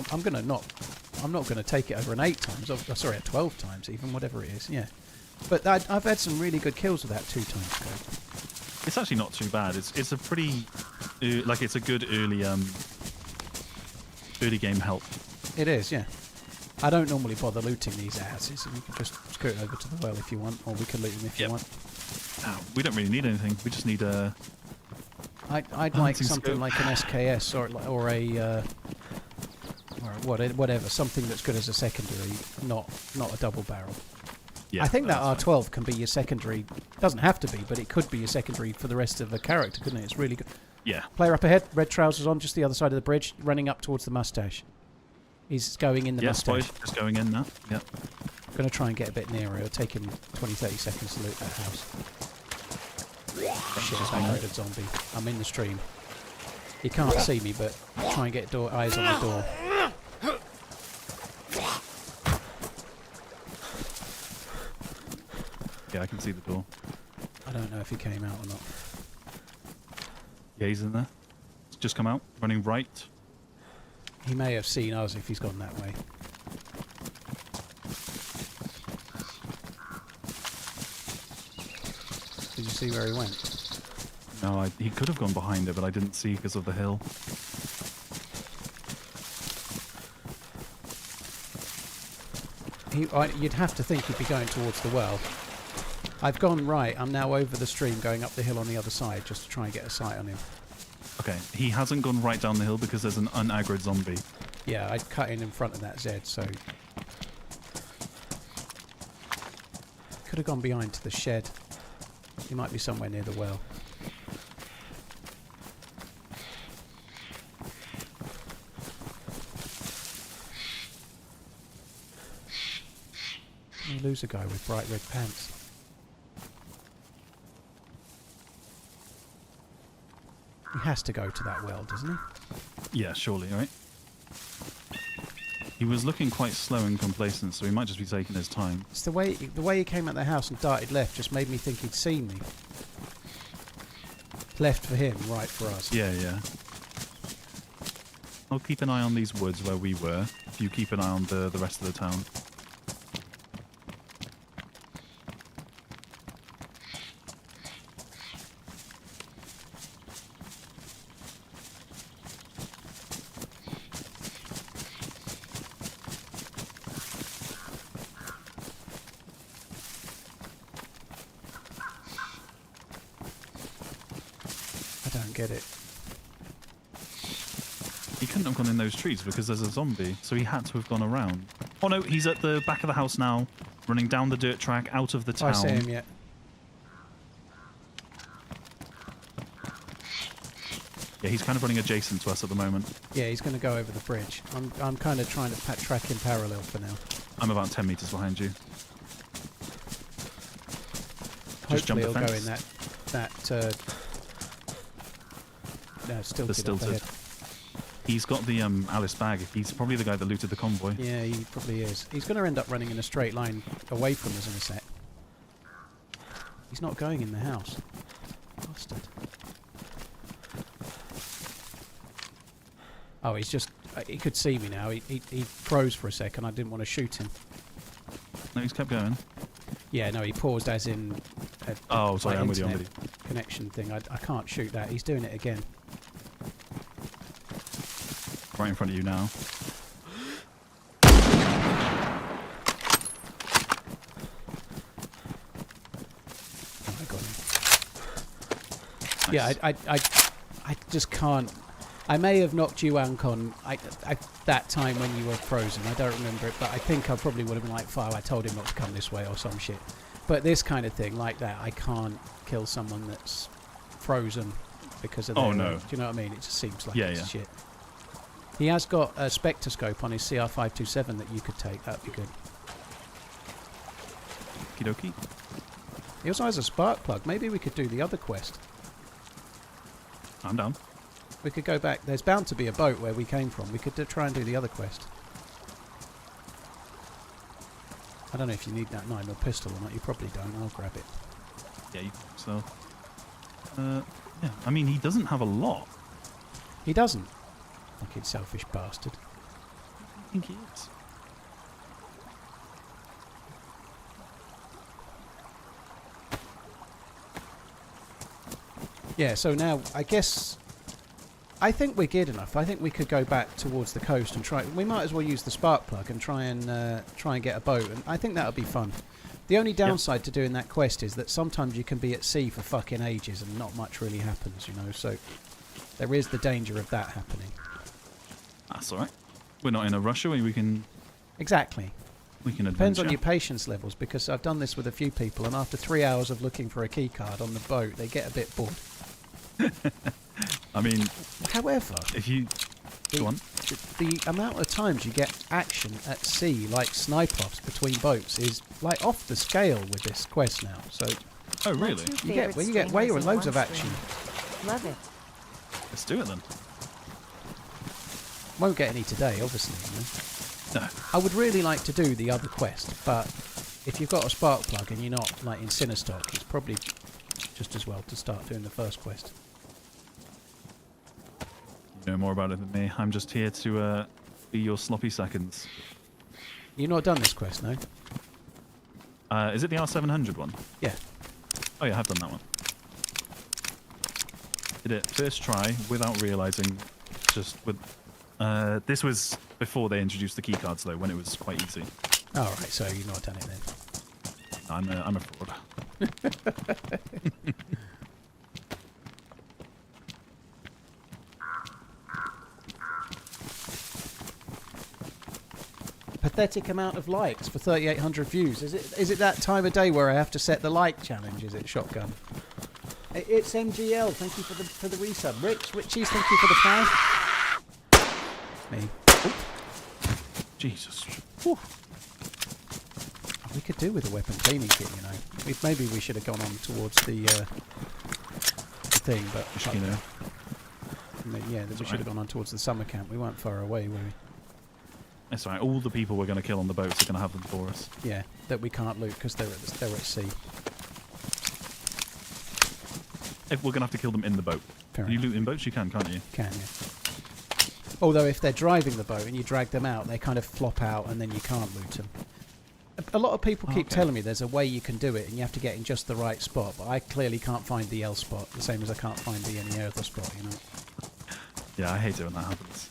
I'm not going to take it over an 8 times. Sorry, a 12 times even, whatever it is. Yeah, but I've had some really good kills with that 2x scope. It's actually not too bad. It's a pretty it's a good early game help. It is, yeah. I don't normally bother looting these asses. You can just skirt over to the well if you want, or we can loot them if you want. No, we don't really need anything. We just need a. I'd like something scope. like an SKS or a whatever, something that's good as a secondary, not a double barrel. Yeah, I think that R12 can be your secondary. Doesn't have to be, but it could be your secondary for the rest of the character, couldn't it? It's really good. Yeah. Player up ahead, red trousers on, just the other side of the bridge, running up towards the mustache. He's going in the mustache. Just going in now. Yep. Going to try and get a bit nearer. It'll take him 20-30 seconds to loot that house. Shit, it's a loaded zombie. I'm in the stream. He can't see me, but try and get eyes on the door. Yeah, I can see the door. I don't know if he came out or not. Yeah, he's in there. He's just come out, running right. He may have seen us if he's gone that way. Did you see where he went? No, he could have gone behind it, but I didn't see because of the hill. You'd have to think he'd be going towards the well. I've gone right. I'm now over the stream going up the hill on the other side just to try and get a sight on him. Okay, he hasn't gone right down the hill because there's an unaggroed zombie. Yeah, I'd cut in front of that Z, so... Could have gone behind to the shed. He might be somewhere near the well. You lose a guy with bright red pants. He has to go to that well, doesn't he? Yeah, surely, right? He was looking quite slow and complacent, so he might just be taking his time. It's the way he came out the house and darted left just made me think he'd seen me. Left for him, right for us. Yeah, yeah. I'll keep an eye on these woods where we were. If you keep an eye on the rest of the town. I don't get it. He couldn't have gone in those trees because there's a zombie, so he had to have gone around. Oh no, he's at the back of the house now, running down the dirt track out of the town. I see him yet. Yeah, he's kind of running adjacent to us at the moment. Yeah, he's going to go over the bridge. I'm kind of trying to track in parallel for now. I'm about 10 meters behind you. Just jump Hopefully the he'll go fence. in no, stilted up ahead. He's got the Alice bag. He's probably the guy that looted the convoy. Yeah, he probably is. He's going to end up running in a straight line away from us in a sec. He's not going in the house. Bastard. Oh, he's just... he could see me now. He froze for a second. I didn't want to shoot him. No, he's kept going. Yeah, no, he paused as in... Oh, sorry, my I'm with you, internet connection thing. I can't shoot that. He's doing it again. Right in front of you now. Oh, I got him. Nice. Yeah, I just can't... I may have knocked you out on that time when you were frozen. I don't remember it, but I think I probably would have been like, "Fire, I told him not to come this way," or some shit. But this kind of thing, like that, I can't kill someone that's frozen because of their... Oh, no. Do you know what I mean? It just seems like Yeah, it's yeah. shit. He has got a spectroscope on his CR527 that you could take. That would be good. Okie dokie. He also has a spark plug. Maybe we could do the other quest. I'm down. We could go back. There's bound to be a boat where we came from. We could try and do the other quest. I don't know if you need that 9mm pistol or not. You probably don't. I'll grab it. Yeah, you so. Yeah, I mean, he doesn't have a lot. He doesn't. Fucking selfish bastard. I think he is. Yeah, so now I guess... I think we're good enough. I think we could go back towards the coast and try... We might as well use the spark plug and try and get a boat. And I think that would be fun. The only downside to doing that quest is that sometimes you can be at sea for fucking ages and not much really happens, you know. So there is the danger of that happening. That's all right. We're not in a rush, are we? We can Exactly. adventure. Depends on your patience levels, because I've done this with a few people, and after 3 hours of looking for a key card on the boat, they get a bit bored. I mean, However, if you The, Go on. the amount of times you get action at sea, like snipe-offs between boats, is like off the scale with this quest now. So Oh, My really? two you get favorite way streamers in loads one of action. stream. Love it. Let's do it then. Won't get any today, obviously. You know? No. I would really like to do the other quest, but if you've got a spark plug and you're not like in Cinestock, it's probably just as well to start doing the first quest. You know more about it than me. I'm just here to be your sloppy seconds. You've not done this quest, no? Is it the R700 one? Yeah. Oh yeah, I have done that one. Did it first try without realising, just with... this was before they introduced the keycards though, when it was quite easy. Oh, right, so you've not done it then. I'm a fraud. Pathetic amount of likes for 3,800 views. Is it that time of day where I have to set the like challenge? Is it Shotgun? It's MGL. Thank you for the resub. Richies, thank you for the prime. Me. Oop. Jesus. Whew. We could do with a weapon cleaning kit, you know. Maybe we should have gone on towards the thing, but You know. yeah, we should have gone on towards the summer camp. We weren't far away, were we? It's alright. All the people we're going to kill on the boats are going to have them for us. Yeah, that we can't loot because they're at sea. If we're going to have to kill them in the boat. Fair Can you enough. loot in boats? You can, can't you? Can you? Although if they're driving the boat and you drag them out, they kind of flop out and then you can't loot them. A lot of people keep telling me there's a way you can do it and you have to get in just the right spot, but I clearly can't find the L spot, the same as I can't find the any other spot, you know. Yeah, I hate it when that happens.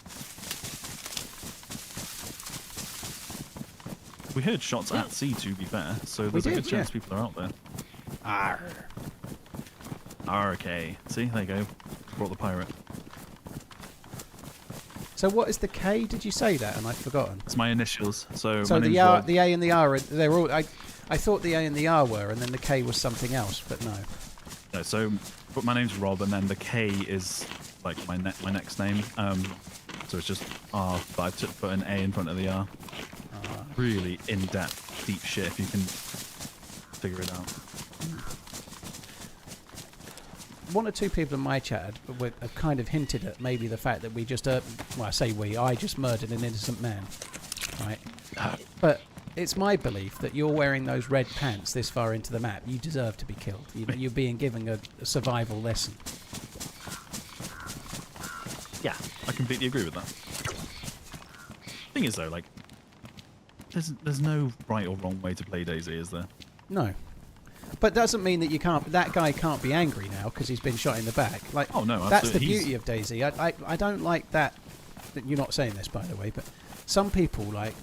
We heard shots at sea, to be fair, so there's a good chance people are out there. Arr. Okay. See, there you go. Brought the pirate. So what is the K? Did you say that? And I've forgotten. It's my initials. So So my the name's R, Rob. the A and the R, they're all. I thought the A and the R were, and then the K was something else, but no. No, so but my name's Rob, and then the K is like my next name. So it's just R, but I put an A in front of the R. Really in-depth, deep shit. If you can figure it out. One or two people in my chat have kind of hinted at maybe the fact that we just, well, I say we, I just murdered an innocent man, right? But it's my belief that you're wearing those red pants this far into the map. You deserve to be killed. You're being given a survival lesson. Yeah, I completely agree with that. Thing is, though, like, there's no right or wrong way to play DayZ, is there? No. But doesn't mean that you can't. That guy can't be angry now because he's been shot in the back. Like, oh no, that's the absolutely. beauty of DayZ. I don't like that. You're not saying this, by the way, but some people like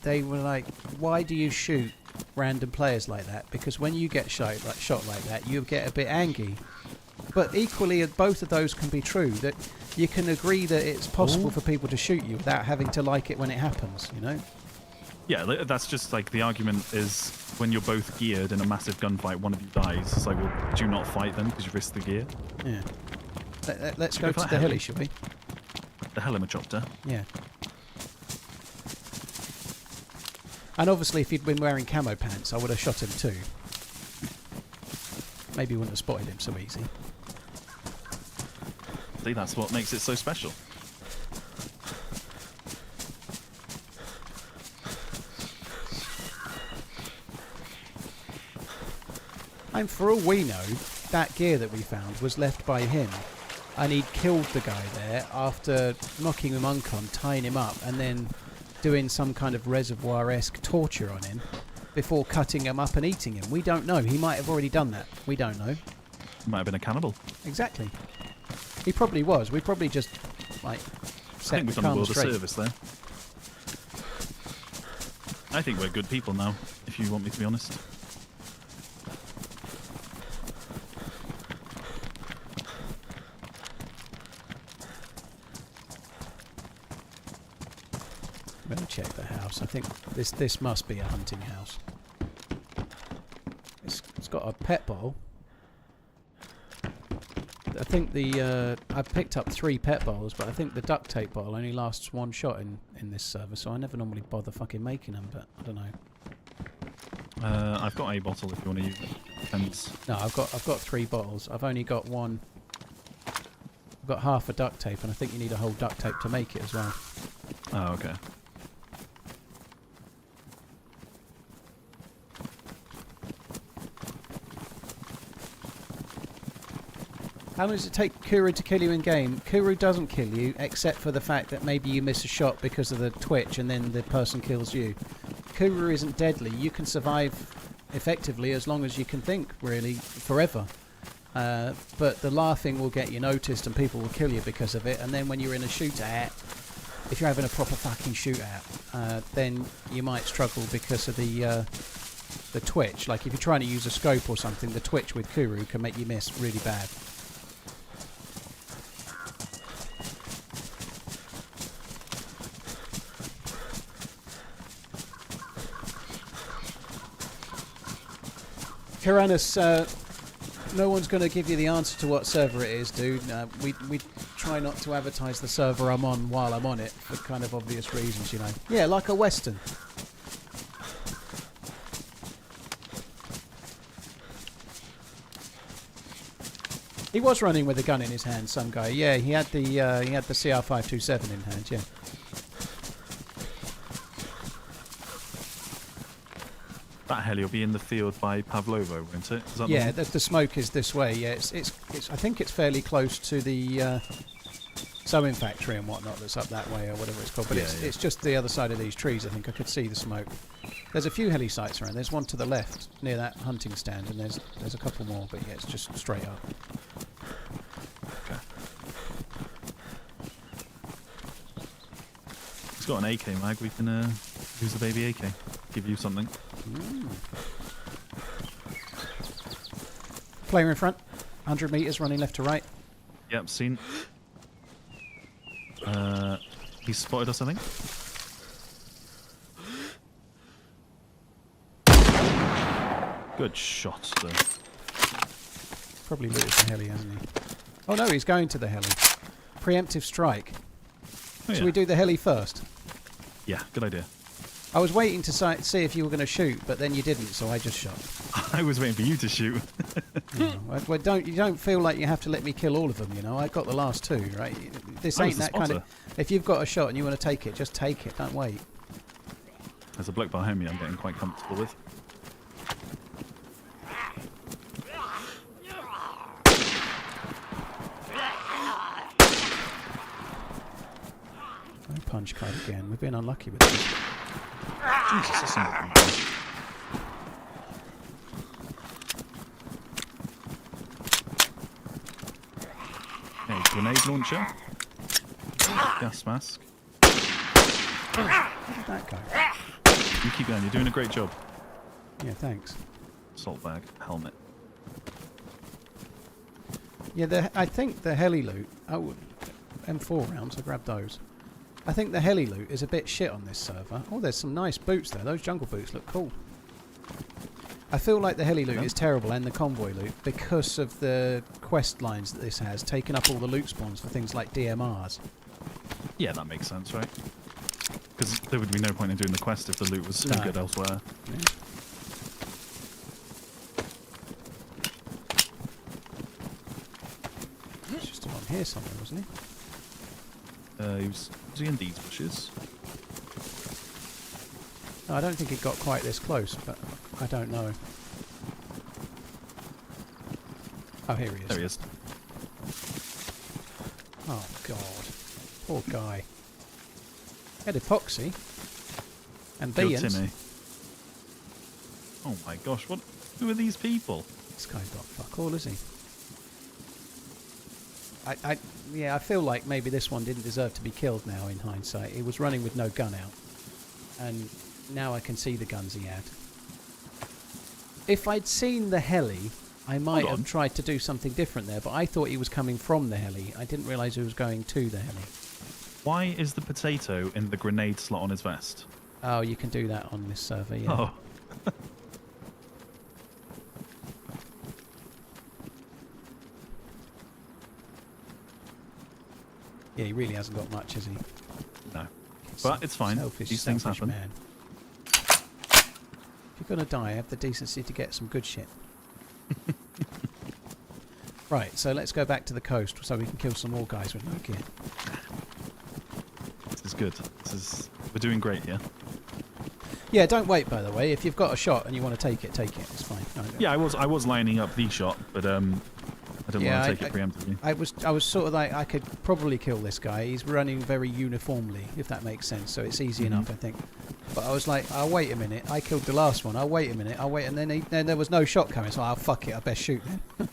they were like, why do you shoot random players like that? Because when you get shot like that, you get a bit angry. But equally, both of those can be true. That you can agree that it's possible for people to shoot you without having to like it when it happens. You know. Yeah, that's just like the argument is when you're both geared in a massive gunfight, one of you dies. It's like, well, do you not fight then because you risk the gear? Yeah. Let's go to the heli, shall we? The helicopter. Yeah. And obviously, if he'd been wearing camo pants, I would have shot him too. Maybe wouldn't have spotted him so easy. See, that's what makes it so special. And for all we know, that gear that we found was left by him. And he'd killed the guy there after knocking him uncon, tying him up, and then doing some kind of reservoir-esque torture on him before cutting him up and eating him. We don't know. He might have already done that. We don't know. Might have been a cannibal. Exactly. He probably was. We probably just, like, I set think the we've done a calm world of straight. service there. I think we're good people now, if you want me to be honest. I'm going to check the house. I think this must be a hunting house. It's got a pet bottle. I think the I've picked up 3 pet bottles, but I think the duct tape bottle only lasts 1 shot in this server, so I never normally bother fucking making them. But I don't know. I've got a bottle if you want to use it. Depends. No, I've got 3 bottles. I've only got 1. I've got half a duct tape, and I think you need a whole duct tape to make it as well. Oh, okay. How long does it take Kuru to kill you in game? Kuru doesn't kill you, except for the fact that maybe you miss a shot because of the twitch and then the person kills you. Kuru isn't deadly. You can survive effectively as long as you can think, really, forever. But the laughing will get you noticed and people will kill you because of it. And then when you're in a shootout, if you're having a proper fucking shootout, then you might struggle because of the twitch. Like if you're trying to use a scope or something, the twitch with Kuru can make you miss really bad. Chernarus, no one's going to give you the answer to what server it is, dude. We try not to advertise the server I'm on while I'm on it for kind of obvious reasons, you know. Yeah, like a Western. He was running with a gun in his hand, some guy. Yeah, he had the CR527 in hand. Yeah. That heli will be in the field by Pavlovo, won't it? Is that Yeah, the one? the smoke is this way. Yeah, it's. I think it's fairly close to the sewing factory and whatnot that's up that way or whatever it's called. But Yeah, it's just the other side of these trees. I think I could see the smoke. There's a few heli sites around. There's one to the left near that hunting stand, and there's a couple more. But yeah, it's just straight up. Okay. He's got an AK mag. We can use the baby AK. Give you something. Player in front, 100 meters, running left to right. Yep, seen. He's spotted us, I think. Good shot, though. Probably looted the heli, hasn't he? Oh no, he's going to the heli. Preemptive strike. Oh, Should yeah. we do the heli first? Yeah, good idea. I was waiting to see if you were going to shoot, but then you didn't, so I just shot. I was waiting for you to shoot. You don't feel like you have to let me kill all of them, you know. I got the last 2, right? This I ain't was the that kind of. spotter. If you've got a shot and you want to take it, just take it. Don't wait. There's a bloke behind me I'm getting quite comfortable with. No punch card again. We've been unlucky with this. Jesus, that's not okay, grenade launcher. Gas mask. Where did that go? You keep going, you're doing a great job. Yeah, thanks. Salt bag, helmet. Yeah, I think the heli loot. Oh, M4 rounds. I grabbed those. I think the heli loot is a bit shit on this server. Oh, there's some nice boots there. Those jungle boots look cool. I feel like the heli loot is terrible and the convoy loot because of the quest lines that this has, taking up all the loot spawns for things like DMRs. Yeah, that makes sense, right? Because there would be no point in doing the quest if the loot was so good elsewhere. Yeah. He's just along here somewhere, wasn't he? Was he in these bushes? No, I don't think it got quite this close, but I don't know. Oh, here he is. There he is. Oh, God. Poor guy. He had epoxy. And Killed beans. Timmy. Oh my gosh, who are these people? This guy's got fuck all, is he? Yeah, I feel like maybe this one didn't deserve to be killed now in hindsight. He was running with no gun out. And now I can see the guns he had. If I'd seen the heli, I might have tried to do something different there, but I thought he was coming from the heli. I didn't realise he was going to the heli. Why is the potato in the grenade slot on his vest? Oh, you can do that on this server, yeah. Oh. Yeah, he really hasn't got much, has he? No. But it's fine. These things happen. Man. If you're going to die, have the decency to get some good shit. Right, so let's go back to the coast so we can kill some more guys with no gear. This is good. We're doing great, yeah? Yeah, don't wait, by the way. If you've got a shot and you want to take it, take it. It's fine. Yeah, I was lining up the shot, but I don't want to take it preemptively. I was sort of like, I could probably kill this guy. He's running very uniformly, if that makes sense. So it's easy enough, I think. But I was like, I'll wait a minute. I killed the last one. I'll wait a minute. I'll wait, and then there was no shot coming. So I'll fuck it. I best shoot then.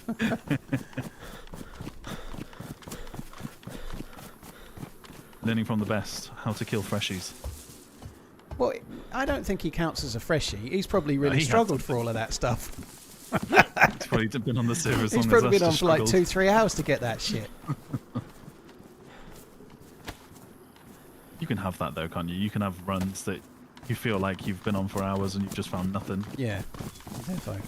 Learning from the best how to kill freshies. Well, I don't think he counts as a freshie. He's probably really he struggled for all of that stuff. He's probably been on the server as long He's as probably us been on just for like struggled. 2-3 hours to get that shit. You can have that though, can't you? You can have runs that you feel like you've been on for hours and you've just found nothing. Yeah, defo.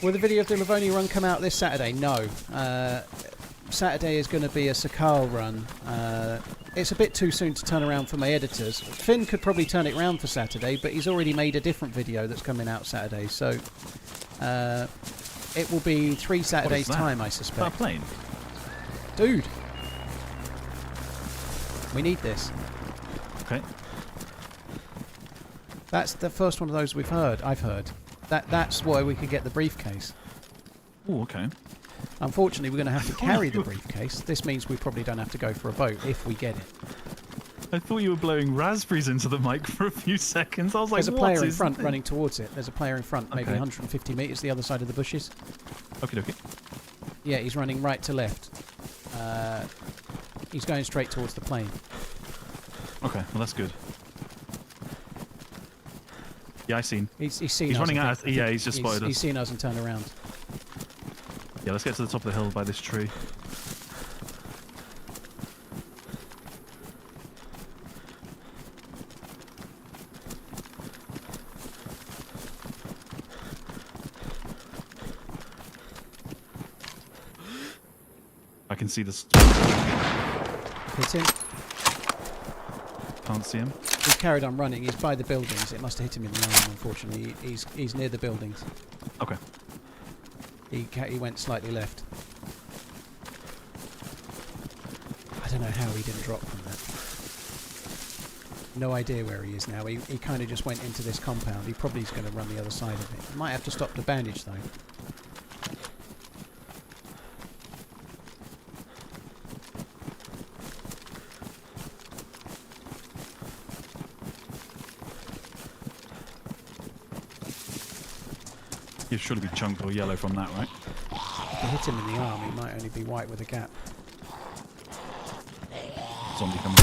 Will the video of the Livonia run come out this Saturday? No. Saturday is going to be a Sakal run. It's a bit too soon to turn around for my editors. Finn could probably turn it around for Saturday, but he's already made a different video that's coming out Saturday, so it will be 3 Saturdays' time, I suspect. That plane? Dude! We need this. Okay. That's the first one of those I've heard. That's why we could get the briefcase. Oh, okay. Unfortunately, we're going to have to carry the briefcase. This means we probably don't have to go for a boat if we get it. I thought you were blowing raspberries into the mic for a few seconds. I was like, There's a player what in is front this? running towards it. There's a player in front, maybe Okay. 150 metres the other side of the bushes. Okay, okay. Yeah, he's running right to left. He's going straight towards the plane. Okay, well that's good. Yeah, I seen. He's seen He's us. running I at think. us. Yeah, he's just spotted us. He's seen us and turned around. Yeah, let's get to the top of the hill by this tree. I can see this. Hit him. Can't see him. He's carried on running. He's by the buildings. It must have hit him in the arm, unfortunately. He's near the buildings. Okay. He went slightly left. I don't know how he didn't drop from that. No idea where he is now. He kind of just went into this compound. He probably is going to run the other side of it. Might have to stop the bandage though. He'll surely be chunked or yellow from that, right? If you hit him in the arm, he might only be white with a gap. Zombie coming.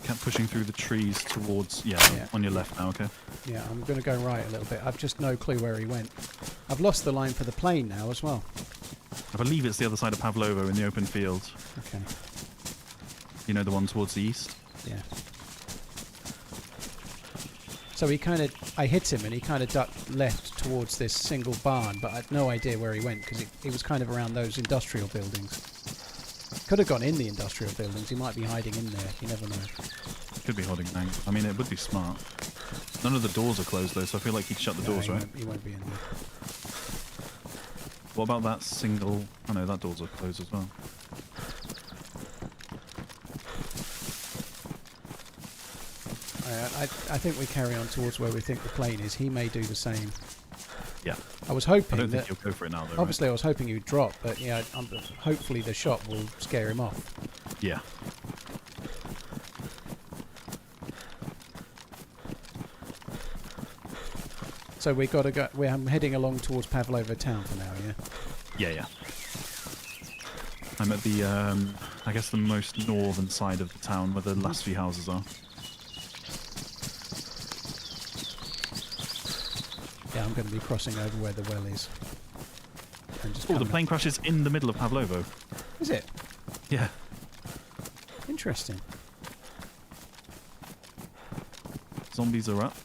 Kept pushing through the trees towards, yeah, on your left now, okay? Yeah, I'm going to go right a little bit. I've just no clue where he went. I've lost the line for the plane now as well. I believe it's the other side of Pavlovo in the open field. Okay. You know, the one towards the east? Yeah. So I hit him and he kind of ducked left towards this single barn, but I had no idea where he went because he was kind of around those industrial buildings. Could have gone in the industrial buildings. He might be hiding in there. You never know. Could be holding an angle. I mean, it would be smart. None of the doors are closed though, so I feel like he'd shut the doors, right? He won't be in there. What about that single... Oh no, that doors are closed as well. I think we carry on towards where we think the plane is. He may do the same. Yeah. I was I hoping don't that... think he'll go for it now though, Obviously, I was hoping he'd drop, but yeah, hopefully the shot will scare him off. right? Yeah. So we got to go. We're heading along towards Pavlovo town for now. Yeah. Yeah, yeah. I'm at the, I guess the most northern side of the town where the last few houses are. Yeah, I'm going to be crossing over where the well is. And just Oh, the coming plane crashes in the middle of Pavlovo. up. Is it? Yeah. Interesting. Zombies are up.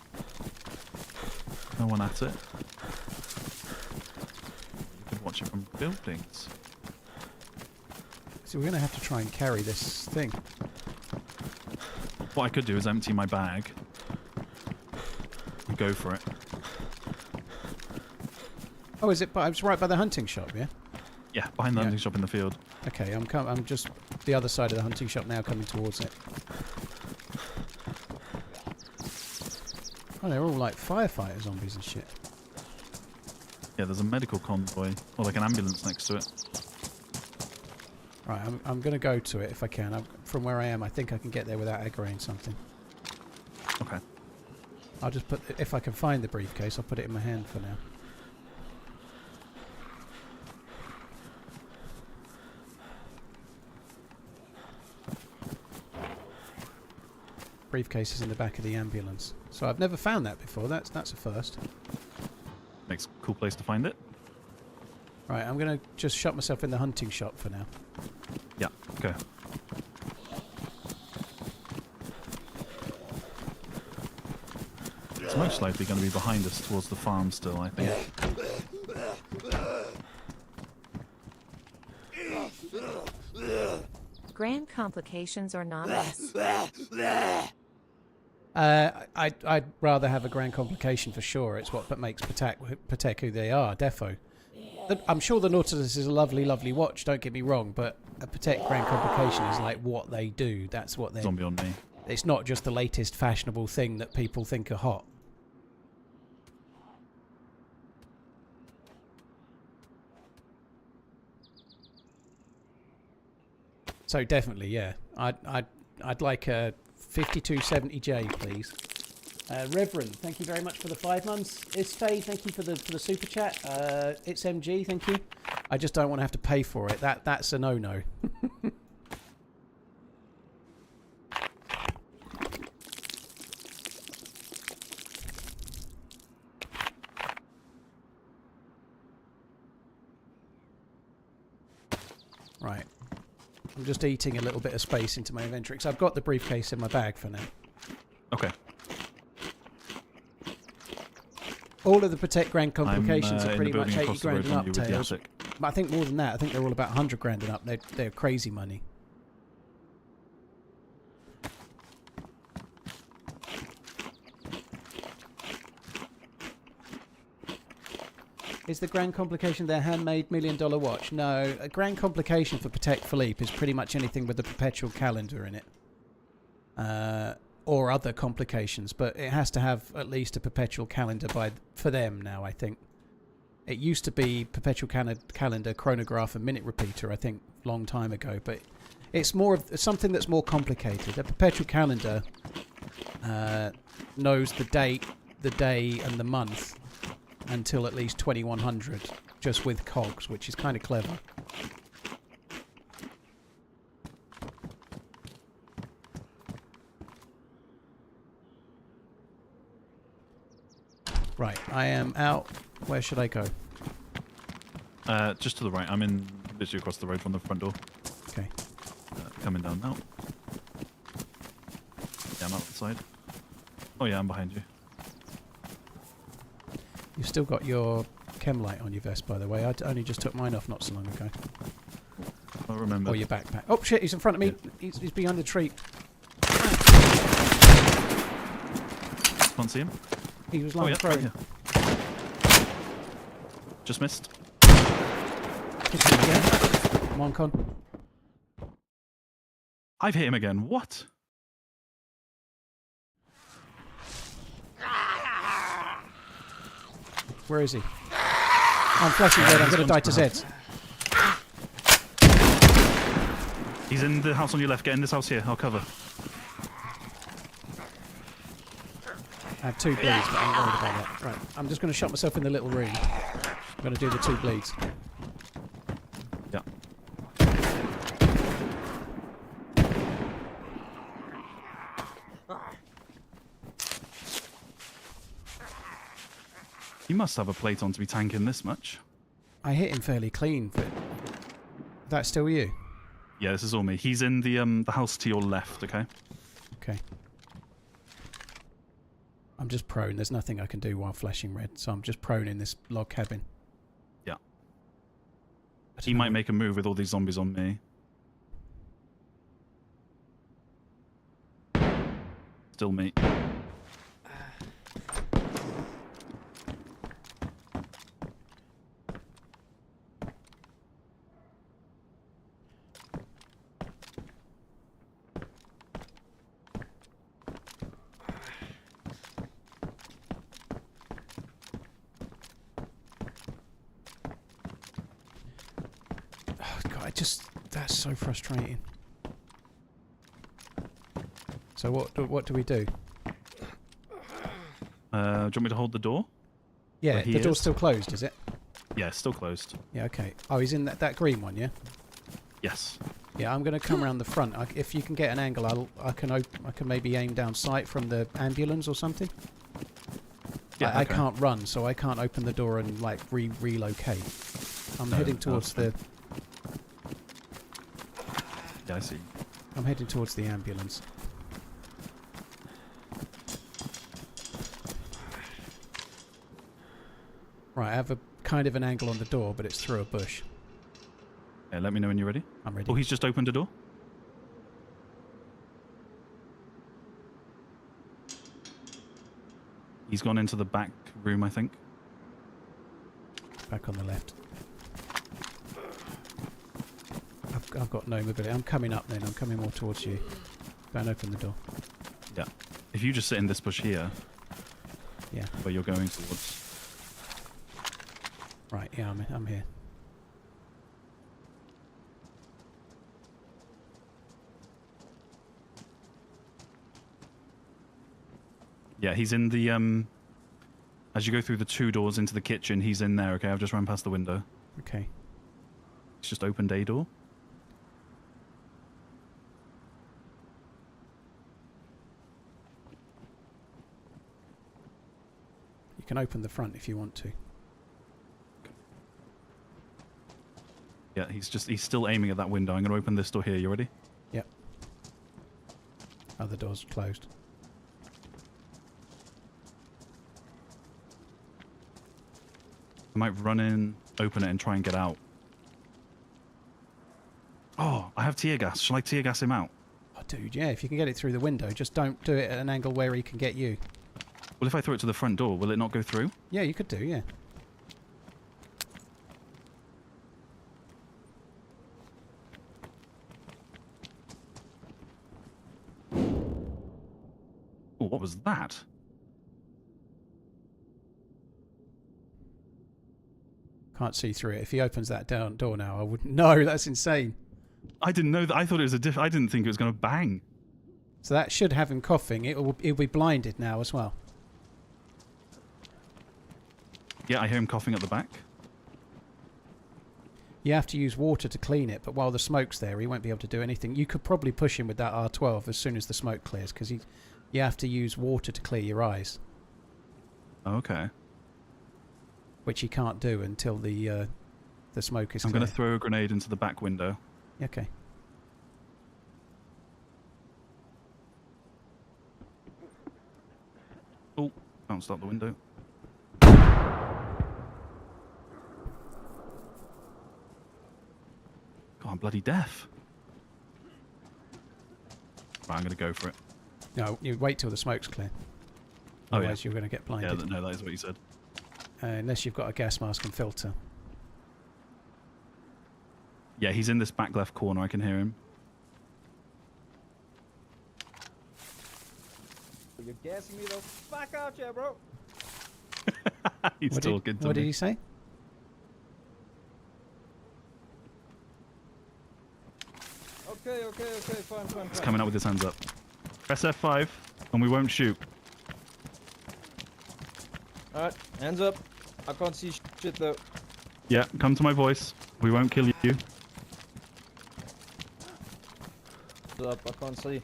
No one at it. You could watch it from buildings. So we're going to have to try and carry this thing. What I could do is empty my bag and go for it. Oh, is it? It's right by the hunting shop, yeah? Yeah, behind the Yeah. hunting shop in the field. Okay, I'm just the other side of the hunting shop now, coming towards it. Oh, they're all like firefighter zombies and shit. Yeah, there's a medical convoy, or like an ambulance next to it. Right, I'm going to go to it if I can. From where I am, I think I can get there without aggroing something. Okay. I'll just put... If I can find the briefcase, I'll put it in my hand for now. Briefcase is in the back of the ambulance. So I've never found that before. That's a first. Makes a cool place to find it. Right, I'm going to just shut myself in the hunting shop for now. Yeah, okay. It's most likely going to be behind us towards the farm still, I think. Grand complications or not less. I'd rather have a grand complication for sure. It's what makes Patek who they are, defo. I'm sure the Nautilus is a lovely, lovely watch, don't get me wrong, but a Patek grand complication is like what they do. That's what they... Zombie on me. It's not just the latest fashionable thing that people think are hot. So definitely, yeah. I'd like a 5270J, please. Reverend, thank you very much for the 5 months. Isfay, thank you for the super chat. It's MG, thank you. I just don't want to have to pay for it. That's a no-no. Right. I'm just eating a little bit of space into my inventory because I've got the briefcase in my bag for now. Okay. All of the Patek Grand complications are in pretty the much building 80 across the grand road and from up, you with the Tails. attic. But I think more than that. I think they're all about 100 grand and up. They're crazy money. Is the grand complication their handmade $1 million watch? No. A grand complication for Patek Philippe is pretty much anything with a perpetual calendar in it. Or other complications, but it has to have at least a perpetual calendar for them now, I think. It used to be perpetual calendar, chronograph and minute repeater, I think, long time ago, but it's more of something that's more complicated. A perpetual calendar knows the date, the day and the month until at least 2100, just with cogs, which is kind of clever. Right, I am out. Where should I go? Just to the right. I'm in literally across the road from the front door. Okay. Coming down now. Yeah, I'm outside. Oh yeah, I'm behind you. You've still got your chem light on your vest, by the way. I only just took mine off not so long ago. I remember. Or your backpack. Oh shit, he's in front of me. Yeah. He's behind the tree. Can't see him. He was lying right prone. here. Just missed. Hit him again. Come on, Con. I've hit him again. What? Where is he? I'm flashing red. I'm going to die to Zeds. He's in the house on your left. Get in this house here. I'll cover. I have 2 bleeds, but I'm worried about that. Right, I'm just going to shut myself in the little room. I'm going to do the 2 bleeds. Yeah. You must have a plate on to be tanking this much. I hit him fairly clean, but that's still you. Yeah, this is all me. He's in the house to your left. Okay. Okay. I'm just prone. There's nothing I can do while flashing red, so I'm just prone in this log cabin. Yeah. I don't He know. might make a move with all these zombies on me. Still me. Oh, God, that's so frustrating. So what do we do? Do you want me to hold the door? Yeah, Where he the door's is? still closed, is it? Yeah, it's still closed. Yeah, okay. Oh, he's in that green one, yeah? Yes. Yeah, I'm going to come around the front. If you can get an angle, I can maybe aim down sight from the ambulance or something. Yeah, I okay. can't run, so I can't open the door and like relocate. I'm heading towards that's the. Yeah, I see. I'm heading towards the ambulance. Right, I have a kind of an angle on the door, but it's through a bush. Yeah, let me know when you're ready. I'm ready. Oh, he's just opened a door. He's gone into the back room, I think. Back on the left. I've got no mobility. I'm coming up then. I'm coming more towards you. Go and open the door. Yeah. If you just sit in this bush here, Yeah. where you're going towards. Right. Yeah. I'm here. Yeah, he's in the as you go through the 2 doors into the kitchen, he's in there. Okay, I've just run past the window. Okay. He's just opened a door. You can open the front if you want to. Yeah, he's still aiming at that window. I'm going to open this door here. You ready? Yep. Other door's closed. I might run in, open it, and try and get out. Oh, I have tear gas. Shall I tear gas him out? Oh, dude, yeah. If you can get it through the window, just don't do it at an angle where he can get you. Well, if I throw it to the front door, will it not go through? Yeah, you could do. Yeah. Oh, what was that? Can't see through it. If he opens that door now, I wouldn't. No, that's insane. I didn't know that. I thought it was I didn't think it was going to bang. So that should have him coughing. It'll be blinded now as well. Yeah, I hear him coughing at the back. You have to use water to clean it, but while the smoke's there, he won't be able to do anything. You could probably push him with that R12 as soon as the smoke clears, because you have to use water to clear your eyes, Okay. which he can't do until the smoke is I'm clear. going to throw a grenade into the back window. Okay. Oh, bounced out the window. God, I'm bloody deaf. Right, I'm going to go for it. No, you wait till the smoke's clear. Oh, yeah. Otherwise you're going to get Yeah, blinded. no, that is what you said. Unless you've got a gas mask and filter. Yeah, he's in this back left corner. I can hear him. You're gassing me the fuck out, yeah, bro. He's What talking to what me. did he say? Okay, fine. He's coming out with his hands up. Press F5 and we won't shoot. Alright, hands up. I can't see shit though. Yeah, come to my voice. We won't kill you. Hands up, I can't see.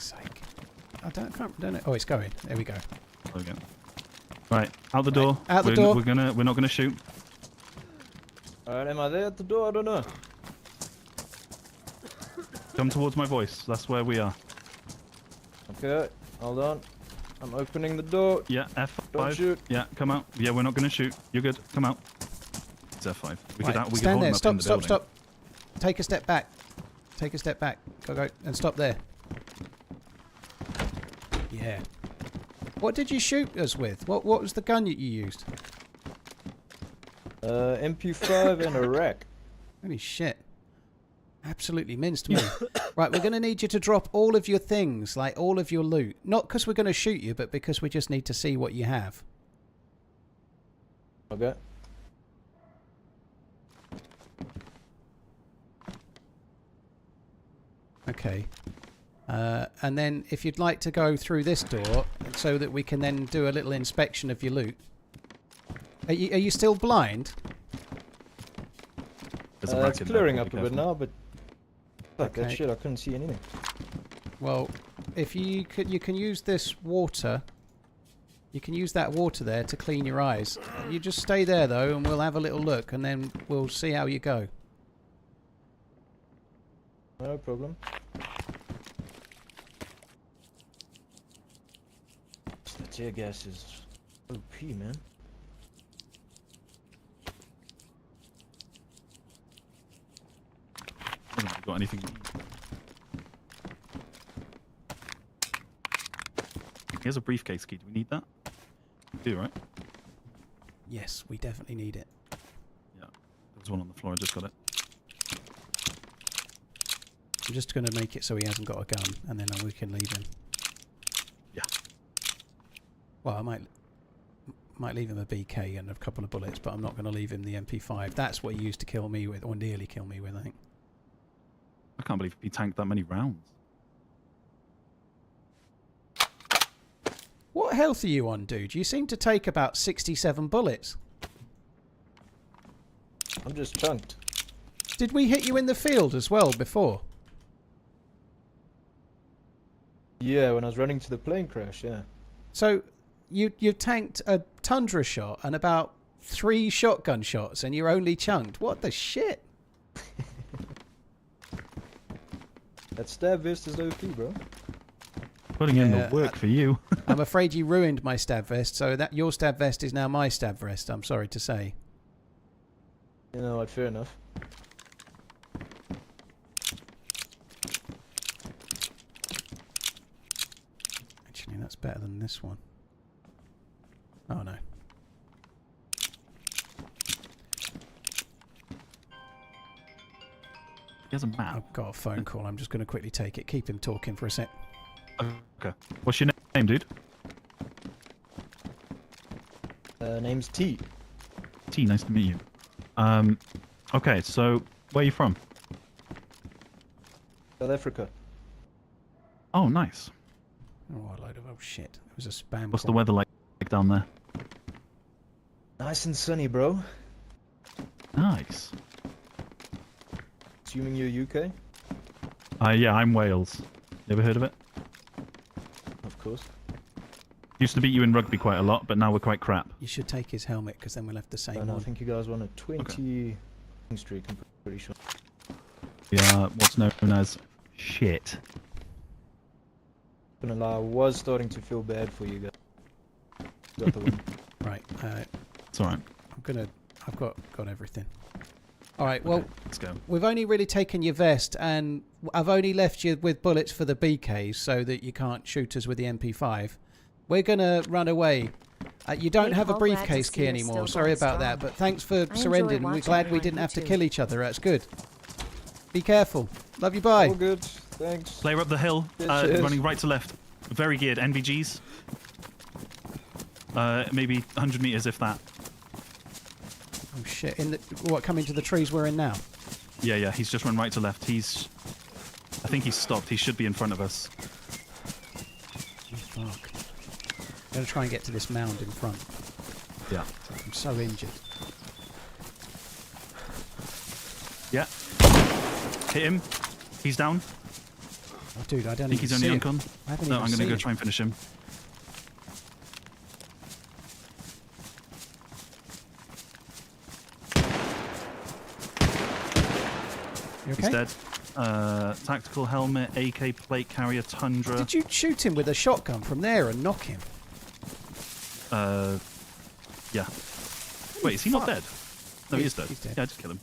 fuck's sake. I don't know. Oh, it's going. There we go. There we go. Right, out the door. Out the door. We're not gonna shoot. Alright, am I there at the door? I don't know. Come towards my voice. That's where we are. Okay, hold on. I'm opening the door. Yeah, F5. Don't shoot. Yeah, come out. Yeah, we're not gonna shoot. You're good. Come out. It's F5. We Right, could stand hold there. him up in the Stop. building. Take a step back. Take a step back. Go, and stop there. Yeah. What did you shoot us with? What was the gun that you used? MP5 and a rack. Holy shit. Absolutely minced me. Right, we're going to need you to drop all of your things, like all of your loot. Not because we're going to shoot you, but because we just need to see what you have. Okay. Okay. And then if you'd like to go through this door so that we can then do a little inspection of your loot. Are you still blind? There's a rack It's in there, clearing be up a bit careful. now, but fuck that Okay. shit, I couldn't see anything. Well, if you can use this water. You can use that water there to clean your eyes. You just stay there though, and we'll have a little look, and then we'll see how you go. No problem. The tear gas is OP, man. Haven't really got anything. Here's a briefcase key. Do we need that? We do, right? Yes, we definitely need it. Yeah. There's one on the floor. I just got it. I'm just going to make it so he hasn't got a gun, and then we can leave him. Yeah. Well, I might leave him a BK and a couple of bullets, but I'm not going to leave him the MP5. That's what he used to kill me with, or nearly kill me with, I think. I can't believe he tanked that many rounds. What health are you on, dude? You seem to take about 67 bullets. I'm just chunked. Did we hit you in the field as well before? Yeah, when I was running to the plane crash, yeah. So you tanked a Tundra shot and about 3 shotgun shots, and you're only chunked. What the shit? That stab vest is OP, bro. Putting in Yeah, the work for you. I'm afraid you ruined my stab vest, so that your stab vest is now my stab vest, I'm sorry to say. You know what, fair enough. Actually, that's better than this one. Oh no. He has a map. I've got a phone call. I'm just going to quickly take it. Keep him talking for a sec. Okay. What's your name, dude? Name's T. T, nice to meet you. Okay, so where are you from? South Africa. Oh, nice. Oh, a load of shit. It was a spam What's the call. weather like down there? Nice and sunny, bro. Nice. Assuming you're UK? Yeah, I'm Wales. You ever heard of it? Of course. Used to beat you in rugby quite a lot, but now we're quite crap. You should take his helmet, because then we'll have the same And I one. think you guys won a 20 streak, I'm pretty sure. We are what's known as shit. Gonna lie, I was starting to feel bad for you guys. Got the win. Right. It's alright. I've got everything. All right. Well, Okay, let's go. we've only really taken your vest, and I've only left you with bullets for the BKs so that you can't shoot us with the MP5. We're gonna run away. You don't Hey, have a Paul, glad to briefcase see key you're anymore. still Sorry going about that, strong. but thanks for enjoy surrendering. We're watching glad you we on didn't have to YouTube. kill each other. That's good. Be careful. Love you. Bye. All good, thanks. Player up the hill, Cheers. running right to left. Very geared. NVGs. Maybe 100 meters, if that. Oh shit! Coming to the trees we're in now? Yeah, he's just run right to left. I think he's stopped. He should be in front of us. Oh, fuck. I'm gonna try and get to this mound in front. Yeah. I'm so injured. Yeah. Hit him. He's down. Oh, dude, I don't think even he's only see him. uncon. I haven't No, even I'm going to seen go him. try and finish him. You okay? He's dead. Tactical helmet, AK plate carrier, Tundra. Did you shoot him with a shotgun from there and knock him? Yeah. Wait, is he not fuck. dead? No, he is dead. He's dead. Yeah, I just killed him.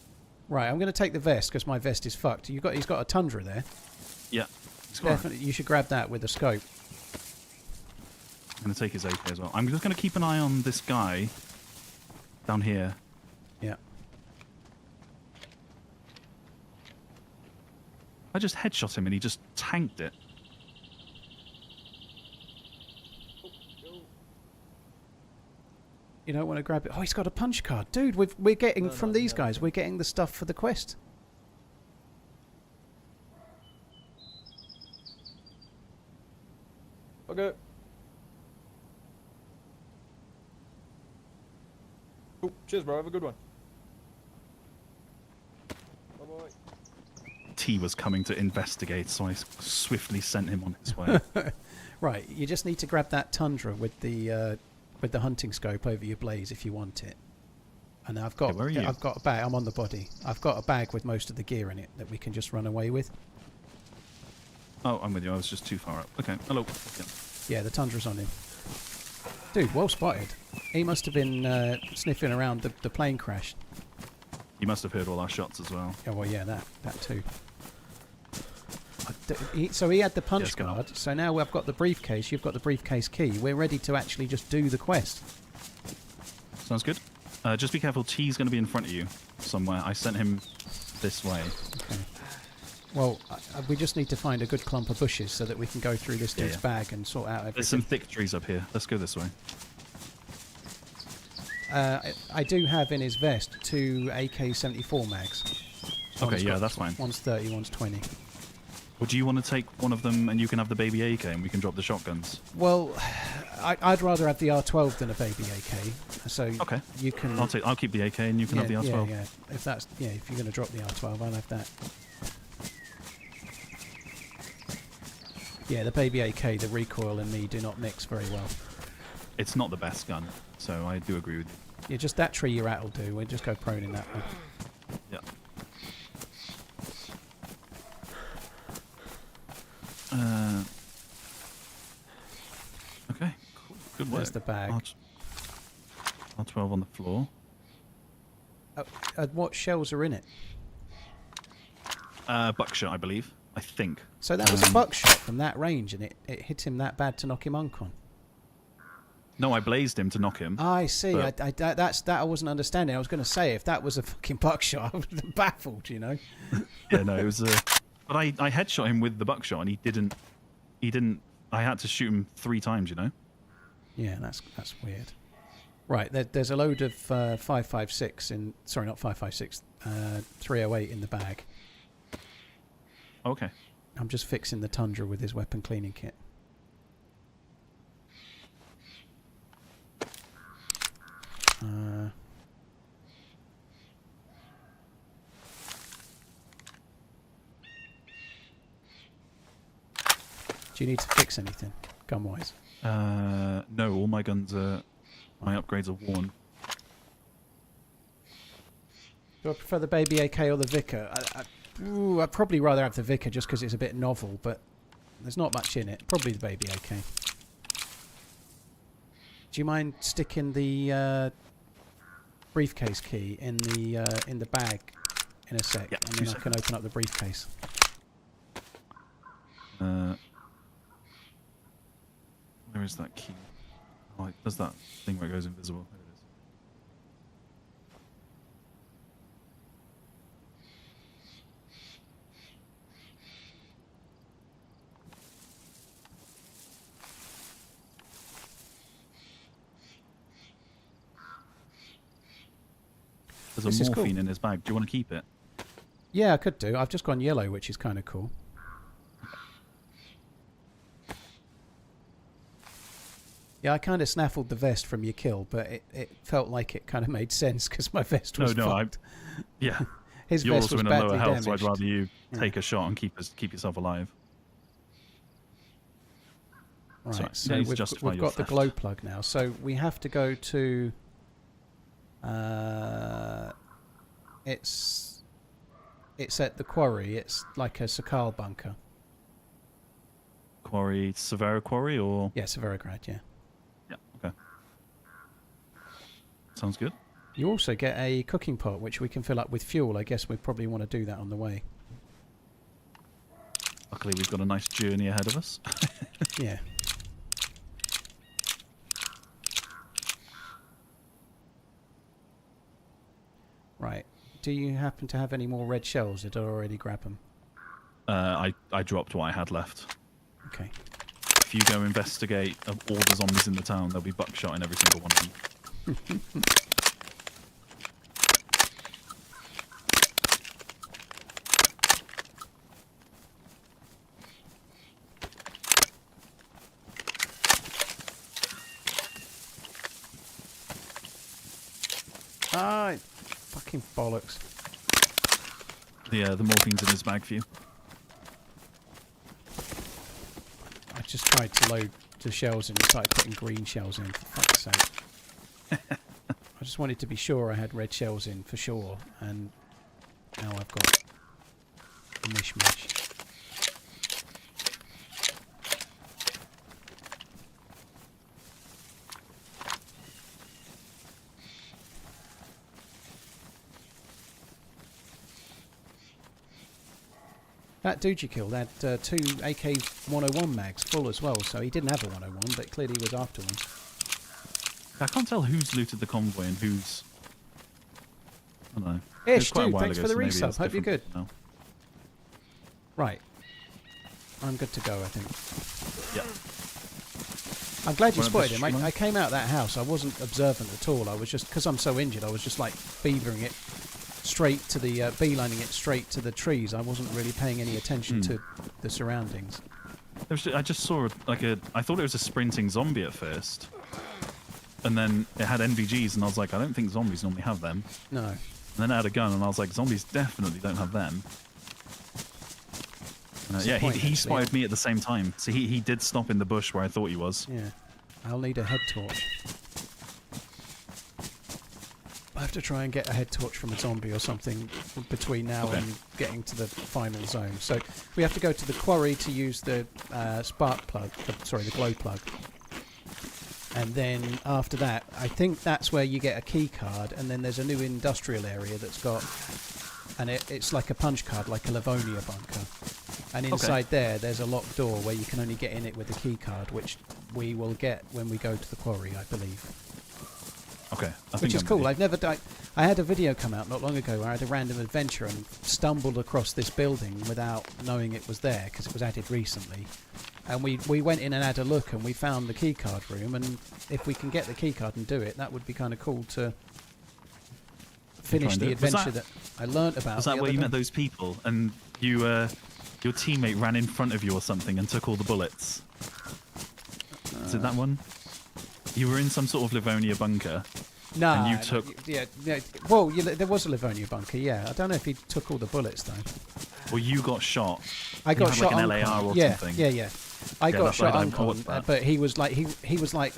Right, I'm going to take the vest because my vest is fucked. He's got a Tundra there. Yeah. He's got it. Definitely, you should grab that with a scope. I'm going to take his AK as well. I'm just going to keep an eye on this guy down here. Yeah. I just headshot him and he just tanked it. You don't want to grab it. Oh, he's got a punch card. Dude, we're getting, from these guys, we're getting the stuff for the quest. Okay. Cool. Cheers, bro. Have a good one. Bye-bye. T was coming to investigate, so I swiftly sent him on his way. Right, you just need to grab that Tundra with the hunting scope over your blaze if you want it. And I've got, Okay, where are you? I've got a bag. I'm on the body. I've got a bag with most of the gear in it that we can just run away with. Oh, I'm with you. I was just too far up. Okay, hello. Yeah. Yeah, the Tundra's on him. Dude, well spotted. He must have been sniffing around the plane crash. You must have heard all our shots as well. Oh, well, yeah, that too. So he had the punch Yes, go on. card. So now I've got the briefcase. You've got the briefcase key. We're ready to actually just do the quest. Sounds good. Just be careful. T's going to be in front of you somewhere. I sent him this way. Okay. Well, we just need to find a good clump of bushes so that we can go through this dude's bag and sort out everything. There's some thick trees up here. Let's go this way. I do have in his vest 2 AK-74 mags. Okay, yeah, that's fine. One's 30, one's 20. Or do you want to take one of them and you can have the baby AK and we can drop the shotguns? Well, I'd rather have the R12 than a baby AK. So Okay. you can. I'll keep the AK and you can have the R12. Yeah. If you're going to drop the R12, I'll have that. Yeah, the baby AK, the recoil and me do not mix very well. It's not the best gun, so I do agree with you. Yeah, just that tree you're at will do. We'll just go prone in that one. Yeah. Okay, cool. Good work. There's the bag. R12 on the floor. What shells are in it? Buckshot, I believe. I think. So that was a buckshot from that range, and it hit him that bad to knock him uncon. No, I blazed him to knock him. I see. But- That's I wasn't understanding. I was going to say if that was a fucking buckshot, I would have been baffled. You know. Yeah, no, it was. But I headshot him with the buckshot, and he didn't. I had to shoot him 3 times. You know. Yeah, that's weird. Right, there's a load of 5.56 in. Sorry, not 5.56. 308 in the bag. Okay. I'm just fixing the Tundra with his weapon cleaning kit. Do you need to fix anything, gun-wise? No, all my guns are. My upgrades are worn. Do I prefer the baby AK or the Vicar? I'd probably rather have the Vicar just because it's a bit novel, but there's not much in it. Probably the baby AK. Do you mind sticking the briefcase key in the bag in a sec, Yeah, and 2 then I can open up the briefcase? Where is that key? Oh, it does that thing where it goes invisible. There it is. There's This a is cool. morphine in his bag. Do you want to keep it? Yeah, I could do. I've just gone yellow, which is kind of cool. Yeah, I kind of snaffled the vest from your kill, but it felt like it kind of made sense because my vest was fucked. Yeah. His You're vest also was in a badly lower health, damaged. so I'd rather you take a shot and keep yourself alive. Right, Sorry, so you need to justify we've your got the theft. glow plug now. So we have to go to... It's at the quarry. It's like a Sakal bunker. Quarry, Severa Quarry, or Yeah, Severograd, yeah. yeah, okay, sounds good. You also get a cooking pot, which we can fill up with fuel. I guess we probably want to do that on the way. Luckily, we've got a nice journey ahead of us. Yeah. Right. Do you happen to have any more red shells? Did I already grab them? I dropped what I had left. Okay. If you go investigate all the zombies in the town, there'll be buckshot in every single one of them. Ah, fucking bollocks. The morphine's in his bag for you. I just tried to load the shells and started putting green shells in, for fuck's sake. I just wanted to be sure I had red shells in for sure, and now I've got a mishmash. That dude you killed had 2 AK-101 mags full as well, so he didn't have a 101, but clearly he was after one. I can't tell who's looted the convoy and who's... I don't know. It was Ish, quite a dude, while thanks ago, for the so maybe resub. it's Hope you're good. different now. Right. I'm good to go, I think. Yeah. I'm glad you Wanna spotted just him. stream on? I came out that house. I wasn't observant at all. I was just... Because I'm so injured, I was just, like, beavering it straight to the... beelining it straight to the trees. I wasn't really paying any attention to the surroundings. I just saw like a... I thought it was a sprinting zombie at first. And then it had NVGs, and I was like, I don't think zombies normally have them. No. And then it had a gun, and I was like, zombies definitely don't have them. Yeah, he spotted me at the same time. So he did stop in the bush where I thought he was. Yeah. I'll need a head torch. I have to try and get a head torch from a zombie or something between now and getting to the final zone. So we have to go to the quarry to use the spark plug, the glow plug. And then after that, I think that's where you get a key card, and then there's a new industrial area that's got, and it's like a punch card, like a Livonia bunker. And inside there's a locked door where you can only get in it with a key card, which we will get when we go to the quarry, I believe. Okay. Which is cool. I've never done. I had a video come out not long ago where I had a random adventure and stumbled across this building without knowing it was there because it was added recently. And we went in and had a look and we found the keycard room, and if we can get the keycard and do it, that would be kind of cool to finish the adventure that I learnt about. Was that where you met those people and you your teammate ran in front of you or something and took all the bullets? Is it that one? You were in some sort of Livonia bunker. No. And you took... Yeah. Well, there was a Livonia bunker, yeah. I don't know if he took all the bullets, though. Well, you got shot. I got shot like an uncon. LAR or yeah, something. Yeah. I got shot uncon, that. but he was like he was like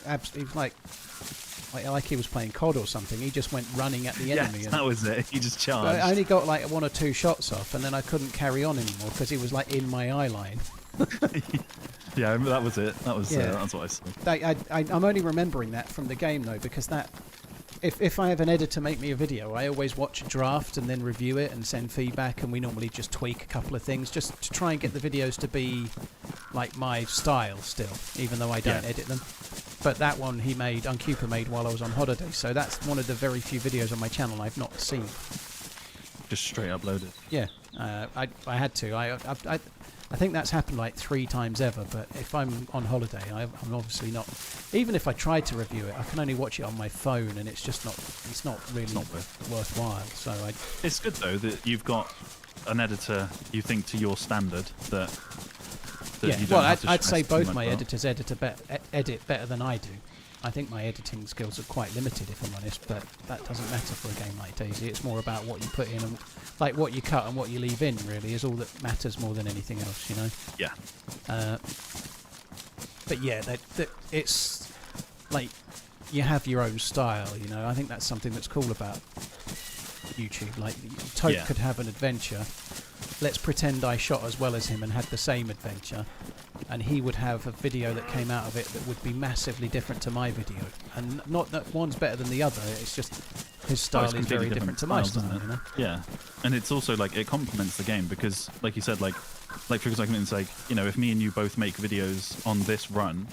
he was playing COD or something. He just went running at the enemy. Yes, and that was it. He just charged. I only got like 1 or 2 shots off, and then I couldn't carry on anymore because he was like in my eye line. Yeah, that was it. That's what I saw. I'm only remembering that from the game though, because that. If I have an editor make me a video, I always watch a draft and then review it and send feedback, and we normally just tweak a couple of things just to try and get the videos to be like my style still, even though I don't edit them. But that one Uncupa made while I was on holiday, so that's one of the very few videos on my channel I've not seen. Just straight uploaded. Yeah, I had to. I think that's happened like 3 times ever, but if I'm on holiday, I'm obviously not. Even if I tried to review it, I can only watch it on my phone, and it's not really worthwhile. So it's good though that you've got an editor you think to your standard that yeah. You don't have to I'd say stress too both much my about. editors edit better than I do. I think my editing skills are quite limited, if I'm honest, but that doesn't matter for a game like DayZ. It's more about what you put in and like what you cut and what you leave in. Really, is all that matters more than anything else, you know. Yeah. But yeah, it's like you have your own style, you know. I think that's something that's cool about YouTube. Like Toke could have an adventure. Let's pretend I shot as well as him and had the same adventure, and he would have a video that came out of it that would be massively different to my video. And not that one's better than the other. It's just his style is very different to my style, you know? Yeah, and it's also like it complements the game because, like you said, like for example, it's like, you know, if me and you both make videos on this run,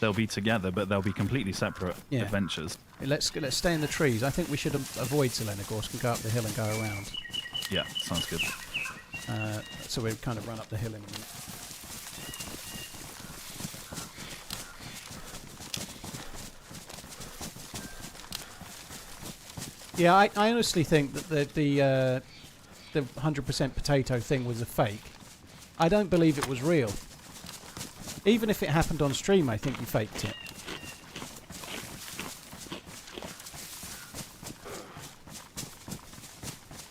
they'll be together, but they'll be completely separate adventures. Let's stay in the trees. I think we should avoid Zelenogorsk and go up the hill and go around. Yeah, sounds good. So we'll kind of run up the hill in a minute. Yeah, I honestly think that the 100% potato thing was a fake. I don't believe it was real. Even if it happened on stream, I think you faked it.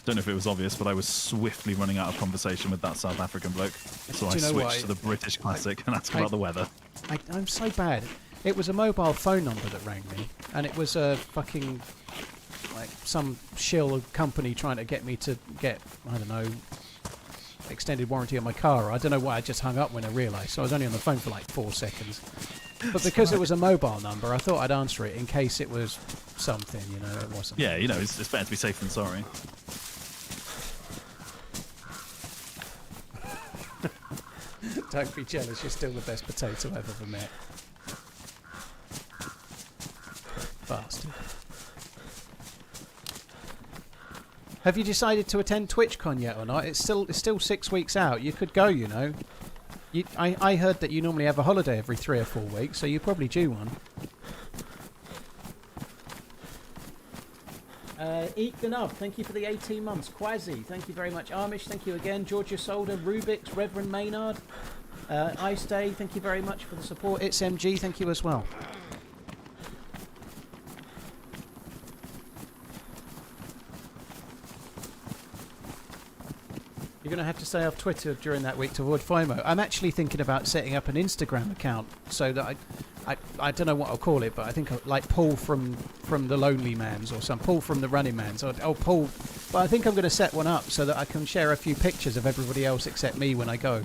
Don't know if it was obvious, but I was swiftly running out of conversation with that South African bloke. So I switched to the British classic and asked about the weather. I'm so bad. It was a mobile phone number that rang me, and it was a fucking, like, some shill company trying to get me to get, I don't know, extended warranty on my car. I don't know why I just hung up when I realised. So I was only on the phone for like 4 seconds. But because it was a mobile number, I thought I'd answer it in case it was something, you know, it wasn't. Yeah, you know, it's better to be safe than sorry. Don't be jealous, you're still the best potato I've ever met. Bastard. Have you decided to attend TwitchCon yet or not? It's still 6 weeks out. You could go, you know. I heard that you normally have a holiday every 3 or 4 weeks, so you're probably due one. Eat Ganub, thank you for the 18 months. Quasi, thank you very much. Amish, thank you again. Georgia Solder, Rubik's, Reverend Maynard. Ice Day, thank you very much for the support. It's MG, thank you as well. You're going to have to stay off Twitter during that week to avoid FOMO. I'm actually thinking about setting up an Instagram account so that I don't know what I'll call it, but I think like Paul from the LonelyManZ or some Paul from TheRunningManZ or Paul. But I think I'm going to set one up so that I can share a few pictures of everybody else except me when I go.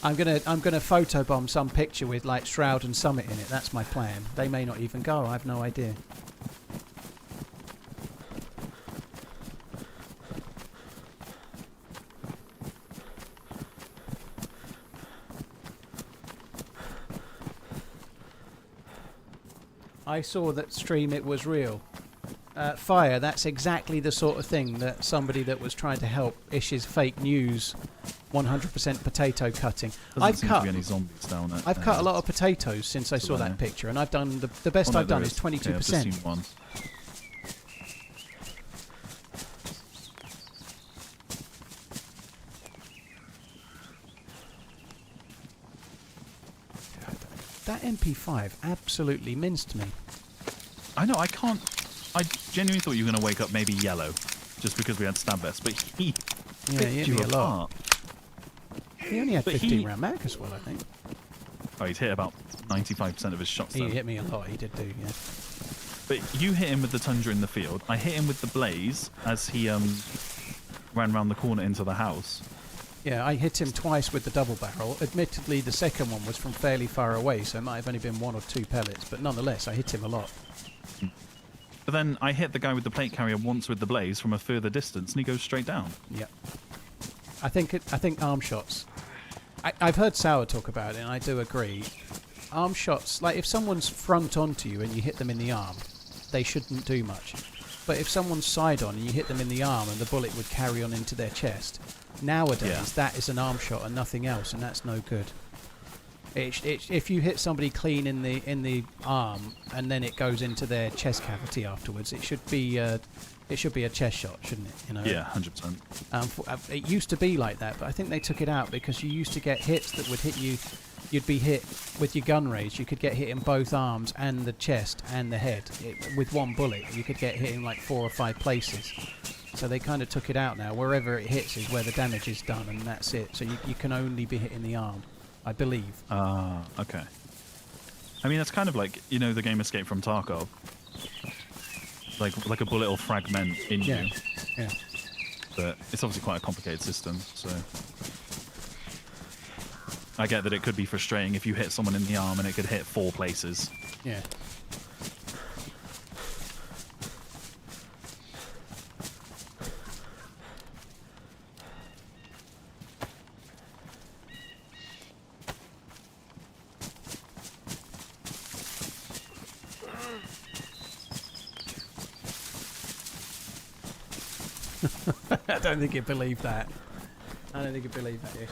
I'm gonna photobomb some picture with like Shroud and Summit in it. That's my plan. They may not even go. I have no idea. I saw that stream, it was real. Fire, that's exactly the sort of thing that somebody that was trying to help Ish's fake news 100% potato cutting. I've cut any zombies down it. I've cut a lot of potatoes since I saw that picture, and I've done the best I've done is 22%. Yeah, I've just seen one. That MP5 absolutely minced me. I know, I can't... I genuinely thought you were going to wake up maybe yellow, just because we had stab vests, but he hit me a lot. He only had 15 round mag as well, I think. Oh, he'd hit about 95% of his shots. He hit me a lot, he did do, yeah. But you hit him with the Tundra in the field. I hit him with the Blaze as he ran round the corner into the house. Yeah, I hit him twice with the double barrel. Admittedly, the second one was from fairly far away, so it might have only been 1 or 2 pellets, but nonetheless, I hit him a lot. But then I hit the guy with the plate carrier once with the Blaze from a further distance, and he goes straight down. Yep. I think arm shots. I've heard Sour talk about it, and I do agree. Arm shots, like if someone's front onto you and you hit them in the arm, they shouldn't do much. But if someone's side on and you hit them in the arm and the bullet would carry on into their chest, nowadays that is an arm shot and nothing else, and that's no good. If you hit somebody clean in the arm and then it goes into their chest cavity afterwards, it should be a chest shot, shouldn't it? You know. Yeah, 100%. It used to be like that, but I think they took it out because you used to get hits that would hit you. You'd be hit with your gun raised. You could get hit in both arms and the chest and the head with one bullet. You could get hit in like 4 or 5 places. So they kind of took it out now. Wherever it hits is where the damage is done, and that's it. So you can only be hitting the arm, I believe. Ah, okay. I mean, that's kind of like, you know, the game Escape from Tarkov. Like a bullet will fragment in you. Yeah. But it's obviously quite a complicated system, so... I get that it could be frustrating if you hit someone in the arm and it could hit 4 places. Yeah. I don't think he'd believe that. I don't think he'd believe that, Ish.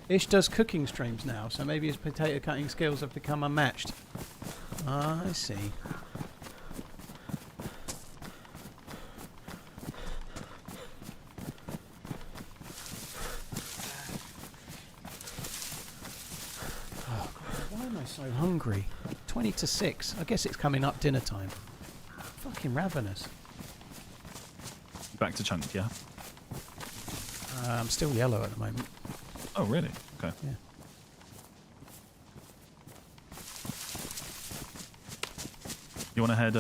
Ish does cooking streams now, so maybe his potato cutting skills have become unmatched. Ah, I see. Oh, God, why am I so hungry? 20 to 6. I guess it's coming up dinner time. Fucking ravenous. Back to chunk, yeah? I'm still yellow at the moment. Oh, really? Okay. Yeah. You want to head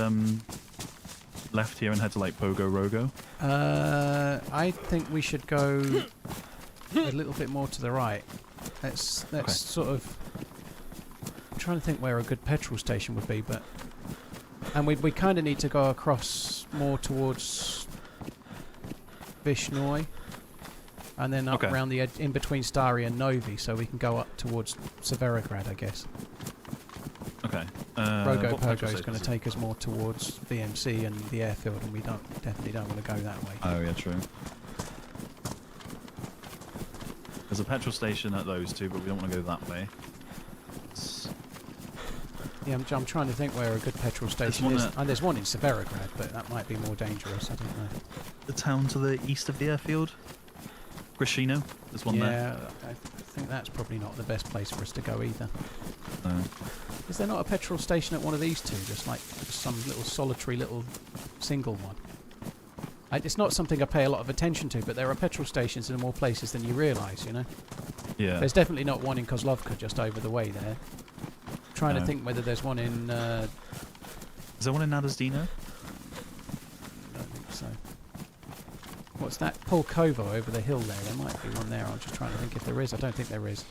left here and head to like Pogo Rogo? I think we should go a little bit more to the right. Let's Okay. sort of... I'm trying to think where a good petrol station would be, but... And we kind of need to go across more towards Vishnoi. And then up Okay. around the edge, in between Stari and Novi, so we can go up towards Severograd, I guess. Okay. Rogo what Pogo petrol is going to station take us more towards VMC and the airfield, and we definitely don't want to go that way. Oh, yeah, true. There's a petrol station at those two, but we don't want to go that way. Yeah, I'm trying to think where a good petrol station one is. at- And there's one in Severograd, but that might be more dangerous. I don't know. The town to the east of the airfield? Grishino? There's one there. Yeah, I think that's probably not the best place for us to go either. No. Is there not a petrol station at one of these two? Just like some little solitary little single one? It's not something I pay a lot of attention to, but there are petrol stations in more places than you realise, you know? Yeah. There's definitely not one in Kozlovka just over the way there. Trying to No. think whether there's one in... Is there one in Nadazdino? I don't think so. What's that? Polkovo over the hill there. There might be one there. I'm just trying to think if there is. I don't think there is.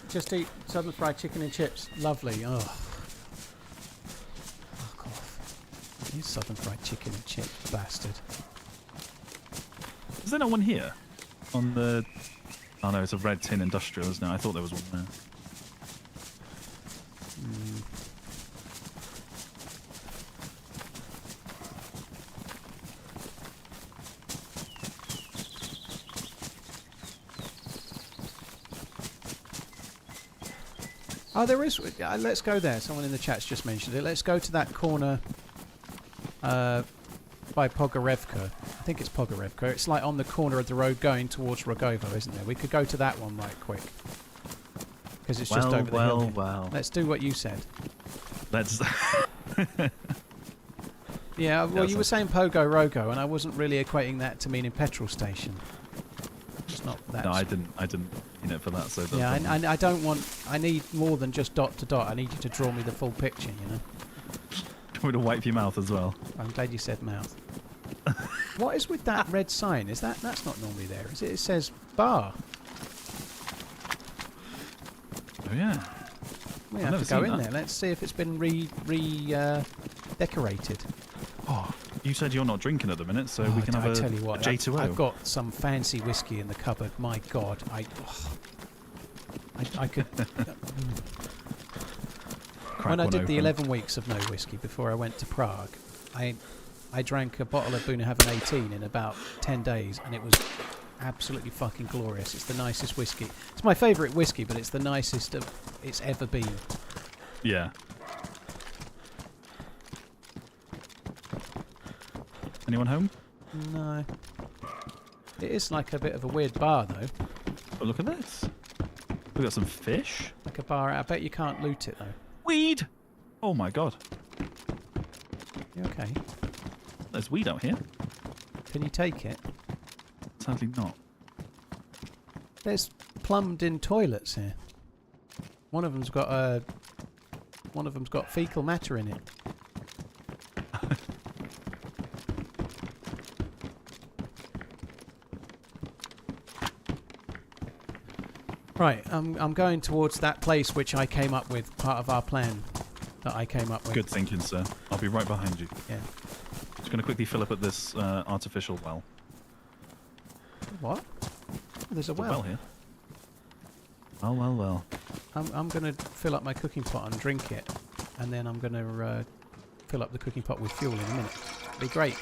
Just eat southern fried chicken and chips. Lovely. Oh. Fuck off. You southern fried chicken and chips, bastard. Is there not one here? On the... Oh no, it's a red tin industrial, isn't it? I thought there was one there. Oh, there is. Let's go there. Someone in the chat's just mentioned it. Let's go to that corner by Pogorevka. I think it's Pogorevka. It's like on the corner of the road going towards Rogovo, isn't there? We could go to that one right quick. Because it's just over the hill. here. Well. Let's do what you said. Let's... Yeah, well, you were sounds- saying Pogo Rogo, and I wasn't really equating that to meaning petrol station. It's not that. No, I didn't mean it for that, so... Yeah, I don't want... I need more than just dot to dot. I need you to draw me the full picture, you know? Want me to wipe your mouth as well? I'm glad you said mouth. What is with that red sign? Is that's not normally there, is it? It says bar. Oh yeah. We I've have never to go seen in that. there. Let's see if it's been decorated. Oh, you said you're not drinking at the minute, so we can have I a, tell you what, a J2O. I've got some fancy whiskey in the cupboard. My God, I could. Crack When I one did the open. 11 weeks of no whiskey before I went to Prague, I drank a bottle of Bunnahabhain 18 in about 10 days, and it was absolutely fucking glorious. It's the nicest whiskey. It's my favourite whiskey, but it's the nicest it's ever been. Yeah. Anyone home? No. It is like a bit of a weird bar, though. Oh, look at this. We got some fish. Like a bar. I bet you can't loot it, though. Weed! Oh my god. You okay? There's weed out here. Can you take it? Sadly not. There's plumbed-in toilets here. One of them's got fecal matter in it. Right, I'm going towards that place which I came up with, part of our plan that I came up with. Good thinking, sir. I'll be right behind you. Yeah. Just going to quickly fill up at this artificial well. What? There's a There's well. here. Well. I'm going to fill up my cooking pot and drink it, and then I'm going to fill up the cooking pot with fuel in a minute. Be great.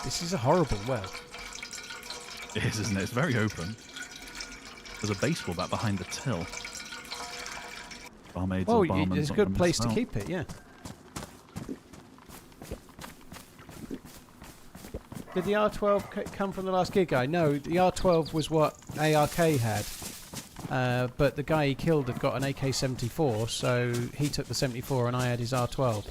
This is a horrible well. It is, isn't it? It's very open. There's a baseball bat behind the till. Barmaids Oh, and barmans. it's a good place to keep it, yeah. Did the R12 come from the last gig guy? No, the R12 was what ARK had. But the guy he killed had got an AK-74, so he took the 74 and I had his R12.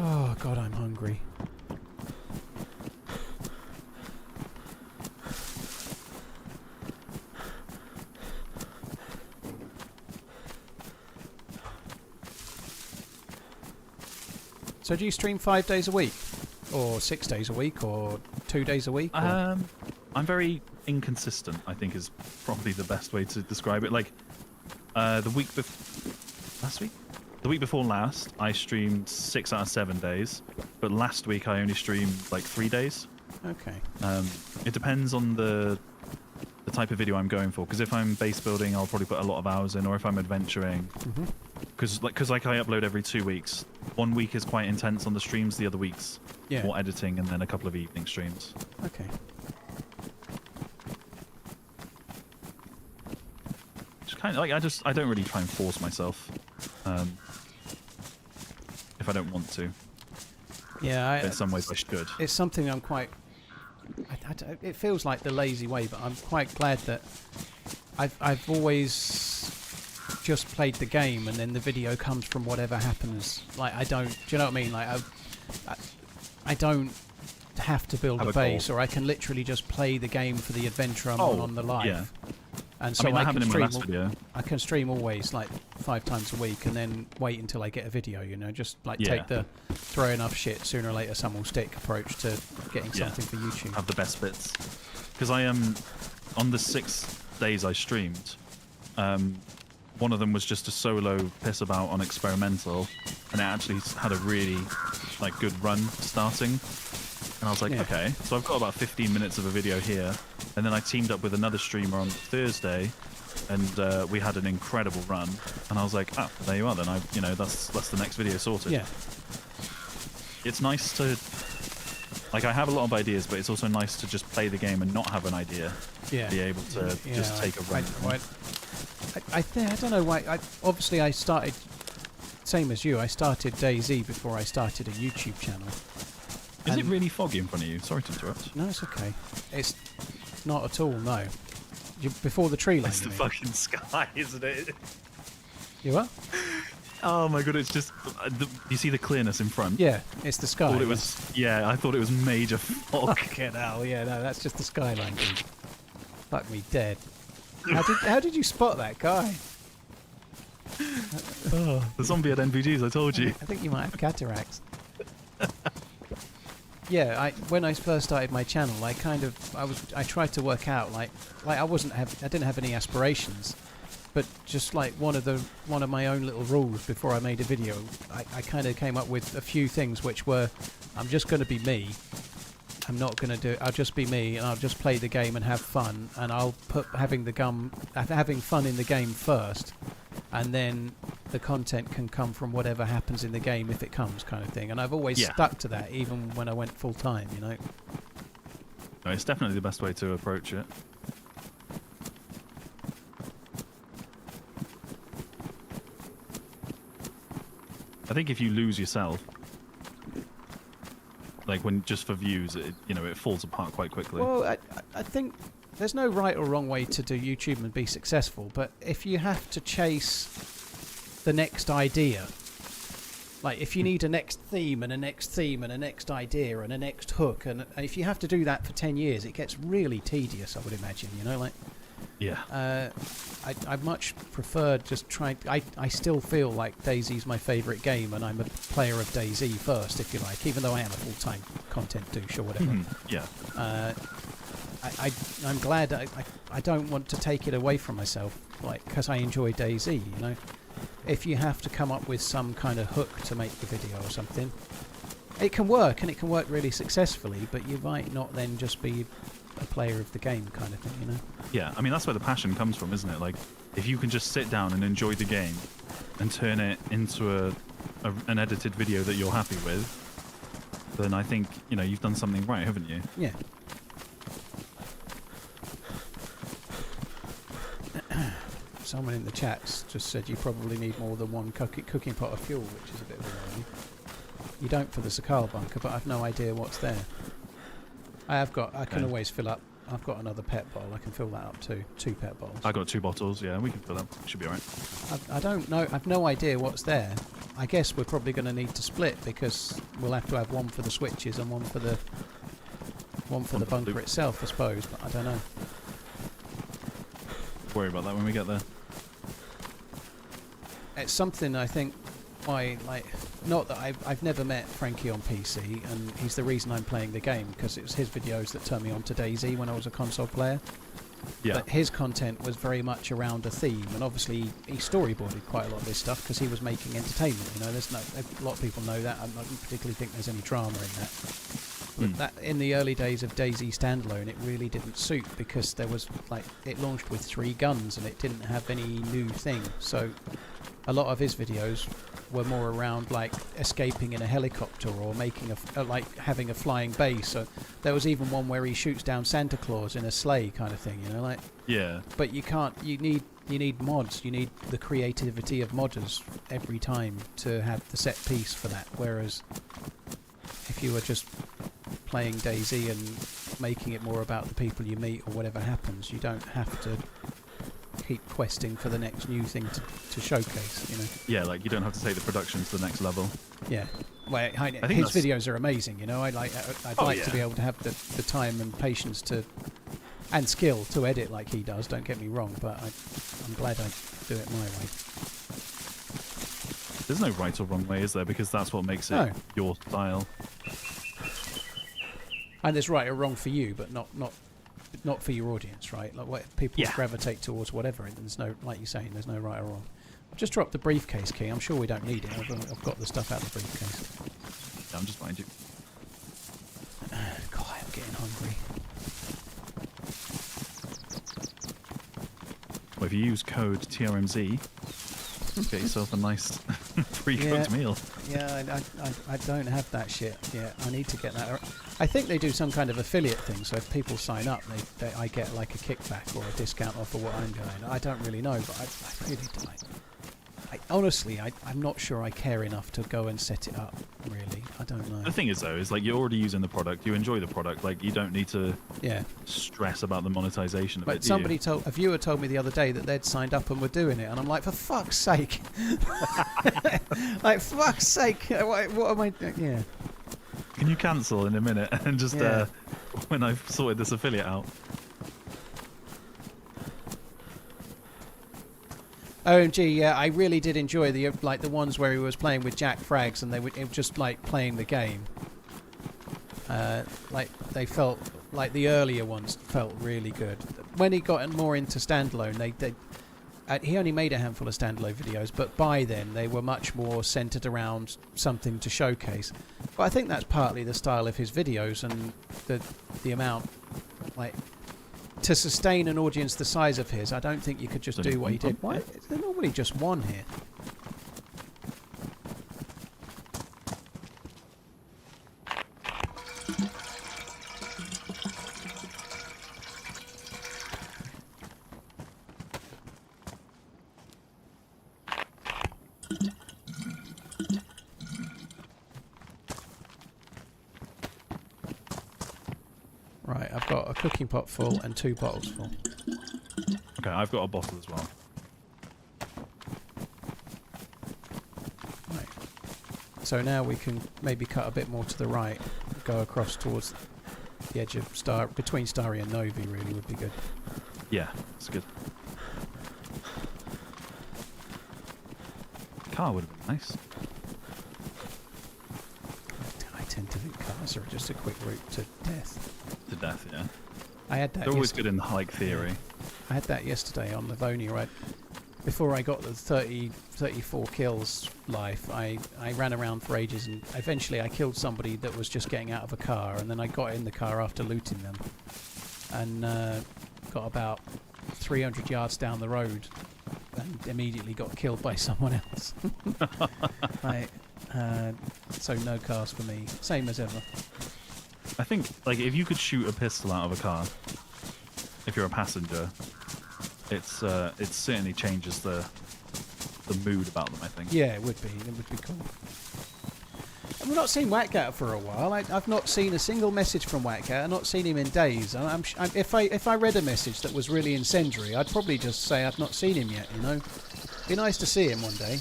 Oh god, I'm hungry. So do you stream 5 days a week? Or 6 days a week? Or 2 days a week? I'm very inconsistent, I think is probably the best way to describe it. Like, the week last week? The week before last, I streamed 6 out of 7 days, but last week I only streamed like 3 days. Okay. It depends on the type of video I'm going for, because if I'm base building, I'll probably put a lot of hours in, or if I'm adventuring, because like I upload every 2 weeks. 1 week is quite intense on the streams, the other week's more editing, and then a couple of evening streams. Okay. Just kind of like I don't really try and force myself. If I don't want to. Yeah, In some ways I should. It's something I'm quite... it feels like the lazy way, but I'm quite glad that I've always just played the game and then the video comes from whatever happens. Like, I don't... Do you know what I mean? Like, I don't have to build a base, or I can literally just play the game for the adventure I'm on the live. Yeah. And so I can stream. I can stream always, like 5 times a week, and then wait until I get a video. You know, just like take the throw enough shit, sooner or later some will stick approach to getting something for YouTube. Have the best bits, because I am on the 6 days I streamed. One of them was just a solo piss about on experimental, and it actually had a really like good run starting. And I was like, okay, so I've got about 15 minutes of a video here. And then I teamed up with another streamer on Thursday, and we had an incredible run. And I was like, ah, there you are then. That's the next video sorted. Yeah. It's nice to, like, I have a lot of ideas, but it's also nice to just play the game and not have an idea. Yeah. Be able to just take a run. I don't know why. Obviously, I started, same as you, I started DayZ before I started a YouTube channel. Is it really foggy in front of you? Sorry to interrupt. No, it's okay. It's not at all, no. Before the tree line. It's the fucking sky, isn't it? You what? Oh my god, it's just... you see the clearness in front? Yeah, it's the sky. I thought it was major fog. Fucking hell, yeah, no, that's just the skyline, dude. Fuck me dead. How did you spot that guy? The zombie had NVGs, I told you. I think you might have cataracts. Yeah, when I first started my channel, I tried to work out like I didn't have any aspirations, but just like one of my own little rules before I made a video, I kind of came up with a few things which were, I'm just going to be me, I'm not going to do it. I'll just be me, and I'll just play the game and have fun, and I'll put having fun in the game first, and then the content can come from whatever happens in the game if it comes, kind of thing. And I've always stuck to that, even when I went full time. You know. No, it's definitely the best way to approach it. I think if you lose yourself, like when just for views, it falls apart quite quickly. Well, I think there's no right or wrong way to do YouTube and be successful, but if you have to chase the next idea, like if you need a next theme and a next theme and a next idea and a next hook, and if you have to do that for 10 years, it gets really tedious, I would imagine, you know, like... Yeah. I much prefer just trying... I still feel like DayZ's my favourite game, and I'm a player of DayZ first, if you like, even though I am a full-time content douche or whatever. Yeah. I'm glad I don't want to take it away from myself, like, because I enjoy DayZ, you know. If you have to come up with some kind of hook to make the video or something, it can work, and it can work really successfully, but you might not then just be a player of the game kind of thing, you know. Yeah, I mean, that's where the passion comes from, isn't it? Like, if you can just sit down and enjoy the game and turn it into an edited video that you're happy with, then I think, you've done something right, haven't you? Yeah. Someone in the chats just said you probably need more than one cooking pot of fuel, which is a bit of a worry. You don't for the Sakal bunker, but I've no idea what's there. I can always fill up. I've got another pet bottle. I can fill that up too. 2 pet bottles. I got 2 bottles. Yeah, we can fill up. Should be alright. I don't know. I've no idea what's there. I guess we're probably going to need to split because we'll have to have one for the switches and one for the bunker loop itself, I suppose. But I don't know. Worry about that when we get there. It's something I think. Not that I've never met Frankie on PC, and he's the reason I'm playing the game, because it was his videos that turned me on to DayZ when I was a console player. Yeah. But his content was very much around a theme, and obviously he storyboarded quite a lot of this stuff because he was making entertainment. You know, a lot of people know that. I don't particularly think there's any drama in that. But that in the early days of DayZ standalone, it really didn't suit because there was it launched with 3 guns and it didn't have any new thing. So a lot of his videos were more around escaping in a helicopter or making having a flying base. So there was even one where he shoots down Santa Claus in a sleigh kind of thing, you know, Yeah. But you can't. You need mods. You need the creativity of modders every time to have the set piece for that. Whereas if you were just playing DayZ and making it more about the people you meet or whatever happens, you don't have to keep questing for the next new thing to showcase, you know. Yeah, you don't have to take the production to the next level. Yeah. Well, I think his videos are amazing, you know. I'd like to be able to have the time and patience and skill to edit like he does, don't get me wrong, but I'm glad I do it my way. There's no right or wrong way, is there? Because that's what makes it your style. And there's right or wrong for you, but not for your audience, right? What people gravitate towards, whatever. And there's no, like you're saying, there's no right or wrong. I've just dropped the briefcase key. I'm sure we don't need it. I've got the stuff out of the briefcase. Yeah, I'm just behind you. God, I'm getting hungry. Well, if you use code TRMZ, get yourself a nice pre-cooked meal. Yeah, I don't have that shit yet. I need to get that. I think they do some kind of affiliate thing, so if people sign up, I get a kickback or a discount off of what I'm doing. I don't really know, but I really don't. Honestly, I'm not sure I care enough to go and set it up, really. I don't know. The thing is, though, is you're already using the product, you enjoy the product, you don't need to stress about the monetization of it. But a viewer told me the other day that they'd signed up and were doing it, and I'm like, for fuck's sake. Fuck's sake. What am I doing? Yeah. Can you cancel in a minute and just, when I've sorted this affiliate out? OMG, yeah, I really did enjoy the ones where he was playing with Jack Frags and it was just playing the game. They felt the earlier ones felt really good. When he got more into standalone, he only made a handful of standalone videos, but by then they were much more centered around something to showcase. But I think that's partly the style of his videos and the amount, like, to sustain an audience the size of his. I don't think you could just do what he did. Why? There's normally just one here. Right, I've got a cooking pot full and 2 bottles full. Okay, I've got a bottle as well. Right. So now we can maybe cut a bit more to the right, go across towards the edge of between Starry and Novi. Really would be good. Yeah, that's good. Car would have been nice. I tend to think cars are just a quick route to death. To death, yeah. I had that. They're always good in the like theory. I had that yesterday on Livonia. Right before I got the 34 kills life, I ran around for ages, and eventually I killed somebody that was just getting out of a car, and then I got in the car after looting them, and got about 300 yards down the road, and immediately got killed by someone else. So no cars for me. Same as ever. I think, like, if you could shoot a pistol out of a car, if you're a passenger, it certainly changes the mood about them, I think. Yeah, it would be. It would be cool. And we've not seen Whackgat for a while. I've not seen a single message from Whackgat. I've not seen him in days. If I read a message that was really incendiary, I'd probably just say I've not seen him yet, you know? Be nice to see him one day.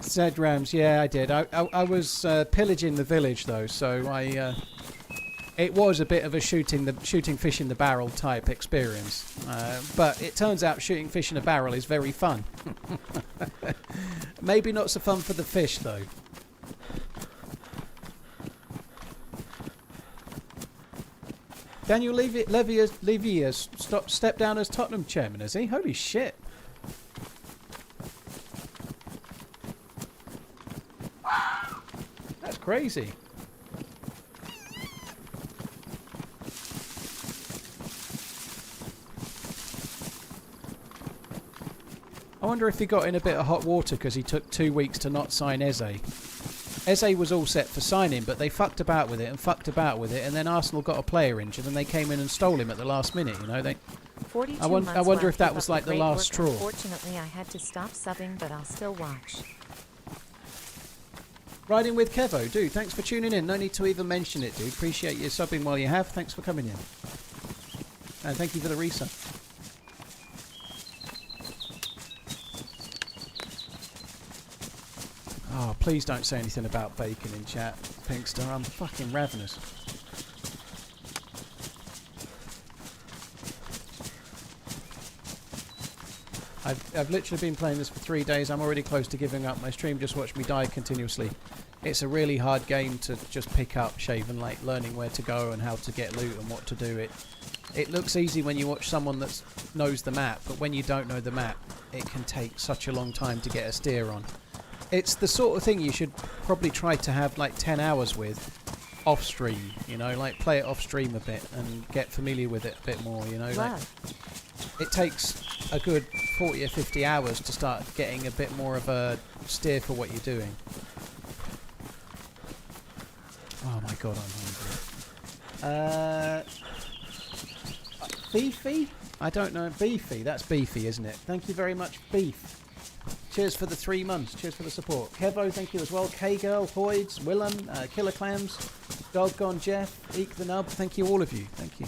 Z-Rams, yeah, I did. I was pillaging the village though, so it was a bit of a shooting fish in the barrel type experience. But it turns out shooting fish in a barrel is very fun. Maybe not so fun for the fish though. Daniel Levy has stepped down as Tottenham chairman, has he? Holy shit. That's crazy. I wonder if he got in a bit of hot water because he took 2 weeks to not sign Eze. Eze was all set for signing, but they fucked about with it, and then Arsenal got a player injured, and they came in and stole him at the last minute. You know, I wonder if that was like the last straw. Unfortunately, I had to stop subbing, but I'll still watch. Riding with Kevo, dude. Thanks for tuning in. No need to even mention it, dude. Appreciate you subbing while you have. Thanks for coming in, and thank you for the resub. Oh, please don't say anything about bacon in chat, Pinkster. I'm fucking ravenous. I've literally been playing this for 3 days. I'm already close to giving up. My stream just watched me die continuously. It's a really hard game to just pick up, Shaven, like learning where to go and how to get loot and what to do. It looks easy when you watch someone that knows the map, but when you don't know the map, it can take such a long time to get a steer on. It's the sort of thing you should probably try to have like 10 hours with off stream, you know, like play it off stream a bit and get familiar with it a bit more, you know. Like, it takes a good 40 or 50 hours to start getting a bit more of a steer for what you're doing. Oh my god, I'm hungry. Beefy? I don't know. Beefy. That's Beefy, isn't it? Thank you very much, Beef. Cheers for the 3 months. Cheers for the support. Kevo, thank you as well. K-Girl, Hoyds, Willem, Killer Clams, Dog Gone Jeff, Eek the Nub. Thank you, all of you. Thank you.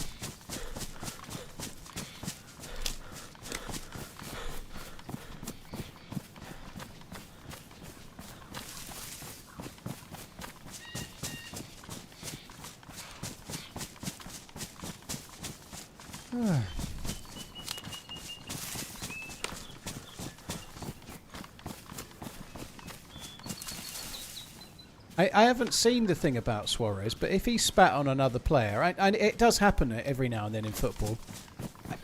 I haven't seen the thing about Suarez, but if he spat on another player, and it does happen every now and then in football,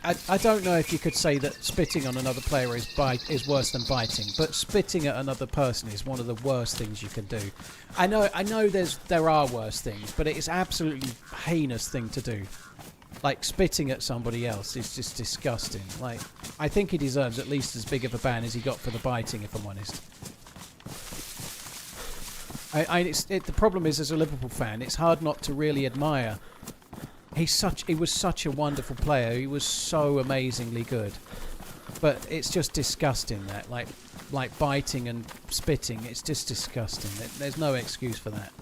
I don't know if you could say that spitting on another player is worse than biting, but spitting at another person is one of the worst things you can do. I know there are worse things, but it is absolutely heinous thing to do. Like, spitting at somebody else is just disgusting. Like, I think he deserves at least as big of a ban as he got for the biting, if I'm honest. The problem is, as a Liverpool fan, it's hard not to really admire. He was such a wonderful player. He was so amazingly good. But it's just disgusting that, like biting and spitting, it's just disgusting. There's no excuse for that.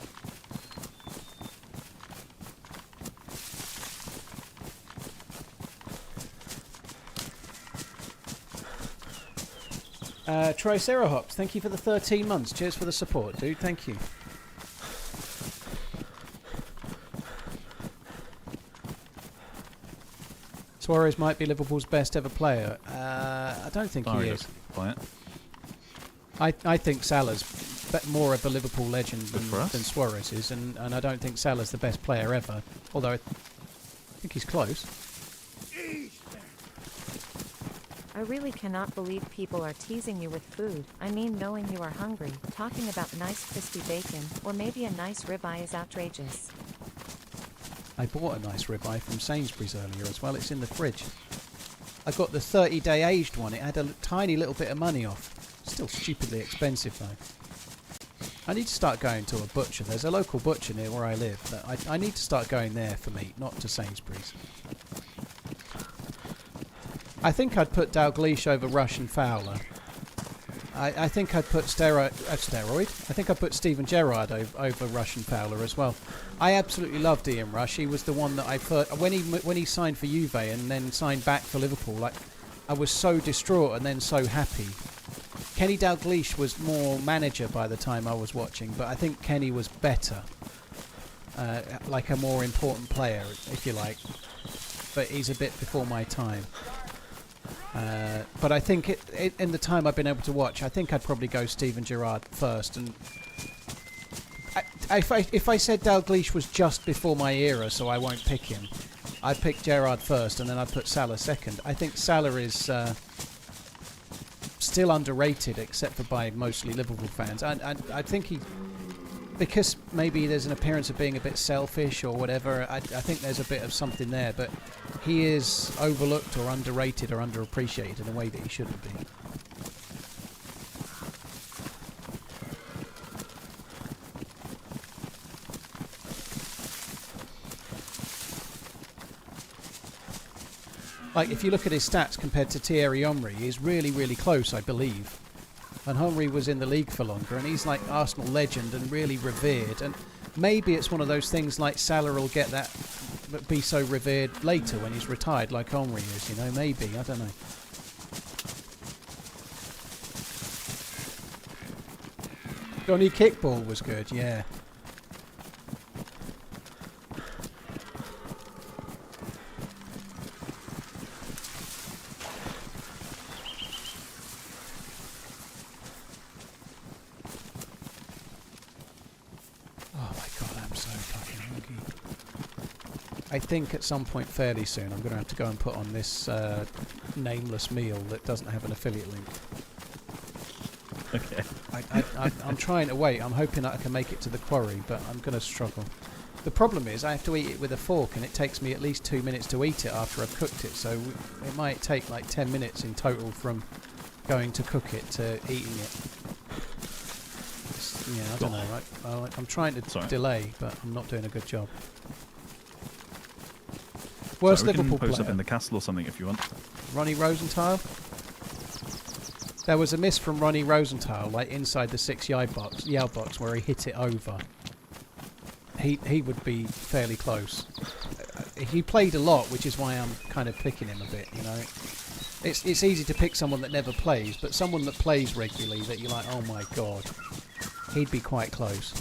Triceratops, thank you for the 13 months. Cheers for the support, dude. Thank you. Suarez might be Liverpool's best ever player. I don't think he is. Quiet. I think Salah's more of a Liverpool legend than Suarez is, and I don't think Salah's the best player ever. Although I think he's close. I really cannot believe people are teasing you with food. I mean, knowing you are hungry, talking about nice crispy bacon, or maybe a nice ribeye is outrageous. I bought a nice ribeye from Sainsbury's earlier as well. It's in the fridge. I got the 30-day aged one. It had a tiny little bit of money off. Still stupidly expensive though. I need to start going to a butcher. There's a local butcher near where I live. I need to start going there for meat, not to Sainsbury's. I think I'd put Dalglish over Rush and Fowler. I think I'd put Steroid. I think I'd put Steven Gerrard over Rush and Fowler as well. I absolutely loved Ian Rush. He was the one that I first, when he signed for Juve and then signed back for Liverpool. Like, I was so distraught and then so happy. Kenny Dalglish was more manager by the time I was watching, but I think Kenny was better, like a more important player, if you like. But he's a bit before my time. But I think in the time I've been able to watch, I think I'd probably go Steven Gerrard first. And if I said Dalglish was just before my era, so I won't pick him, I'd pick Gerrard first, and then I'd put Salah second. I think Salah is still underrated, except for by mostly Liverpool fans. And I think he, because maybe there's an appearance of being a bit selfish or whatever, I think there's a bit of something there, but he is overlooked or underrated or underappreciated in a way that he shouldn't be. Like, if you look at his stats compared to Thierry Henry, he's really, really close, I believe. And Henry was in the league for longer, and he's like Arsenal legend and really revered. And maybe it's one of those things like Salah will get that, but be so revered later when he's retired, like Henry is. You know, maybe, I don't know. Johnny Kickball was good, yeah. I think at some point fairly soon I'm going to have to go and put on this nameless meal that doesn't have an affiliate link. Okay. I'm trying to wait. I'm hoping that I can make it to the quarry, but I'm going to struggle. The problem is I have to eat it with a fork, and it takes me at least 2 minutes to eat it after I've cooked it, so it might take like 10 minutes in total from going to cook it to eating it. Yeah, I don't know. I'm trying to delay, but I'm not doing a good job. Worst So we can Liverpool post up player. in the castle or something if you want. Ronnie Rosenthal. There was a miss from Ronnie Rosenthal, like inside the 6-yard box, where he hit it over. He would be fairly close. He played a lot, which is why I'm kind of picking him a bit. You know, it's easy to pick someone that never plays, but someone that plays regularly that you're like, oh my god, he'd be quite close.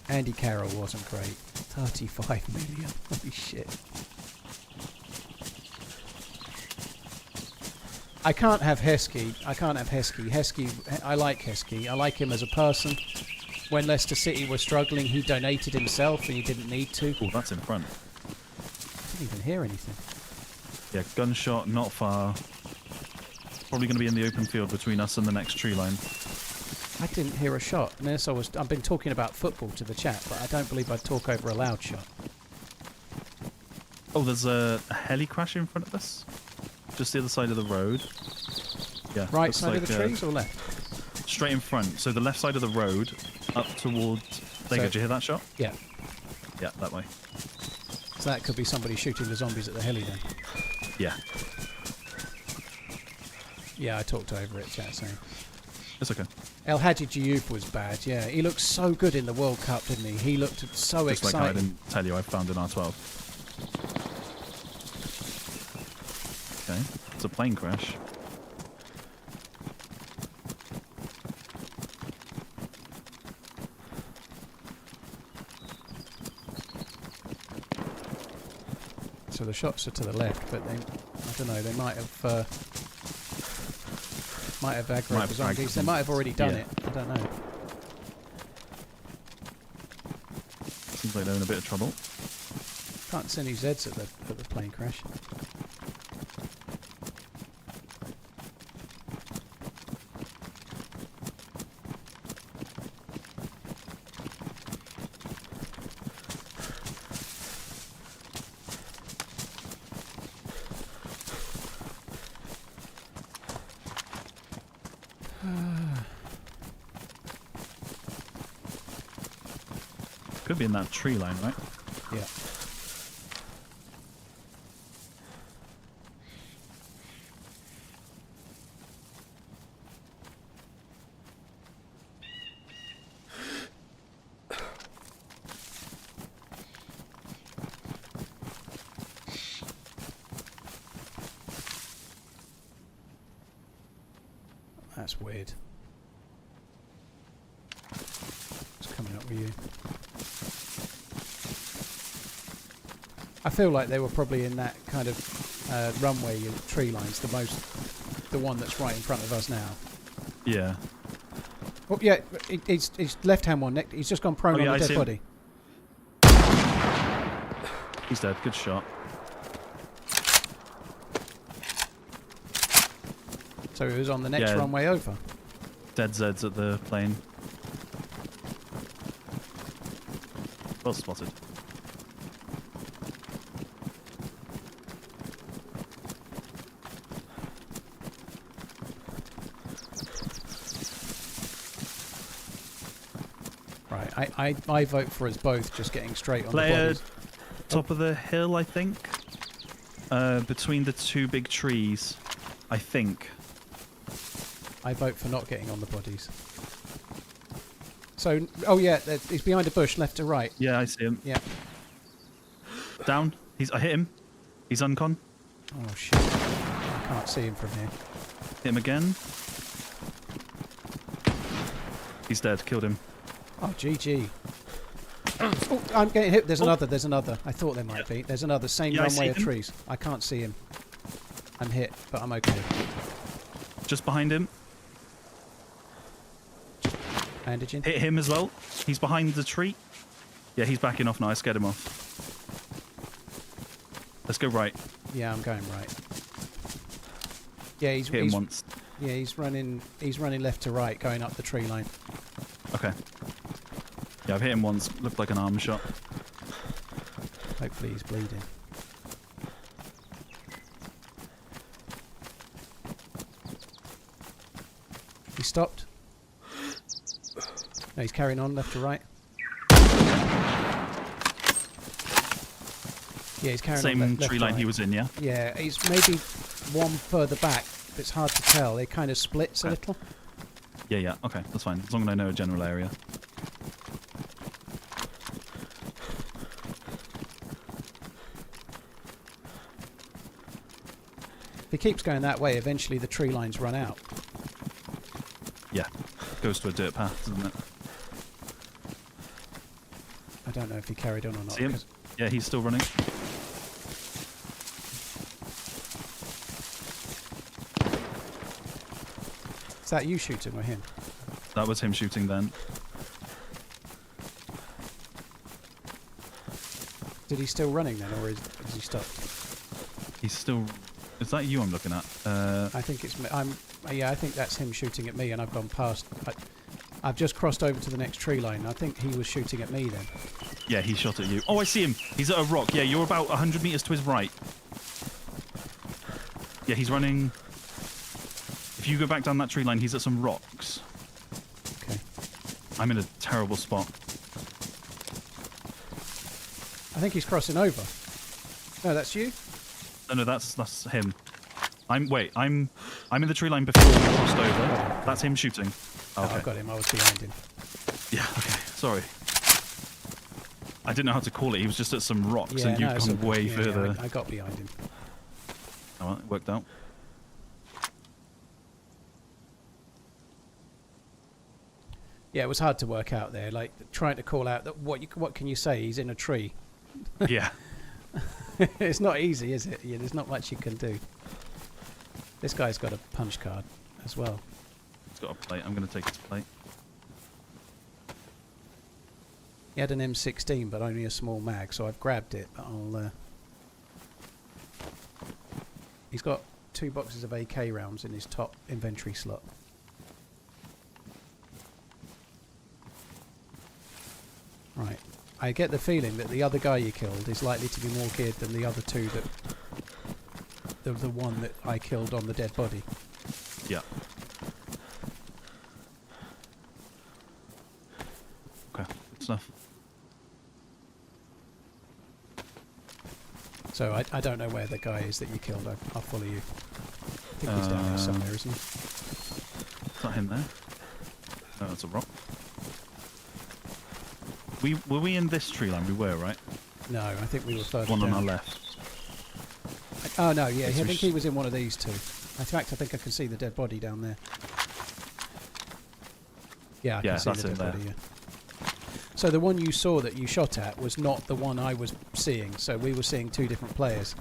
Andy Carroll wasn't great. 35 million. Holy shit. I can't have Heskey. Heskey, I like Heskey. I like him as a person. When Leicester City were struggling, he donated himself and he didn't need to. Oh, that's in front. I didn't even hear anything. Yeah, gunshot, not far. Probably going to be in the open field between us and the next tree line. I didn't hear a shot. I've been talking about football to the chat, but I don't believe I'd talk over a loud shot. Oh, there's a heli crash in front of us. Just the other side of the road. Yeah. Right looks side like, of the trees or left? Straight in front. So the left side of the road, up towards... There you go. Did you hear that shot? Yeah. Yeah, that way. So that could be somebody shooting the zombies at the heli then. Yeah. Yeah, I talked over it, chat, so... It's okay. El Hadji Diouf was bad, yeah. He looked so good in the World Cup, didn't he? He looked so Just exciting. like I didn't tell you I found an R12. Okay, it's a plane crash. So the shots are to the left, but they, I don't know, they might have aggroed the zombies. They might have already done it. I don't know. Seems like they're in a bit of trouble. Can't see any Zeds at the plane crash. Could be in that tree line, right? Yeah. That's weird. It's coming up with you. I feel like they were probably in that kind of runway tree lines, the one that's right in front of us now. Yeah. Oh yeah, he's left-hand one. He's just gone prone on I the see dead him. body. He's dead. Good shot. So he was on the next Yeah. runway over. Dead Zeds at the plane. Well spotted. Right, I vote for us both just getting straight on the Player bodies. top of the hill, I think. Between the two big trees, I think. I vote for not getting on the bodies. So, oh yeah, he's behind a bush, left to right. Yeah, I see him. Yeah. Down. I hit him. He's uncon. Oh shit. I can't see him from here. Hit him again. He's dead. Killed him. Oh, GG. Oh, I'm getting hit. There's another. I thought there might be. There's another. Same Yeah, I runway see of him. trees. I can't see him. I'm hit, but I'm okay. Just behind him. Bandaging. Hit him as well. He's behind the tree. Yeah, he's backing off now. I scared him off. Let's go right. Yeah, I'm going right. Yeah, Hit him once. Yeah, he's running left to right, going up the tree line. Okay. Yeah, I've hit him once. Looked like an arm shot. Hopefully he's bleeding. He stopped. No, he's carrying on left to right. Yeah, he's carrying Same on left, tree line right. he was in, yeah? Yeah, he's maybe one further back. It's hard to tell. It kind of splits a little. Yeah, yeah. Okay, that's fine. As long as I know a general area. If he keeps going that way, eventually the tree lines run out. Yeah. Goes to a dirt path, doesn't it? I don't know if he carried on or not. See him? 'cause- Yeah, he's still running. Is that you shooting or him? That was him shooting then. Did he still running then, or is he stopped? He's still... Is that you I'm looking at? I think it's me. Yeah, I think that's him shooting at me, and I've gone past. I've just crossed over to the next tree line. I think he was shooting at me then. Yeah, he shot at you. Oh, I see him. He's at a rock. Yeah, you're about 100 meters to his right. Yeah, he's running... If you go back down that tree line, he's at some rocks. Okay. I'm in a terrible spot. I think he's crossing over. No, that's you. No, that's him. I'm in the tree line before we crossed over. That's him shooting. Oh, Okay. I've got him. I was behind him. Yeah, okay. Sorry. I didn't know how to call it. He was just at some rocks Yeah, and you've no, it's gone okay. way Yeah, further. Yeah, I got behind him. Oh, well, it worked out. Yeah, it was hard to work out there. Like trying to call out that what can you say? He's in a tree. Yeah. It's not easy, is it? Yeah, there's not much you can do. This guy's got a punch card as well. It's got a plate. I'm going to take his plate. He had an M16, but only a small mag, so I've grabbed it. But I'll. He's got 2 boxes of AK rounds in his top inventory slot. Right. I get the feeling that the other guy you killed is likely to be more geared than the other 2 that... The one that I killed on the dead body. Yeah. Okay, good stuff. So I don't know where the guy is that you killed. I'll follow you. I think he's down there somewhere, isn't he? Is that him there? No, that's a rock. Were we in this tree line? We were, right? No, I think we were further One down. on our left. Oh no, yeah, I It's think he was in one of these 2. In fact, I think I can see the dead body down there. Yeah, I Yeah, can see that's the it dead there. body, yeah. So the one you saw that you shot at was not the one I was seeing, so we were seeing 2 different players.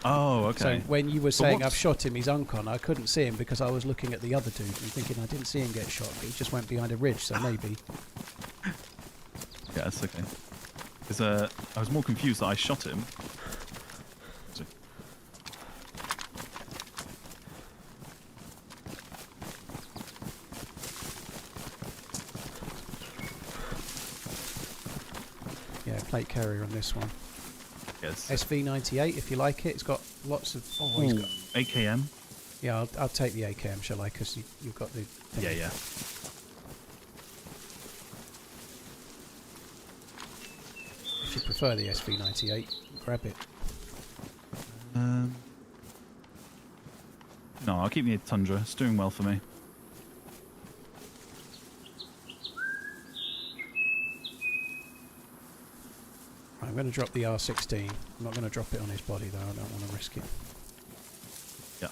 Oh, okay. So when you were saying I've what's- shot him, he's uncon, I couldn't see him because I was looking at the other dude and thinking I didn't see him get shot, but he just went behind a ridge, so maybe. Yeah, that's okay. Because I was more confused that I shot him. Yeah, plate carrier on this one. Yes. SV98 if you like it. It's got lots of... Oh, he's got... AKM? Yeah, I'll take the AKM, shall I? Because you've got the... thing. Yeah, yeah. If you prefer the SV98, grab it. No, I'll keep the Tundra. It's doing well for me. Right, I'm going to drop the R16. I'm not going to drop it on his body, though. I don't want to risk it. Yeah.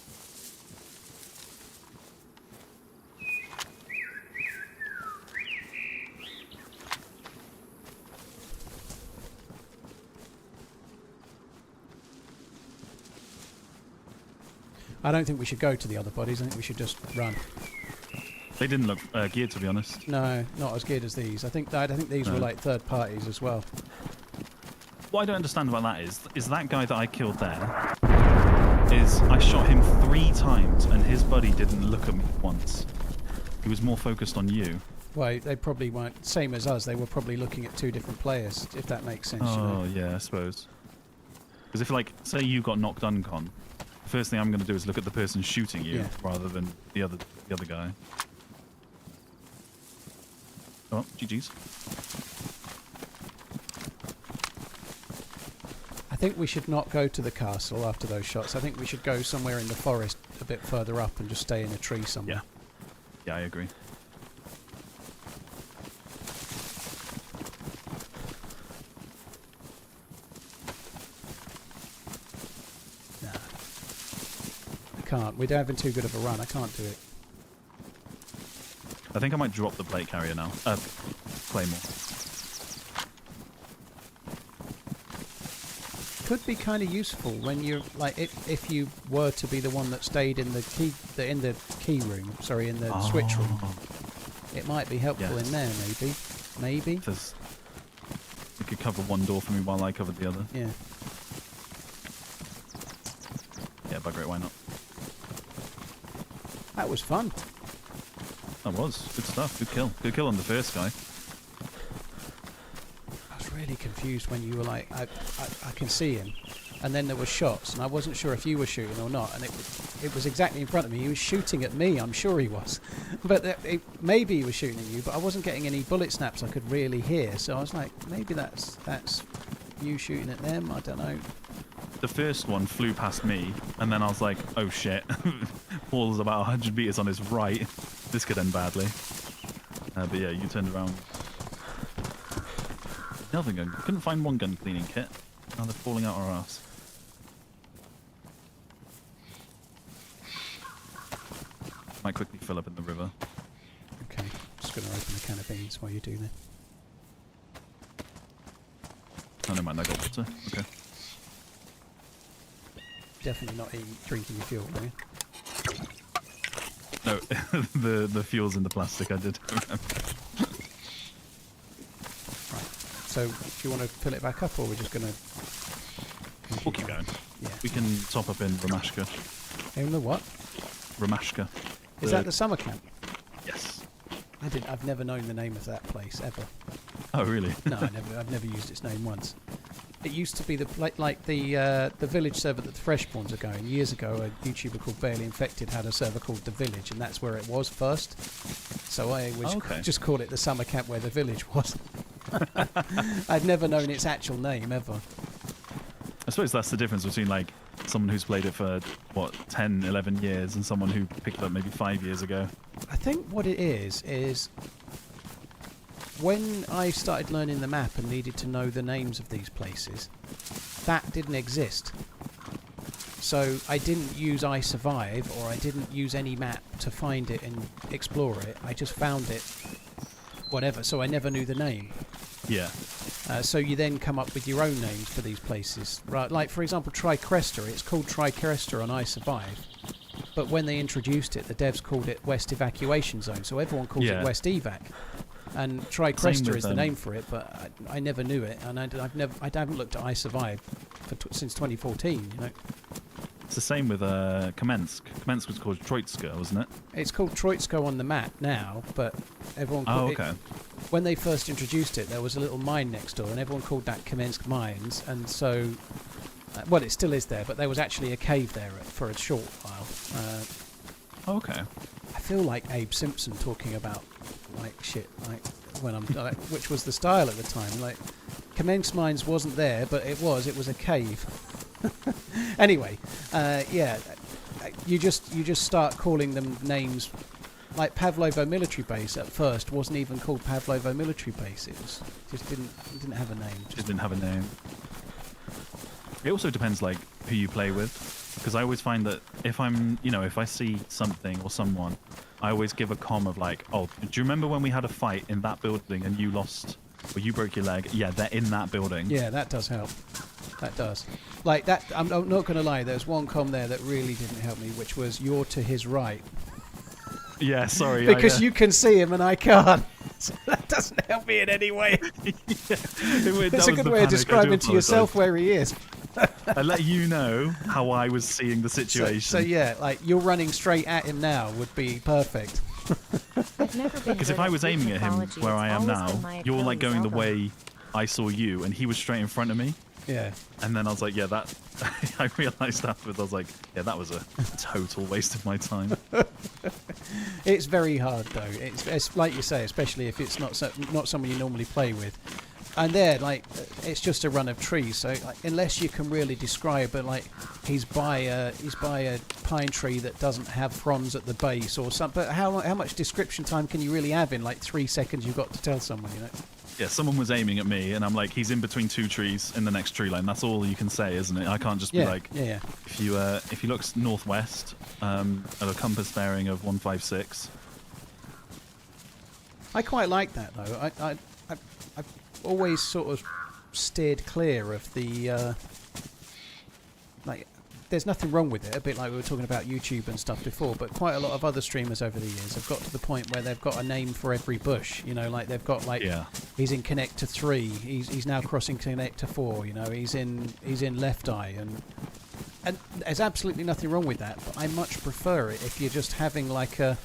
I don't think we should go to the other bodies. I think we should just run. They didn't look geared, to be honest. No, not as good as these. I think these were No. like third parties as well. What I don't understand about that is that guy that I killed there, is I shot him 3 times and his buddy didn't look at me once. He was more focused on you. Well, they probably weren't same as us. They were probably looking at 2 different players, if that makes sense. You know? Oh, yeah, I suppose. Because if, like, say you got knocked uncon, the first thing I'm going to do is look at the person shooting you Yeah. rather than the other guy. Oh, GG's. I think we should not go to the castle after those shots. I think we should go somewhere in the forest a bit further up and just stay in a tree somewhere. Yeah, I agree. Nah. I can't. We're having too good of a run. I can't do it. I think I might drop the plate carrier now. Claymore. Could be kind of useful when you're like if you were to be the one that stayed in the key room. Sorry, in the switch room. It might be helpful in there, maybe. Maybe. Says you could cover one door for me while I covered the other. Yeah. Yeah, bugger it. Why not? That was fun. That was good stuff. Good kill. Good kill on the first guy. I was really confused when you were like, I can see him, and then there were shots, and I wasn't sure if you were shooting or not, and it was exactly in front of me. He was shooting at me. I'm sure he was, but maybe he was shooting at you, but I wasn't getting any bullet snaps I could really hear. So I was like, maybe that's you shooting at them. I don't know. The first one flew past me, and then I was like, oh shit. Paul's about 100 meters on his right. This could end badly. But yeah, you turned around. Another gun. Couldn't find one gun cleaning kit. Now they're falling out our ass. Might quickly fill up in the river. Okay, just going to open a can of beans while you do that. Oh, never mind, I got water. Okay. Definitely not drinking your fuel, are you? No, the fuel's in the plastic, I did. Right. So, do you want to fill it back up, or we're just going to... We'll keep going. Yeah. We can top up in Ramashka. In the what? Ramashka. Is that the summer camp? Yes. I've never known the name of that place, ever. Oh, really? No, I've never used its name once. It used to be the village server that the Freshborns are going. Years ago, a YouTuber called Barely Infected had a server called The Village, and that's where it was first. So I would just call it the summer camp where the village was. I'd never known its actual name, ever. I suppose that's the difference between, like, someone who's played it for, 10, 11 years and someone who picked it up maybe 5 years ago. I think what it is when I started learning the map and needed to know the names of these places, that didn't exist. So I didn't use I Survive, or I didn't use any map to find it and explore it. I just found it, whatever, so I never knew the name. Yeah. So you then come up with your own names for these places. Right? Like, for example, Tricresta. It's called Tricresta on I Survive. But when they introduced it, the devs called it West Evacuation Zone, so everyone calls it West Evac. And Tricresta is the name for it, but I never knew it, and I haven't looked at I Survive since 2014. You know, it's the same with Kamensk. Kamensk was called Troitska, wasn't it? It's called Troitsko on the map now, but everyone called it. When they first introduced it, there was a little mine next door, and everyone called that Kamensk Mines, and so. Well, it still is there, but there was actually a cave there for a short while. Okay. I feel like Abe Simpson talking about shit, when I'm which was the style at the time. Like, Kamensk Mines wasn't there, but it was a cave. Anyway, you just start calling them names. Like Pavlovo Military Base at first wasn't even called Pavlovo Military Base. It was just didn't have a name. Just didn't have a name. It also depends, like, who you play with, because I always find that if I see something or someone, I always give a comm of like, oh, do you remember when we had a fight in that building and you lost, or you broke your leg? Yeah, they're in that building. Yeah, that does help. That does. Like that, I'm not going to lie, there's one comm there that really didn't help me, which was you're to his right. Yeah, sorry. Because you can see him and I can't. So that doesn't help me in any way. It's a good way of describing to yourself where he is. I let you know how I was seeing the situation. So yeah, like you're running straight at him now would be perfect. Because if I was aiming at him where I am now, you're like going the way I saw you, and he was straight in front of me. Yeah. And then I was like, yeah, that. I realised afterwards, I was like, yeah, that was a total waste of my time. It's very hard though. It's like you say, especially if it's not someone you normally play with. And there, like, it's just a run of trees. So like, unless you can really describe it, like he's by a pine tree that doesn't have fronds at the base or something. But how much description time can you really have in like 3 seconds? You've got to tell someone, you know. Yeah, someone was aiming at me, and I'm like, he's in between 2 trees in the next tree line. That's all you can say, isn't it? I can't just be like, yeah. If you look northwest at a compass bearing of 156. I quite like that though. I've always sort of steered clear of the like. There's nothing wrong with it. A bit like we were talking about YouTube and stuff before, but quite a lot of other streamers over the years have got to the point where they've got a name for every bush. You know, like they've got like he's in Connector 3. He's now crossing Connector 4. You know, he's in Left Eye, and there's absolutely nothing wrong with that. But I much prefer it if you're just having like a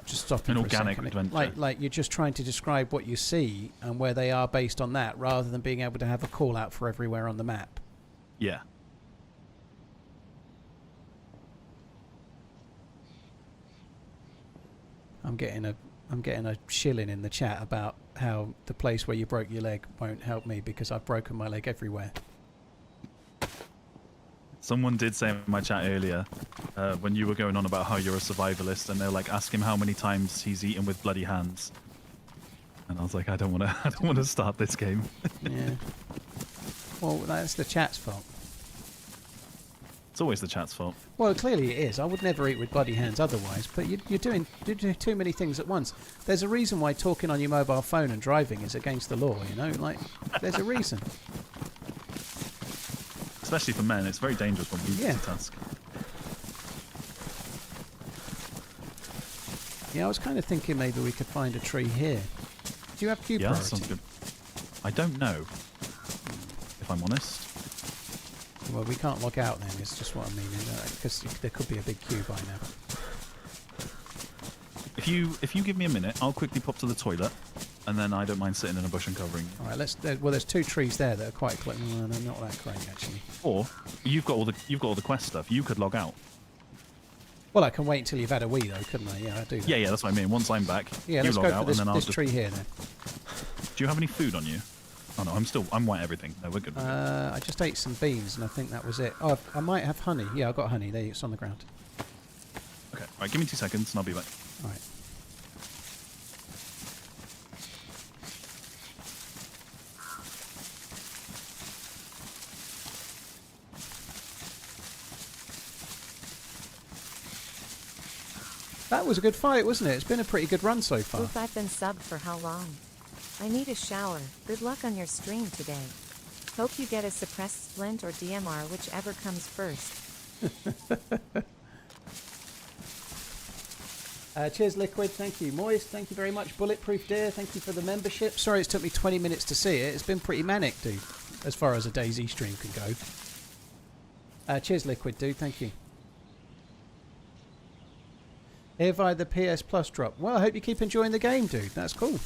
just stopping an for organic a second. adventure. Like you're just trying to describe what you see and where they are based on that, rather than being able to have a call out for everywhere on the map. Yeah. I'm getting a shilling in the chat about how the place where you broke your leg won't help me because I've broken my leg everywhere. Someone did say in my chat earlier when you were going on about how you're a survivalist, and they're like, ask him how many times he's eaten with bloody hands. And I was like, I don't want to start this game. Yeah. Well, that's the chat's fault. It's always the chat's fault. Well, clearly it is. I would never eat with bloody hands otherwise, but you're doing too many things at once. There's a reason why talking on your mobile phone and driving is against the law, you know? Like, there's a reason. Especially for men, it's very dangerous when we multitask. Yeah, I was kind of thinking maybe we could find a tree here. Do you have queue priority? Sounds good. I don't know, if I'm honest. Well, we can't log out then, is just what I mean, because there could be a big queue by now. If you give me a minute, I'll quickly pop to the toilet, and then I don't mind sitting in a bush and covering. All right, well, there's 2 trees there that are quite close. No, they're not that great actually. Or you've got all the quest stuff. You could log out. Well, I can wait until you've had a wee though, couldn't I? Yeah, I do that. Yeah, that's what I mean. Once I'm back, yeah, you let's log go out, for this, and then I'll just tree here then. Do you have any food on you? Oh no, I'm white everything. No, we're good. I just ate some beans and I think that was it. Oh, I might have honey. Yeah, I've got honey. There, it's on the ground. Okay, right. Give me 2 seconds and I'll be back. All right. That was a good fight, wasn't it? It's been a pretty good run so far. Oof, I've been subbed for how long? I need a shower. Good luck on your stream today. Hope you get a suppressed splint or DMR, whichever comes first. Cheers, Liquid. Thank you. Moist, thank you very much. Bulletproof Deer, thank you for the membership. Sorry it's took me 20 minutes to see it. It's been pretty manic, dude, as far as a DayZ stream can go. Cheers, Liquid, dude. Thank you. Here via the PS Plus drop. Well, I hope you keep enjoying the game, dude. That's cool.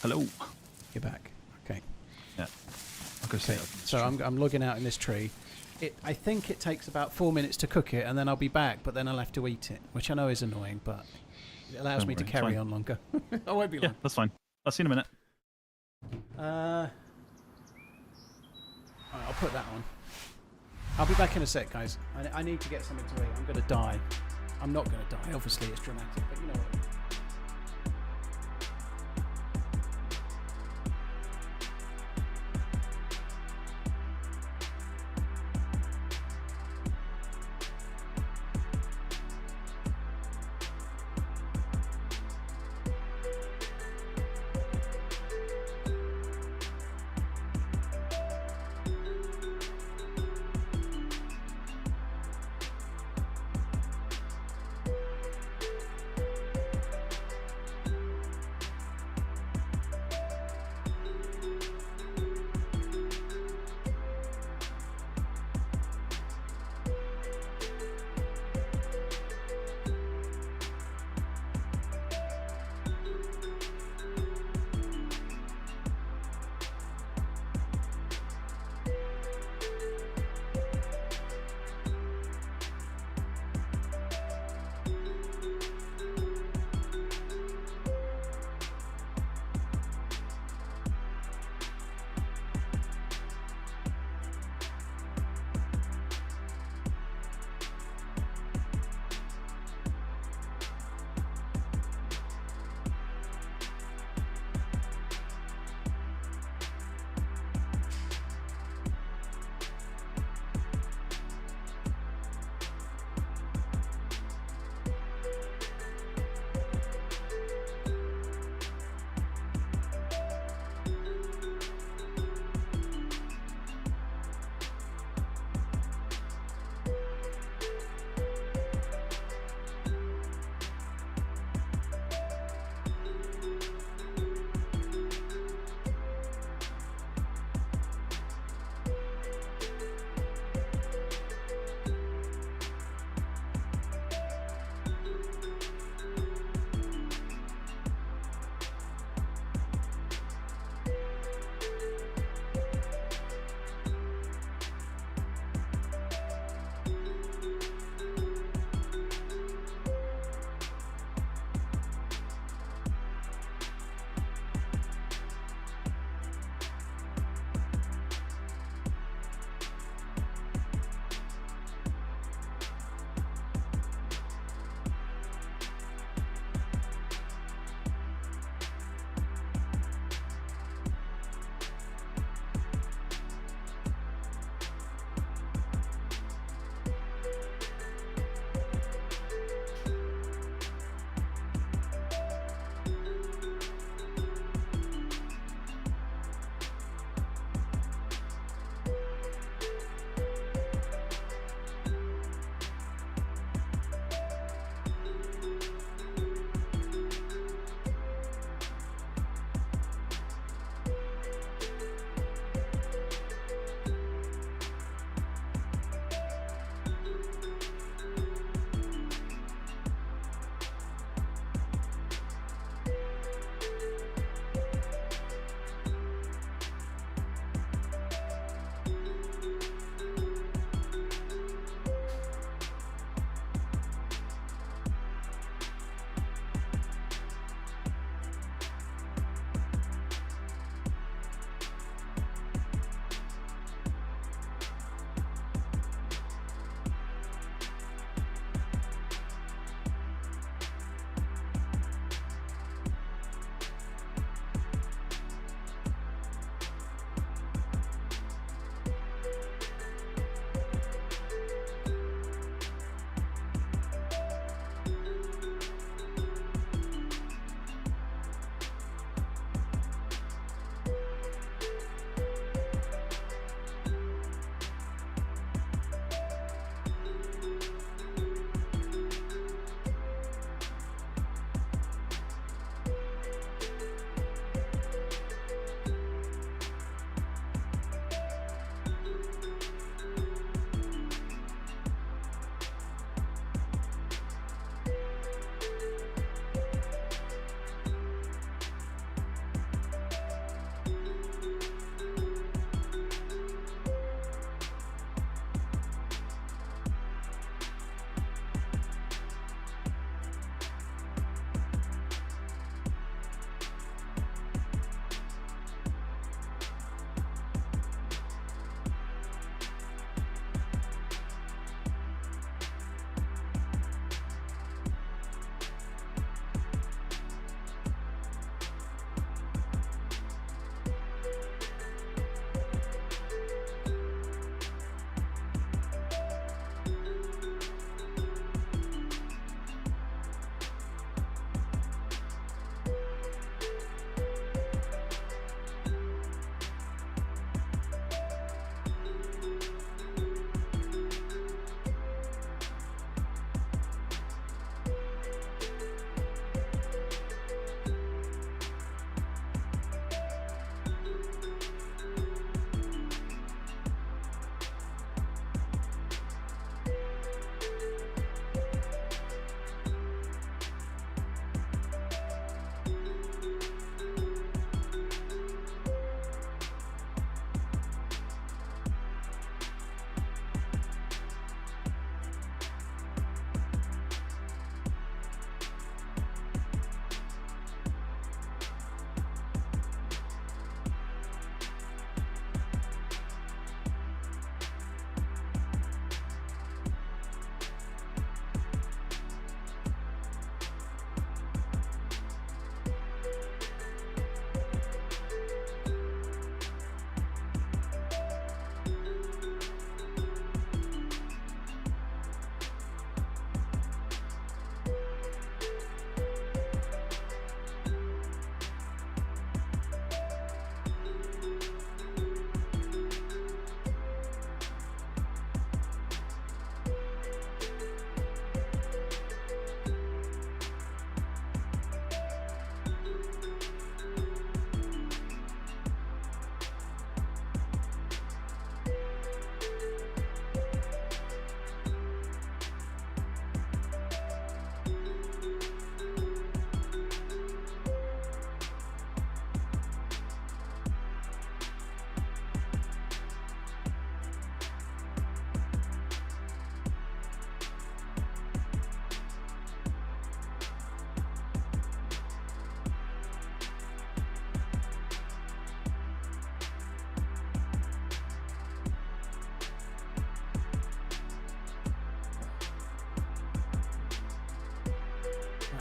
Hello. You're back. Okay. Yeah. I'll go sit up. So I'm logging out in this tree. I think it takes about 4 minutes to cook it, and then I'll be back, but then I'll have to eat it, which I know is annoying, but it allows me to carry on longer. I won't be long. Yeah, that's fine. I'll see you in a minute. Alright, I'll put that on. I'll be back in a sec, guys. I need to get something to eat. I'm going to die. I'm not going to die. Obviously, it's dramatic, but you know what I mean.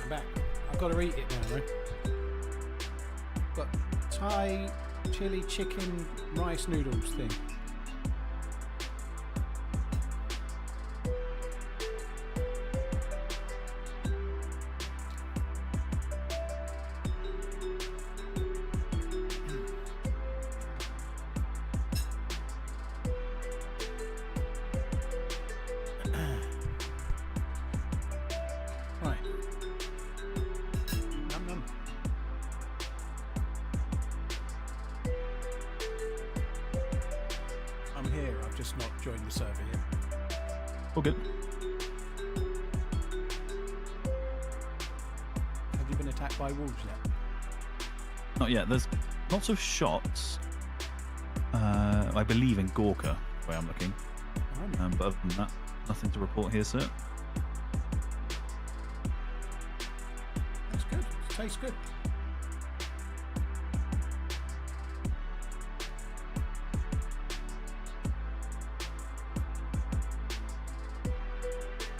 I'm back. I've got to eat it now, though. Got Thai chili chicken rice noodles thing. All good. Have you been attacked by wolves yet? Not yet. There's lots of shots. I believe in Gorka, where I'm looking. But other than that, nothing to report here, sir. That's good. It tastes good.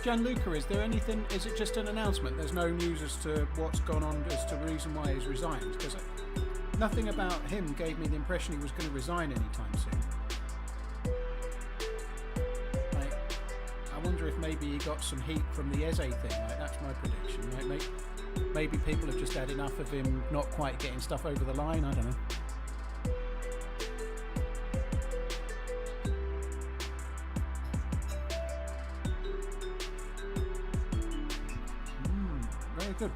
Gianluca, is there anything, is it just an announcement? There's no news as to what's gone on as to the reason why he's resigned? Because nothing about him gave me the impression he was going to resign anytime soon. Like, I wonder if maybe he got some heat from the Eze thing. Like, that's my prediction. Like, maybe people have just had enough of him not quite getting stuff over the line. I don't know. Good.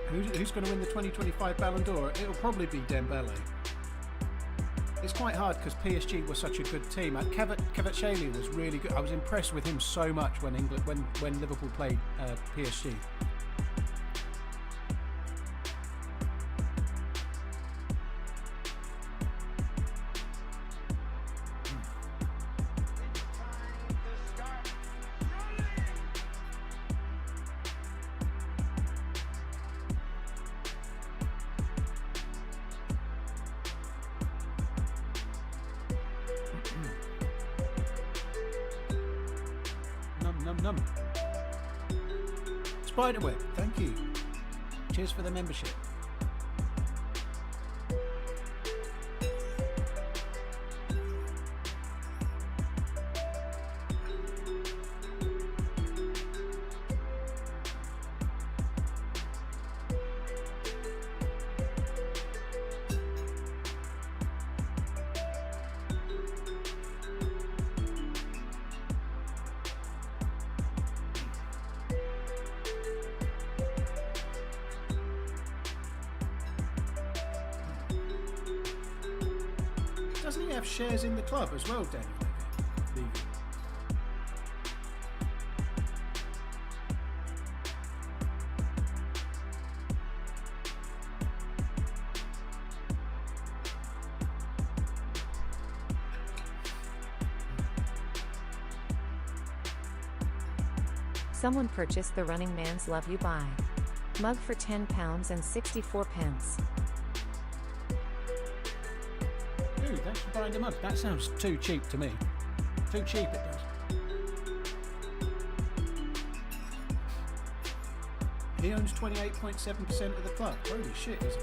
Who's going to win the 2025 Ballon d'Or? It'll probably be Dembele. It's quite hard because PSG were such a good team. Kvaratskhelia was really good. I was impressed with him so much when Liverpool played PSG. Spiderweb, thank you. Cheers for the membership. Doesn't he have shares in the club as well, Daniel? Someone purchased the Running Man's Love You Buy mug for £10 and 64 pence. Ooh, thanks for buying the mug. That sounds too cheap to me. Too cheap it does. He owns 28.7% of the club. Holy shit, he's a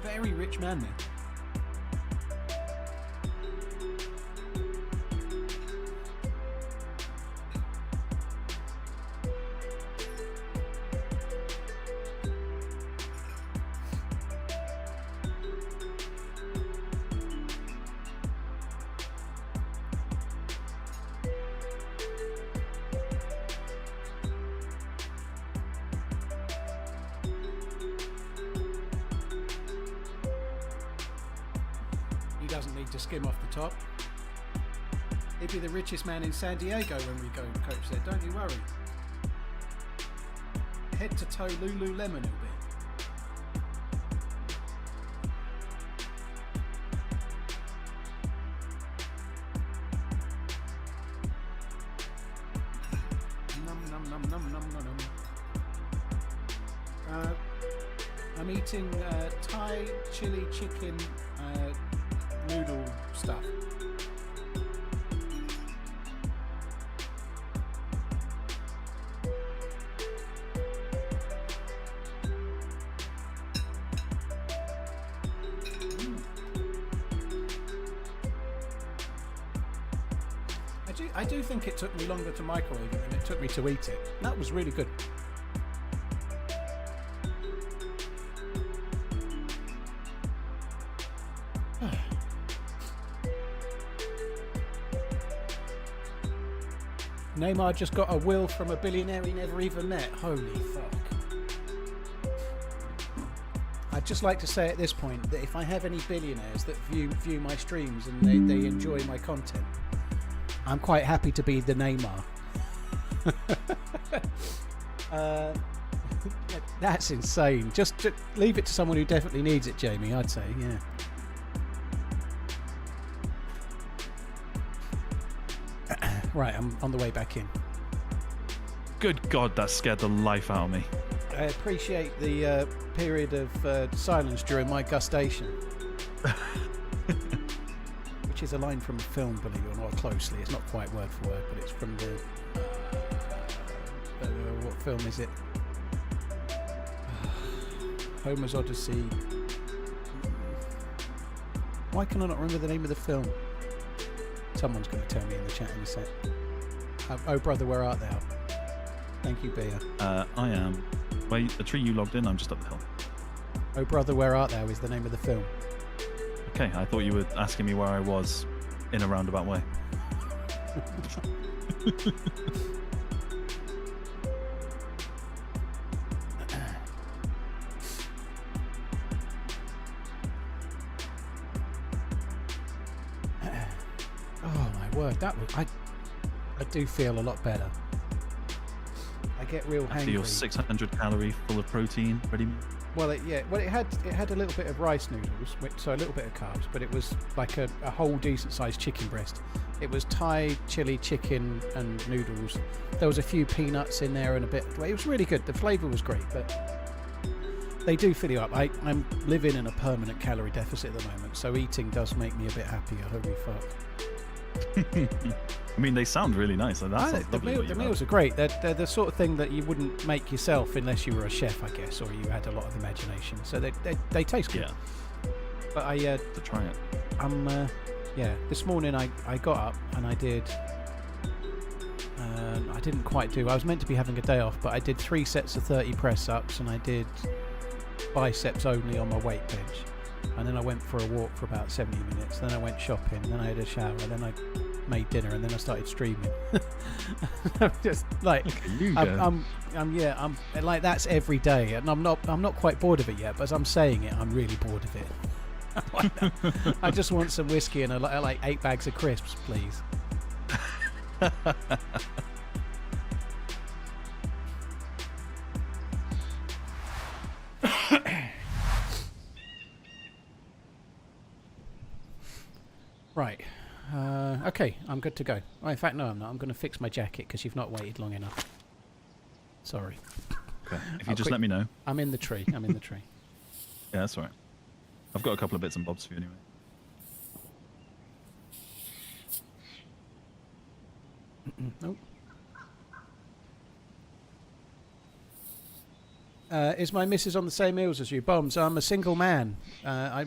very rich man there. To skim off the top. He'd be the richest man in San Diego when we go, Coach said. Don't you worry. Head to toe Lululemon he'll be. I'm eating Thai chili chicken noodle stuff. I do think it took me longer to microwave it than it took me to eat it. That was really good. Neymar just got a will from a billionaire he never even met. Holy fuck. I'd just like to say at this point that if I have any billionaires that view my streams and they enjoy my content, I'm quite happy to be the Neymar. That's insane. Just leave it to someone who definitely needs it, Jamie, I'd say, yeah. Right, I'm on the way back in. Good God, that scared the life out of me. I appreciate the period of silence during my gustation. Which is a line from a film, believe it or not, closely. It's not quite word for word, but it's from the... what film is it? Homer's Odyssey. Why can I not remember the name of the film? Someone's going to tell me in the chat in a sec. Oh, brother, where art thou? Thank you, Bea. I am... Wait, the tree you logged in, I'm just up the hill. Oh, brother, where art thou is the name of the film. Okay, I thought you were asking me where I was in a roundabout way. Oh my word, that was I do feel a lot better. I get real hangry. After your 600 calorie full of protein ready. Well, it had a little bit of rice noodles, so a little bit of carbs, but it was like a whole decent sized chicken breast. It was Thai chili chicken and noodles. There was a few peanuts in there and a bit. It was really good. The flavour was great, but they do fill you up. I'm living in a permanent calorie deficit at the moment, so eating does make me a bit happier. Holy fuck. I mean, they sound really nice. The meals are great. They're the sort of thing that you wouldn't make yourself unless you were a chef, I guess, or you had a lot of imagination. So they taste good. Yeah. But to try it. This morning I got up and I did. I didn't quite do. I was meant to be having a day off, but I did 3 sets of 30 press ups and I did biceps only on my weight bench. And then I went for a walk for about 70 minutes. Then I went shopping. Then I had a shower. Then I made dinner, and then I started streaming. I'm just like, I'm like, that's every day, and I'm not quite bored of it yet. But as I'm saying it, I'm really bored of it. I just want some whiskey and I like 8 bags of crisps, please. Right. Okay, I'm good to go. Oh, in fact, no, I'm not. I'm going to fix my jacket because you've not waited long enough. Sorry. Okay. If you just let me know. I'm in the tree. Yeah, that's all right. I've got a couple of bits and bobs for you anyway. Nope. Is my missus on the same meals as you? Bombs, I'm a single man. I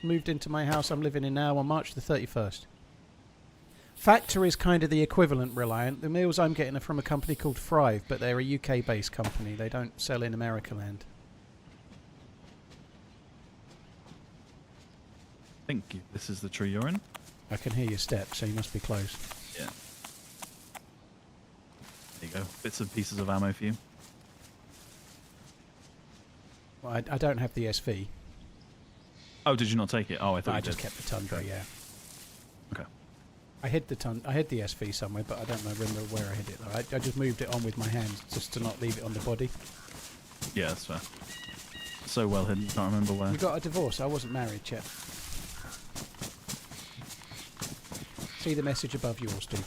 moved into my house I'm living in now on March the 31st. Factor is kind of the equivalent, Reliant. The meals I'm getting are from a company called Thrive, but they're a UK-based company. They don't sell in America land. I think this is the tree you're in. I can hear your steps, so you must be close. Yeah. There you go. Bits and pieces of ammo for you. Well, I don't have the SV. Oh, did you not take it? Oh, I thought you just did. kept the Tundra, yeah. Okay. I hid the SV somewhere, but I don't remember where I hid it. I just moved it on with my hands just to not leave it on the body. Yeah, that's fair. So well hidden, can't remember where. You got a divorce. I wasn't married yet. See the message above yours, Steve.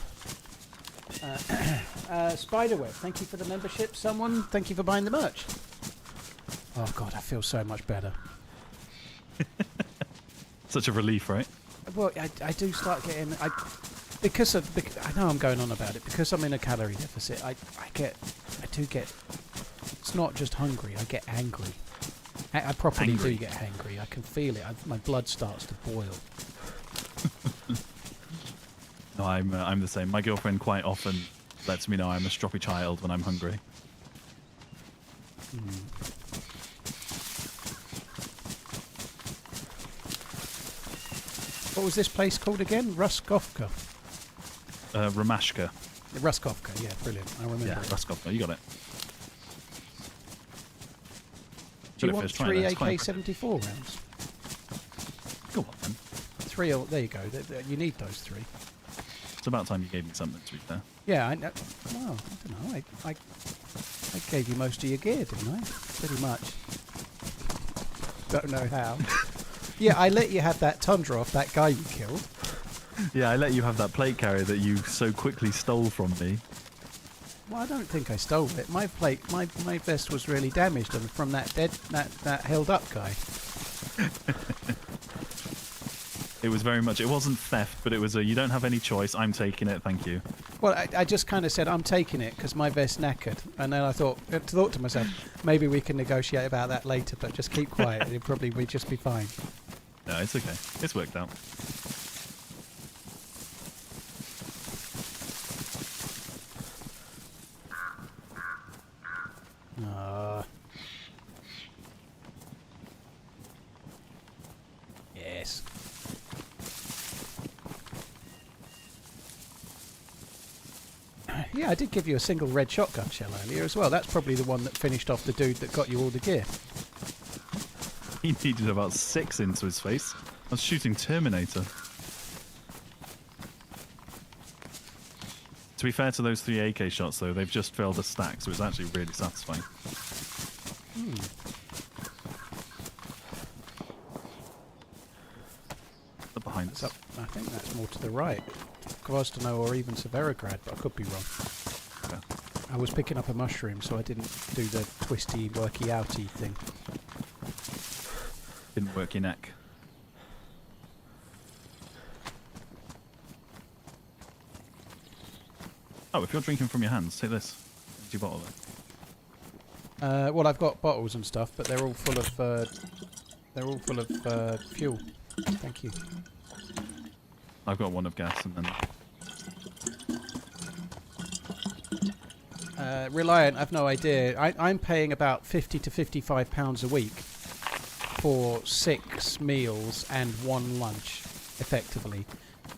Spiderweb, thank you for the membership. Someone, thank you for buying the merch. Oh God, I feel so much better. Such a relief, right? Well, I do start getting... I know I'm going on about it. Because I'm in a calorie deficit, I do get... It's not just hungry, I get angry. I properly do get angry. I can feel it. My blood starts to boil. No, I'm the same. My girlfriend quite often lets me know I'm a stroppy child when I'm hungry. What was this place called again? Ruskovka. Ramashka. Ruskovka, yeah, brilliant. I remember. Yeah, it. Ruskovka. You got it. Do you Got it want first try, 3 though. It's quite AK-74 rounds? Go on, then. 3, there you go. You need those 3. It's about time you gave me something, to be fair. Yeah, I know. Well, I don't know. I gave you most of your gear, didn't I? Pretty much. Don't know how. Yeah, I let you have that Tundra off that guy you killed. Yeah, I let you have that plate carrier that you so quickly stole from me. Well, I don't think I stole it. My vest was really damaged and from that held up guy. It was very much, it wasn't theft, but it was you don't have any choice, I'm taking it, thank you. Well, I just kind of said, I'm taking it because my vest's knackered. And then I thought to myself, maybe we can negotiate about that later, but just keep quiet. It'll probably just be fine. No, it's okay. It's worked out. Yes. Yeah, I did give you a single red shotgun shell earlier as well. That's probably the one that finished off the dude that got you all the gear. He needed about 6 into his face. I was shooting Terminator. To be fair to those 3 AK shots, though, they've just filled a stack, so it's actually really satisfying. Up behind us. I think that's more to the right. Gvozdyno or even Severograd, but I could be wrong. Okay. I was picking up a mushroom, so I didn't do the twisty, worky, outy thing. Didn't work your neck. Oh, if you're drinking from your hands, take this. Empty bottle there. Well, I've got bottles and stuff, but they're all full of fuel. Thank you. I've got one of gas and then... Reliant, I've no idea. I'm paying about £50 to £55 a week for 6 meals and 1 lunch, effectively.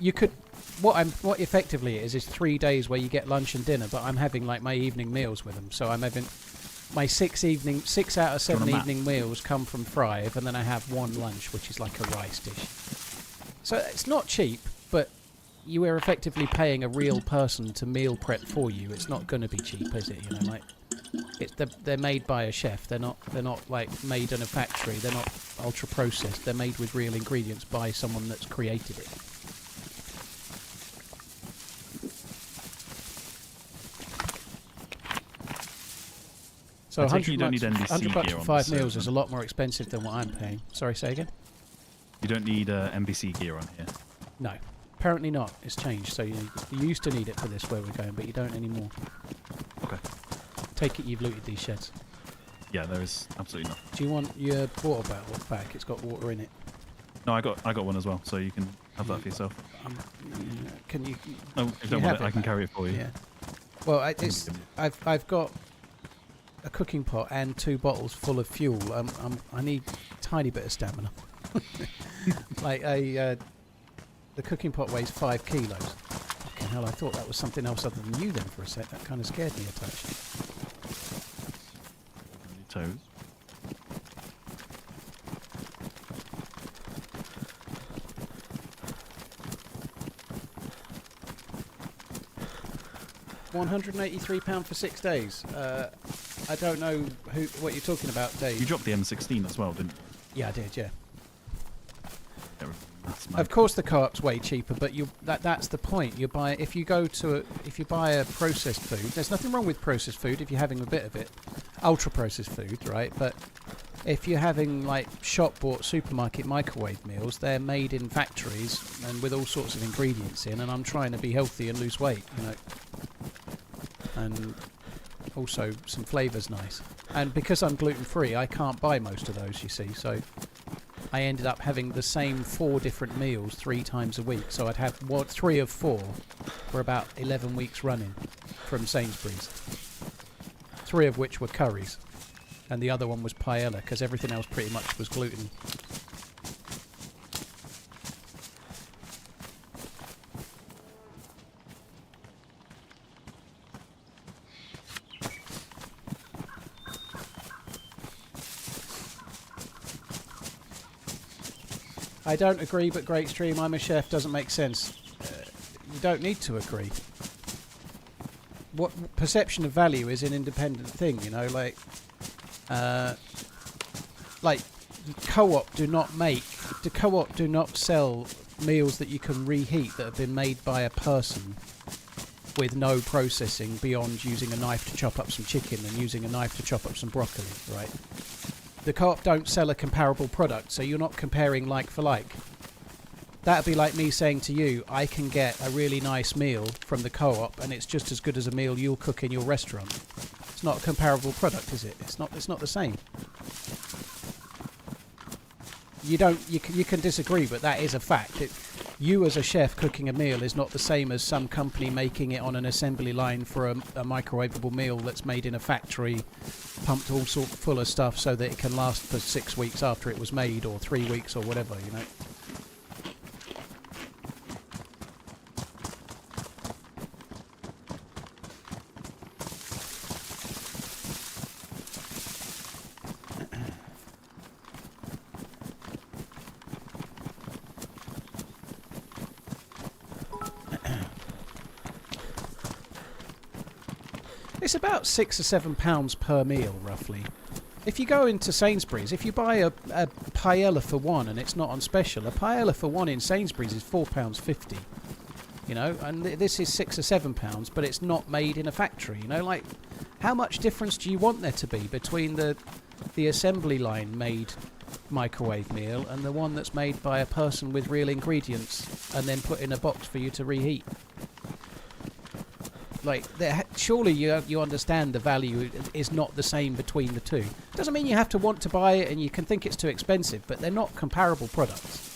You could... What effectively it is 3 days where you get lunch and dinner, but I'm having like my evening meals with them. So I'm having my 6 out of 7 evening meals come from Thrive, and then I have 1 lunch, which is like a rice dish. So it's not cheap, but you are effectively paying a real person to meal prep for you. It's not going to be cheap, is it? You know, like they're made by a chef. They're not like made in a factory. They're not ultra processed. They're made with real ingredients by someone that's created it. So I take it you don't need NBC $100 gear for on 5 this meals server. is a lot more expensive than what I'm paying. Sorry, say again? You don't need NBC gear on here. No. Apparently not. It's changed. So you used to need it for this where we're going, but you don't anymore. Okay. Take it you've looted these sheds. Yeah, there is absolutely nothing. Do you want your water bottle back? It's got water in it. No, I got one as well, so you can have that for yourself. Can you... No, if you don't want it, I can carry it for you. Yeah. Well, I've got a cooking pot and 2 bottles full of fuel. I need a tiny bit of stamina. Like the cooking pot weighs 5 kilos. Fucking hell, I thought that was something else other than you then for a sec. That kind of scared me a touch. Toes. £183 for 6 days. I don't know what you're talking about, Dave. You dropped the M16 as well, didn't you? Yeah, I did. Yeah. That's mad. Of course, the co-op's way cheaper, but that's the point. You buy if you buy a processed food. There's nothing wrong with processed food if you're having a bit of it, ultra processed food, right? But if you're having like shop-bought supermarket microwave meals, they're made in factories and with all sorts of ingredients in. And I'm trying to be healthy and lose weight, you know. And also some flavour's nice. And because I'm gluten-free, I can't buy most of those. You see, so I ended up having the same 4 different meals 3 times a week. So I'd have 3 of 4 for about 11 weeks running from Sainsbury's. 3 of which were curries. And the other one was paella, because everything else pretty much was gluten. I don't agree, but great stream. I'm a chef. Doesn't make sense. You don't need to agree. What perception of value is an independent thing, you know. Like Co-op do not make. The Co-op do not sell meals that you can reheat that have been made by a person with no processing beyond using a knife to chop up some chicken and using a knife to chop up some broccoli, right? The Co-op don't sell a comparable product, so you're not comparing like for like. That'd be like me saying to you, I can get a really nice meal from the Co-op and it's just as good as a meal you'll cook in your restaurant. It's not a comparable product, is it? It's not the same. You can disagree, but that is a fact. You as a chef cooking a meal is not the same as some company making it on an assembly line for a microwavable meal that's made in a factory, pumped all sort full of stuff so that it can last for 6 weeks after it was made, or 3 weeks, or whatever, you know. It's about £6 or £7 per meal, roughly. If you go into Sainsbury's, if you buy a paella for one and it's not on special, a paella for one in Sainsbury's is £4.50. You know, and this is £6 or £7, but it's not made in a factory. You know, like, how much difference do you want there to be between the assembly line made microwave meal and the one that's made by a person with real ingredients and then put in a box for you to reheat? Like, surely you understand the value is not the same between the two. Doesn't mean you have to want to buy it and you can think it's too expensive, but they're not comparable products.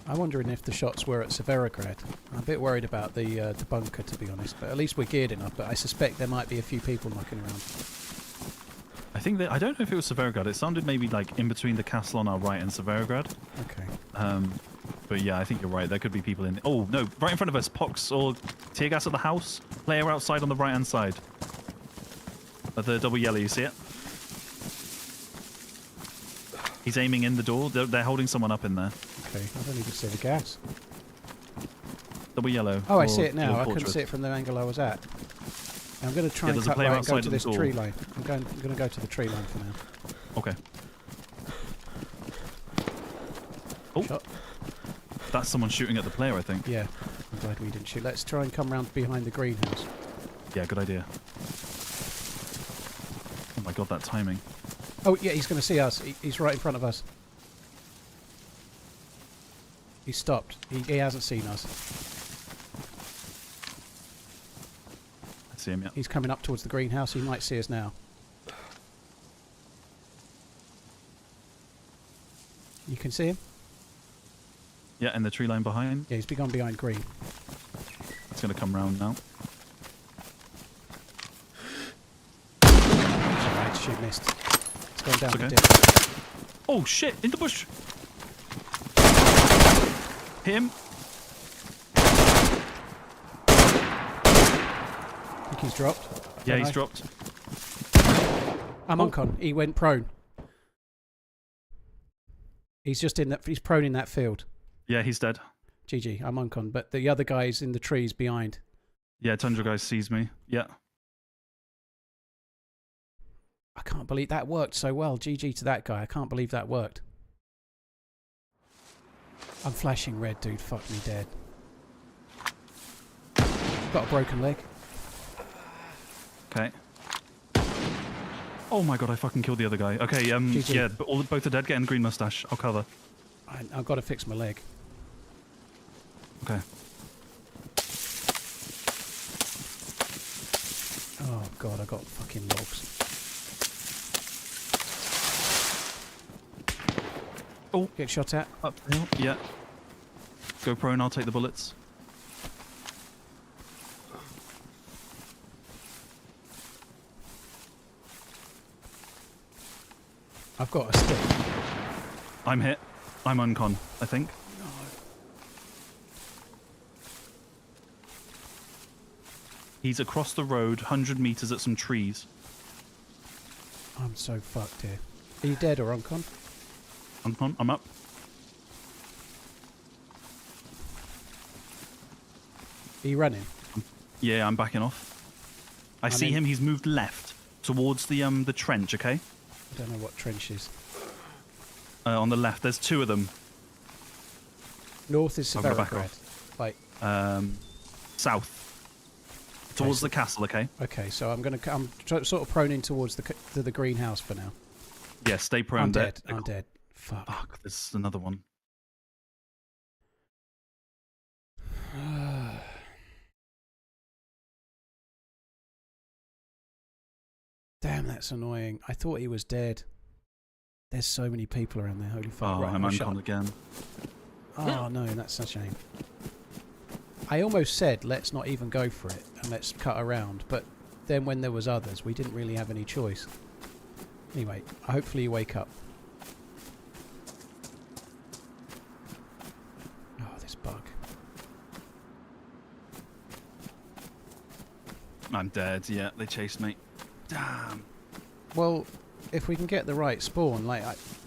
I'm wondering if the shots were at Severograd. I'm a bit worried about the bunker, to be honest, but at least we're geared enough, but I suspect there might be a few people knocking around. I think that, I don't know if it was Severograd. It sounded maybe like in between the castle on our right and Severograd. Okay. But yeah, I think you're right. There could be people in... Oh, no, right in front of us. Pox or tear gas at the house. Player outside on the right-hand side. At the double yellow, you see it? He's aiming in the door. They're holding someone up in there. Okay, I don't even see the gas. Double yellow. Oh, I see it now. I couldn't see it from the angle I was at. I'm going to try and cut right and go to this tree line. I'm going to go to the tree line for now. Okay. Oh, shot. That's someone shooting at the player, I think. Yeah, I'm glad we didn't shoot. Let's try and come round behind the greenhouse. Yeah, good idea. Oh my god, that timing. Oh, yeah, he's going to see us. He's right in front of us. He's stopped. He hasn't seen us. I see him, yeah. He's coming up towards the greenhouse. He might see us now. You can see him? Yeah, in the tree line behind. Yeah, he's gone behind green. It's going to come round now. Right, shoot missed. It's gone down the dip. Oh shit, in the bush! Hit him. I think he's dropped. Yeah, he's dropped. I'm on con. He went prone. He's just in that. He's prone in that field. Yeah, he's dead. GG. I'm on con, but the other guy's in the trees behind. Yeah, Tundra guy sees me. Yeah. I can't believe that worked so well. GG to that guy. I can't believe that worked. I'm flashing red, dude. Fuck me dead. Got a broken leg. Okay. Oh my god, I fucking killed the other guy. Okay, GG. yeah, but both are dead. Get in the green mustache. I'll cover. I've got to fix my leg. Okay. Oh god, I got fucking logs. Oh, Get shot at. up the hill. Yeah. Go prone, I'll take the bullets. I've got a stick. I'm hit. I'm uncon, I think. He's across the road, 100 meters at some trees. I'm so fucked here. Are you dead or uncon? Uncon, I'm up. Are you running? Yeah, I'm backing off. I see him. He's moved left towards the trench. Okay. I don't know what trench is. On the left, there's two of them. North is I'll go back Severograd. off. Like, South. Towards the castle. Okay. okay, so I'm sort of proning towards the greenhouse for now. Yeah, stay prone. I'm there. dead. I'm dead. Fuck. Fuck. There's another one. Damn, that's annoying. I thought he was dead. There's so many people around there. Holy fuck. Oh, Right, I'm I'll shut uncon up. again. Oh no, that's a shame. I almost said let's not even go for it and let's cut around, but then when there was others, we didn't really have any choice. Anyway, hopefully you wake up. Oh, this bug. I'm dead. Yeah, they chased me. Damn. Well, if we can get the right spawn, like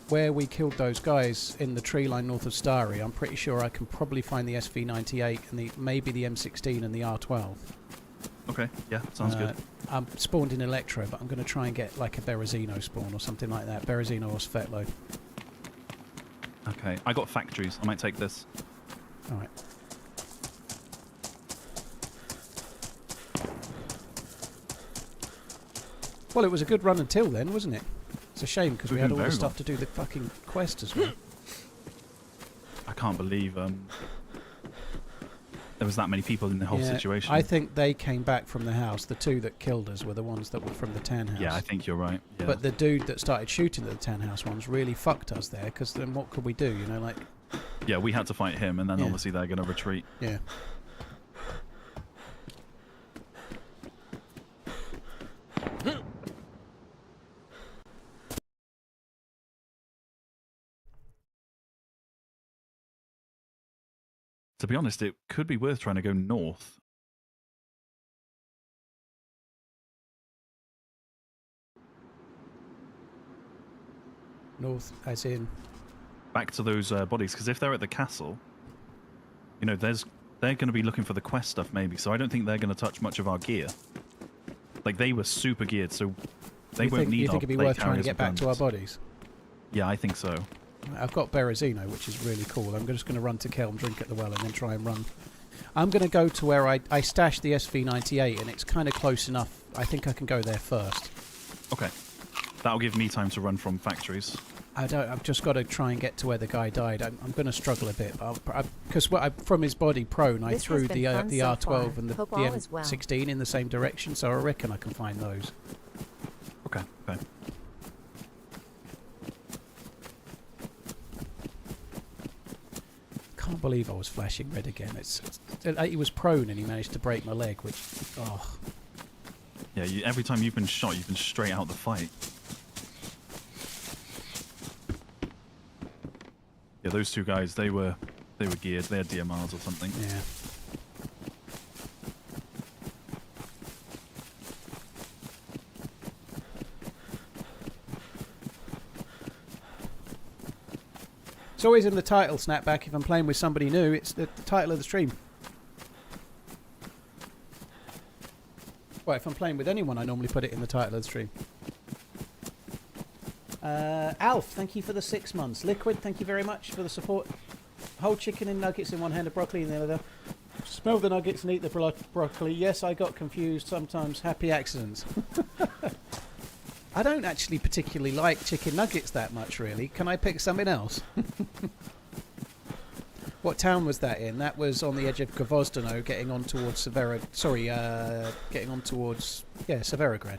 where we killed those guys in the tree line north of Starry, I'm pretty sure I can probably find the SV98 and maybe the M16 and the R12. Okay. Yeah, sounds good. I'm spawned in Electro, but I'm going to try and get like a Berezino spawn or something like that. Berezino or Svetlo. Okay. I got factories. I might take this. All right. Well, it was a good run until then, wasn't it? It's a shame because we had all the stuff to do the fucking quest as well. I can't believe there was that many people in the whole situation. I think they came back from the house. The two that killed us were the ones that were from the tan house. Yeah, I think you're right. Yeah. But the dude that started shooting at the tan house ones really fucked us there, because then what could we do? You know, like... Yeah, we had to fight him, and then Yeah. obviously they're going to retreat. Yeah. To be honest, it could be worth trying to go north. North, as in... Back to those bodies, because if they're at the castle, you know, they're going to be looking for the quest stuff maybe, so I don't think they're going to touch much of our gear. Like, they were super geared, so they won't need You our think it'd be plate worth trying to carriers get or back to our guns. bodies? Yeah, I think so. I've got Berezino, which is really cool. I'm just going to run to Kelm, drink at the well, and then try and run. I'm going to go to where I stashed the SV98, and it's kind of close enough. I think I can go there first. Okay. That'll give me time to run from factories. I've just got to try and get to where the guy died. I'm going to struggle a bit, because from his body prone, I This threw has the been fun the so R12 far. and the Hope all is well. M16 in the same direction, so I reckon I can find those. Okay, okay. Can't believe I was flashing red again. He was prone and he managed to break my leg, which... Oh. Yeah, every time you've been shot, you've been straight out the fight. Yeah, those two guys, they were geared. They had DMRs or something. Yeah. It's always in the title, Snapback. If I'm playing with somebody new, it's the title of the stream. Well, if I'm playing with anyone, I normally put it in the title of the stream. Alf, thank you for the 6 months. Liquid, thank you very much for the support. Whole chicken and nuggets in one hand, a broccoli in the other. Smell the nuggets and eat the broccoli. Yes, I got confused sometimes. Happy accidents. I don't actually particularly like chicken nuggets that much, really. Can I pick something else? What town was that in? That was on the edge of Gvozdeno, getting on towards Severa. Sorry, getting on towards Severograd.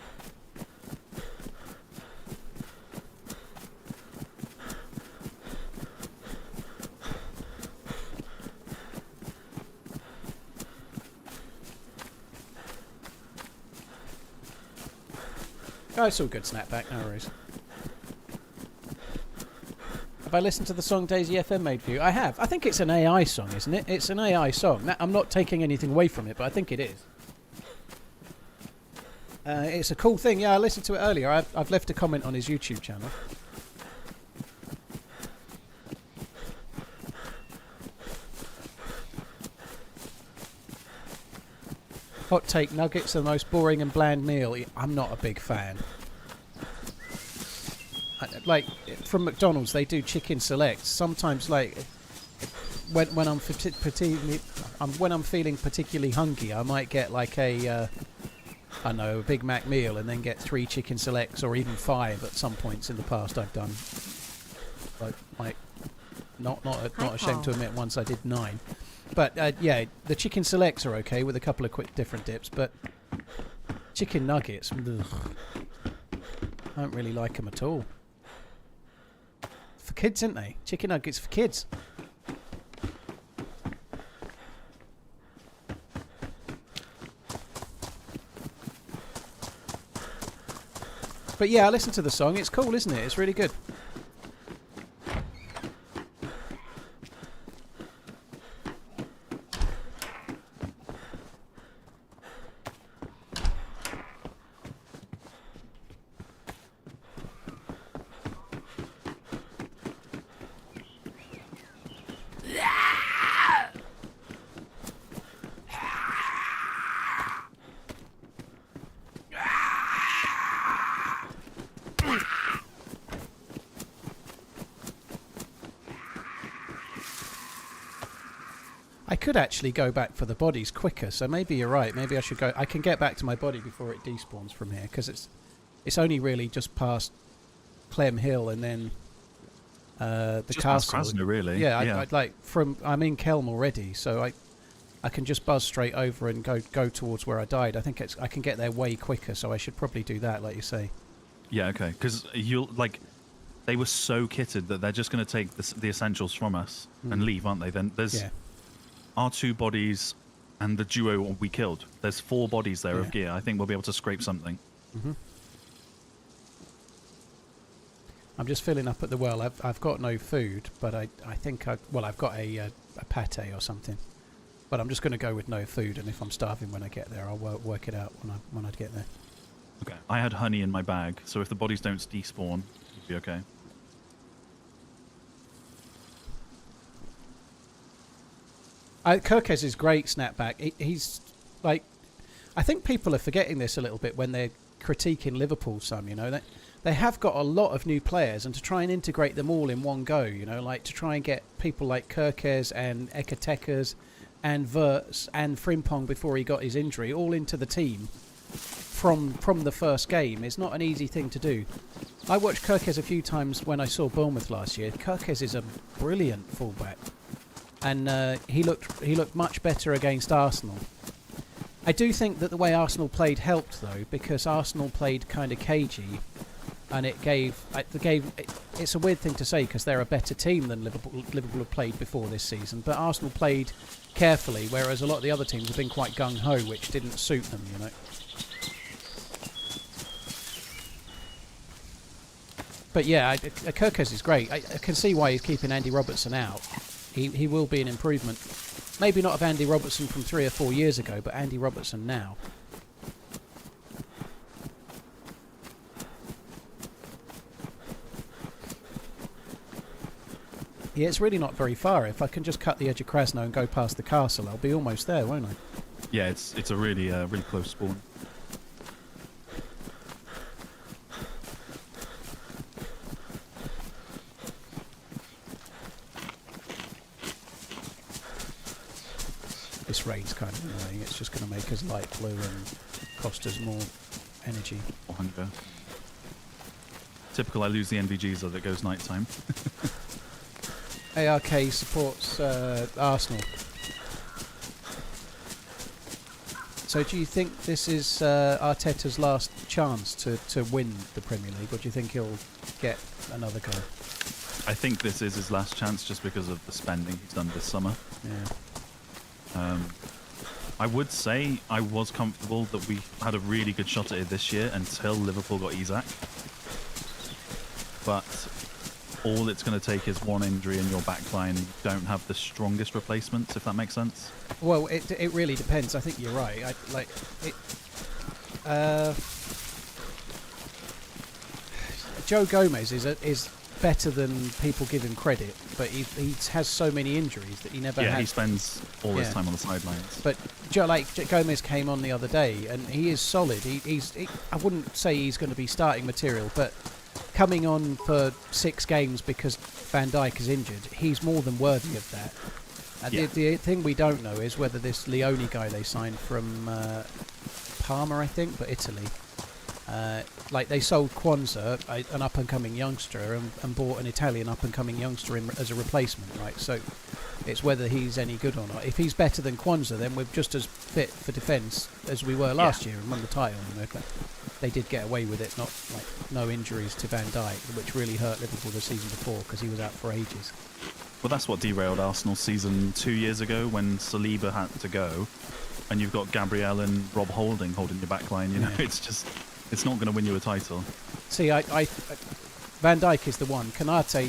Oh, it's all good, Snapback, no worries. Have I listened to the song DayZ FM made for you? I have. I think it's an AI song, isn't it? It's an AI song. Now, I'm not taking anything away from it, but I think it is. It's a cool thing. Yeah, I listened to it earlier. I've left a comment on his YouTube channel. Hot take, nuggets are the most boring and bland meal. I'm not a big fan. Like, from McDonald's, they do chicken selects. Sometimes, like, when I'm feeling particularly hungry, I might get like a Big Mac meal and then get 3 chicken selects or even 5 at some points in the past I've done. Like not ashamed to admit once I did 9. But yeah, the chicken selects are okay with a couple of quick different dips, but chicken nuggets, ugh, I don't really like them at all. For kids, aren't they? Chicken nuggets for kids. But yeah, I listened to the song. It's cool, isn't it? It's really good. I could actually go back for the bodies quicker, so maybe you're right. Maybe I should go. I can get back to my body before it despawns from here, because it's only really just past Clem Hill and then the just castle. Past Krasner, really. Yeah, I'd like I'm in Kelm already, so I can just buzz straight over and go towards where I died. I think I can get there way quicker, so I should probably do that, like you say. Yeah, okay, because they were so kitted that they're just going to take the essentials from us and leave, aren't they? Then there's our 2 bodies and the duo we killed. There's 4 bodies there of gear. I think we'll be able to scrape something. Mm-hmm. I'm just filling up at the well. I've got no food, but I think I've got a pate or something. But I'm just going to go with no food, and if I'm starving when I get there, I'll work it out when I get there. Okay. I had honey in my bag, so if the bodies don't despawn, it'll be okay. Kirkes is great, Snapback. He's like, I think people are forgetting this a little bit when they're critiquing Liverpool some, you know. They have got a lot of new players, and to try and integrate them all in one go, you know, like to try and get people like Kirkes and Ekatekas and Verts and Frimpong before he got his injury all into the team from the first game is not an easy thing to do. I watched Kirkes a few times when I saw Bournemouth last year. Kirkes is a brilliant fullback. And he looked much better against Arsenal. I do think that the way Arsenal played helped, though, because Arsenal played kind of cagey, and it's a weird thing to say because they're a better team than Liverpool have played before this season, but Arsenal played carefully, whereas a lot of the other teams have been quite gung-ho, which didn't suit them, you know. But yeah, Kirkes is great. I can see why he's keeping Andy Robertson out. He will be an improvement. Maybe not of Andy Robertson from 3 or 4 years ago, but Andy Robertson now. Yeah, it's really not very far. If I can just cut the edge of Krasno and go past the castle, I'll be almost there, won't I? Yeah, it's a really close spawn. This raid's kind of annoying. It's just going to make us light blue and cost us more energy. Or hunger. Typical, I lose the NVGs as it goes nighttime. ARK supports Arsenal. So do you think this is Arteta's last chance to win the Premier League, or do you think he'll get another go? I think this is his last chance just because of the spending he's done this summer. Yeah. I would say I was comfortable that we had a really good shot at it this year until Liverpool got Isak. But all it's going to take is one injury in your back line. You don't have the strongest replacements, if that makes sense. Well, it really depends. I think you're right. Joe Gomez is better than people give him credit, but he has so many injuries that he never has. He spends all his time on the sidelines. But Gomez came on the other day, and he is solid. I wouldn't say he's going to be starting material, but coming on for 6 games because Van Dijk is injured, he's more than worthy of that. The thing we don't know is whether this Leone guy they signed from Parma, I think, but Italy. They sold Kwanzaa, an up-and-coming youngster, and bought an Italian up-and-coming youngster as a replacement, right? So it's whether he's any good or not. If he's better than Kwanzaa, then we're just as fit for defence as we were last year and won the title. You know, they did get away with it, no injuries to Van Dijk, which really hurt Liverpool the season before because he was out for ages. Well, that's what derailed Arsenal's season 2 years ago when Saliba had to go, and you've got Gabriel and Rob holding your back line. You know, it's not going to win you a title. See, Van Dijk is the one. Konate,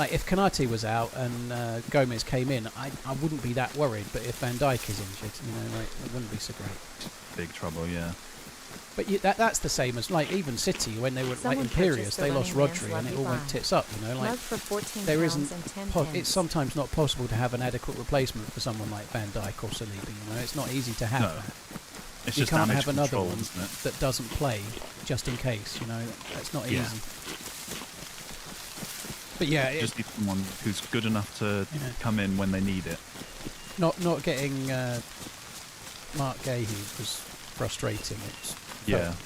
if Konate was out and Gomez came in, I wouldn't be that worried. But if Van Dijk is injured, it wouldn't be so great. Big trouble, yeah. But that's the same as even City when they were Imperious, they lost Rodri and it all went tits up. There isn't. It's sometimes not possible to have an adequate replacement for someone like Van Dijk or Saliba. It's not easy to have that. It's you just can't have another control, one that doesn't play just in case. That's not easy. But yeah, just need someone who's good enough to come in when they need it. Not getting Mark Gahey was frustrating. It's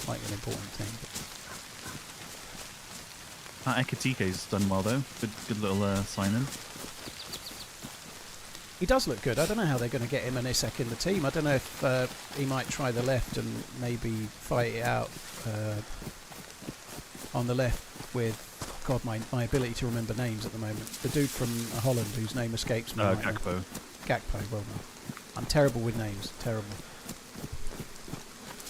quite an important thing. Ekitike's done well though. Good little sign-in. He does look good. I don't know how they're going to get him and Isak in the team. I don't know if he might try the left and maybe fight it out on the left with, God, my ability to remember names at the moment. The dude from Holland whose name escapes me. Gakpo. Gakpo, well done. I'm terrible with names. Terrible.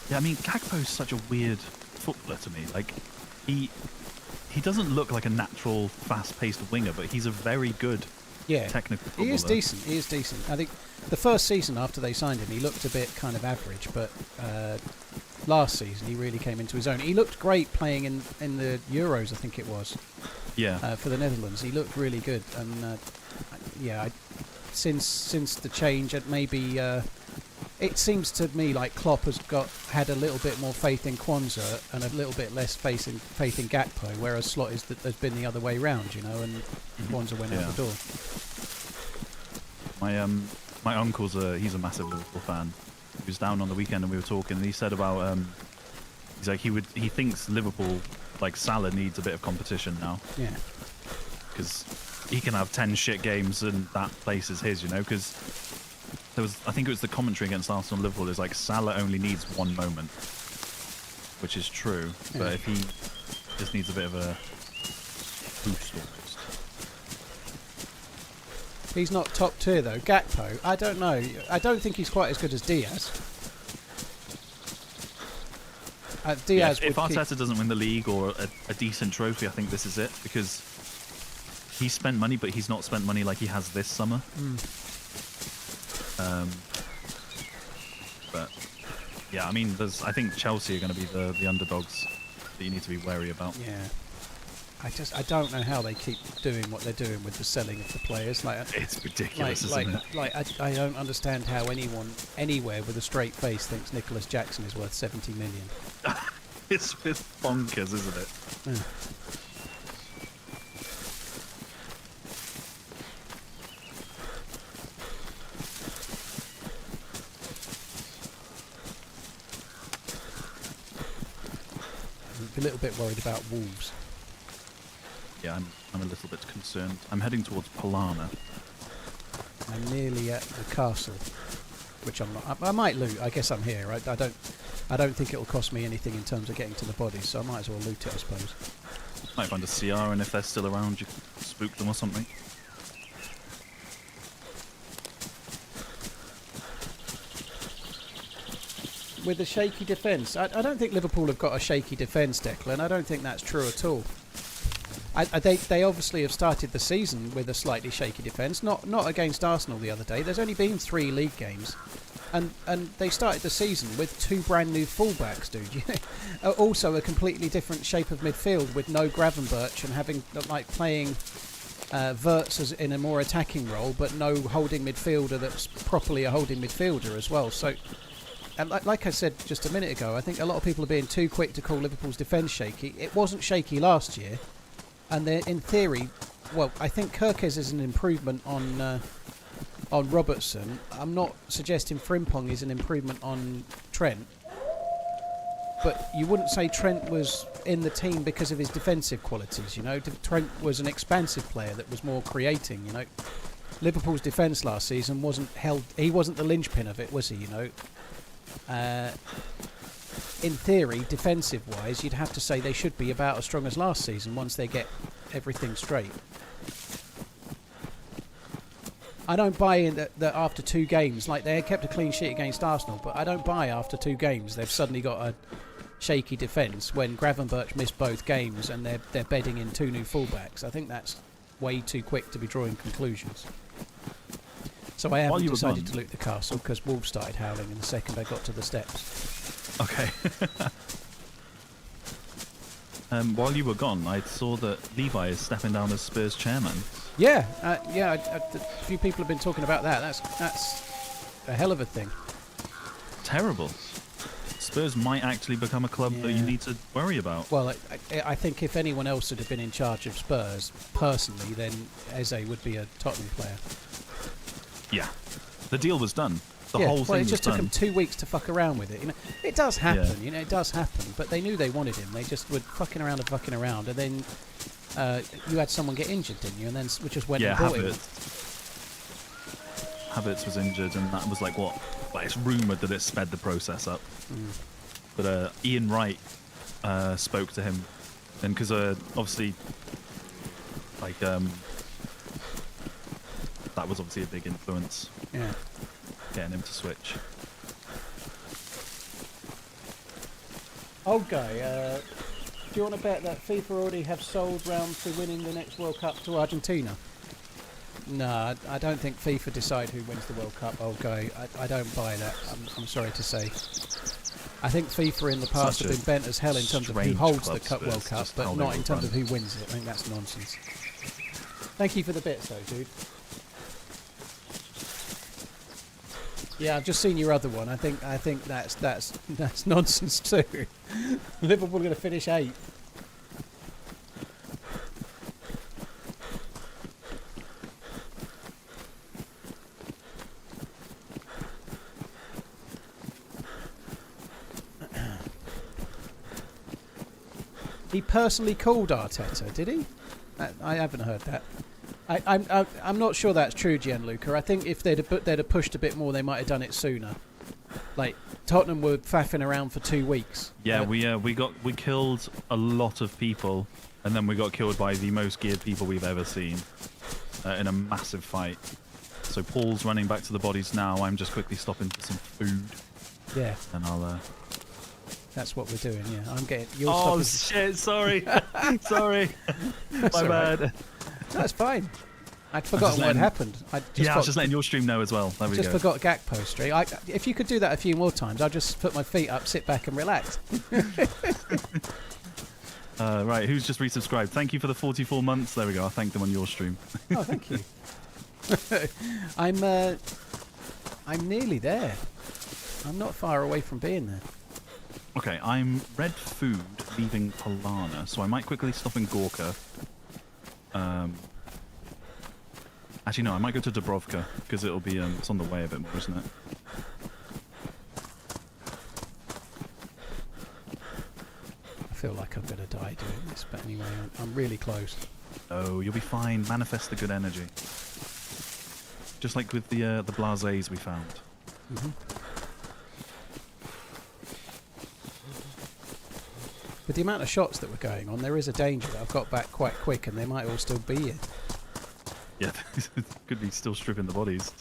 Yeah, I mean, Gakpo's such a weird footballer to me. He doesn't look like a natural, fast-paced winger, but he's a very good technical footballer. He is decent. I think the first season after they signed him, he looked a bit kind of average, but last season he really came into his own. He looked great playing in the Euros, I think it was. Yeah. For the Netherlands, he looked really good, and since the change, it maybe. It seems to me like Klopp has had a little bit more faith in Kwanzaa and a little bit less faith in Gakpo, whereas Slot has been the other way round, and Kwanzaa went out the door. My uncle's he's a massive Liverpool fan. He was down on the weekend and we were talking, and he said about he's like he thinks Liverpool, like Salah, needs a bit of competition now. Yeah. Because he can have 10 shit games and that place is his, because. I think it was the commentary against Arsenal and Liverpool is like Salah only needs one moment, which is true, but if he just needs a bit of a boost almost. He's not top tier though. Gakpo, I don't know. I don't think he's quite as good as Diaz. Diaz. If Arteta doesn't win the league or a decent trophy, I think this is it, because he spent money, but he's not spent money like he has this summer. But yeah, I mean, I think Chelsea are going to be the underdogs that you need to be wary about. Yeah, I don't know how they keep doing what they're doing with the selling of the players. It's ridiculous, isn't it? I don't understand how anyone anywhere with a straight face thinks Nicholas Jackson is worth 70 million. It's bonkers, isn't it? Yeah. A little bit worried about Wolves. yeah, I'm a little bit concerned. I'm heading towards Polana. I'm nearly at the castle, which I'm not. I might loot. I guess I'm here. I don't think it'll cost me anything in terms of getting to the bodies, so I might as well loot it, I suppose. Might find a CR, and if they're still around, you can spook them or something. With a shaky defence, I don't think Liverpool have got a shaky defence, Declan. I don't think that's true at all. They obviously have started the season with a slightly shaky defence. Not against Arsenal the other day. There's only been 3 league games, and they started the season with 2 brand new fullbacks, dude. Also a completely different shape of midfield with no Gravenberch and having playing Wirtz as in a more attacking role, but no holding midfielder that's properly a holding midfielder as well. So. And like I said just a minute ago, I think a lot of people are being too quick to call Liverpool's defence shaky. It wasn't shaky last year, and in theory, well, I think Kirkes is an improvement on Robertson. I'm not suggesting Frimpong is an improvement on Trent, but you wouldn't say Trent was in the team because of his defensive qualities. You know, Trent was an expansive player that was more creating. You know, Liverpool's defence last season wasn't held. He wasn't the linchpin of it, was he? You know. In theory, defensive-wise, you'd have to say they should be about as strong as last season once they get everything straight. I don't buy in that after 2 games, like they kept a clean sheet against Arsenal, but I don't buy after 2 games they've suddenly got a shaky defence when Gravenberch missed both games and they're bedding in 2 new fullbacks. I think that's way too quick to be drawing conclusions. So I haven't decided to loot the castle because wolves started howling in the second I got to the steps. Okay. While you were gone, I saw that Levi is stepping down as Spurs chairman. Yeah, a few people have been talking about that. That's a hell of a thing. Terrible. Spurs might actually become a club that you need to worry about. Well, I think if anyone else had been in charge of Spurs, personally, then Eze would be a Tottenham player. Yeah, the deal was done. The whole thing was done. Well, it just took them 2 weeks to fuck around with it. You know, it does happen. Yeah. You know, it does happen. But they knew they wanted him. They just were fucking around, and then you had someone get injured, didn't you? And then we just went and brought him. Havertz was injured, and that was like what? Like it's rumoured that it sped the process up. But Ian Wright spoke to him, and because obviously, like that was obviously a big influence. Yeah. Getting him to switch. Old guy, do you want to bet that FIFA already have sold round to winning the next World Cup to Argentina? No, I don't think FIFA decide who wins the World Cup, old guy. I don't buy that. I'm sorry to say. I think FIFA in the past have been bent as hell in terms of who holds the World Cup, but not in terms of who wins it. I think that's nonsense. Thank you for the bits, though, dude. Yeah, I've just seen your other one. I think that's nonsense too. Liverpool are going to finish 8th. He personally called Arteta, did he? I haven't heard that. I'm not sure that's true, Gianluca. I think if they'd have pushed a bit more, they might have done it sooner. Like Tottenham were faffing around for 2 weeks. Yeah, we killed a lot of people, and then we got killed by the most geared people we've ever seen in a massive fight. So Paul's running back to the bodies now. I'm just quickly stopping for some food. Yeah. And I'll. That's what we're doing. Yeah, I'm getting. Oh shit! Sorry, sorry. My bad. That's fine. I'd forgotten what happened. I was just letting your stream know as well. There we go. Just forgot Gakpo Street. If you could do that a few more times, I'll just put my feet up, sit back, and relax. Right, who's just resubscribed? Thank you for the 44 months. There we go. I'll thank them on your stream. Oh, thank you. I'm nearly there. I'm not far away from being there. Okay, I'm red food leaving Polana, so I might quickly stop in Gorka. Actually, no, I might go to Dubrovka because it'll be it's on the way a bit more, isn't it? I feel like I'm gonna die doing this, but anyway, I'm really close. Oh, you'll be fine. Manifest the good energy. Just like with the blasés we found. Mm-hmm. With the amount of shots that were going on, there is a danger that I've got back quite quick and they might all still be here. Yeah, could be still stripping the bodies.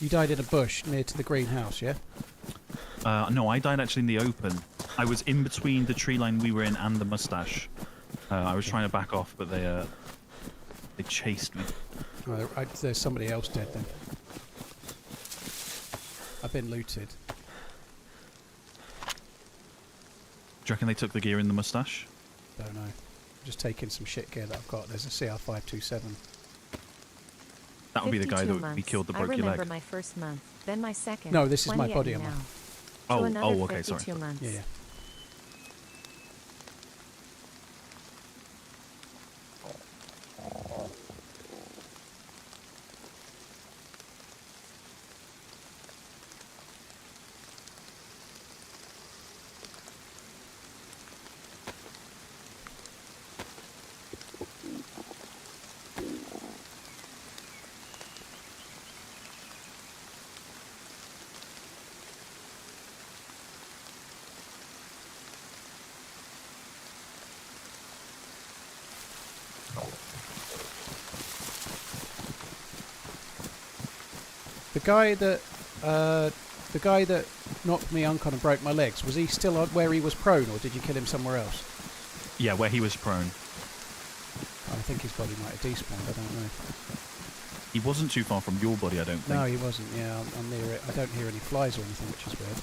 You died in a bush near to the greenhouse, yeah? No, I died actually in the open. I was in between the tree line we were in and the mustache. I was trying to back off, but they chased me. Oh, there's somebody else dead then. I've been looted. Do you reckon they took the gear in the mustache? Don't know. I'm just taking some shit gear that I've got. There's a CR527. That would be the guy 52 that we killed that broke I your remember leg. my first month, then my second. No, this is my 20 body at armor. now. Oh, To another okay, sorry. 52 months. Yeah, yeah. The guy that knocked me uncon and broke my legs, was he still on where he was prone, or did you kill him somewhere else? Yeah, where he was prone. I think his body might have despawned, I don't know. He wasn't too far from your body, I don't think. No, he wasn't, yeah, I'm near it. I don't hear any flies or anything, which is weird.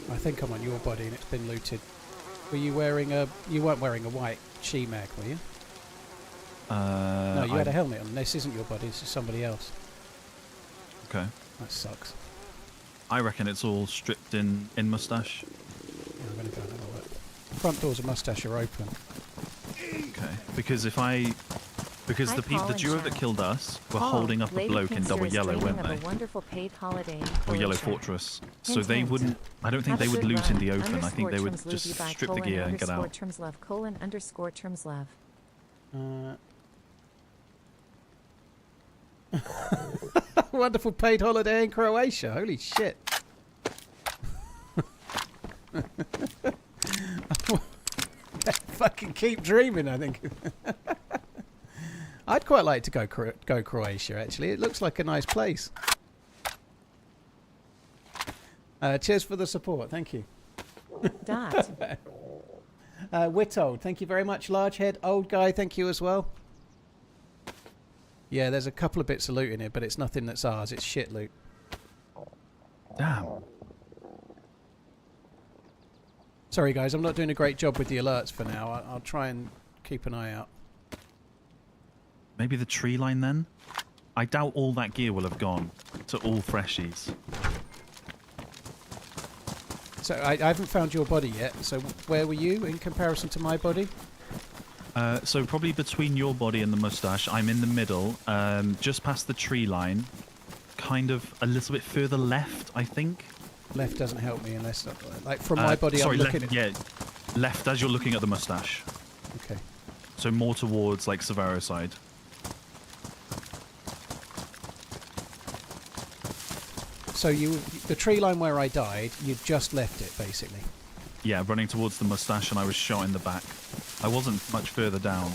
I think I'm on your body and it's been looted. Were you wearing a... You weren't wearing a white She-Mag, were you? No, you had a helmet on. This isn't your body, this is somebody else. Okay. That sucks. I reckon it's all stripped in mustache. Yeah, I'm going to go and have a look. Front doors of Mustache are open. Okay. Because if I... Because Hi, the Paul and duo that Chad. killed us were Paul, holding up a Lady bloke in Pinster double is yellow, dreaming weren't of they? a wonderful paid holiday in Or Yellow Croatia. Fortress. So Hint, they hint. wouldn't... I don't think Have they a would good loot in the run. open. I think they would Underscore just terms strip the Levy by gear and get colon out. Terms love colon terms love. Wonderful paid holiday in Croatia. Holy shit. Fucking keep dreaming, I think. I'd quite like to go Croatia, actually. It looks like a nice place. Cheers for the support. Thank you. Dot. Wittold, thank you very much. Large head, old guy, thank you as well. Yeah, there's a couple of bits of loot in here, but it's nothing that's ours. It's shit loot. Damn. Sorry, guys, I'm not doing a great job with the alerts for now. I'll try and keep an eye out. Maybe the tree line then? I doubt all that gear will have gone to all freshies. So I haven't found your body yet. So where were you in comparison to my body? So probably between your body and the mustache, I'm in the middle, just past the tree line, kind of a little bit further left, I think. Left doesn't help me unless, like, from my body, sorry, I'm looking left, at... yeah, left as you're looking at the mustache. Okay. So more towards, like, Severo side. So the tree line where I died, you just left it, basically. Yeah, running towards the mustache, and I was shot in the back. I wasn't much further down.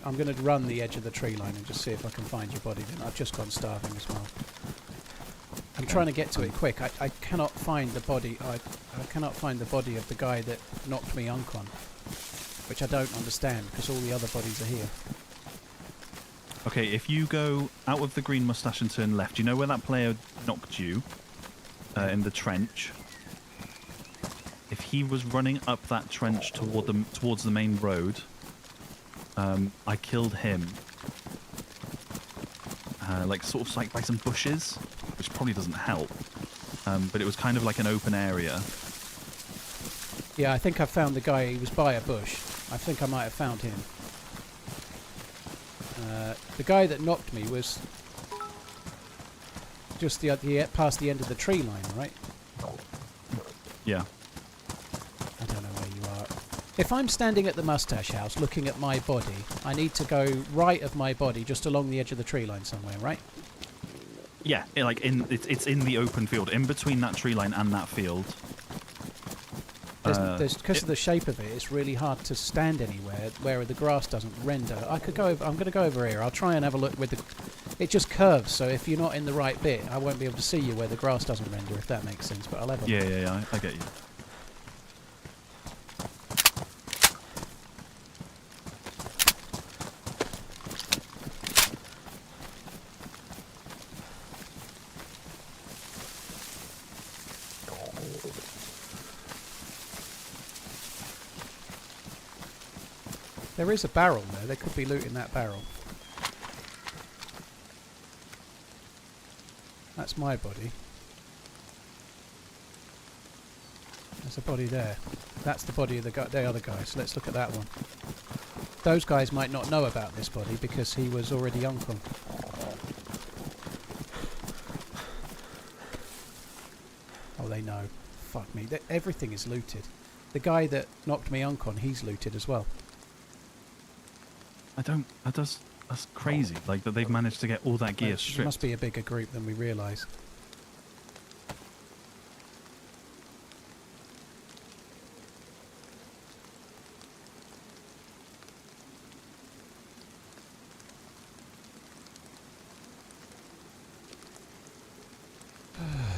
I'm gonna run the edge of the tree line and just see if I can find your body. Then I've just gone starving as well. I'm trying to get to it quick. I cannot find the body. I cannot find the body of the guy that knocked me uncon, which I don't understand because all the other bodies are here. Okay, if you go out of the green moustache and turn left, you know where that player knocked you in the trench? If he was running up that trench towards the main road, I killed him. Like sort of like by some bushes, which probably doesn't help. But it was kind of like an open area. Yeah, I think I found the guy. He was by a bush. I think I might have found him. The guy that knocked me was just past the end of the tree line, right? Yeah. I don't know where you are. If I'm standing at the mustache house looking at my body, I need to go right of my body, just along the edge of the tree line somewhere, right? Yeah, it's in the open field, in between that tree line and that field. Because of the shape of it, it's really hard to stand anywhere where the grass doesn't render. I could go over. I'm going to go over here. I'll try and have a look with the. It just curves, so if you're not in the right bit, I won't be able to see you where the grass doesn't render, if that makes sense. But I'll have a look. Yeah, I get you. There is a barrel there. They could be looting that barrel. That's my body. There's a body there. That's the body of the other guy. So let's look at that one. Those guys might not know about this body because he was already uncon. Oh, they know. Fuck me. Everything is looted. The guy that knocked me uncon, he's looted as well. That's crazy. Like that they've managed to get all that gear stripped. It must be a bigger group than we realise.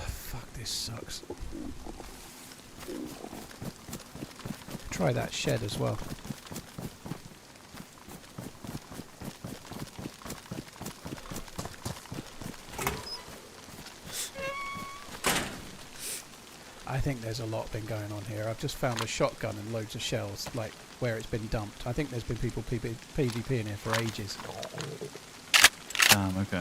Fuck, this sucks. Try that shed as well. I think there's a lot been going on here. I've just found a shotgun and loads of shells, like where it's been dumped. I think there's been people PvP in here for ages. Okay.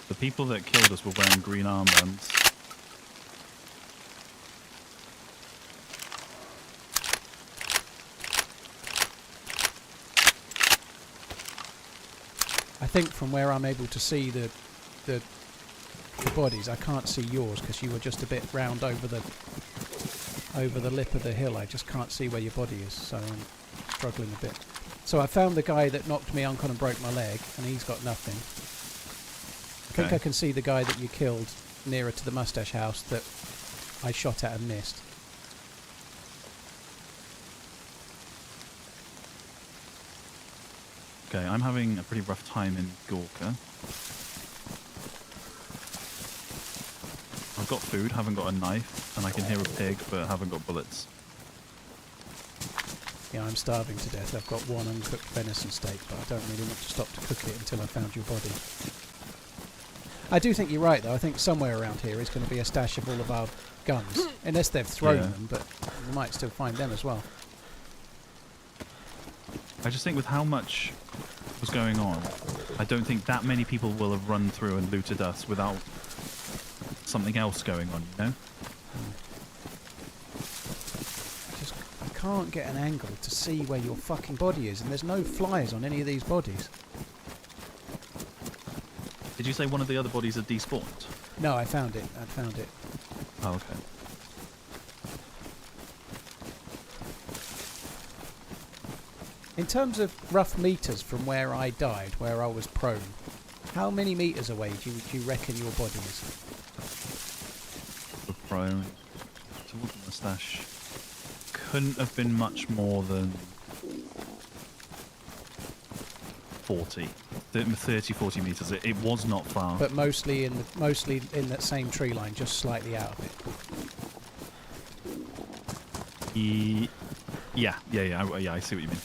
The people that killed us were wearing green armbands. I think from where I'm able to see the bodies, I can't see yours because you were just a bit round over the lip of the hill. I just can't see where your body is, so I'm struggling a bit. So I found the guy that knocked me uncon and broke my leg, and he's got nothing. I think I can see the guy that you killed nearer to the mustache house that I shot at and missed. Okay, I'm having a pretty rough time in Gorka. I've got food, haven't got a knife, and I can hear a pig, but haven't got bullets. Yeah, I'm starving to death. I've got one uncooked venison steak, but I don't really want to stop to cook it until I found your body. I do think you're right, though. I think somewhere around here is going to be a stash of all of our guns. Unless they've thrown them, but we might still find them as well. I just think with how much was going on, I don't think that many people will have run through and looted us without something else going on, you know? I can't get an angle to see where your fucking body is, and there's no flyers on any of these bodies. Did you say one of the other bodies had despawned? No, I found it. I found it. Oh, okay. In terms of rough meters from where I died, where I was prone, how many meters away do you reckon your body is? Prone towards the moustache couldn't have been much more than 40, 30, 40 meters. It was not far. But mostly in that same tree line, just slightly out of it. Yeah, I see what you mean.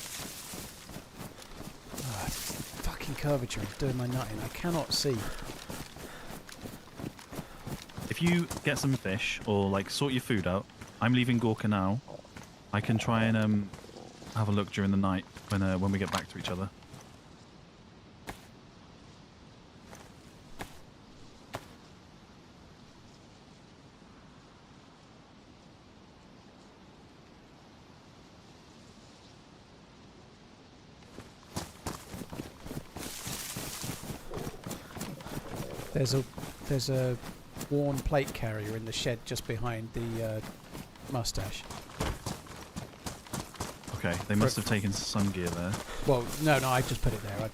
Oh, fucking curvature is doing my nutting. I cannot see. If you get some fish or like sort your food out, I'm leaving Gorka now. I can try and have a look during the night when we get back to each other. There's a worn plate carrier in the shed just behind the mustache. Okay, they must have taken some gear there. Well, no, I just put it there.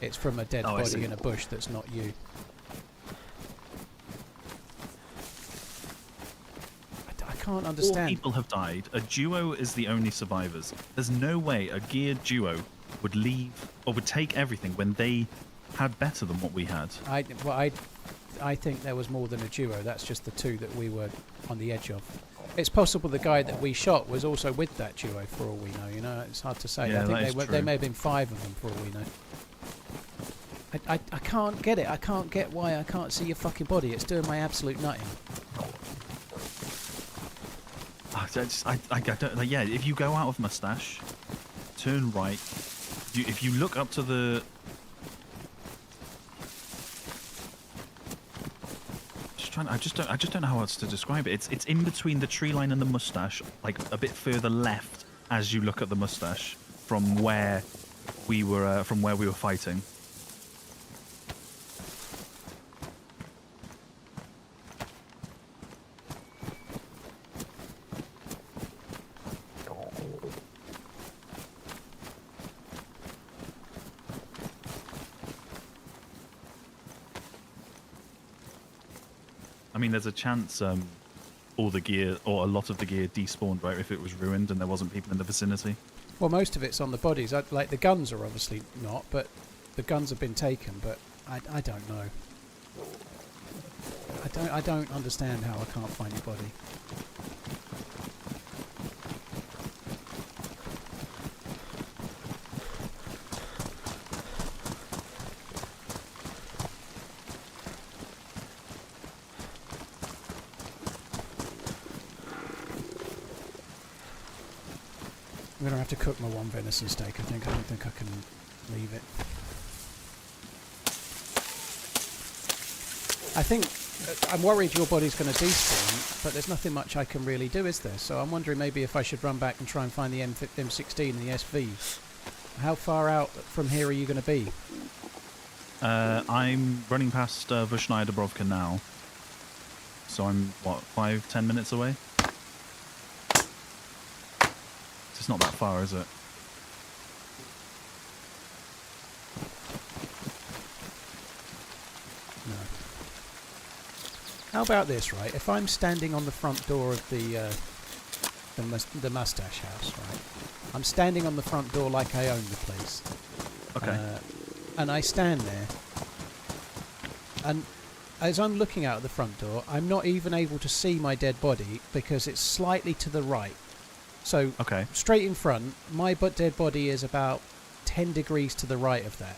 It's from a dead body in a bush that's not you. I can't understand. 4 people have died. A duo is the only survivors. There's no way a geared duo would leave or would take everything when they had better than what we had. I think there was more than a duo. That's just the two that we were on the edge of. It's possible the guy that we shot was also with that duo for all we know. You know, it's hard to say. Yeah, I think there may have been 5 of them for all we know. I can't get it. I can't get why I can't see your fucking body. It's doing my absolute nutting. I don't, like, yeah, if you go out of Mustache, turn right. If you look up to the... I just don't know how else to describe it. It's in between the tree line and the mustache, like a bit further left as you look at the mustache from where we were fighting. I mean, there's a chance all the gear, or a lot of the gear, despawned, right, if it was ruined and there wasn't people in the vicinity. Well, most of it's on the bodies. Like, the guns are obviously not, but the guns have been taken, but I don't know. I don't understand how I can't find your body. I'm going to have to cook my one venison steak, I think. I don't think I can leave it. I think... I'm worried your body's going to despawn, but there's nothing much I can really do, is there? So I'm wondering maybe if I should run back and try and find the M16 and the SV. How far out from here are you going to be? I'm running past Vyshnaya Dubrovka now. So I'm, 5-10 minutes away? It's not that far, is it? No. How about this, right? If I'm standing on the front door of the mustache house, right? I'm standing on the front door like I own the place. Okay. And I stand there, and as I'm looking out of the front door, I'm not even able to see my dead body because it's slightly to the right. So, straight in front, my dead body is about 10 degrees to the right of that.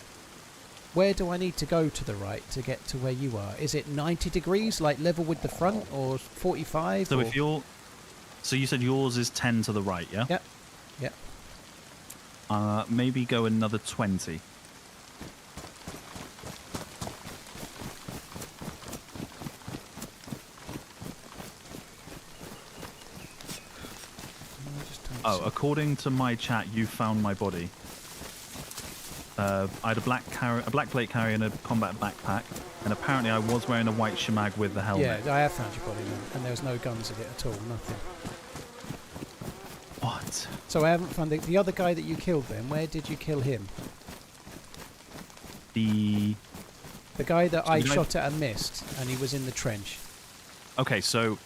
Where do I need to go to the right to get to where you are? Is it 90 degrees, like level with the front, or 45? So if you're... So you said yours is 10 to the right, yeah? Yep. Yep. Maybe go another 20. Oh, according to my chat, you found my body. I had a black plate carrier and a combat backpack, and apparently I was wearing a white shemag with the helmet. Yeah, I have found your body then, and there was no guns in it at all, nothing. What? So I haven't found the other guy that you killed then. Where did you kill him? The guy that I shot at and missed, and he was in the trench. Okay, so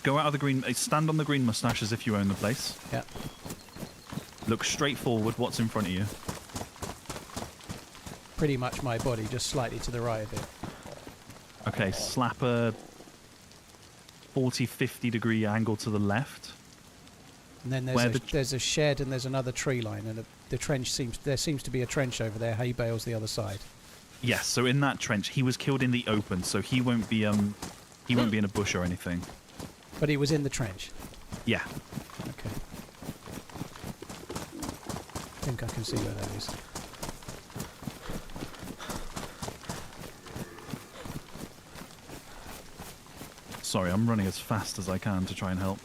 Go out of the green. Stand on the green mustache as if you own the place. Yeah. Look straight forward. What's in front of you? Pretty much my body, just slightly to the right of it. Okay, slap a 40, 50 degree angle to the left. And then there's a shed and there's another tree line, and the trench there seems to be a trench over there. Hay bales the other side. Yes, so in that trench, he was killed in the open, so he won't be in a bush or anything. But he was in the trench. Yeah. Okay. I think I can see where that is. Sorry, I'm running as fast as I can to try and help.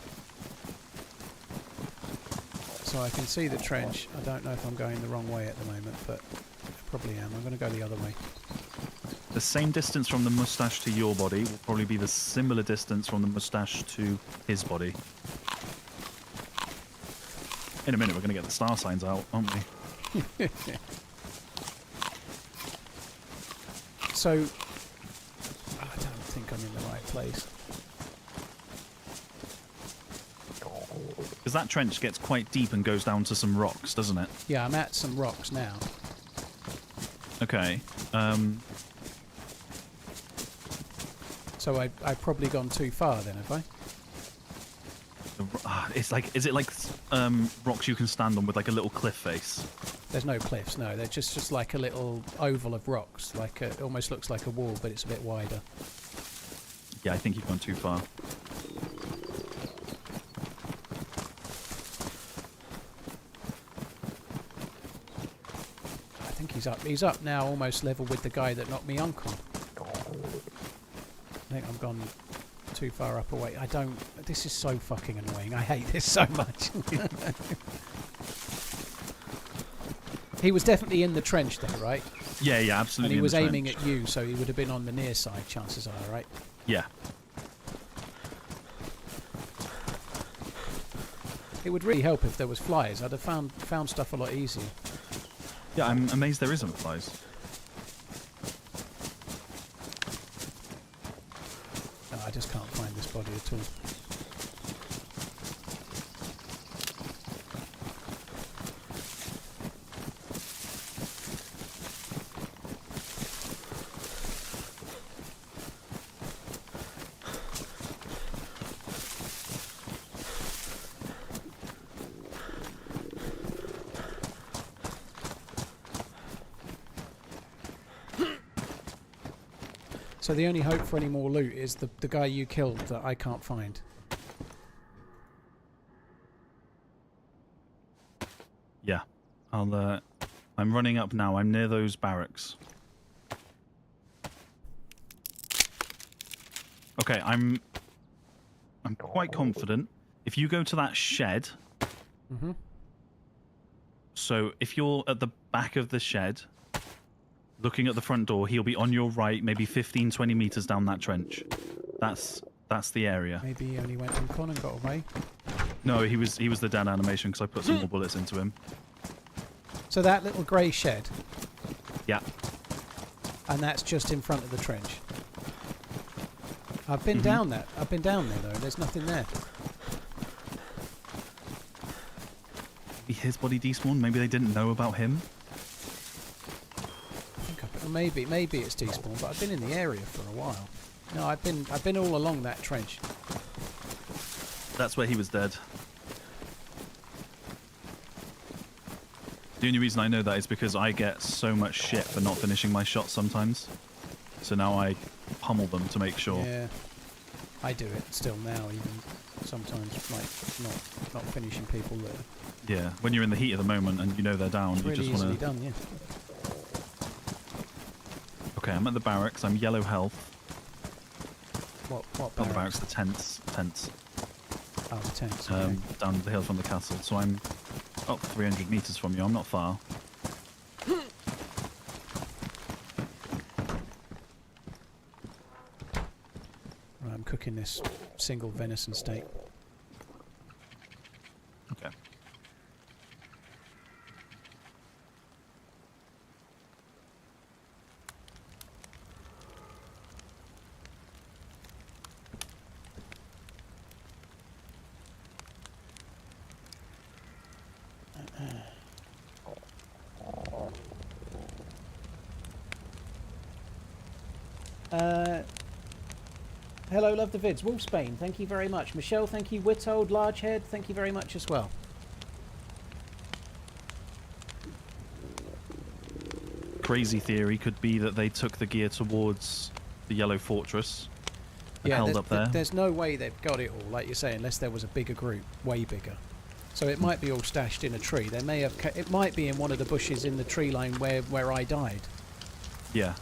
So I can see the trench. I don't know if I'm going the wrong way at the moment, but I probably am. I'm going to go the other way. The same distance from the mustache to your body will probably be the similar distance from the mustache to his body. In a minute, we're going to get the star signs out, aren't we? So, I don't think I'm in the right place. Because that trench gets quite deep and goes down to some rocks, doesn't it? Yeah, I'm at some rocks now. Okay. So I've probably gone too far then, have I? It's like, is it like rocks you can stand on with like a little cliff face? There's no cliffs, no. They're just like a little oval of rocks. Like it almost looks like a wall, but it's a bit wider. Yeah, I think you've gone too far. I think he's up. He's up now, almost level with the guy that knocked me uncle. I think I've gone too far up away. I don't... This is so fucking annoying. I hate this so much. He was definitely in the trench though, right? Yeah, yeah, absolutely. And he was aiming at you, so he would have been on the near side, chances are, right? Yeah. It would really help if there was flies. I'd have found stuff a lot easier. Yeah, I'm amazed there isn't flies. No, I just can't find this body at all. So the only hope for any more loot is the guy you killed that I can't find. Yeah. I'm running up now. I'm near those barracks. Okay, I'm quite confident. If you go to that shed... Mm-hmm. So if you're at the back of the shed... Looking at the front door, he'll be on your right, maybe 15, 20 meters down that trench. That's the area. Maybe he only went in con and got away. No, he was the dead animation because I put some more bullets into him. So that little grey shed, Yeah. and that's just in front of the trench. I've been down that. I've been down there though. There's nothing there. Maybe his body despawned. Maybe they didn't know about him. Maybe it's despawn, but I've been in the area for a while. No, I've been all along that trench. That's where he was dead. The only reason I know that is because I get so much shit for not finishing my shots sometimes. So now I pummel them to make sure. Yeah, I do it still now, even sometimes, like not finishing people that. Yeah, when you're in the heat of the moment and you know they're down, Really you just want easily to. done, yeah. Okay, I'm at the barracks. I'm yellow health. What Not the barracks, the tents. Oh, the tents. Okay. Down the hill from the castle. So I'm up 300 meters from you. I'm not far. Right, I'm cooking this single venison steak. Okay. Hello, love the vids. Wolfsbane, thank you very much. Michelle, thank you. Witold, Largehead, thank you very much as well. Crazy theory could be that they took the gear towards the Yellow Fortress and held up there. There's no way they've got it all, like you say, unless there was a bigger group, way bigger. So it might be all stashed in a tree. They may have. It might be in one of the bushes in the tree line where I died. Yeah.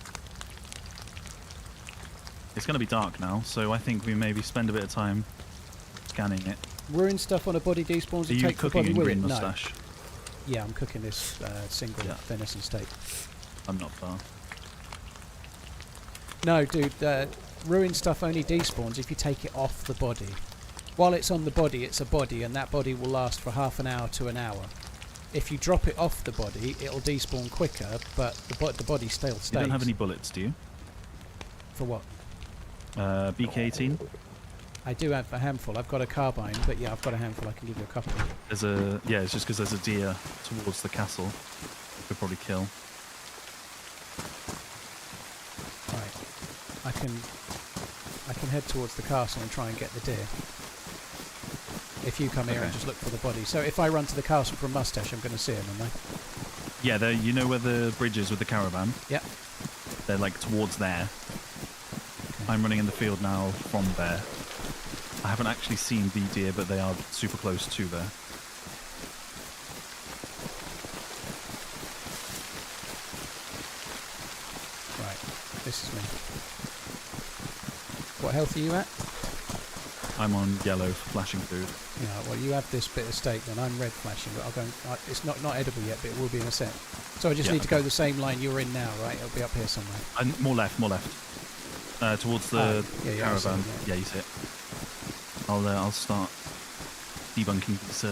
It's going to be dark now, so I think we maybe spend a bit of time scanning it. Ruin stuff on a body despawns Are and you take the cooking body in with Green it. No. Moustache? Yeah, I'm cooking this single venison steak. I'm not far. No, dude, ruin stuff only despawns if you take it off the body. While it's on the body, it's a body, and that body will last for half an hour to an hour. If you drop it off the body, it'll despawn quicker, but the body still stays. You don't have any bullets, do you? For what? BK-18? I do have a handful. I've got a carbine, but yeah, I've got a handful. I can give you a couple. There's a... Yeah, it's just because there's a deer towards the castle. Could probably kill. Right. I can head towards the castle and try and get the deer. If you come here and just look for the body. So if I run to the castle from Mustache, I'm going to see him, am I? Yeah, you know where the bridge is with the caravan? Yep. They're like towards there. Okay. I'm running in the field now from there. I haven't actually seen the deer, but they are super close to there. Right, this is me. What health are you at? I'm on yellow for flashing food. Yeah, well, you have this bit of steak, then I'm red flashing, but I'll go. It's not edible yet, but it will be in a sec. So I just need to go the same line you're in now, right? It'll be up here somewhere. More left, more left. Towards the caravan. Yeah, you see it. I'll start debunking these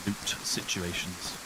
loot situations.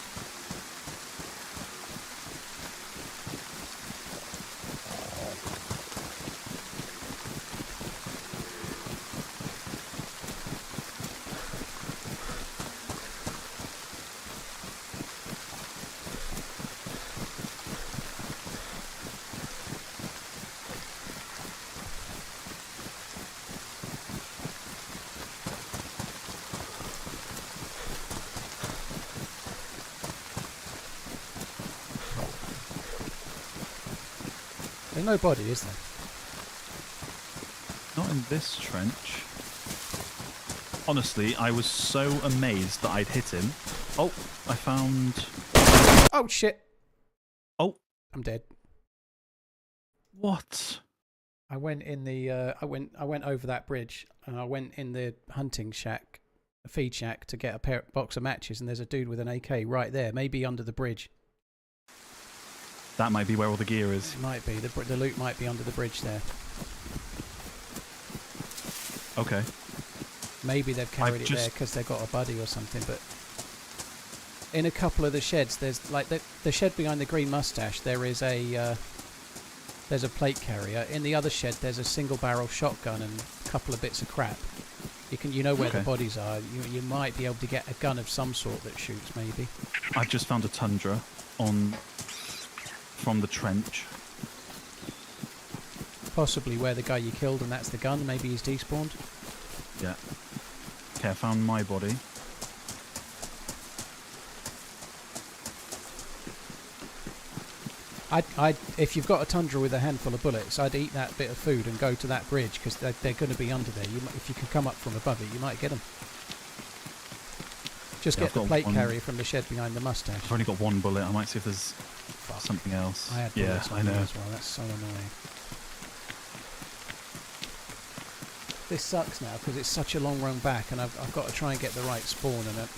There's no body, is there? Not in this trench. Honestly, I was so amazed that I'd hit him. Oh, I found... Oh, shit! Oh. I'm dead. What? I went in the... I went over that bridge, and I went in the hunting shack, a feed shack, to get a box of matches, and there's a dude with an AK right there, maybe under the bridge. That might be where all the gear is. It might be. The loot might be under the bridge there. Okay. Maybe they've carried it there because they've got a buddy or something, but... In a couple of the sheds, there's like the shed behind the green mustache, there is a... there's a plate carrier. In the other shed, there's a single barrel shotgun and a couple of bits of crap. You know where the bodies are. You might be able to get a gun of some sort that shoots, maybe. I've just found a tundra from the trench. Possibly where the guy you killed and that's the gun. Maybe he's despawned. Yeah. Okay, I found my body. If you've got a tundra with a handful of bullets, I'd eat that bit of food and go to that bridge because they're going to be under there. If you can come up from above it, you might get them. Just get the plate carrier from the shed behind the mustache. I've only got one bullet. I might see if there's something else. I had bullets on me as well. That's so annoying. This sucks now because it's such a long run back, and I've got to try and get the right spawn, and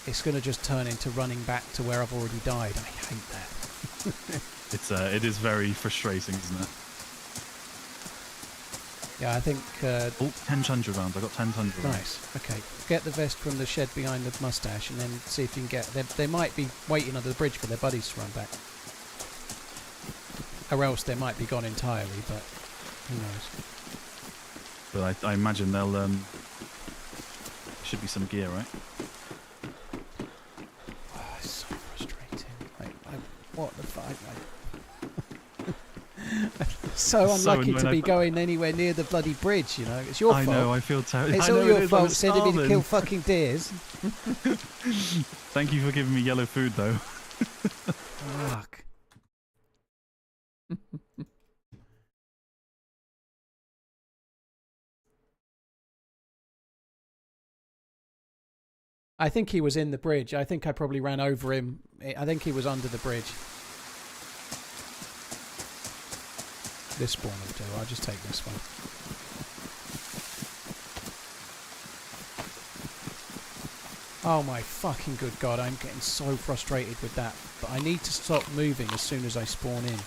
it's going to just turn into running back to where I've already died. I hate that. It is very frustrating, isn't it? Yeah, I think... 10 tundra rounds. I got 10 tundra rounds. Nice. Okay. Get the vest from the shed behind the mustache and then see if you can get... They might be waiting under the bridge for their buddies to run back. Or else they might be gone entirely, but who knows. But I imagine they'll... should be some gear, right? Oh, it's so frustrating. What the fuck? So unlucky to annoying. be going anywhere near the bloody bridge, you know. It's your fault. I know, I feel terrible. It's all your fault sending me to kill fucking deers. Thank you for giving me yellow food, though. Fuck. I think he was in the bridge. I think I probably ran over him. I think he was under the bridge. This spawn will do. I'll just take this one. Oh my fucking good god, I'm getting so frustrated with that. But I need to stop moving as soon as I spawn in.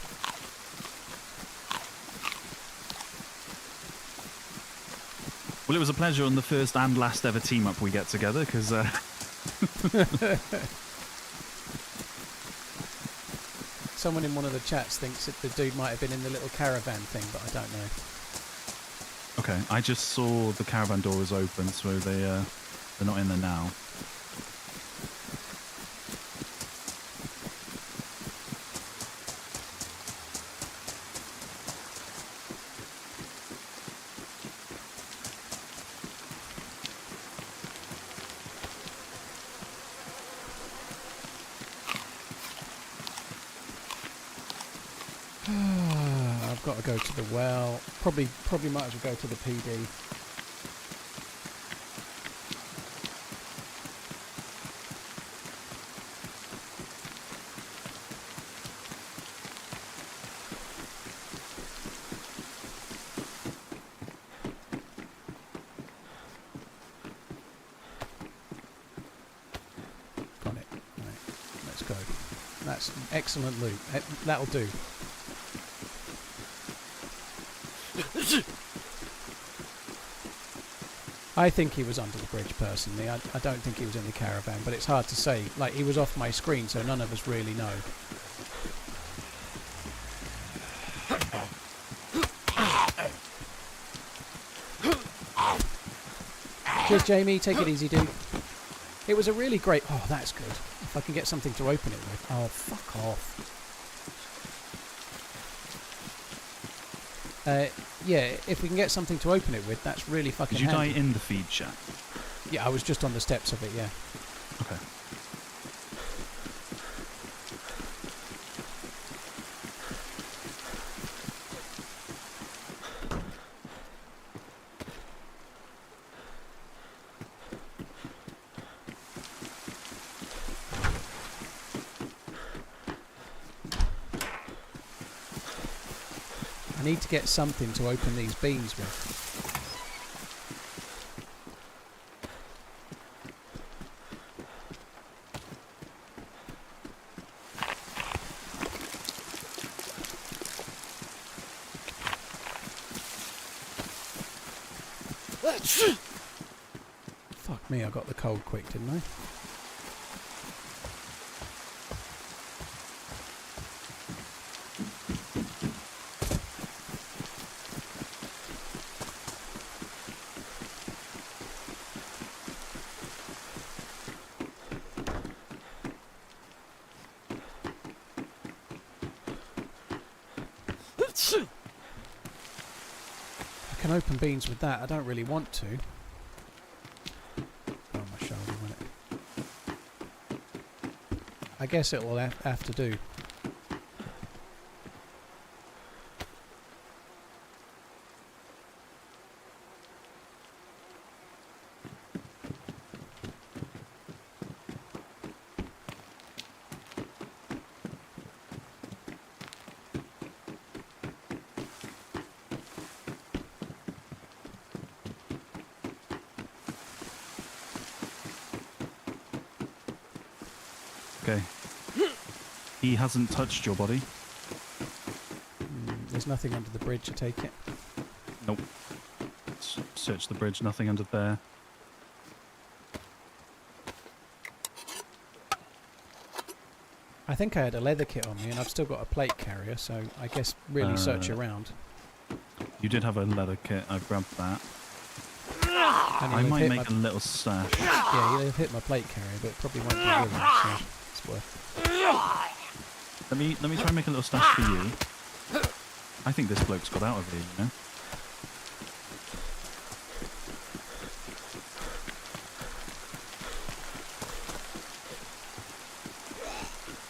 Well, it was a pleasure on the first and last ever team up we get together, because Someone in one of the chats thinks that the dude might have been in the little caravan thing, but I don't know. okay, I just saw the caravan door was open, so they're not in there now. I've got to go to the well. Probably might as well go to the PD. Got it. Right, let's go. That's excellent loot. That'll do. I think he was under the bridge personally. I don't think he was in the caravan, but it's hard to say. Like, he was off my screen, so none of us really know. Cheers, Jamie. Take it easy, dude. It was a really great... Oh, that's good. If I can get something to open it with. Oh, fuck off. Yeah, if we can get something to open it with, that's really fucking Did you handy. die in the feed shack? Yeah, I was just on the steps of it, yeah. Okay. I need to get something to open these beams with. Fuck me, I got the cold quick, didn't I? I can open beans with that. I don't really want to. Oh, my shoulder, won't it? I guess it will have to do. Okay. He hasn't touched your body? There's nothing under the bridge, I take it. Nope. Search the bridge, nothing under there. I think I had a leather kit on me and I've still got a plate carrier, so I guess really search around. You did have a leather kit, I've grabbed that. And I he'll might hit make a little stash. Yeah, he'll hit my plate carrier, but it probably won't be with him, so it's worth. Let me try and make a little stash for you. I think this bloke's got out of here, you know?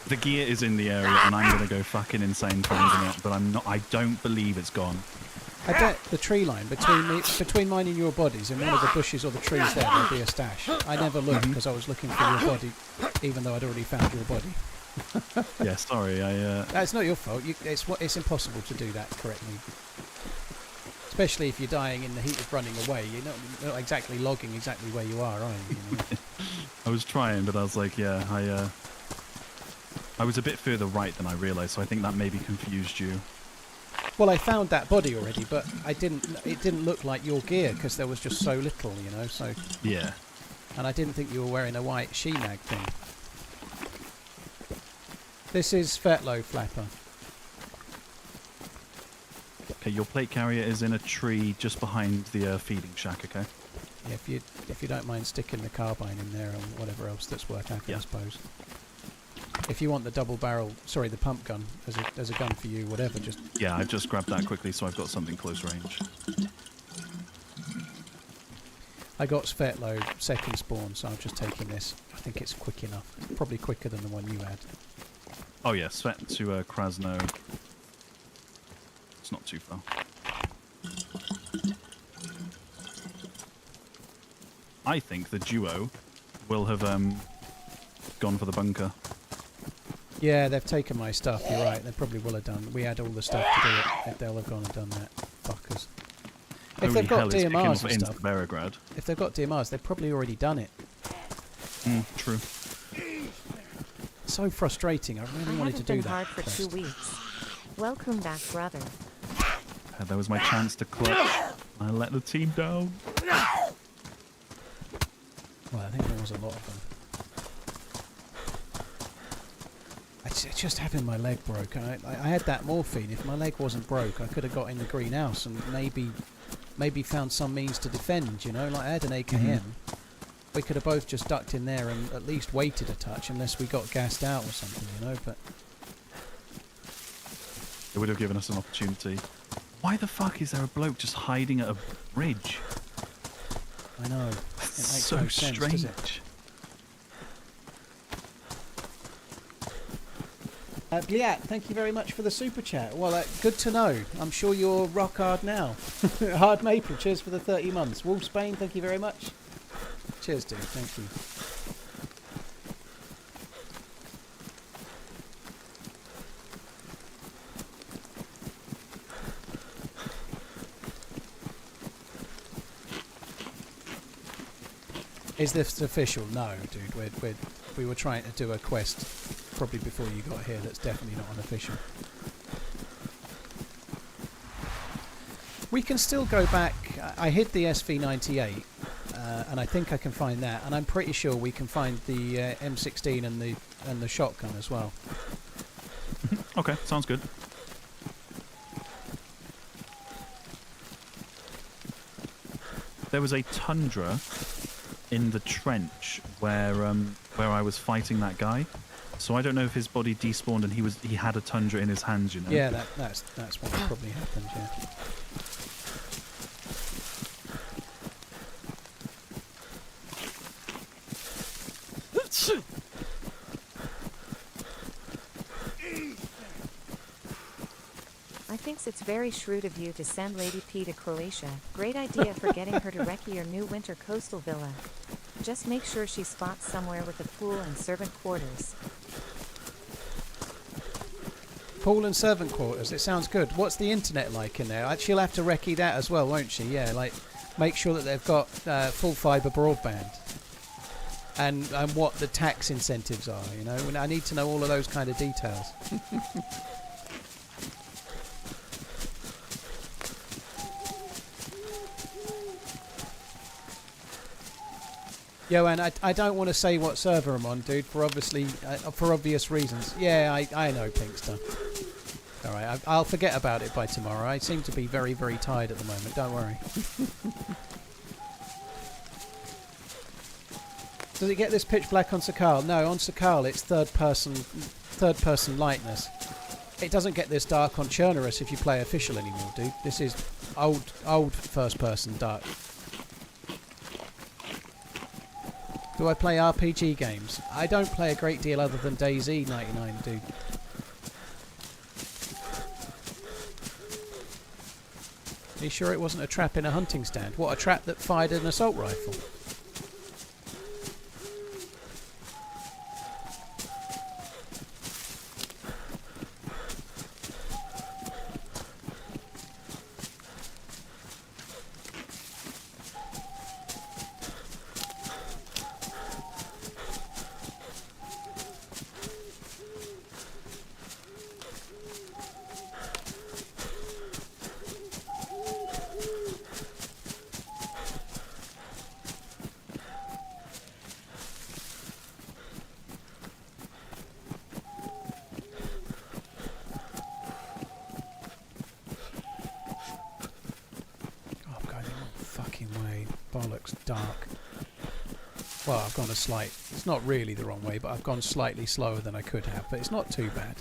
The gear is in the area, and I'm going to go fucking insane finding it, but I don't believe it's gone. I bet the tree line between mine and your bodies, in one of the bushes or the trees there'll be a stash. I never looked because I was looking for your body, even though I'd already found your body. Yeah, sorry, It's not your fault. It's impossible to do that correctly. Especially if you're dying in the heat of running away. You're not exactly logging exactly where you are you? You know? I was trying, but I was like, yeah, I was a bit further right than I realised, so I think that maybe confused you. Well, I found that body already, but it didn't look like your gear because there was just so little, you know. So yeah, and I didn't think you were wearing a white she-mag thing. This is Fetlow Flapper. Okay, your plate carrier is in a tree just behind the feeding shack. Okay. Yeah, if you don't mind sticking the carbine in there and whatever else that's worth having, I suppose. If you want the the pump gun as a gun for you, whatever, just... Yeah, I've just grabbed that quickly, so I've got something close range. I got Svetlo second spawn, so I'm just taking this. I think it's quick enough. It's probably quicker than the one you had. Oh yeah, Svet to Krasno. It's not too far. I think the duo will have gone for the bunker. Yeah, they've taken my stuff, you're right. They probably will have done. We had all the stuff to do it. They'll have gone and done that. Fuckers. If they've got DMRs and stuff, if they've got DMRs, they've probably already done it. True. So frustrating. I really wanted to do that. I haven't been hard for 2 weeks. Welcome back, brother. That was my chance to clutch. I let the team down. Well, I think there was a lot of them. It's just having my leg broke. I had that morphine. If my leg wasn't broke, I could have got in the greenhouse and maybe found some means to defend, you know? Like, I had an AKM. We could have both just ducked in there and at least waited a touch unless we got gassed out or something, you know? But it would have given us an opportunity. Why the fuck is there a bloke just hiding at a bridge? I know. It makes so no sense, strange. does it? Bliat, thank you very much for the super chat. Well, good to know. I'm sure you're rock hard now. Hard Maple, cheers for the 30 months. Wolf Spain, thank you very much. Cheers, dude. Thank you. Is this official? No, dude. We were trying to do a quest probably before you got here. That's definitely not unofficial. We can still go back. I hid the SV98, and I think I can find that. And I'm pretty sure we can find the M16 and the shotgun as well. Okay, sounds good. There was a tundra in the trench where I was fighting that guy. So I don't know if his body despawned and he had a tundra in his hands, you know. Yeah, that's what probably happened. Yeah. I think it's very shrewd of you to send Lady P to Croatia. Great idea for getting her to recce your new winter coastal villa. Just make sure she spots somewhere with a pool and servant quarters. Pool and servant quarters. It sounds good. What's the internet like in there? She'll have to recce that as well, won't she? Yeah, like make sure that they've got full fibre broadband. And what the tax incentives are, you know. I need to know all of those kind of details. Yo, and I don't want to say what server I'm on, dude, for obvious reasons. Yeah, I know, Pinkster. All right, I'll forget about it by tomorrow. I seem to be very, very tired at the moment. Don't worry. Does it get this pitch black on Sakal? No, on Sakal it's third person lightness. It doesn't get this dark on Chernarus if you play official anymore, dude. This is old first-person dark. Do I play RPG games? I don't play a great deal other than DayZ 99, dude. Are you sure it wasn't a trap in a hunting stand? What, a trap that fired an assault rifle? Bollocks, dark. Well, I've gone it's not really the wrong way, but I've gone slightly slower than I could have, but it's not too bad.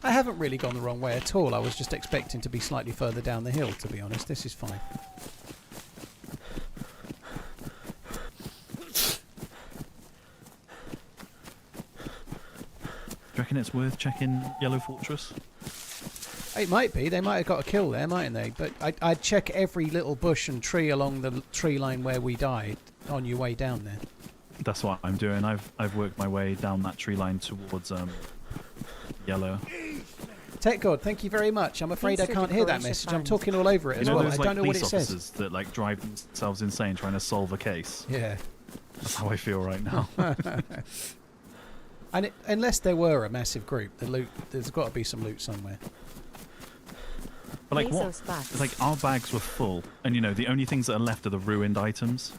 I haven't really gone the wrong way at all. I was just expecting to be slightly further down the hill, to be honest. This is fine. Do you reckon it's worth checking Yellow Fortress? It might be. They might have got a kill there, mightn't they? But I'd check every little bush and tree along the tree line where we died on your way down there. That's what I'm doing. I've worked my way down that tree line towards Yellow. Tech God, thank you very much. I'm afraid I can't hear that message. I'm talking all over it as well. I don't know what it says. Officers that like drive themselves insane trying to solve a case. Yeah. That's how I feel right now. And unless there were a massive group, there's got to be some loot somewhere. But like what? Like our bags were full, and you know the only things that are left are the ruined items.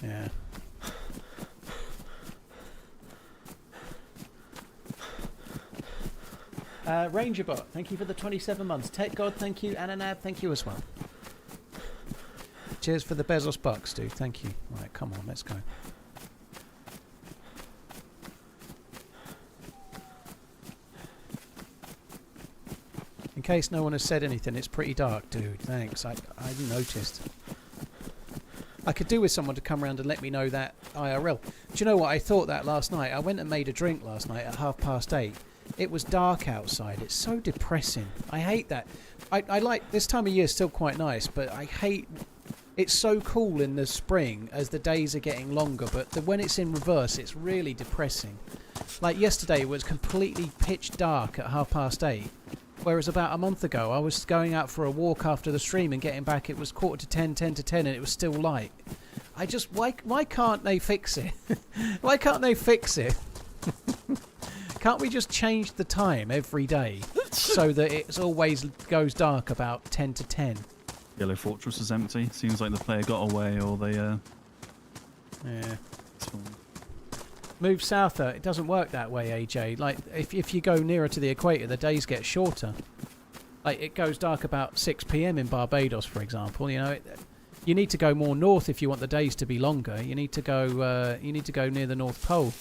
Yeah. Rangerbot, thank you for the 27 months. Tech God, thank you. Ananab, thank you as well. Cheers for the Bezos bucks, dude. Thank you. Right, come on, let's go. In case no one has said anything, it's pretty dark, dude. Thanks. I noticed. I could do with someone to come around and let me know that IRL. Do you know what? I thought that last night. I went and made a drink last night at 8:30. It was dark outside. It's so depressing. I hate that. I like this time of year, still quite nice, but I hate. It's so cool in the spring as the days are getting longer, but when it's in reverse, it's really depressing. Like yesterday, it was completely pitch dark at 8:30. Whereas about a month ago, I was going out for a walk after the stream and getting back, it was 10:45 to 10, and it was still light. I just, why can't they fix it? Why can't they fix it? Can't we just change the time every day so that it always goes dark about 10 to 10? Yellow Fortress is empty. Seems like the player got away, or they Yeah. Move south, it doesn't work that way, AJ. Like, if you go nearer to the equator, the days get shorter. Like, it goes dark about 6 p.m. in Barbados, for example. You know, you need to go more north if you want the days to be longer. You need to go near the North Pole.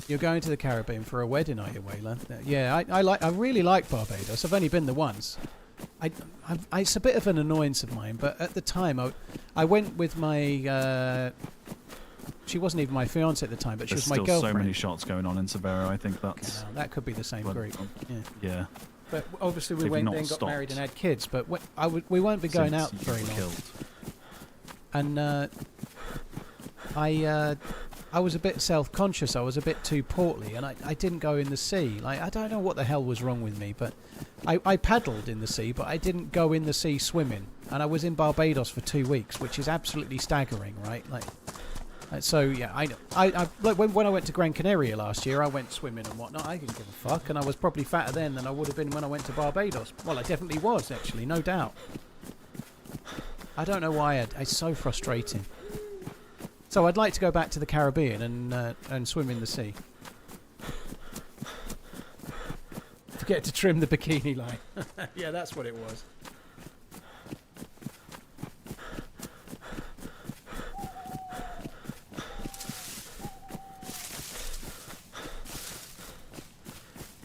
You're going to the Caribbean for a wedding, are you, Wayland? Yeah, I really like Barbados. I've only been there once. It's a bit of an annoyance of mine, but at the time I went with my. She wasn't even my fiance at the time, but she was my girlfriend. There's still so many shots going on in Sabero. I think that's. Okay, that could be the same group. Yeah. But obviously we went then, got married and had kids. But we won't be going out very long. And I was a bit self-conscious. I was a bit too portly, and I didn't go in the sea. Like, I don't know what the hell was wrong with me, but I paddled in the sea, but I didn't go in the sea swimming. And I was in Barbados for 2 weeks, which is absolutely staggering, right? Like, So yeah, I like when I went to Gran Canaria last year, I went swimming and whatnot. I didn't give a fuck, and I was probably fatter then than I would have been when I went to Barbados. Well, I definitely was, actually, no doubt. I don't know why. It's so frustrating. So I'd like to go back to the Caribbean and swim in the sea. Forget to trim the bikini line. Yeah, that's what it was.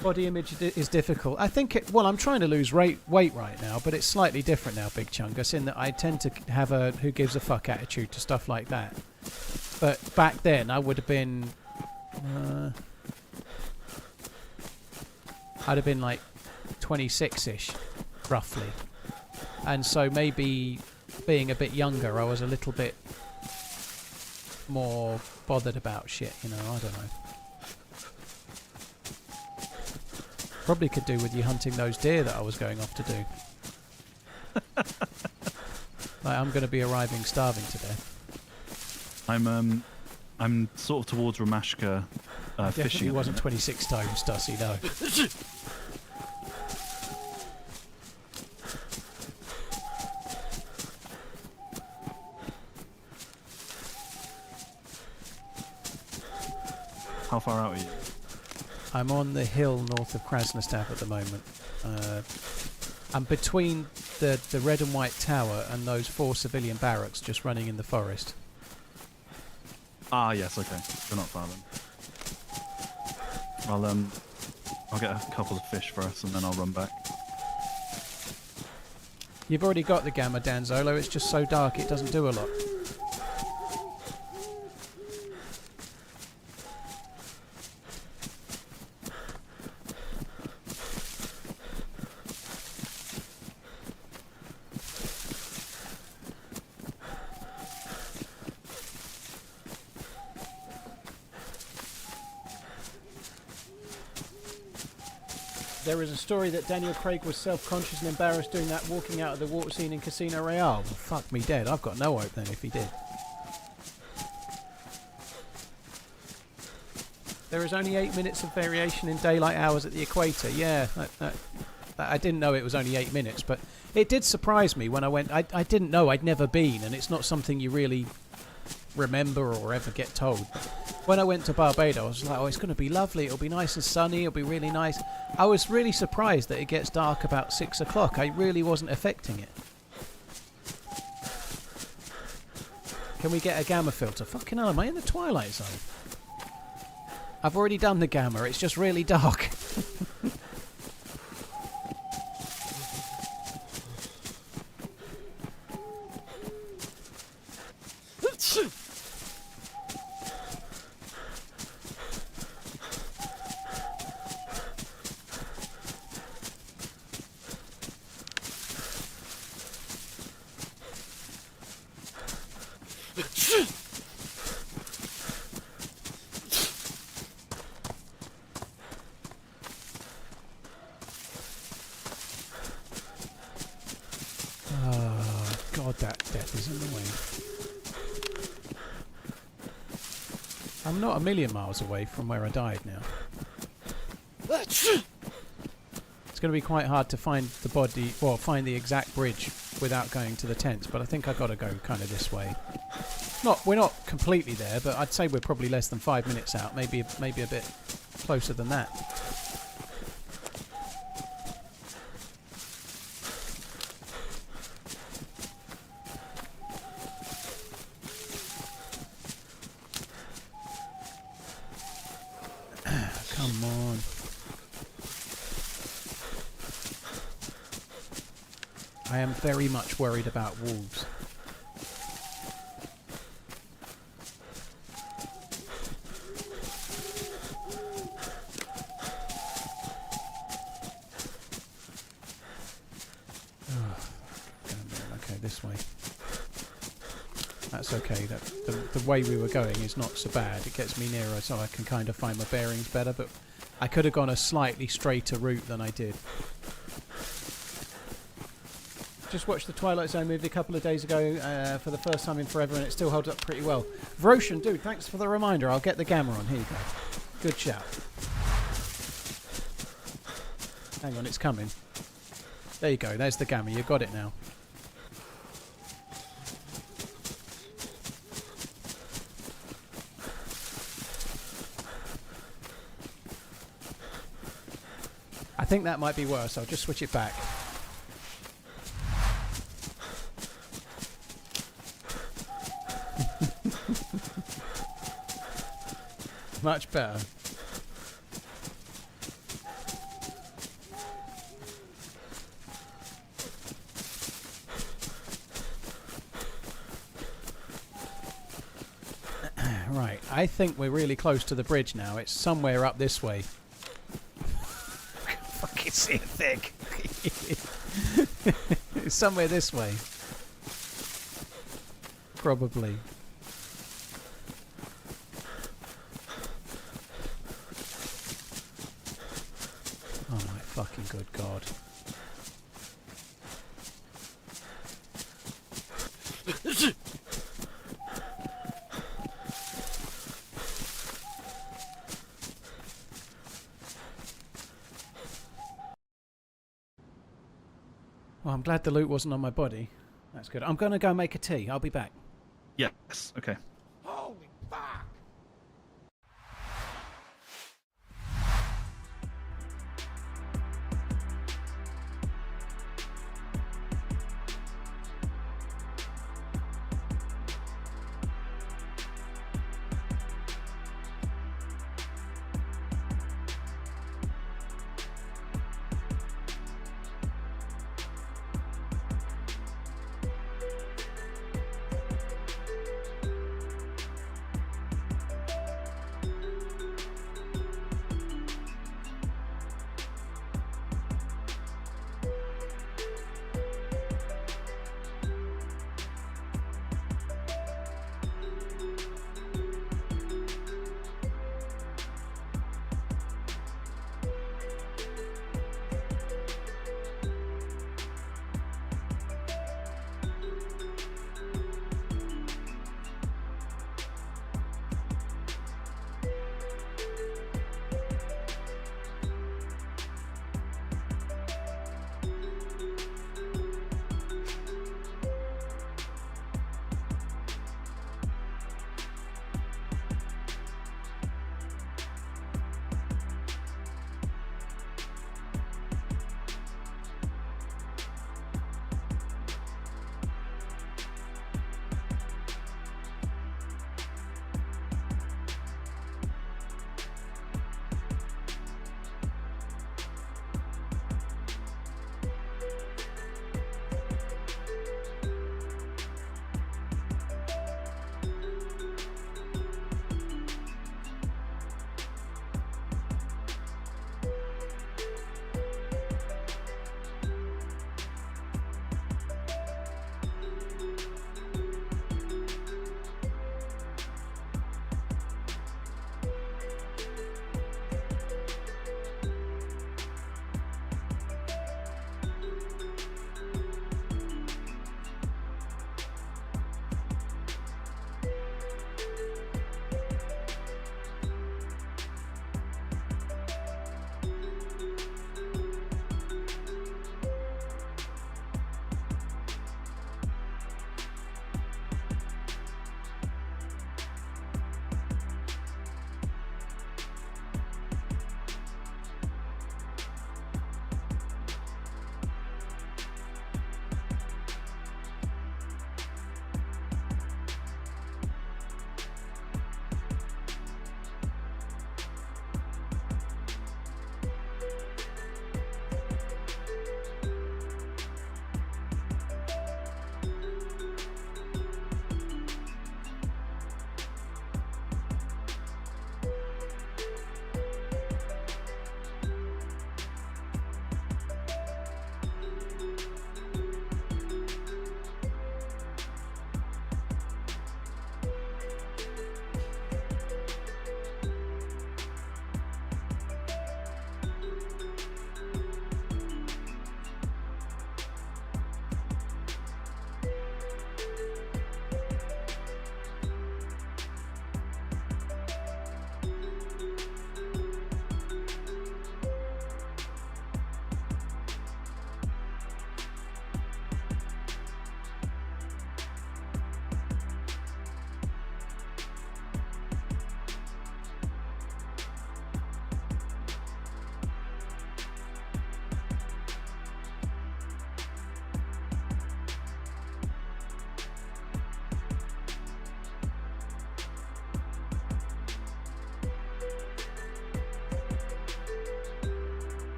Body image is difficult. I think well, I'm trying to lose weight right now, but it's slightly different now, Big Chungus, in that I tend to have a who gives a fuck attitude to stuff like that. But back then, I would have been... I'd have been like 26-ish, roughly. And so maybe being a bit younger, I was a little bit more bothered about shit, you know, I don't know. Probably could do with you hunting those deer that I was going off to do. Like, I'm going to be arriving starving to death. I'm sort of towards Ramashka fishing. Definitely wasn't 26 stones, Dusty, no. How far out are you? I'm on the hill north of Krasnostav at the moment. I'm between the red and white tower and those 4 civilian barracks just running in the forest. Ah, yes, okay. You're not far then. I'll get a couple of fish for us and then I'll run back. You've already got the gamma, Danzolo. It's just so dark it doesn't do a lot. There is a story that Daniel Craig was self-conscious and embarrassed doing that walking out of the water scene in Casino Royale. Well, fuck me dead. I've got no hope then if he did. There is only 8 minutes of variation in daylight hours at the equator. Yeah, I didn't know it was only 8 minutes, but it did surprise me when I went. I didn't know. I'd never been, and it's not something you really remember or ever get told. When I went to Barbados, I was like, oh, it's going to be lovely. It'll be nice and sunny. It'll be really nice. I was really surprised that it gets dark about 6 o'clock. I really wasn't affecting it. Can we get a gamma filter? Fucking hell, am I in the twilight zone? I've already done the gamma. It's just really dark. That death is annoying. I'm not a million miles away from where I died now. It's going to be quite hard to find the body, well, find the exact bridge without going to the tents, but I think I've got to go kind of this way. We're not completely there, but I'd say we're probably less than 5 minutes out, maybe a bit closer than that. Come on. I am very much worried about wolves. Okay, this way. That's okay. The way we were going is not so bad. It gets me nearer so I can kind of find my bearings better, but I could have gone a slightly straighter route than I did. Just watched the Twilight Zone movie a couple of days ago for the first time in forever, and it still holds up pretty well. Vroshan, dude, thanks for the reminder. I'll get the gamma on. Here you go. Good shout. Hang on, it's coming. There you go. There's the gamma. You got it now. I think that might be worse. I'll just switch it back. Much better. Right, I think we're really close to the bridge now. It's somewhere up this way. Fucking see it thick. It's somewhere this way. Probably. Oh my fucking good God. Well, I'm glad the loot wasn't on my body. That's good. I'm going to go make a tea. I'll be back. Yes. Okay. Holy fuck!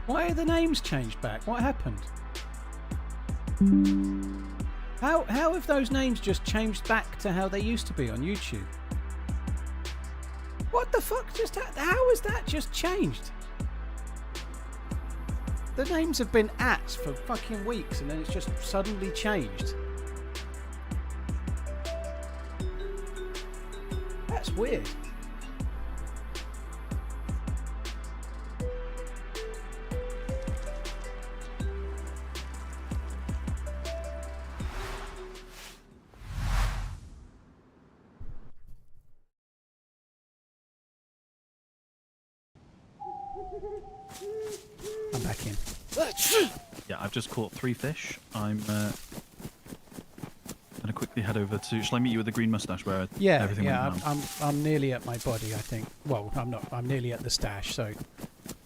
Why are the names changed back? What happened? How have those names just changed back to how they used to be on YouTube? What the fuck just how has that just changed? The names have been ats for fucking weeks and then it's just suddenly changed. That's weird. I'm back in. Yeah, I've just caught 3 fish. I'm gonna quickly head over to. Shall I meet you at the green mustache where everything went down? I'm nearly at my body, I think. Well, I'm not. I'm nearly at the stash, so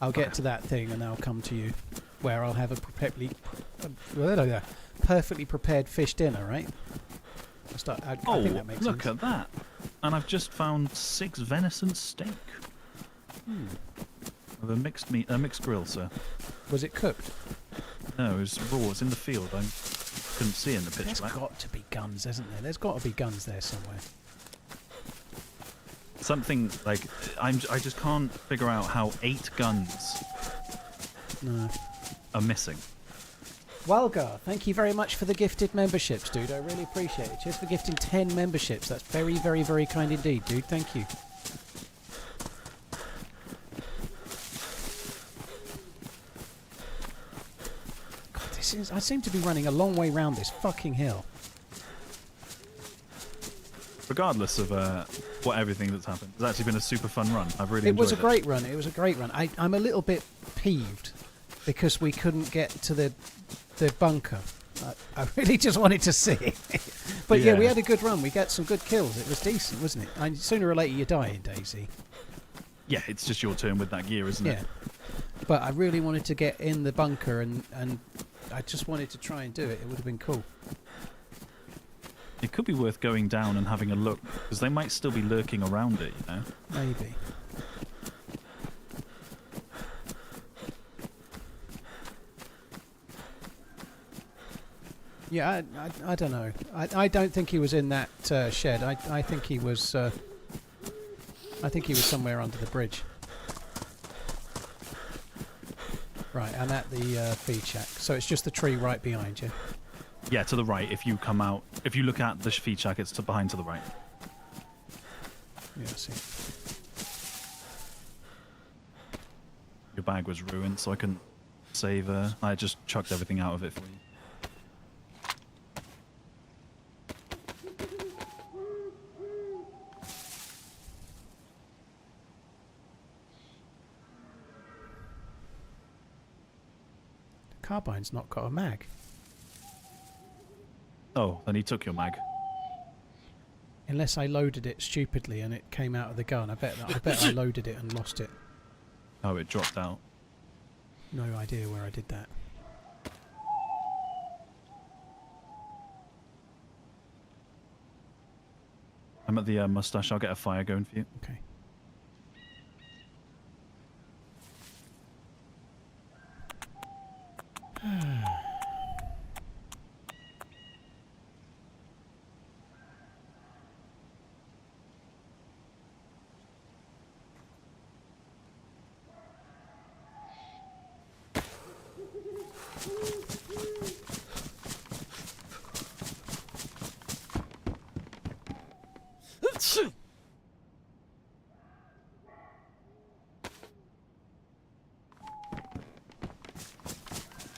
I'll get to that thing and I'll come to you, where I'll have a perfectly prepared fish dinner, right? I think that makes look sense. at that! And I've just found 6 venison steak. With a mixed grill, sir. Was it cooked? No, it was raw. It's in the field. I couldn't see it in the pitch There's black. got to be guns, hasn't there? There's got to be guns there somewhere. Something like I just can't figure out how 8 guns are missing. Walgar, thank you very much for the gifted memberships, dude. I really appreciate it. Cheers for gifting 10 memberships. That's very, very, very kind indeed, dude. Thank you. I seem to be running a long way round this fucking hill. Regardless of what everything that's happened, it's actually been a super fun run. I've really enjoyed it. It was a great run. It was a great run. I'm a little bit peeved because we couldn't get to the bunker. I really just wanted to see it. But yeah, we had a good run. We got some good kills. It was decent, wasn't it? Sooner or later you die in DayZ. Yeah, it's just your turn with that gear, isn't it? Yeah. But I really wanted to get in the bunker and I just wanted to try and do it. It would have been cool. It could be worth going down and having a look, because they might still be lurking around it, you know? Maybe. Yeah, I don't know. I don't think he was in that shed. I think he was. I think he was somewhere under the bridge. Right, I'm at the feed shack. So it's just the tree right behind you. Yeah, to the right. If you come out, if you look at the feed shack, it's behind to the right. Yeah, I see. Your bag was ruined, so I couldn't save. I just chucked everything out of it for you. Carbine's not got a mag. Oh, then he took your mag. Unless I loaded it stupidly and it came out of the gun. I bet I loaded it and lost it. Oh, it dropped out. No idea where I did that. I'm at the mustache. I'll get a fire going for you. Okay.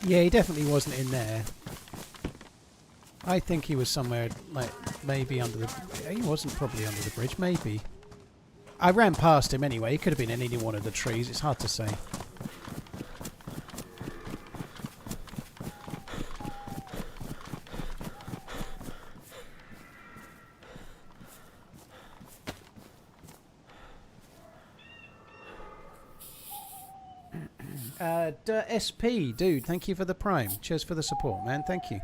Yeah, he definitely wasn't in there. I think he was somewhere, like, maybe under the... He wasn't probably under the bridge, maybe. I ran past him anyway. He could have been in any one of the trees. It's hard to say. SP, dude, thank you for the prime. Cheers for the support, man. Thank you.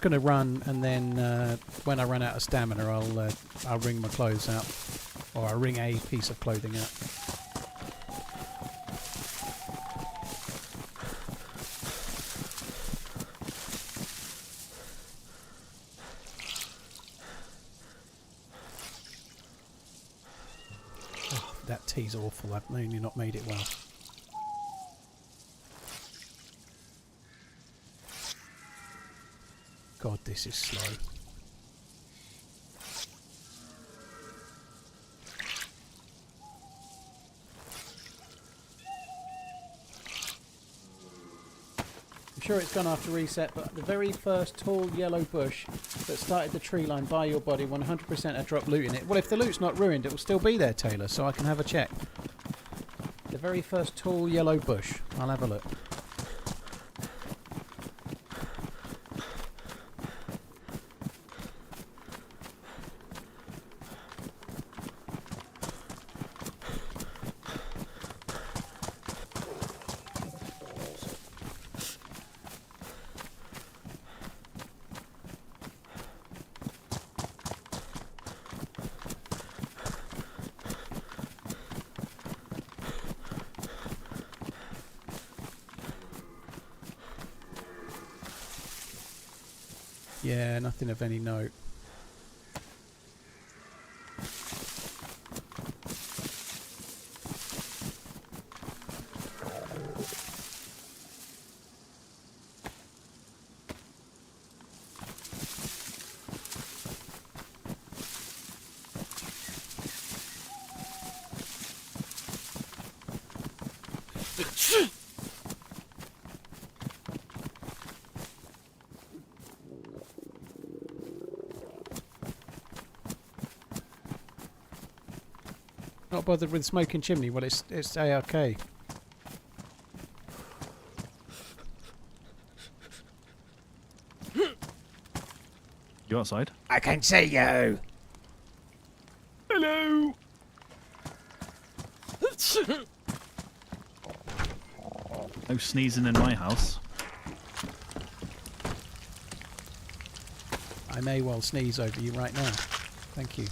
going to run, and then when I run out of stamina, I'll wring my clothes out, or I'll wring a piece of clothing out. Oh, that tea's awful. I've mainly not made it well. God, this is slow. I'm sure it's gone after reset, but the very first tall yellow bush that started the tree line by your body, 100% had dropped loot in it. Well, if the loot's not ruined, it will still be there, Taylor, so I can have a check. The very first tall yellow bush. I'll have a look. Yeah, nothing of any note. Not bothered with smoking chimney. Well, it's ARK. You outside? I can see you. Hello. No sneezing in my house. I may well sneeze over you right now. Thank you.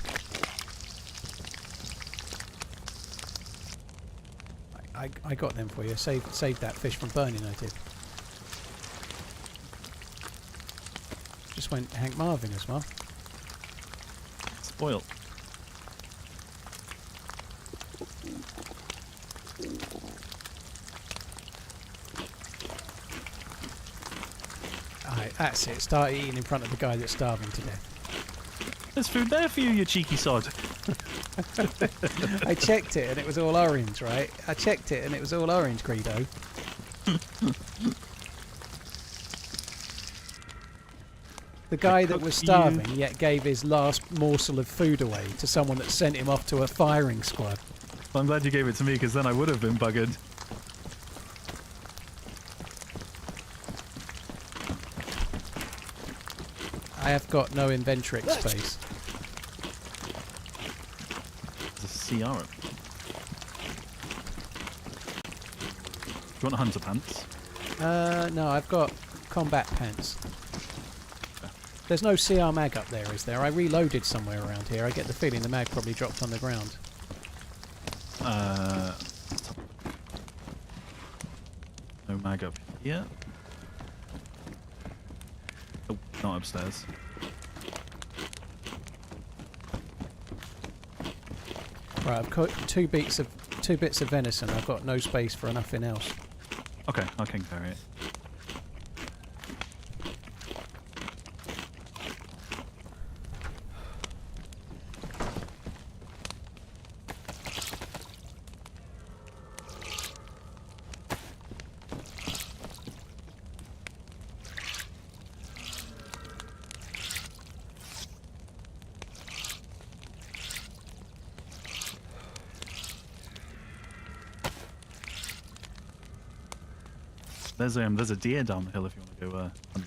I got them for you. Saved that fish from burning, I did. Just went Hank Marvin as well. Spoiled. Alright, that's it. Start eating in front of the guy that's starving to death. There's food there for you, you cheeky sod. I checked it and it was all orange, right? I checked it and it was all orange, Greedo. The guy that was starving yet gave his last morsel of food away to someone that sent him off to a firing squad. Well, I'm glad you gave it to me, because then I would have been buggered. I have got no inventory space. There's a CR. Do you want hunter pants? No, I've got combat pants. There's no CR mag up there, is there? I reloaded somewhere around here. I get the feeling the mag probably dropped on the ground. No mag up here. Oh, not upstairs. Right, I've got two bits of venison. I've got no space for nothing else. Okay, I can carry it. There's a deer down the hill if you want to go hunt.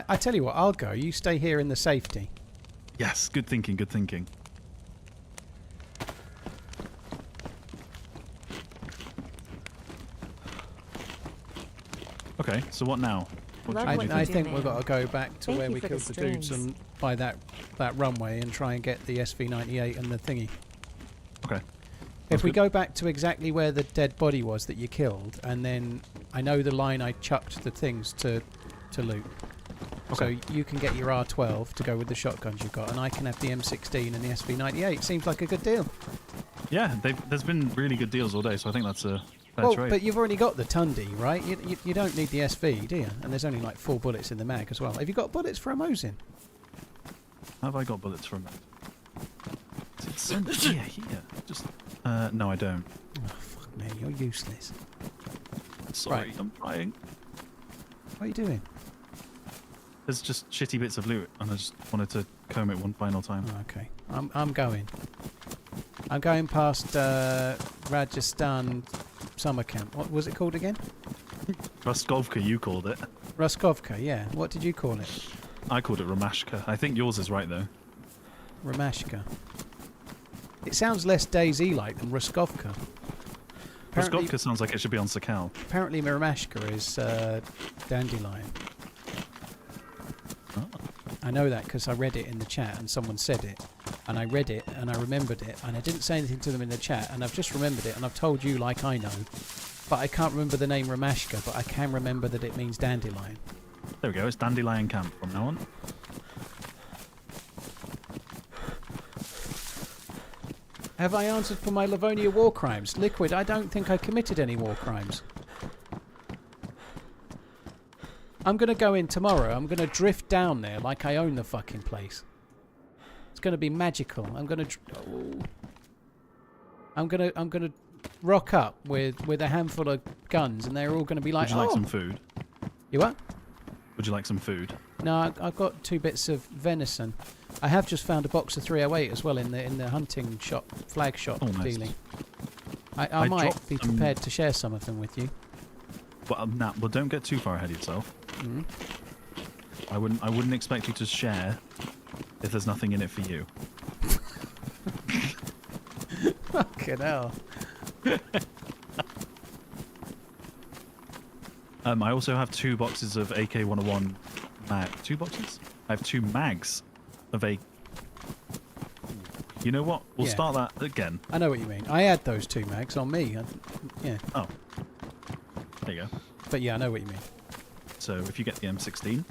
I tell you what, I'll go. You stay here in the safety. Yes, good thinking, good thinking. Okay, so what now? What Love do you what think? I do, think we've man. got to go back to Thank where you we for the killed the dudes streams. and by that runway and try and get the SV98 and the thingy. Okay. If we good. go back to exactly where the dead body was that you killed, and then I know the line I chucked the things to loot. Okay. So you can get your R12 to go with the shotguns you've got, and I can have the M16 and the SV98. Seems like a good deal. Yeah, there's been really good deals all day, so I think that's a fair Well, trade. but you've already got the Tundi, right? You don't need the SV, do you? And there's only like 4 bullets in the mag as well. Have you got bullets for a Mosin? Have I got bullets from it? It's here. Just no, I don't. Oh, fuck me, you're useless. Sorry, Right. I'm trying. What are you doing? There's just shitty bits of loot, and I just wanted to comb it one final time. Oh, okay, I'm going. I'm going past Rajasthan summer camp. What was it called again? Ruskovka, you called it. Ruskovka, yeah. What did you call it? I called it Ramashka. I think yours is right though. Ramashka. It sounds less DayZ-like than Ruskovka. Ruskovka sounds like it should be on Sakal. Apparently Ramashka is dandelion. Oh. I know that because I read it in the chat and someone said it. And I read it and I remembered it and I didn't say anything to them in the chat and I've just remembered it and I've told you like I know. But I can't remember the name Ramashka, but I can remember that it means dandelion. There we go. It's Dandelion Camp from now on. Have I answered for my Livonia war crimes? Liquid, I don't think I committed any war crimes. I'm going to go in tomorrow. I'm going to drift down there like I own the fucking place. It's going to be magical. I'm going to rock up with a handful of guns and they're all going to be like, Would you like "Oh." some food? You what? Would you like some food? No, I've got 2 bits of venison. I have just found a box of 308 as well in the hunting shop, flag shop Oh, nice. dealing. I I might dropped be some- prepared to share some of them with you. Well, well, don't get too far ahead of yourself. Mm. I wouldn't expect you to share if there's nothing in it for you. Fucking hell. I also have 2 boxes of AK-101 mag. 2 boxes? I have 2 mags of a. You know what? We'll Yeah. start that again. I know what you mean. I had those 2 mags on me. Yeah. Oh, there you go. But yeah, I know what you mean. So if you get the M16,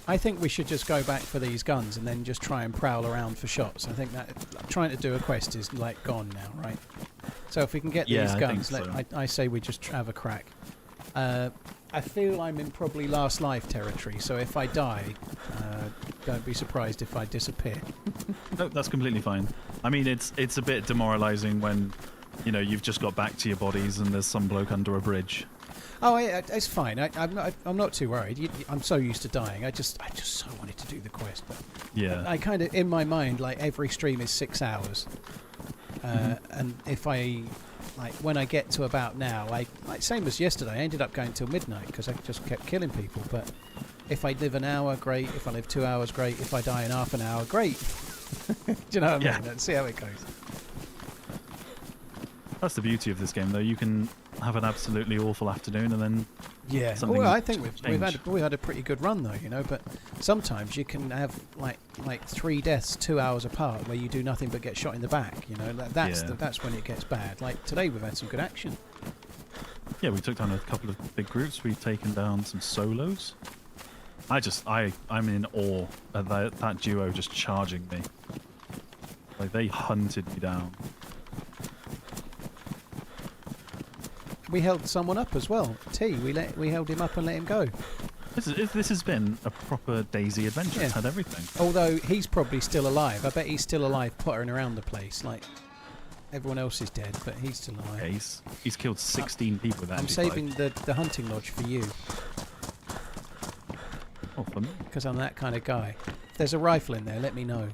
I think we should just go back for these guns and then just try and prowl around for shots. I think that trying to do a quest is like gone now, right? So if we can get Yeah, these I guns, think so. I say we just have a crack. I feel I'm in probably last life territory, so if I die, don't be surprised if I disappear. no, that's completely fine. I mean, it's a bit demoralising when, you know, you've just got back to your bodies and there's some bloke under a bridge. Oh, it's fine. I'm not too worried. I'm so used to dying. I just so wanted to do the quest, but Yeah. I kind of in my mind like every stream is 6 hours, and if I like when I get to about now, like same as yesterday, I ended up going till midnight because I just kept killing people. But if I live an hour, great. If I live 2 hours, great. If I die in half an hour, great. Do you know what I Yeah. mean? Let's see how it goes. That's the beauty of this game, though. You can have an absolutely awful afternoon and then Yeah. something Well, I think change. we've had a pretty good run though, you know. But sometimes you can have like 3 deaths 2 hours apart where you do nothing but get shot in the back. You know, that's Yeah. that's when it gets bad. Like today, we've had some good action. Yeah, we took down a couple of big groups. We've taken down some solos. I'm in awe at that duo just charging me. Like, they hunted me down. We held someone up as well. We held him up and let him go. This has been a proper DayZ adventure. It's Yeah. had everything. Although he's probably still alive. I bet he's still alive, pottering around the place. Like everyone else is dead, but he's still alive. Yeah, he's killed 16 people with that. I'm MP5. saving the hunting lodge for you Oh, for me. because I'm that kind of guy. If there's a rifle in there, let me know.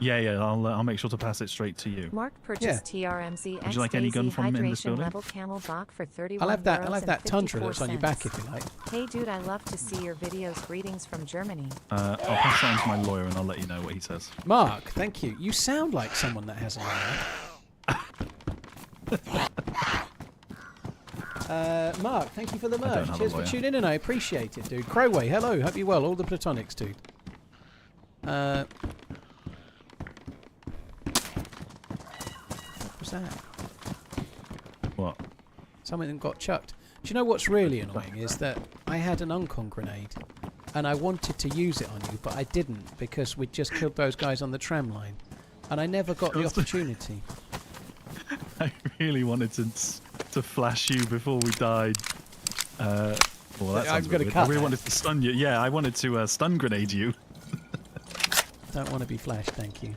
Yeah. I'll make sure to pass it straight to you. Mark purchased TRMZ Would you like any gun from in this hydration building? level camel bach for 31 I'll have that. euros I'll have and that tundra 54 that's on your cents. back if you like. Hey dude, I love to see your videos. Greetings from Germany. I'll pass that on to my lawyer and I'll let you know what he says. Mark, thank you. You sound like someone that has a lawyer. Mark, thank you for the I don't merch. have a Cheers for lawyer. tuning in. I appreciate it, dude. Crowway, hello. Hope you're well. All the platonics, dude. What was that? What? Something got chucked. Do you know what's really annoying is that I had an uncon grenade and I wanted to use it on you, but I didn't because we'd just killed those guys on the tram line. And I never got the opportunity. I really wanted to flash you before we died. Well, that I'm sounds gonna weird. cut I really that. wanted to stun you. Yeah, I wanted to stun grenade you. Don't want to be flashed, thank you.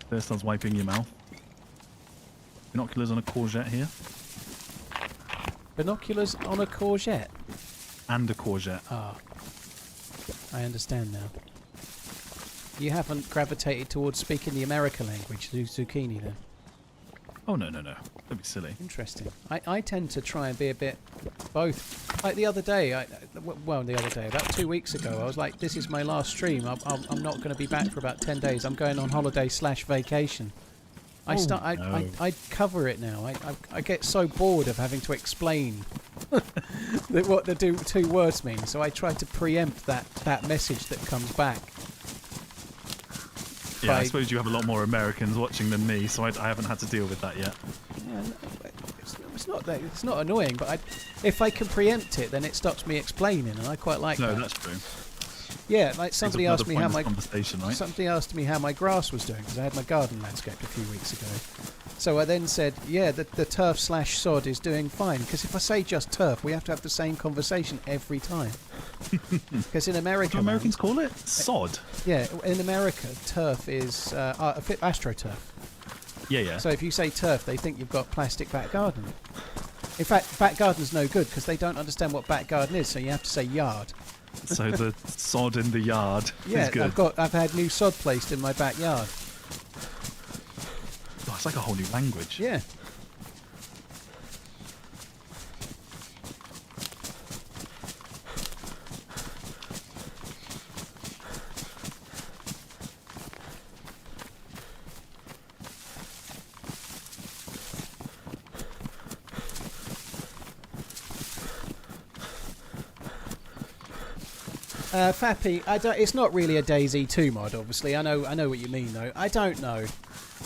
First, I was wiping your mouth. Binoculars on a courgette here. Binoculars on a courgette. And a courgette. Ah. I understand now. You haven't gravitated towards speaking the America language, zucchini, then? Oh, no. Don't be silly. Interesting. I tend to try and be a bit both. Like the other day, about 2 weeks ago, I was like, this is my last stream. I'm not going to be back for about 10 days. I'm going on holiday/vacation. I cover it now. I get so bored of having to explain what the two words mean. So I try to preempt that message that comes back. Yeah, I suppose you have a lot more Americans watching than me, so I haven't had to deal with that yet. Yeah, it's not annoying, but if I can preempt it, then it stops me explaining, and I quite like that. No, that's true. Yeah, like somebody asked me how my conversation, right? somebody asked me how my grass was doing because I had my garden landscaped a few weeks ago. So I then said, yeah, the turf/sod is doing fine, because if I say just turf, we have to have the same conversation every time. Because in America, What do Americans call it? Sod. yeah, in America, turf is astroturf. Yeah. So if you say turf, they think you've got plastic back garden. In fact, back garden's no good because they don't understand what back garden is, so you have to say yard. So the sod in the yard Yeah, is good. I've had new sod placed in my backyard. Oh, it's like a whole new language. Yeah. Fappy, it's not really a DayZ 2 mod, obviously. I know what you mean, though. I don't know.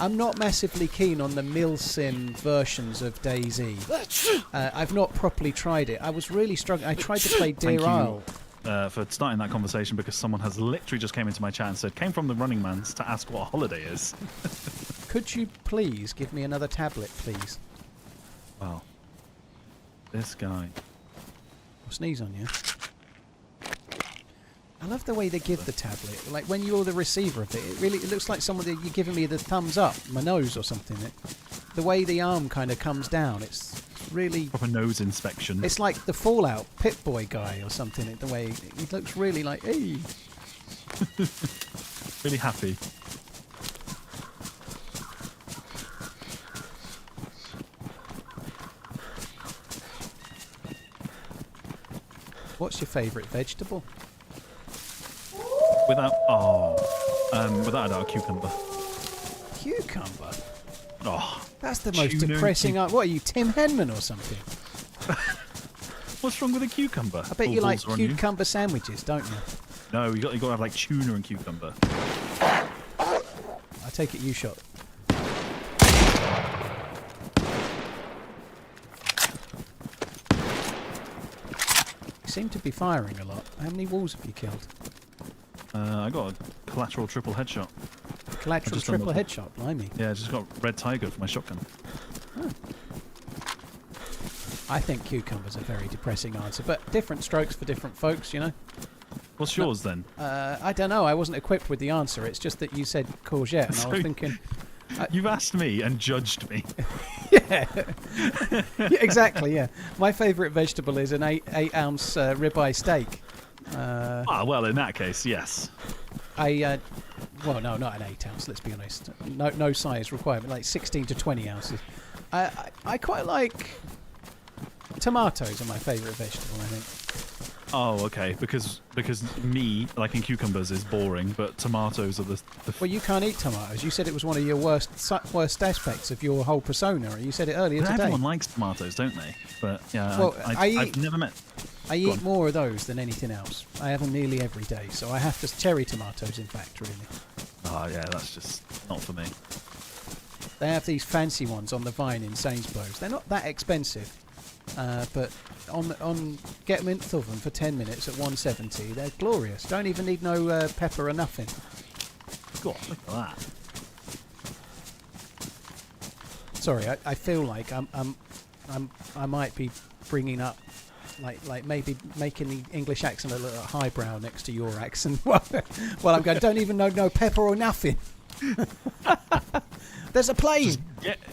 I'm not massively keen on the milsim versions of DayZ. I've not properly tried it. I was really struggling. I tried to play Thank Deer Isle. you for starting that conversation, because someone has literally just came into my chat and said, came from TheRunningManZ to ask what a holiday is. Could you please give me another tablet, please? Wow. This guy. I'll sneeze on you. I love the way they give the tablet. Like when you're the receiver of it, it looks like someone you're giving me the thumbs up, my nose or something. The way the arm kind of comes down, it's really Proper nose inspection. It's like the Fallout Pip-Boy guy or something. The way he looks really like, hey. Really happy. What's your favourite vegetable? Without a doubt, cucumber. Cucumber. Oh, That's the most Tuna depressing. What are you, Tim Henman or something? what's wrong with a cucumber? I bet you like Balls are on you. cucumber sandwiches, don't you? No, you got to have like tuna and cucumber. I take it you shot. You seem to be firing a lot. How many walls have you killed? I got a collateral triple headshot. Collateral just triple unlocked headshot, blimey. Yeah, I just got red tiger for my shotgun. I think cucumber's a very depressing answer, but different strokes for different folks, you know. What's yours then? I don't know. I wasn't equipped with the answer. It's just that you said courgette, and I was thinking, You've asked me and judged me. yeah. Yeah, exactly. Yeah, my favourite vegetable is an 8 ounce ribeye steak. Well, in that case, yes. Well, no, not an 8 ounce. Let's be honest. No size requirement. Like 16 to 20 ounces. I quite like tomatoes. Are my favourite vegetable. I think. Oh, okay. Because me liking cucumbers is boring, but tomatoes are the Well, you can't eat tomatoes. You said it was one of your worst aspects of your whole persona. You said it earlier today. Everyone likes tomatoes, don't they? But yeah, Well, I've never met. I eat more of those than anything else. I have them nearly every day, so I have to cherry tomatoes. In fact, really. Oh yeah, that's just not for me. They have these fancy ones on the vine in Sainsbury's. They're not that expensive, but on get a minute of them for 10 minutes at 170. They're glorious. Don't even need no pepper or nothing. God, look at that. Sorry, I feel like I might be bringing up like maybe making the English accent a little highbrow next to your accent. Well, I'm going. Don't even know no pepper or nothing. There's a plane.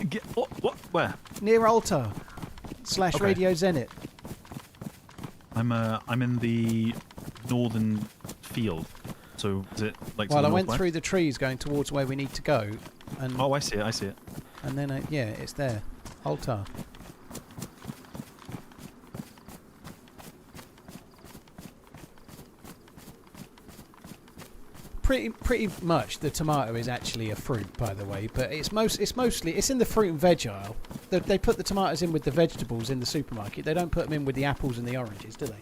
Get what? Where? Near Altar / Okay. Radio Zenit. I'm in the northern field. So is it like? to Well, the I went northwest? through the trees going towards where we need to go, and Oh, I see it. and then yeah, it's there, Altar. Pretty much the tomato is actually a fruit, by the way, but it's mostly in the fruit and veg aisle. They put the tomatoes in with the vegetables in the supermarket. They don't put them in with the apples and the oranges, do they?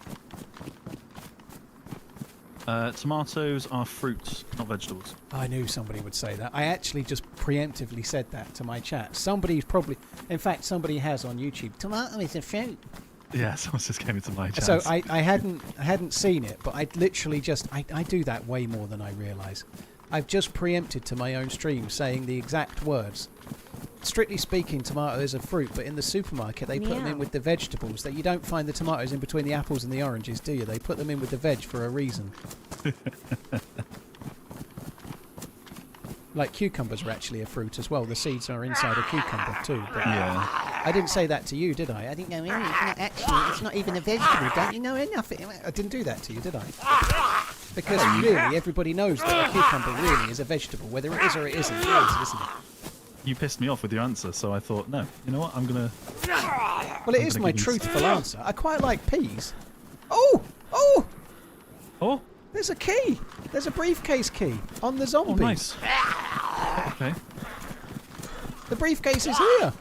Tomatoes are fruits, not vegetables. I knew somebody would say that. I actually just preemptively said that to my chat. Somebody has on YouTube. Tomato is a fruit. Yeah, someone just came into my chat. So I hadn't seen it, but I literally just I do that way more than I realise. I've just preempted to my own stream saying the exact words. Strictly speaking, tomato is a fruit, but in the supermarket they put them in with the vegetables. That you don't find the tomatoes in between the apples and the oranges, do you? They put them in with the veg for a reason. Like cucumbers are actually a fruit as well. The seeds are inside a cucumber too. But yeah. I didn't say that to you, did I? I didn't go, it's not even a vegetable. Don't you know enough? I didn't do that to you, did I? Because really, everybody knows that a cucumber really is a vegetable. Whether it is or it isn't, it is, isn't it? You pissed me off with your answer, so I thought, no, you know what, I'm gonna... Well, it is my truthful answer. I quite like peas. Oh! Oh! There's a key! There's a briefcase key on the zombie. Oh, nice. Okay. The briefcase is here.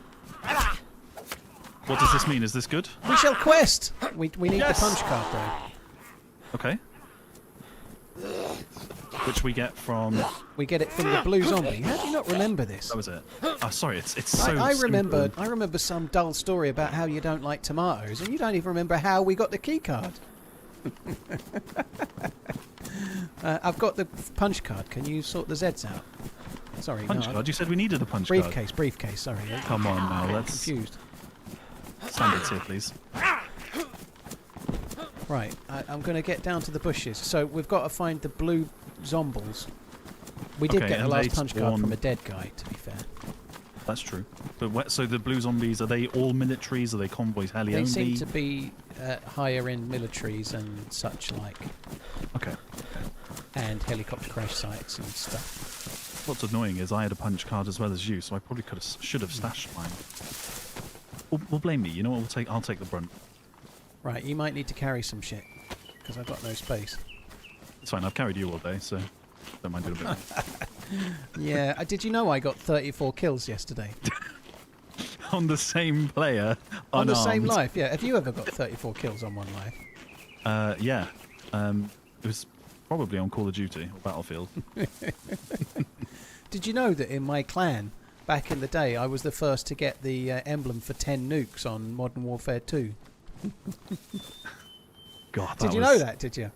What does this mean? Is this good? We shall quest. We need Yes. the punch card though. Okay. Which we get from... We get it from the blue zombie. How do you not remember this? That was it. Oh, sorry, it's so I remember. simple. I remember some dull story about how you don't like tomatoes, and you don't even remember how we got the key card. I've got the punch card. Can you sort the Zs out? Sorry, Punch no, card? You said we needed a punch card. Briefcase. Sorry. Come on now, I'm let's... confused. Standards here, please. Right, I'm going to get down to the bushes. So we've got to find the blue zombies. We did Okay, get the and last they punch card spawn- from a dead guy, to be fair. That's true. But so the blue zombies, are they all militaries? Are they convoys, heli They only? seem to be higher in militaries and such like, Okay. and helicopter crash sites and stuff. What's annoying is I had a punch card as well as you, so I probably should have stashed mine. Well, blame me. You know what? I'll take the brunt. Right, you might need to carry some shit, because I've got no space. It's fine. I've carried you all day, so don't mind doing a bit. Yeah, did you know I got 34 kills yesterday? On the same player, On the unarmed. same life, yeah. Have you ever got 34 kills on one life? Yeah. It was probably on Call of Duty or Battlefield. Did you know that in my clan, back in the day, I was the first to get the emblem for 10 nukes on Modern Warfare 2? God, Did you know that, did you?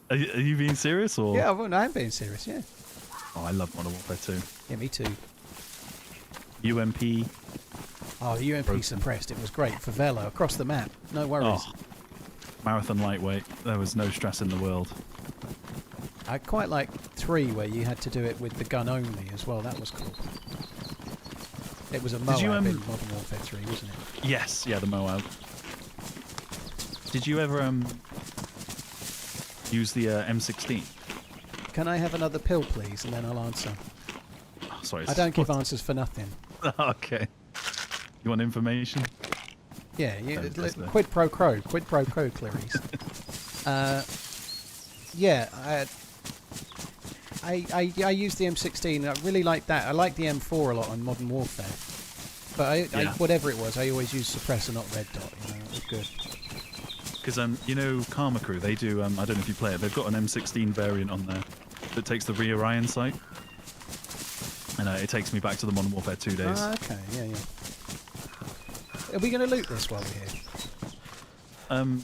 Are you being serious or? Yeah, well, no, I'm being serious, yeah. Oh, I love Modern Warfare 2. Yeah, me too. UMP. Oh, the UMP Broken. suppressed. It was great. Favela, across the map. No worries. Oh, marathon lightweight. There was no stress in the world. I quite like 3, where you had to do it with the gun only as well. That was cool. It was a Moab you, in Modern Warfare 3, wasn't it? Yes, yeah, the Moab. Did you ever use the M16? Can I have another pill, please? And then I'll answer. Oh, sorry. I don't give answers for nothing. Okay. You want information? Yeah, That's the- quid pro quo, Clarice. Yeah, I use the M16. I really like that. I like the M4 a lot on Modern Warfare. But whatever it was, I always use suppressor, not red dot. You know, it was good. Because you know, Karma Crew, they do. I don't know if you play it. They've got an M16 variant on there that takes the rear iron sight, and it takes me back to the Modern Warfare 2 days. Ah, okay, yeah. Are we going to loot this while we're here?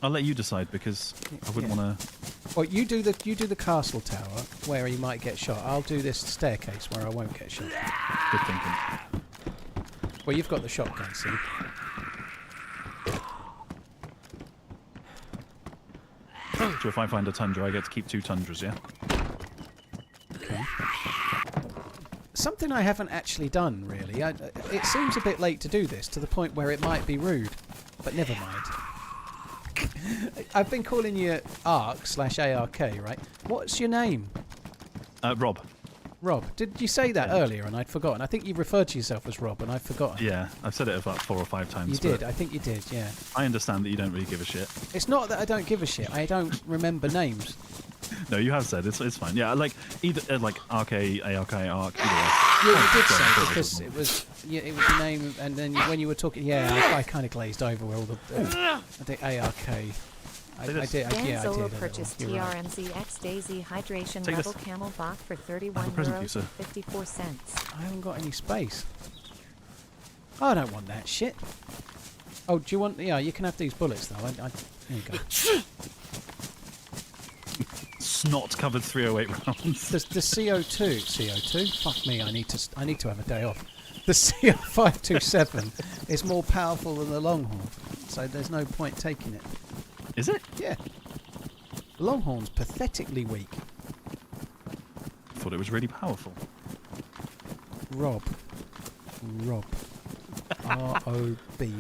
I'll let you decide because I wouldn't want to. Well, you do the castle tower where you might get shot. I'll do this staircase where I won't get shot. Good thinking. Well, you've got the shotgun, see? So if I find a tundra, I get to keep 2 tundras, yeah? Okay. Something I haven't actually done, really. It seems a bit late to do this, to the point where it might be rude. But never mind. I've been calling you Ark/ARK, right? What's your name? Rob. Rob. Did you say that earlier and I'd forgotten? I think you referred to yourself as Rob and I've forgotten. Yeah, I've said it about 4 or 5 times. You did. I think you did, yeah. I understand that you don't really give a shit. It's not that I don't give a shit. I don't remember names. No, you have said it's fine. Yeah, like either like ARK, ARK, ARK. Either way. Yeah, you did say because it was your name, and then when you were talking, I kind of glazed over where all the I think ARK. I did. Dan I Zolo did. purchased You're right. TRMZ X DayZ Hydration Take Level this. Camel Bach for I have a present for you, sir. €31.54. I haven't got any space. I don't want that shit. Oh, do you want? Yeah, you can have these bullets though. There you go. Snot-covered 308 rounds. The CO2. Fuck me. I need to have a day off. The CO527 is more powerful than the Longhorn, so there's no point taking it. Is it? Yeah. The Longhorn's pathetically weak. I thought it was really powerful. Rob. R-O-B.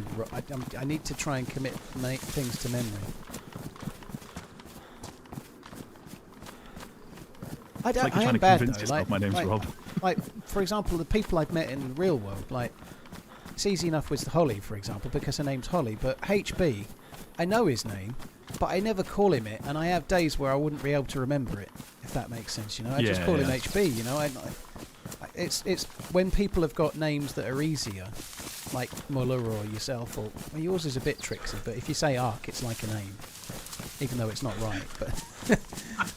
I need to try and commit things to memory. It's like you're I trying am to bad convince though. yourself my name's Rob. Like, for example, the people I've met in the real world, like, it's easy enough with Holly, for example, because her name's Holly, but HB, I know his name, but I never call him it, and I have days where I wouldn't be able to remember it, if that makes sense, you know? I just call him HB, you know? It's when people have got names that are easier, like Muller or yourself, or well, yours is a bit tricksy, but if you say Ark, it's like a name, even though it's not right, but...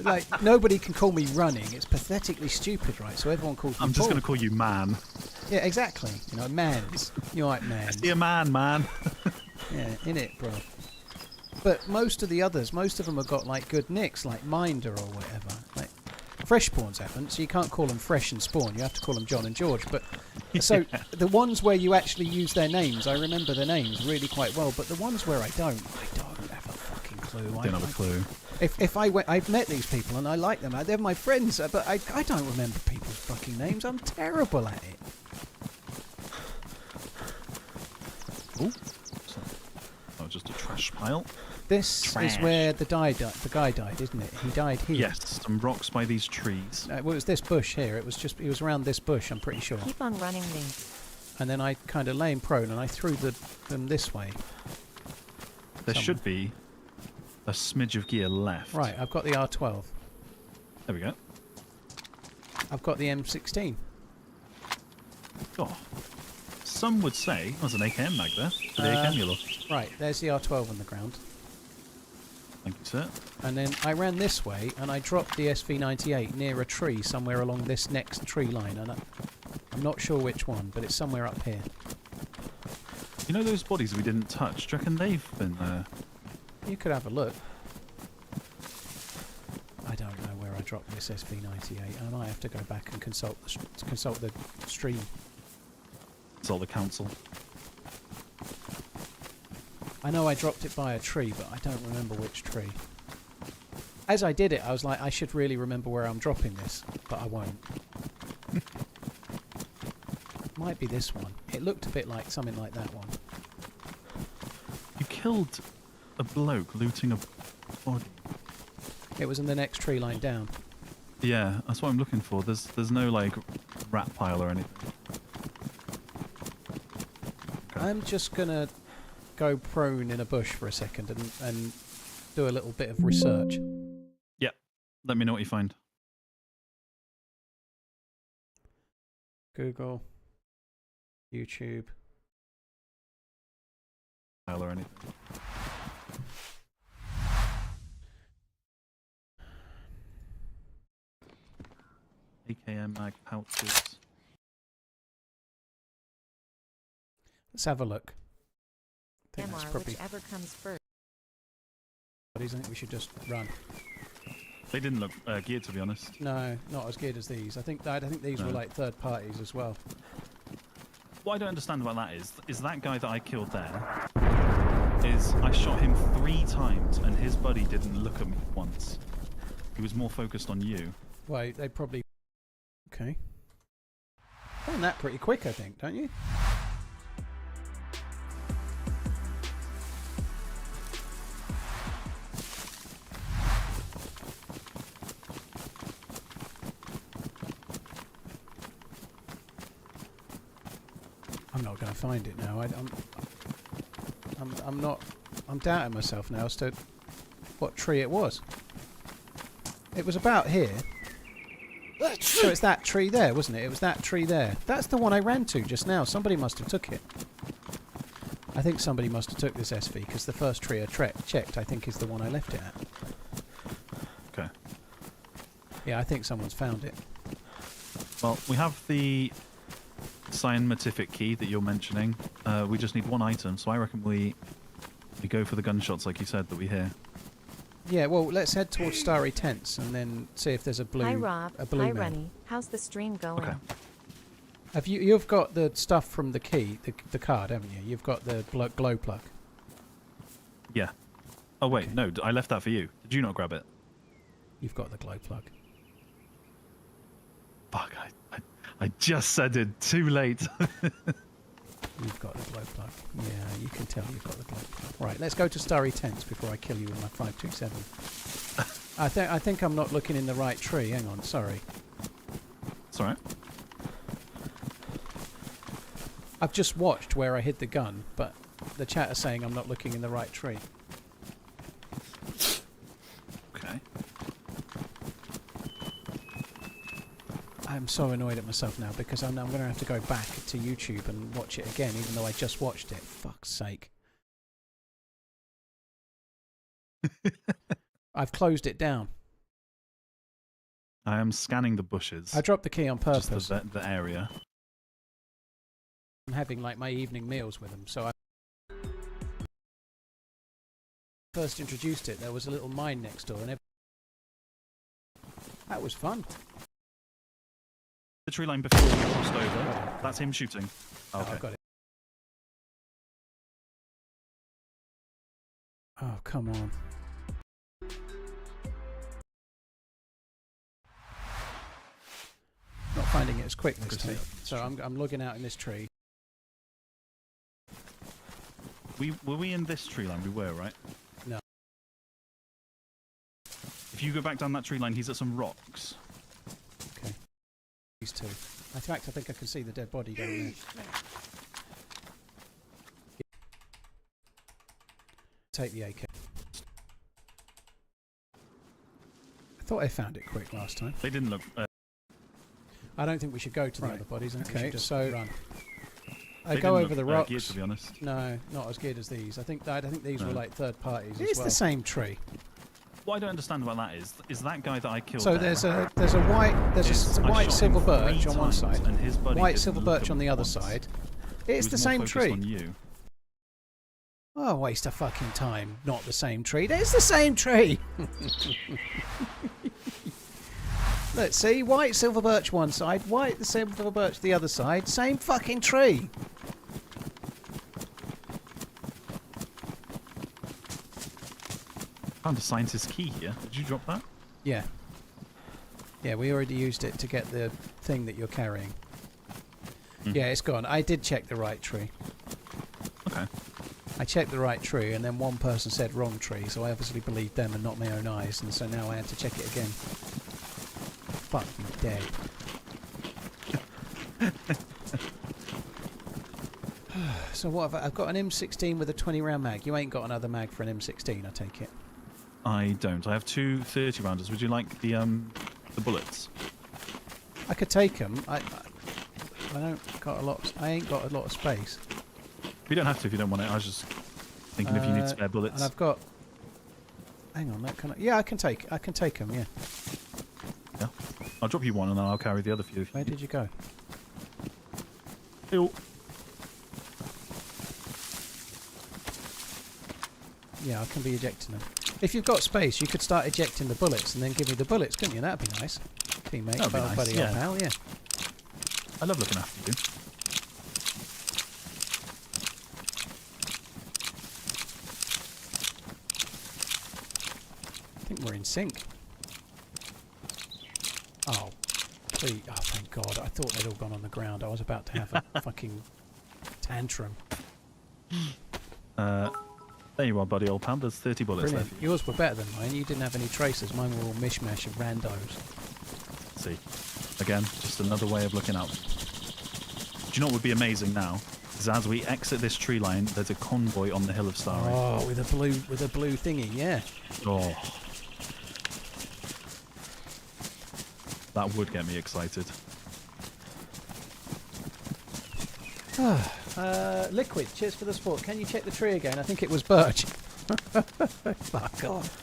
like, nobody can call me Running. It's pathetically stupid, right? So everyone calls me I'm just Paul. going to call you Man. Yeah, exactly. You know, Man's. You're right, man. See a man. Yeah, in it, bro. But most of the others, most of them have got, like, good nicks, like Minder or whatever. Like, Freshspawns haven't, so you can't call them Fresh and Spawn. You have to call them John and George. But so the ones where you actually use their names, I remember their names really quite well. But the ones where I don't have a fucking clue. Don't have a clue. If I went, I've met these people and I like them. They're my friends, but I don't remember people's fucking names. I'm terrible at it. Oh, just a trash pile. This is where the guy died, isn't it? He died here. Yes, some rocks by these trees. Well, it was this bush here. It was around this bush. I'm pretty sure. Keep on running me. And then I kind of lay him prone and I threw them this way. There should be a smidge of gear left. Right, I've got the R12. There we go. I've got the M16. Oh. Some would say there's an AKM mag there. For the AKM yellow. Right, there's the R12 on the ground. Thank you, sir. And then I ran this way and I dropped the SV98 near a tree somewhere along this next tree line. And I'm not sure which one, but it's somewhere up here. You know those bodies we didn't touch? Do you reckon they've been there? You could have a look. I don't know where I dropped this SV98. I might have to go back and consult the stream. It's all the council. I know I dropped it by a tree, but I don't remember which tree. As I did it, I was like, I should really remember where I'm dropping this, but I won't. Might be this one. It looked a bit like something like that one. You killed a bloke looting a body. It was in the next tree line down. Yeah, that's what I'm looking for. There's no like rat pile or anything. Okay. I'm just gonna go prone in a bush for a second and do a little bit of research. Yep. Let me know what you find. Google, YouTube. Pile or anything. AKM mag pouches. Let's have a look. I think MR, that's probably. whichever comes first. I think we should just run. They didn't look geared, to be honest. No, not as good as these. I think these were like third parties as well. What I don't understand about that is that guy that I killed there, is I shot him 3 times and his buddy didn't look at me once. He was more focused on you. Well, they probably. Okay. Found that pretty quick, I think, don't you? I'm not going to find it now. I'm not. I'm doubting myself now as to what tree it was. It was about here. So it's that tree there, wasn't it? It was that tree there. That's the one I ran to just now. Somebody must have took it. I think somebody must have took this SV because the first tree I checked, I think, is the one I left it at. Okay. Yeah, I think someone's found it. Well, we have the scientific key that you're mentioning. We just need 1 item, so I reckon we go for the gunshots like you said that we hear. Yeah, well, let's head towards Starry Tents and then see if there's a blue. Hi Rob. A blue Hi man. Runny. How's the stream going? Okay. Have you've got the stuff from the key, the card, haven't you? You've got the glow plug. Yeah. Oh wait, Okay. no, I left that for you. Did you not grab it? You've got the glow plug. Fuck, I just said it too late. You've got the glow plug. Yeah, you can tell you've got the glow plug. Right, let's go to Starry Tents before I kill you with my 527. I think I'm not looking in the right tree. Hang on, sorry. It's alright. I've just watched where I hid the gun, but the chat is saying I'm not looking in the right tree. Okay. I'm so annoyed at myself now because I'm going to have to go back to YouTube and watch it again, even though I just watched it. Fuck's sake. I've closed it down. I am scanning the bushes. I dropped the key on purpose. Just the area. I'm having like my evening meals with them, so I first introduced it. There was a little mine next door, and that was fun. The tree line before we crossed over. That's him shooting. Oh, Okay. I've got it. Oh, come on. Not finding it as quick this time. So I'm logging out in this tree. Were we in this tree line? We were, right? No. If you go back down that tree line, he's at some rocks. Okay. These two. In fact, I think I can see the dead body down there. Take the AK. I thought I found it quick last time. They didn't look... I don't think we should go to the other bodies. I think we should just run. I they go didn't over the look, rocks. geared, to be honest. No, not as good as these. I think these were like third parties as It's well. the same tree. What I don't understand about that is that guy that I killed. So there there's a white shot silver him birch 3 on one times side, and his buddy white didn't silver look birch at on me the other once. side. He It's was the more same focused tree. on you. Oh, waste of fucking time. Not the same tree. It's the same tree. Let's see. White silver birch one side, white silver birch the other side. Same fucking tree. Found a scientist's key here. Did you drop that? Yeah. Yeah, we already used it to get the thing that you're carrying. Yeah, it's gone. I did check the right tree. Okay. I checked the right tree, and then one person said wrong tree, so I obviously believed them and not my own eyes, and so now I had to check it again. fuck me dead. So what have I've got an M16 with a 20 round mag. You ain't got another mag for an M16, I take it. I don't. I have two 30-rounders. Would you like the bullets? I could take them. I don't got a lot. I ain't got a lot of space. You don't have to if you don't want it. I was just thinking if you need spare bullets. And I've got. Hang on, that can. Yeah, I can take them. Yeah. Yeah. I'll drop you one and then I'll carry the other few. Where did you go? Ew. Yeah, I can be ejecting them. If you've got space, you could start ejecting the bullets and then give me the bullets, couldn't you? That'd be nice. Teammate, That'd be nice, buddy, yeah. old pal, yeah. I love looking after you. I think we're in sync. Oh, please. Oh, thank God. I thought they'd all gone on the ground. I was about to have a fucking tantrum. There you are, buddy, old pal. There's 30 bullets Brilliant. left. Yours were better than mine. You didn't have any tracers. Mine were all mishmash of randos. See. Again, just another way of looking out. Do you know what would be amazing now? Is as we exit this tree line, there's a convoy on the hill of Starry. Oh, with a blue thingy, yeah. Oh. That would get me excited. Liquid, cheers for the support. Can you check the tree again? I think it was birch. Fuck off.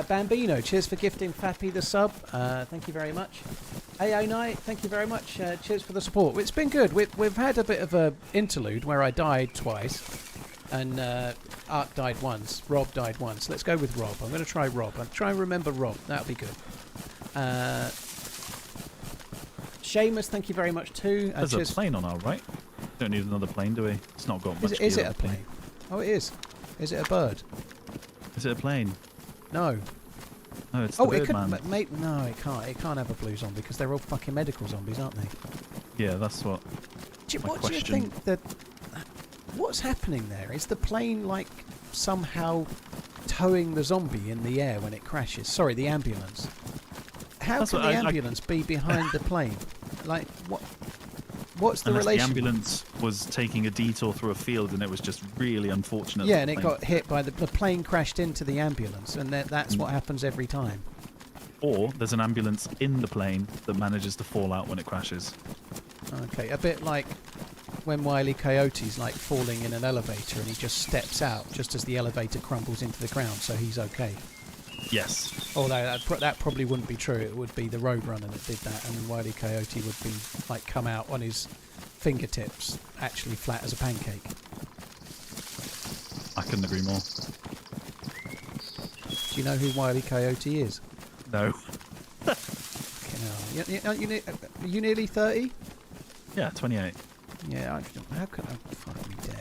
Bambino, cheers for gifting Fappy the sub. Thank you very much. AO Knight, thank you very much. Cheers for the support. It's been good. We've had a bit of a interlude where I died twice and Ark died once. Rob died once. Let's go with Rob. I'm going to try Rob. I'll try and remember Rob. That'll be good. Seamus, thank you very much too. There's a plane on our right. Don't need another plane, do we? It's not got much. Is it gear a plane? Oh, it is. Is it a bird? Is it a plane? No. No, it's the it could. Birdman. No, it can't. It can't have a blue zombie because they're all fucking medical zombies, aren't they? Yeah, that's what. What do you think that? What's happening there? Is the plane like somehow towing the zombie in the air when it crashes? Sorry, the ambulance. How can the ambulance be behind the plane? Like what? What's the relation? The ambulance was taking a detour through a field, and it was just really unfortunate. Yeah, and it got hit by the plane crashed into the ambulance, and that's what happens every time. Or there's an ambulance in the plane that manages to fall out when it crashes. Okay, a bit like when Wile E. Coyote's like falling in an elevator, and he just steps out just as the elevator crumbles into the ground, so he's okay. Yes. Although that probably wouldn't be true. It would be the Roadrunner that did that, and Wile E. Coyote would be like come out on his fingertips, actually flat as a pancake. I couldn't agree more. Do you know who Wile E. Coyote is? No. Fucking hell. Are you nearly 30? Yeah, 28. Yeah. How can I fuck me dead?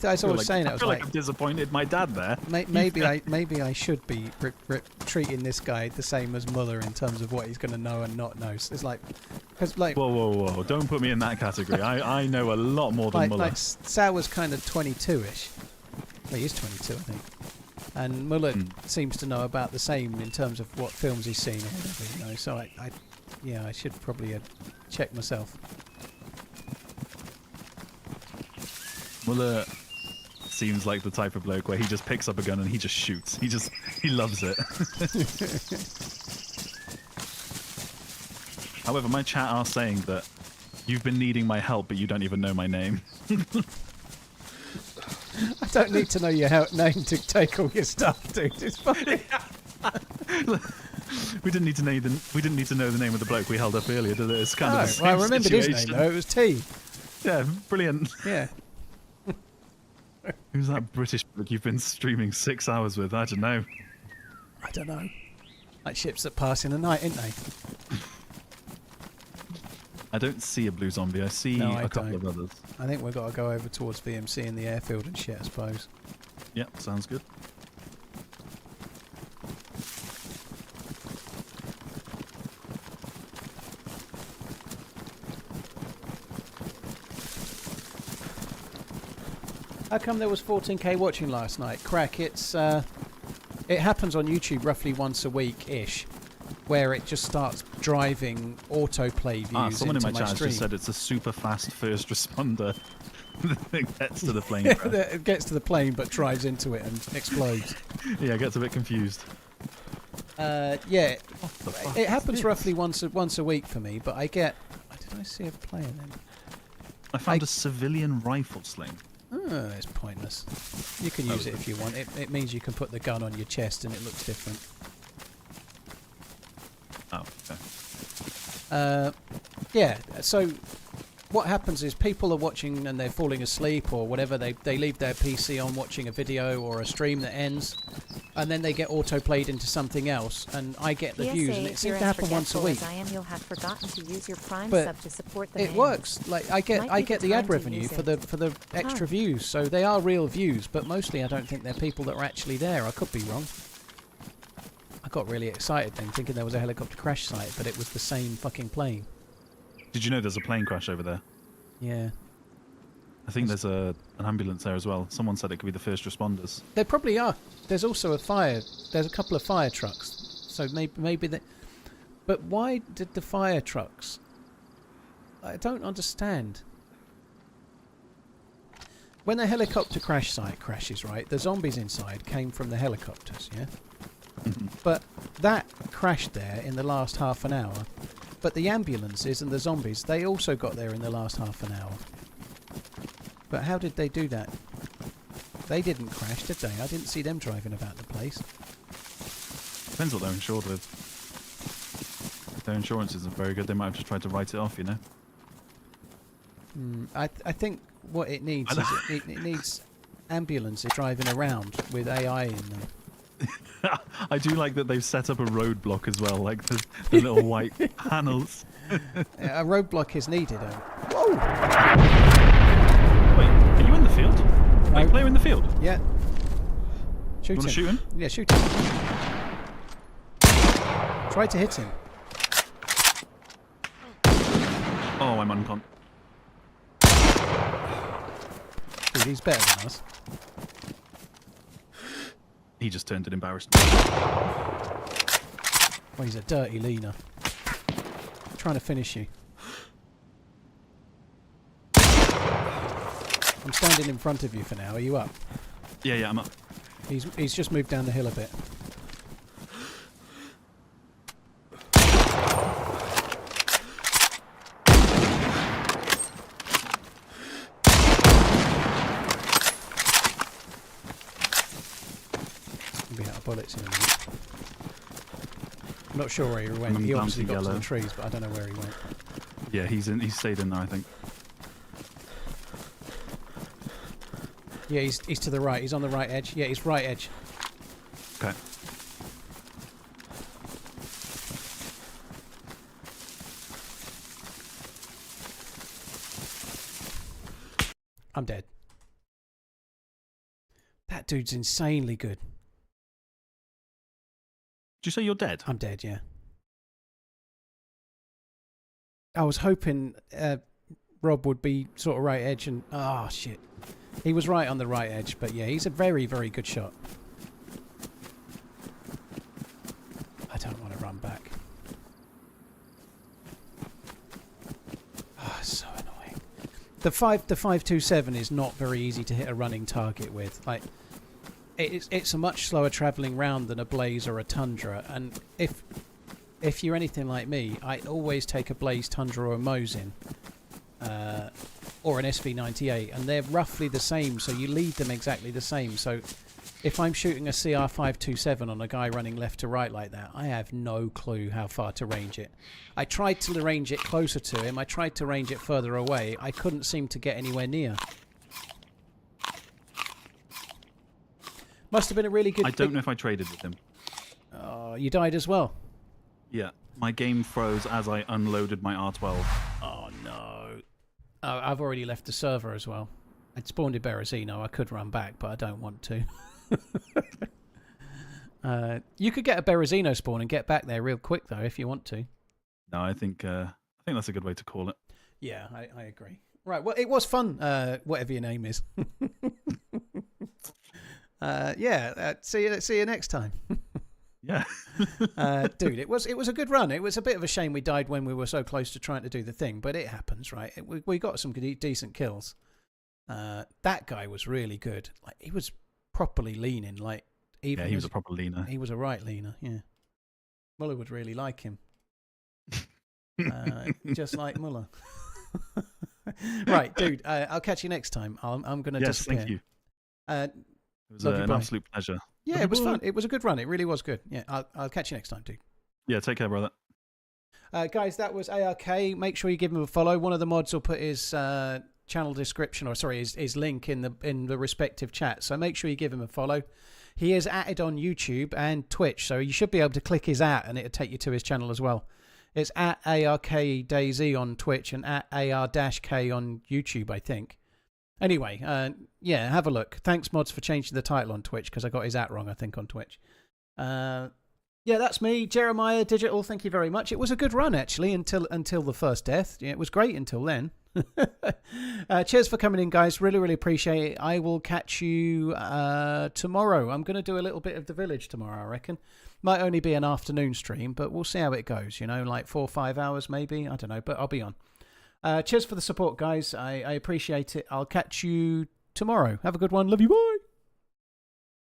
I was saying, I feel like I'm disappointed my dad there. Maybe I should be treating this guy the same as Muller in terms of what he's going to know and not know. So it's like, because like whoa! Don't put me in that category. I know a lot more than Muller. Like Sauer's kind of 22ish. Well, he is 22, I think. And Muller seems to know about the same in terms of what films he's seen or whatever. You know, so I should probably check myself. Muller seems like the type of bloke where he just picks up a gun and he just shoots. He loves it. However, my chat are saying that you've been needing my help, but you don't even know my name. I don't need to know your name to take all your stuff, dude. It's fine. We didn't need to know the name of the bloke we held up earlier, did it? It's kind of the same I remembered situation. his name though. It was T. Yeah, brilliant. Yeah. Who's that British bloke you've been streaming 6 hours with? I don't know. I don't know. Like ships that pass in the night, ain't they? I don't see a blue zombie. I see a couple of others. I think we've got to go over towards VMC in the airfield and shit, I suppose. Yep, sounds good. How come there was 14k watching last night? Crack, it's It happens on YouTube roughly once a week-ish, where it just starts driving autoplay views Someone in into my chat stream. just said it's a super fast first responder that gets to the plane crash. It gets to the plane but drives into it and explodes. Yeah, gets a bit confused. Yeah, What the fuck it is happens this? roughly once a week for me, but I get... Did I see a player then? I found a civilian rifle sling. Oh, it's pointless. You can use it if you want. It means you can put the gun on your chest and it looks different. Oh, okay. Yeah, so what happens is people are watching and they're falling asleep or whatever. They leave their PC on watching a video or a stream that ends, and then they get auto-played into something else, and I get the PSA, views, and it if seems you're to as happen once a forgetful week. as I am, you'll have forgotten to use your Prime But sub to support the It man's. works. Like I get Might be the ad time to revenue use for it. the extra views, so they are real views. But mostly, I don't think they're people that are actually there. I could be wrong. I got really excited then, thinking there was a helicopter crash site, but it was the same fucking plane. Did you know there's a plane crash over there? Yeah. I think there's an ambulance there as well. Someone said it could be the first responders. There probably are. There's also a fire. There's a couple of fire trucks. So maybe they. But why did the fire trucks? I don't understand. When the helicopter crash site crashes, right, the zombies inside came from the helicopters, yeah? But that crashed there in the last half an hour. But the ambulances and the zombies, they also got there in the last half an hour. But how did they do that? They didn't crash, did they? I didn't see them driving about the place. Depends what they're insured with. If their insurance isn't very good, they might have just tried to write it off, you know? I think what it needs is it needs ambulances driving around with AI in them. I do like that they've set up a roadblock as well, like the little white panels. A roadblock is needed. Whoa! Wait, are you in the field? Are you No. player in the field? Yeah. Shoot You want to shoot him? Yeah, shoot him. Try to hit him. Oh, I'm uncon. Dude, he's better than us. He just turned it embarrassed. Oh, he's a dirty leaner. Trying to finish you. I'm standing in front of you for now. Are you up? Yeah, I'm up. He's just moved down the hill a bit. Be out of bullets in a minute. I'm not sure where he went. I'm He obviously bouncing got to yellow. the trees, but I don't know where he went. Yeah, he's stayed in there, I think. Yeah, he's to the right. He's on the right edge. Yeah, he's right edge. Okay. I'm dead. That dude's insanely good. Did you say you're dead? I'm dead, yeah. I was hoping Rob would be sort of right edge and... Oh, shit. He was right on the right edge, but yeah, he's a very, very good shot. I don't want to run back. Oh, it's so annoying. The 527 is not very easy to hit a running target with. Like, it's a much slower travelling round than a Blaze or a Tundra, and if you're anything like me, I always take a Blaze, Tundra or a Mosin, or an SV98, and they're roughly the same, so you lead them exactly the same. So if I'm shooting a CR527 on a guy running left to right like that, I have no clue how far to range it. I tried to range it closer to him, I tried to range it further away, I couldn't seem to get anywhere near. Must have been a really good... I don't know if I traded with him. Oh, you died as well? Yeah. My game froze as I unloaded my R12. Oh, no. Oh, I've already left the server as well. I'd spawned in Berezino. I could run back, but I don't want to. You could get a Berezino spawn and get back there real quick, though, if you want to. No, I think that's a good way to call it. Yeah, I agree. Right, well, it was fun, whatever your name is. See you next time. Yeah. Dude, it was a good run. It was a bit of a shame we died when we were so close to trying to do the thing, but it happens, right? We got some decent kills. That guy was really good. Like, he was properly leaning. Like, even he was a proper leaner. He was a right leaner. Yeah, Muller would really like him. Just like Muller. Right, dude. I'll catch you next time. I'm going to disappear. Thank you. It was an absolute pleasure. Yeah, it was fun. It was a good run. It really was good. Yeah, I'll catch you next time, dude. Yeah, take care, brother. Guys, that was ARK. Make sure you give him a follow. One of the mods will put his channel description, or sorry, his link in the respective chat. So make sure you give him a follow. He is added on YouTube and Twitch, so you should be able to click his and it'll take you to his channel as well. It's at ARK DayZ on Twitch and at AR-K on YouTube, I think. Anyway, have a look. Thanks, mods, for changing the title on Twitch, because I got his wrong, I think, on Twitch. That's me, Jeremiah Digital. Thank you very much. It was a good run, actually, until the first death. Yeah, it was great until then. Cheers for coming in, guys. Really, really appreciate it. I will catch you tomorrow. I'm going to do a little bit of The Village tomorrow, I reckon. Might only be an afternoon stream, but we'll see how it goes. Like 4 or 5 hours maybe. I don't know, but I'll be on. Cheers for the support, guys. I appreciate it. I'll catch you tomorrow. Have a good one. Love you, bye.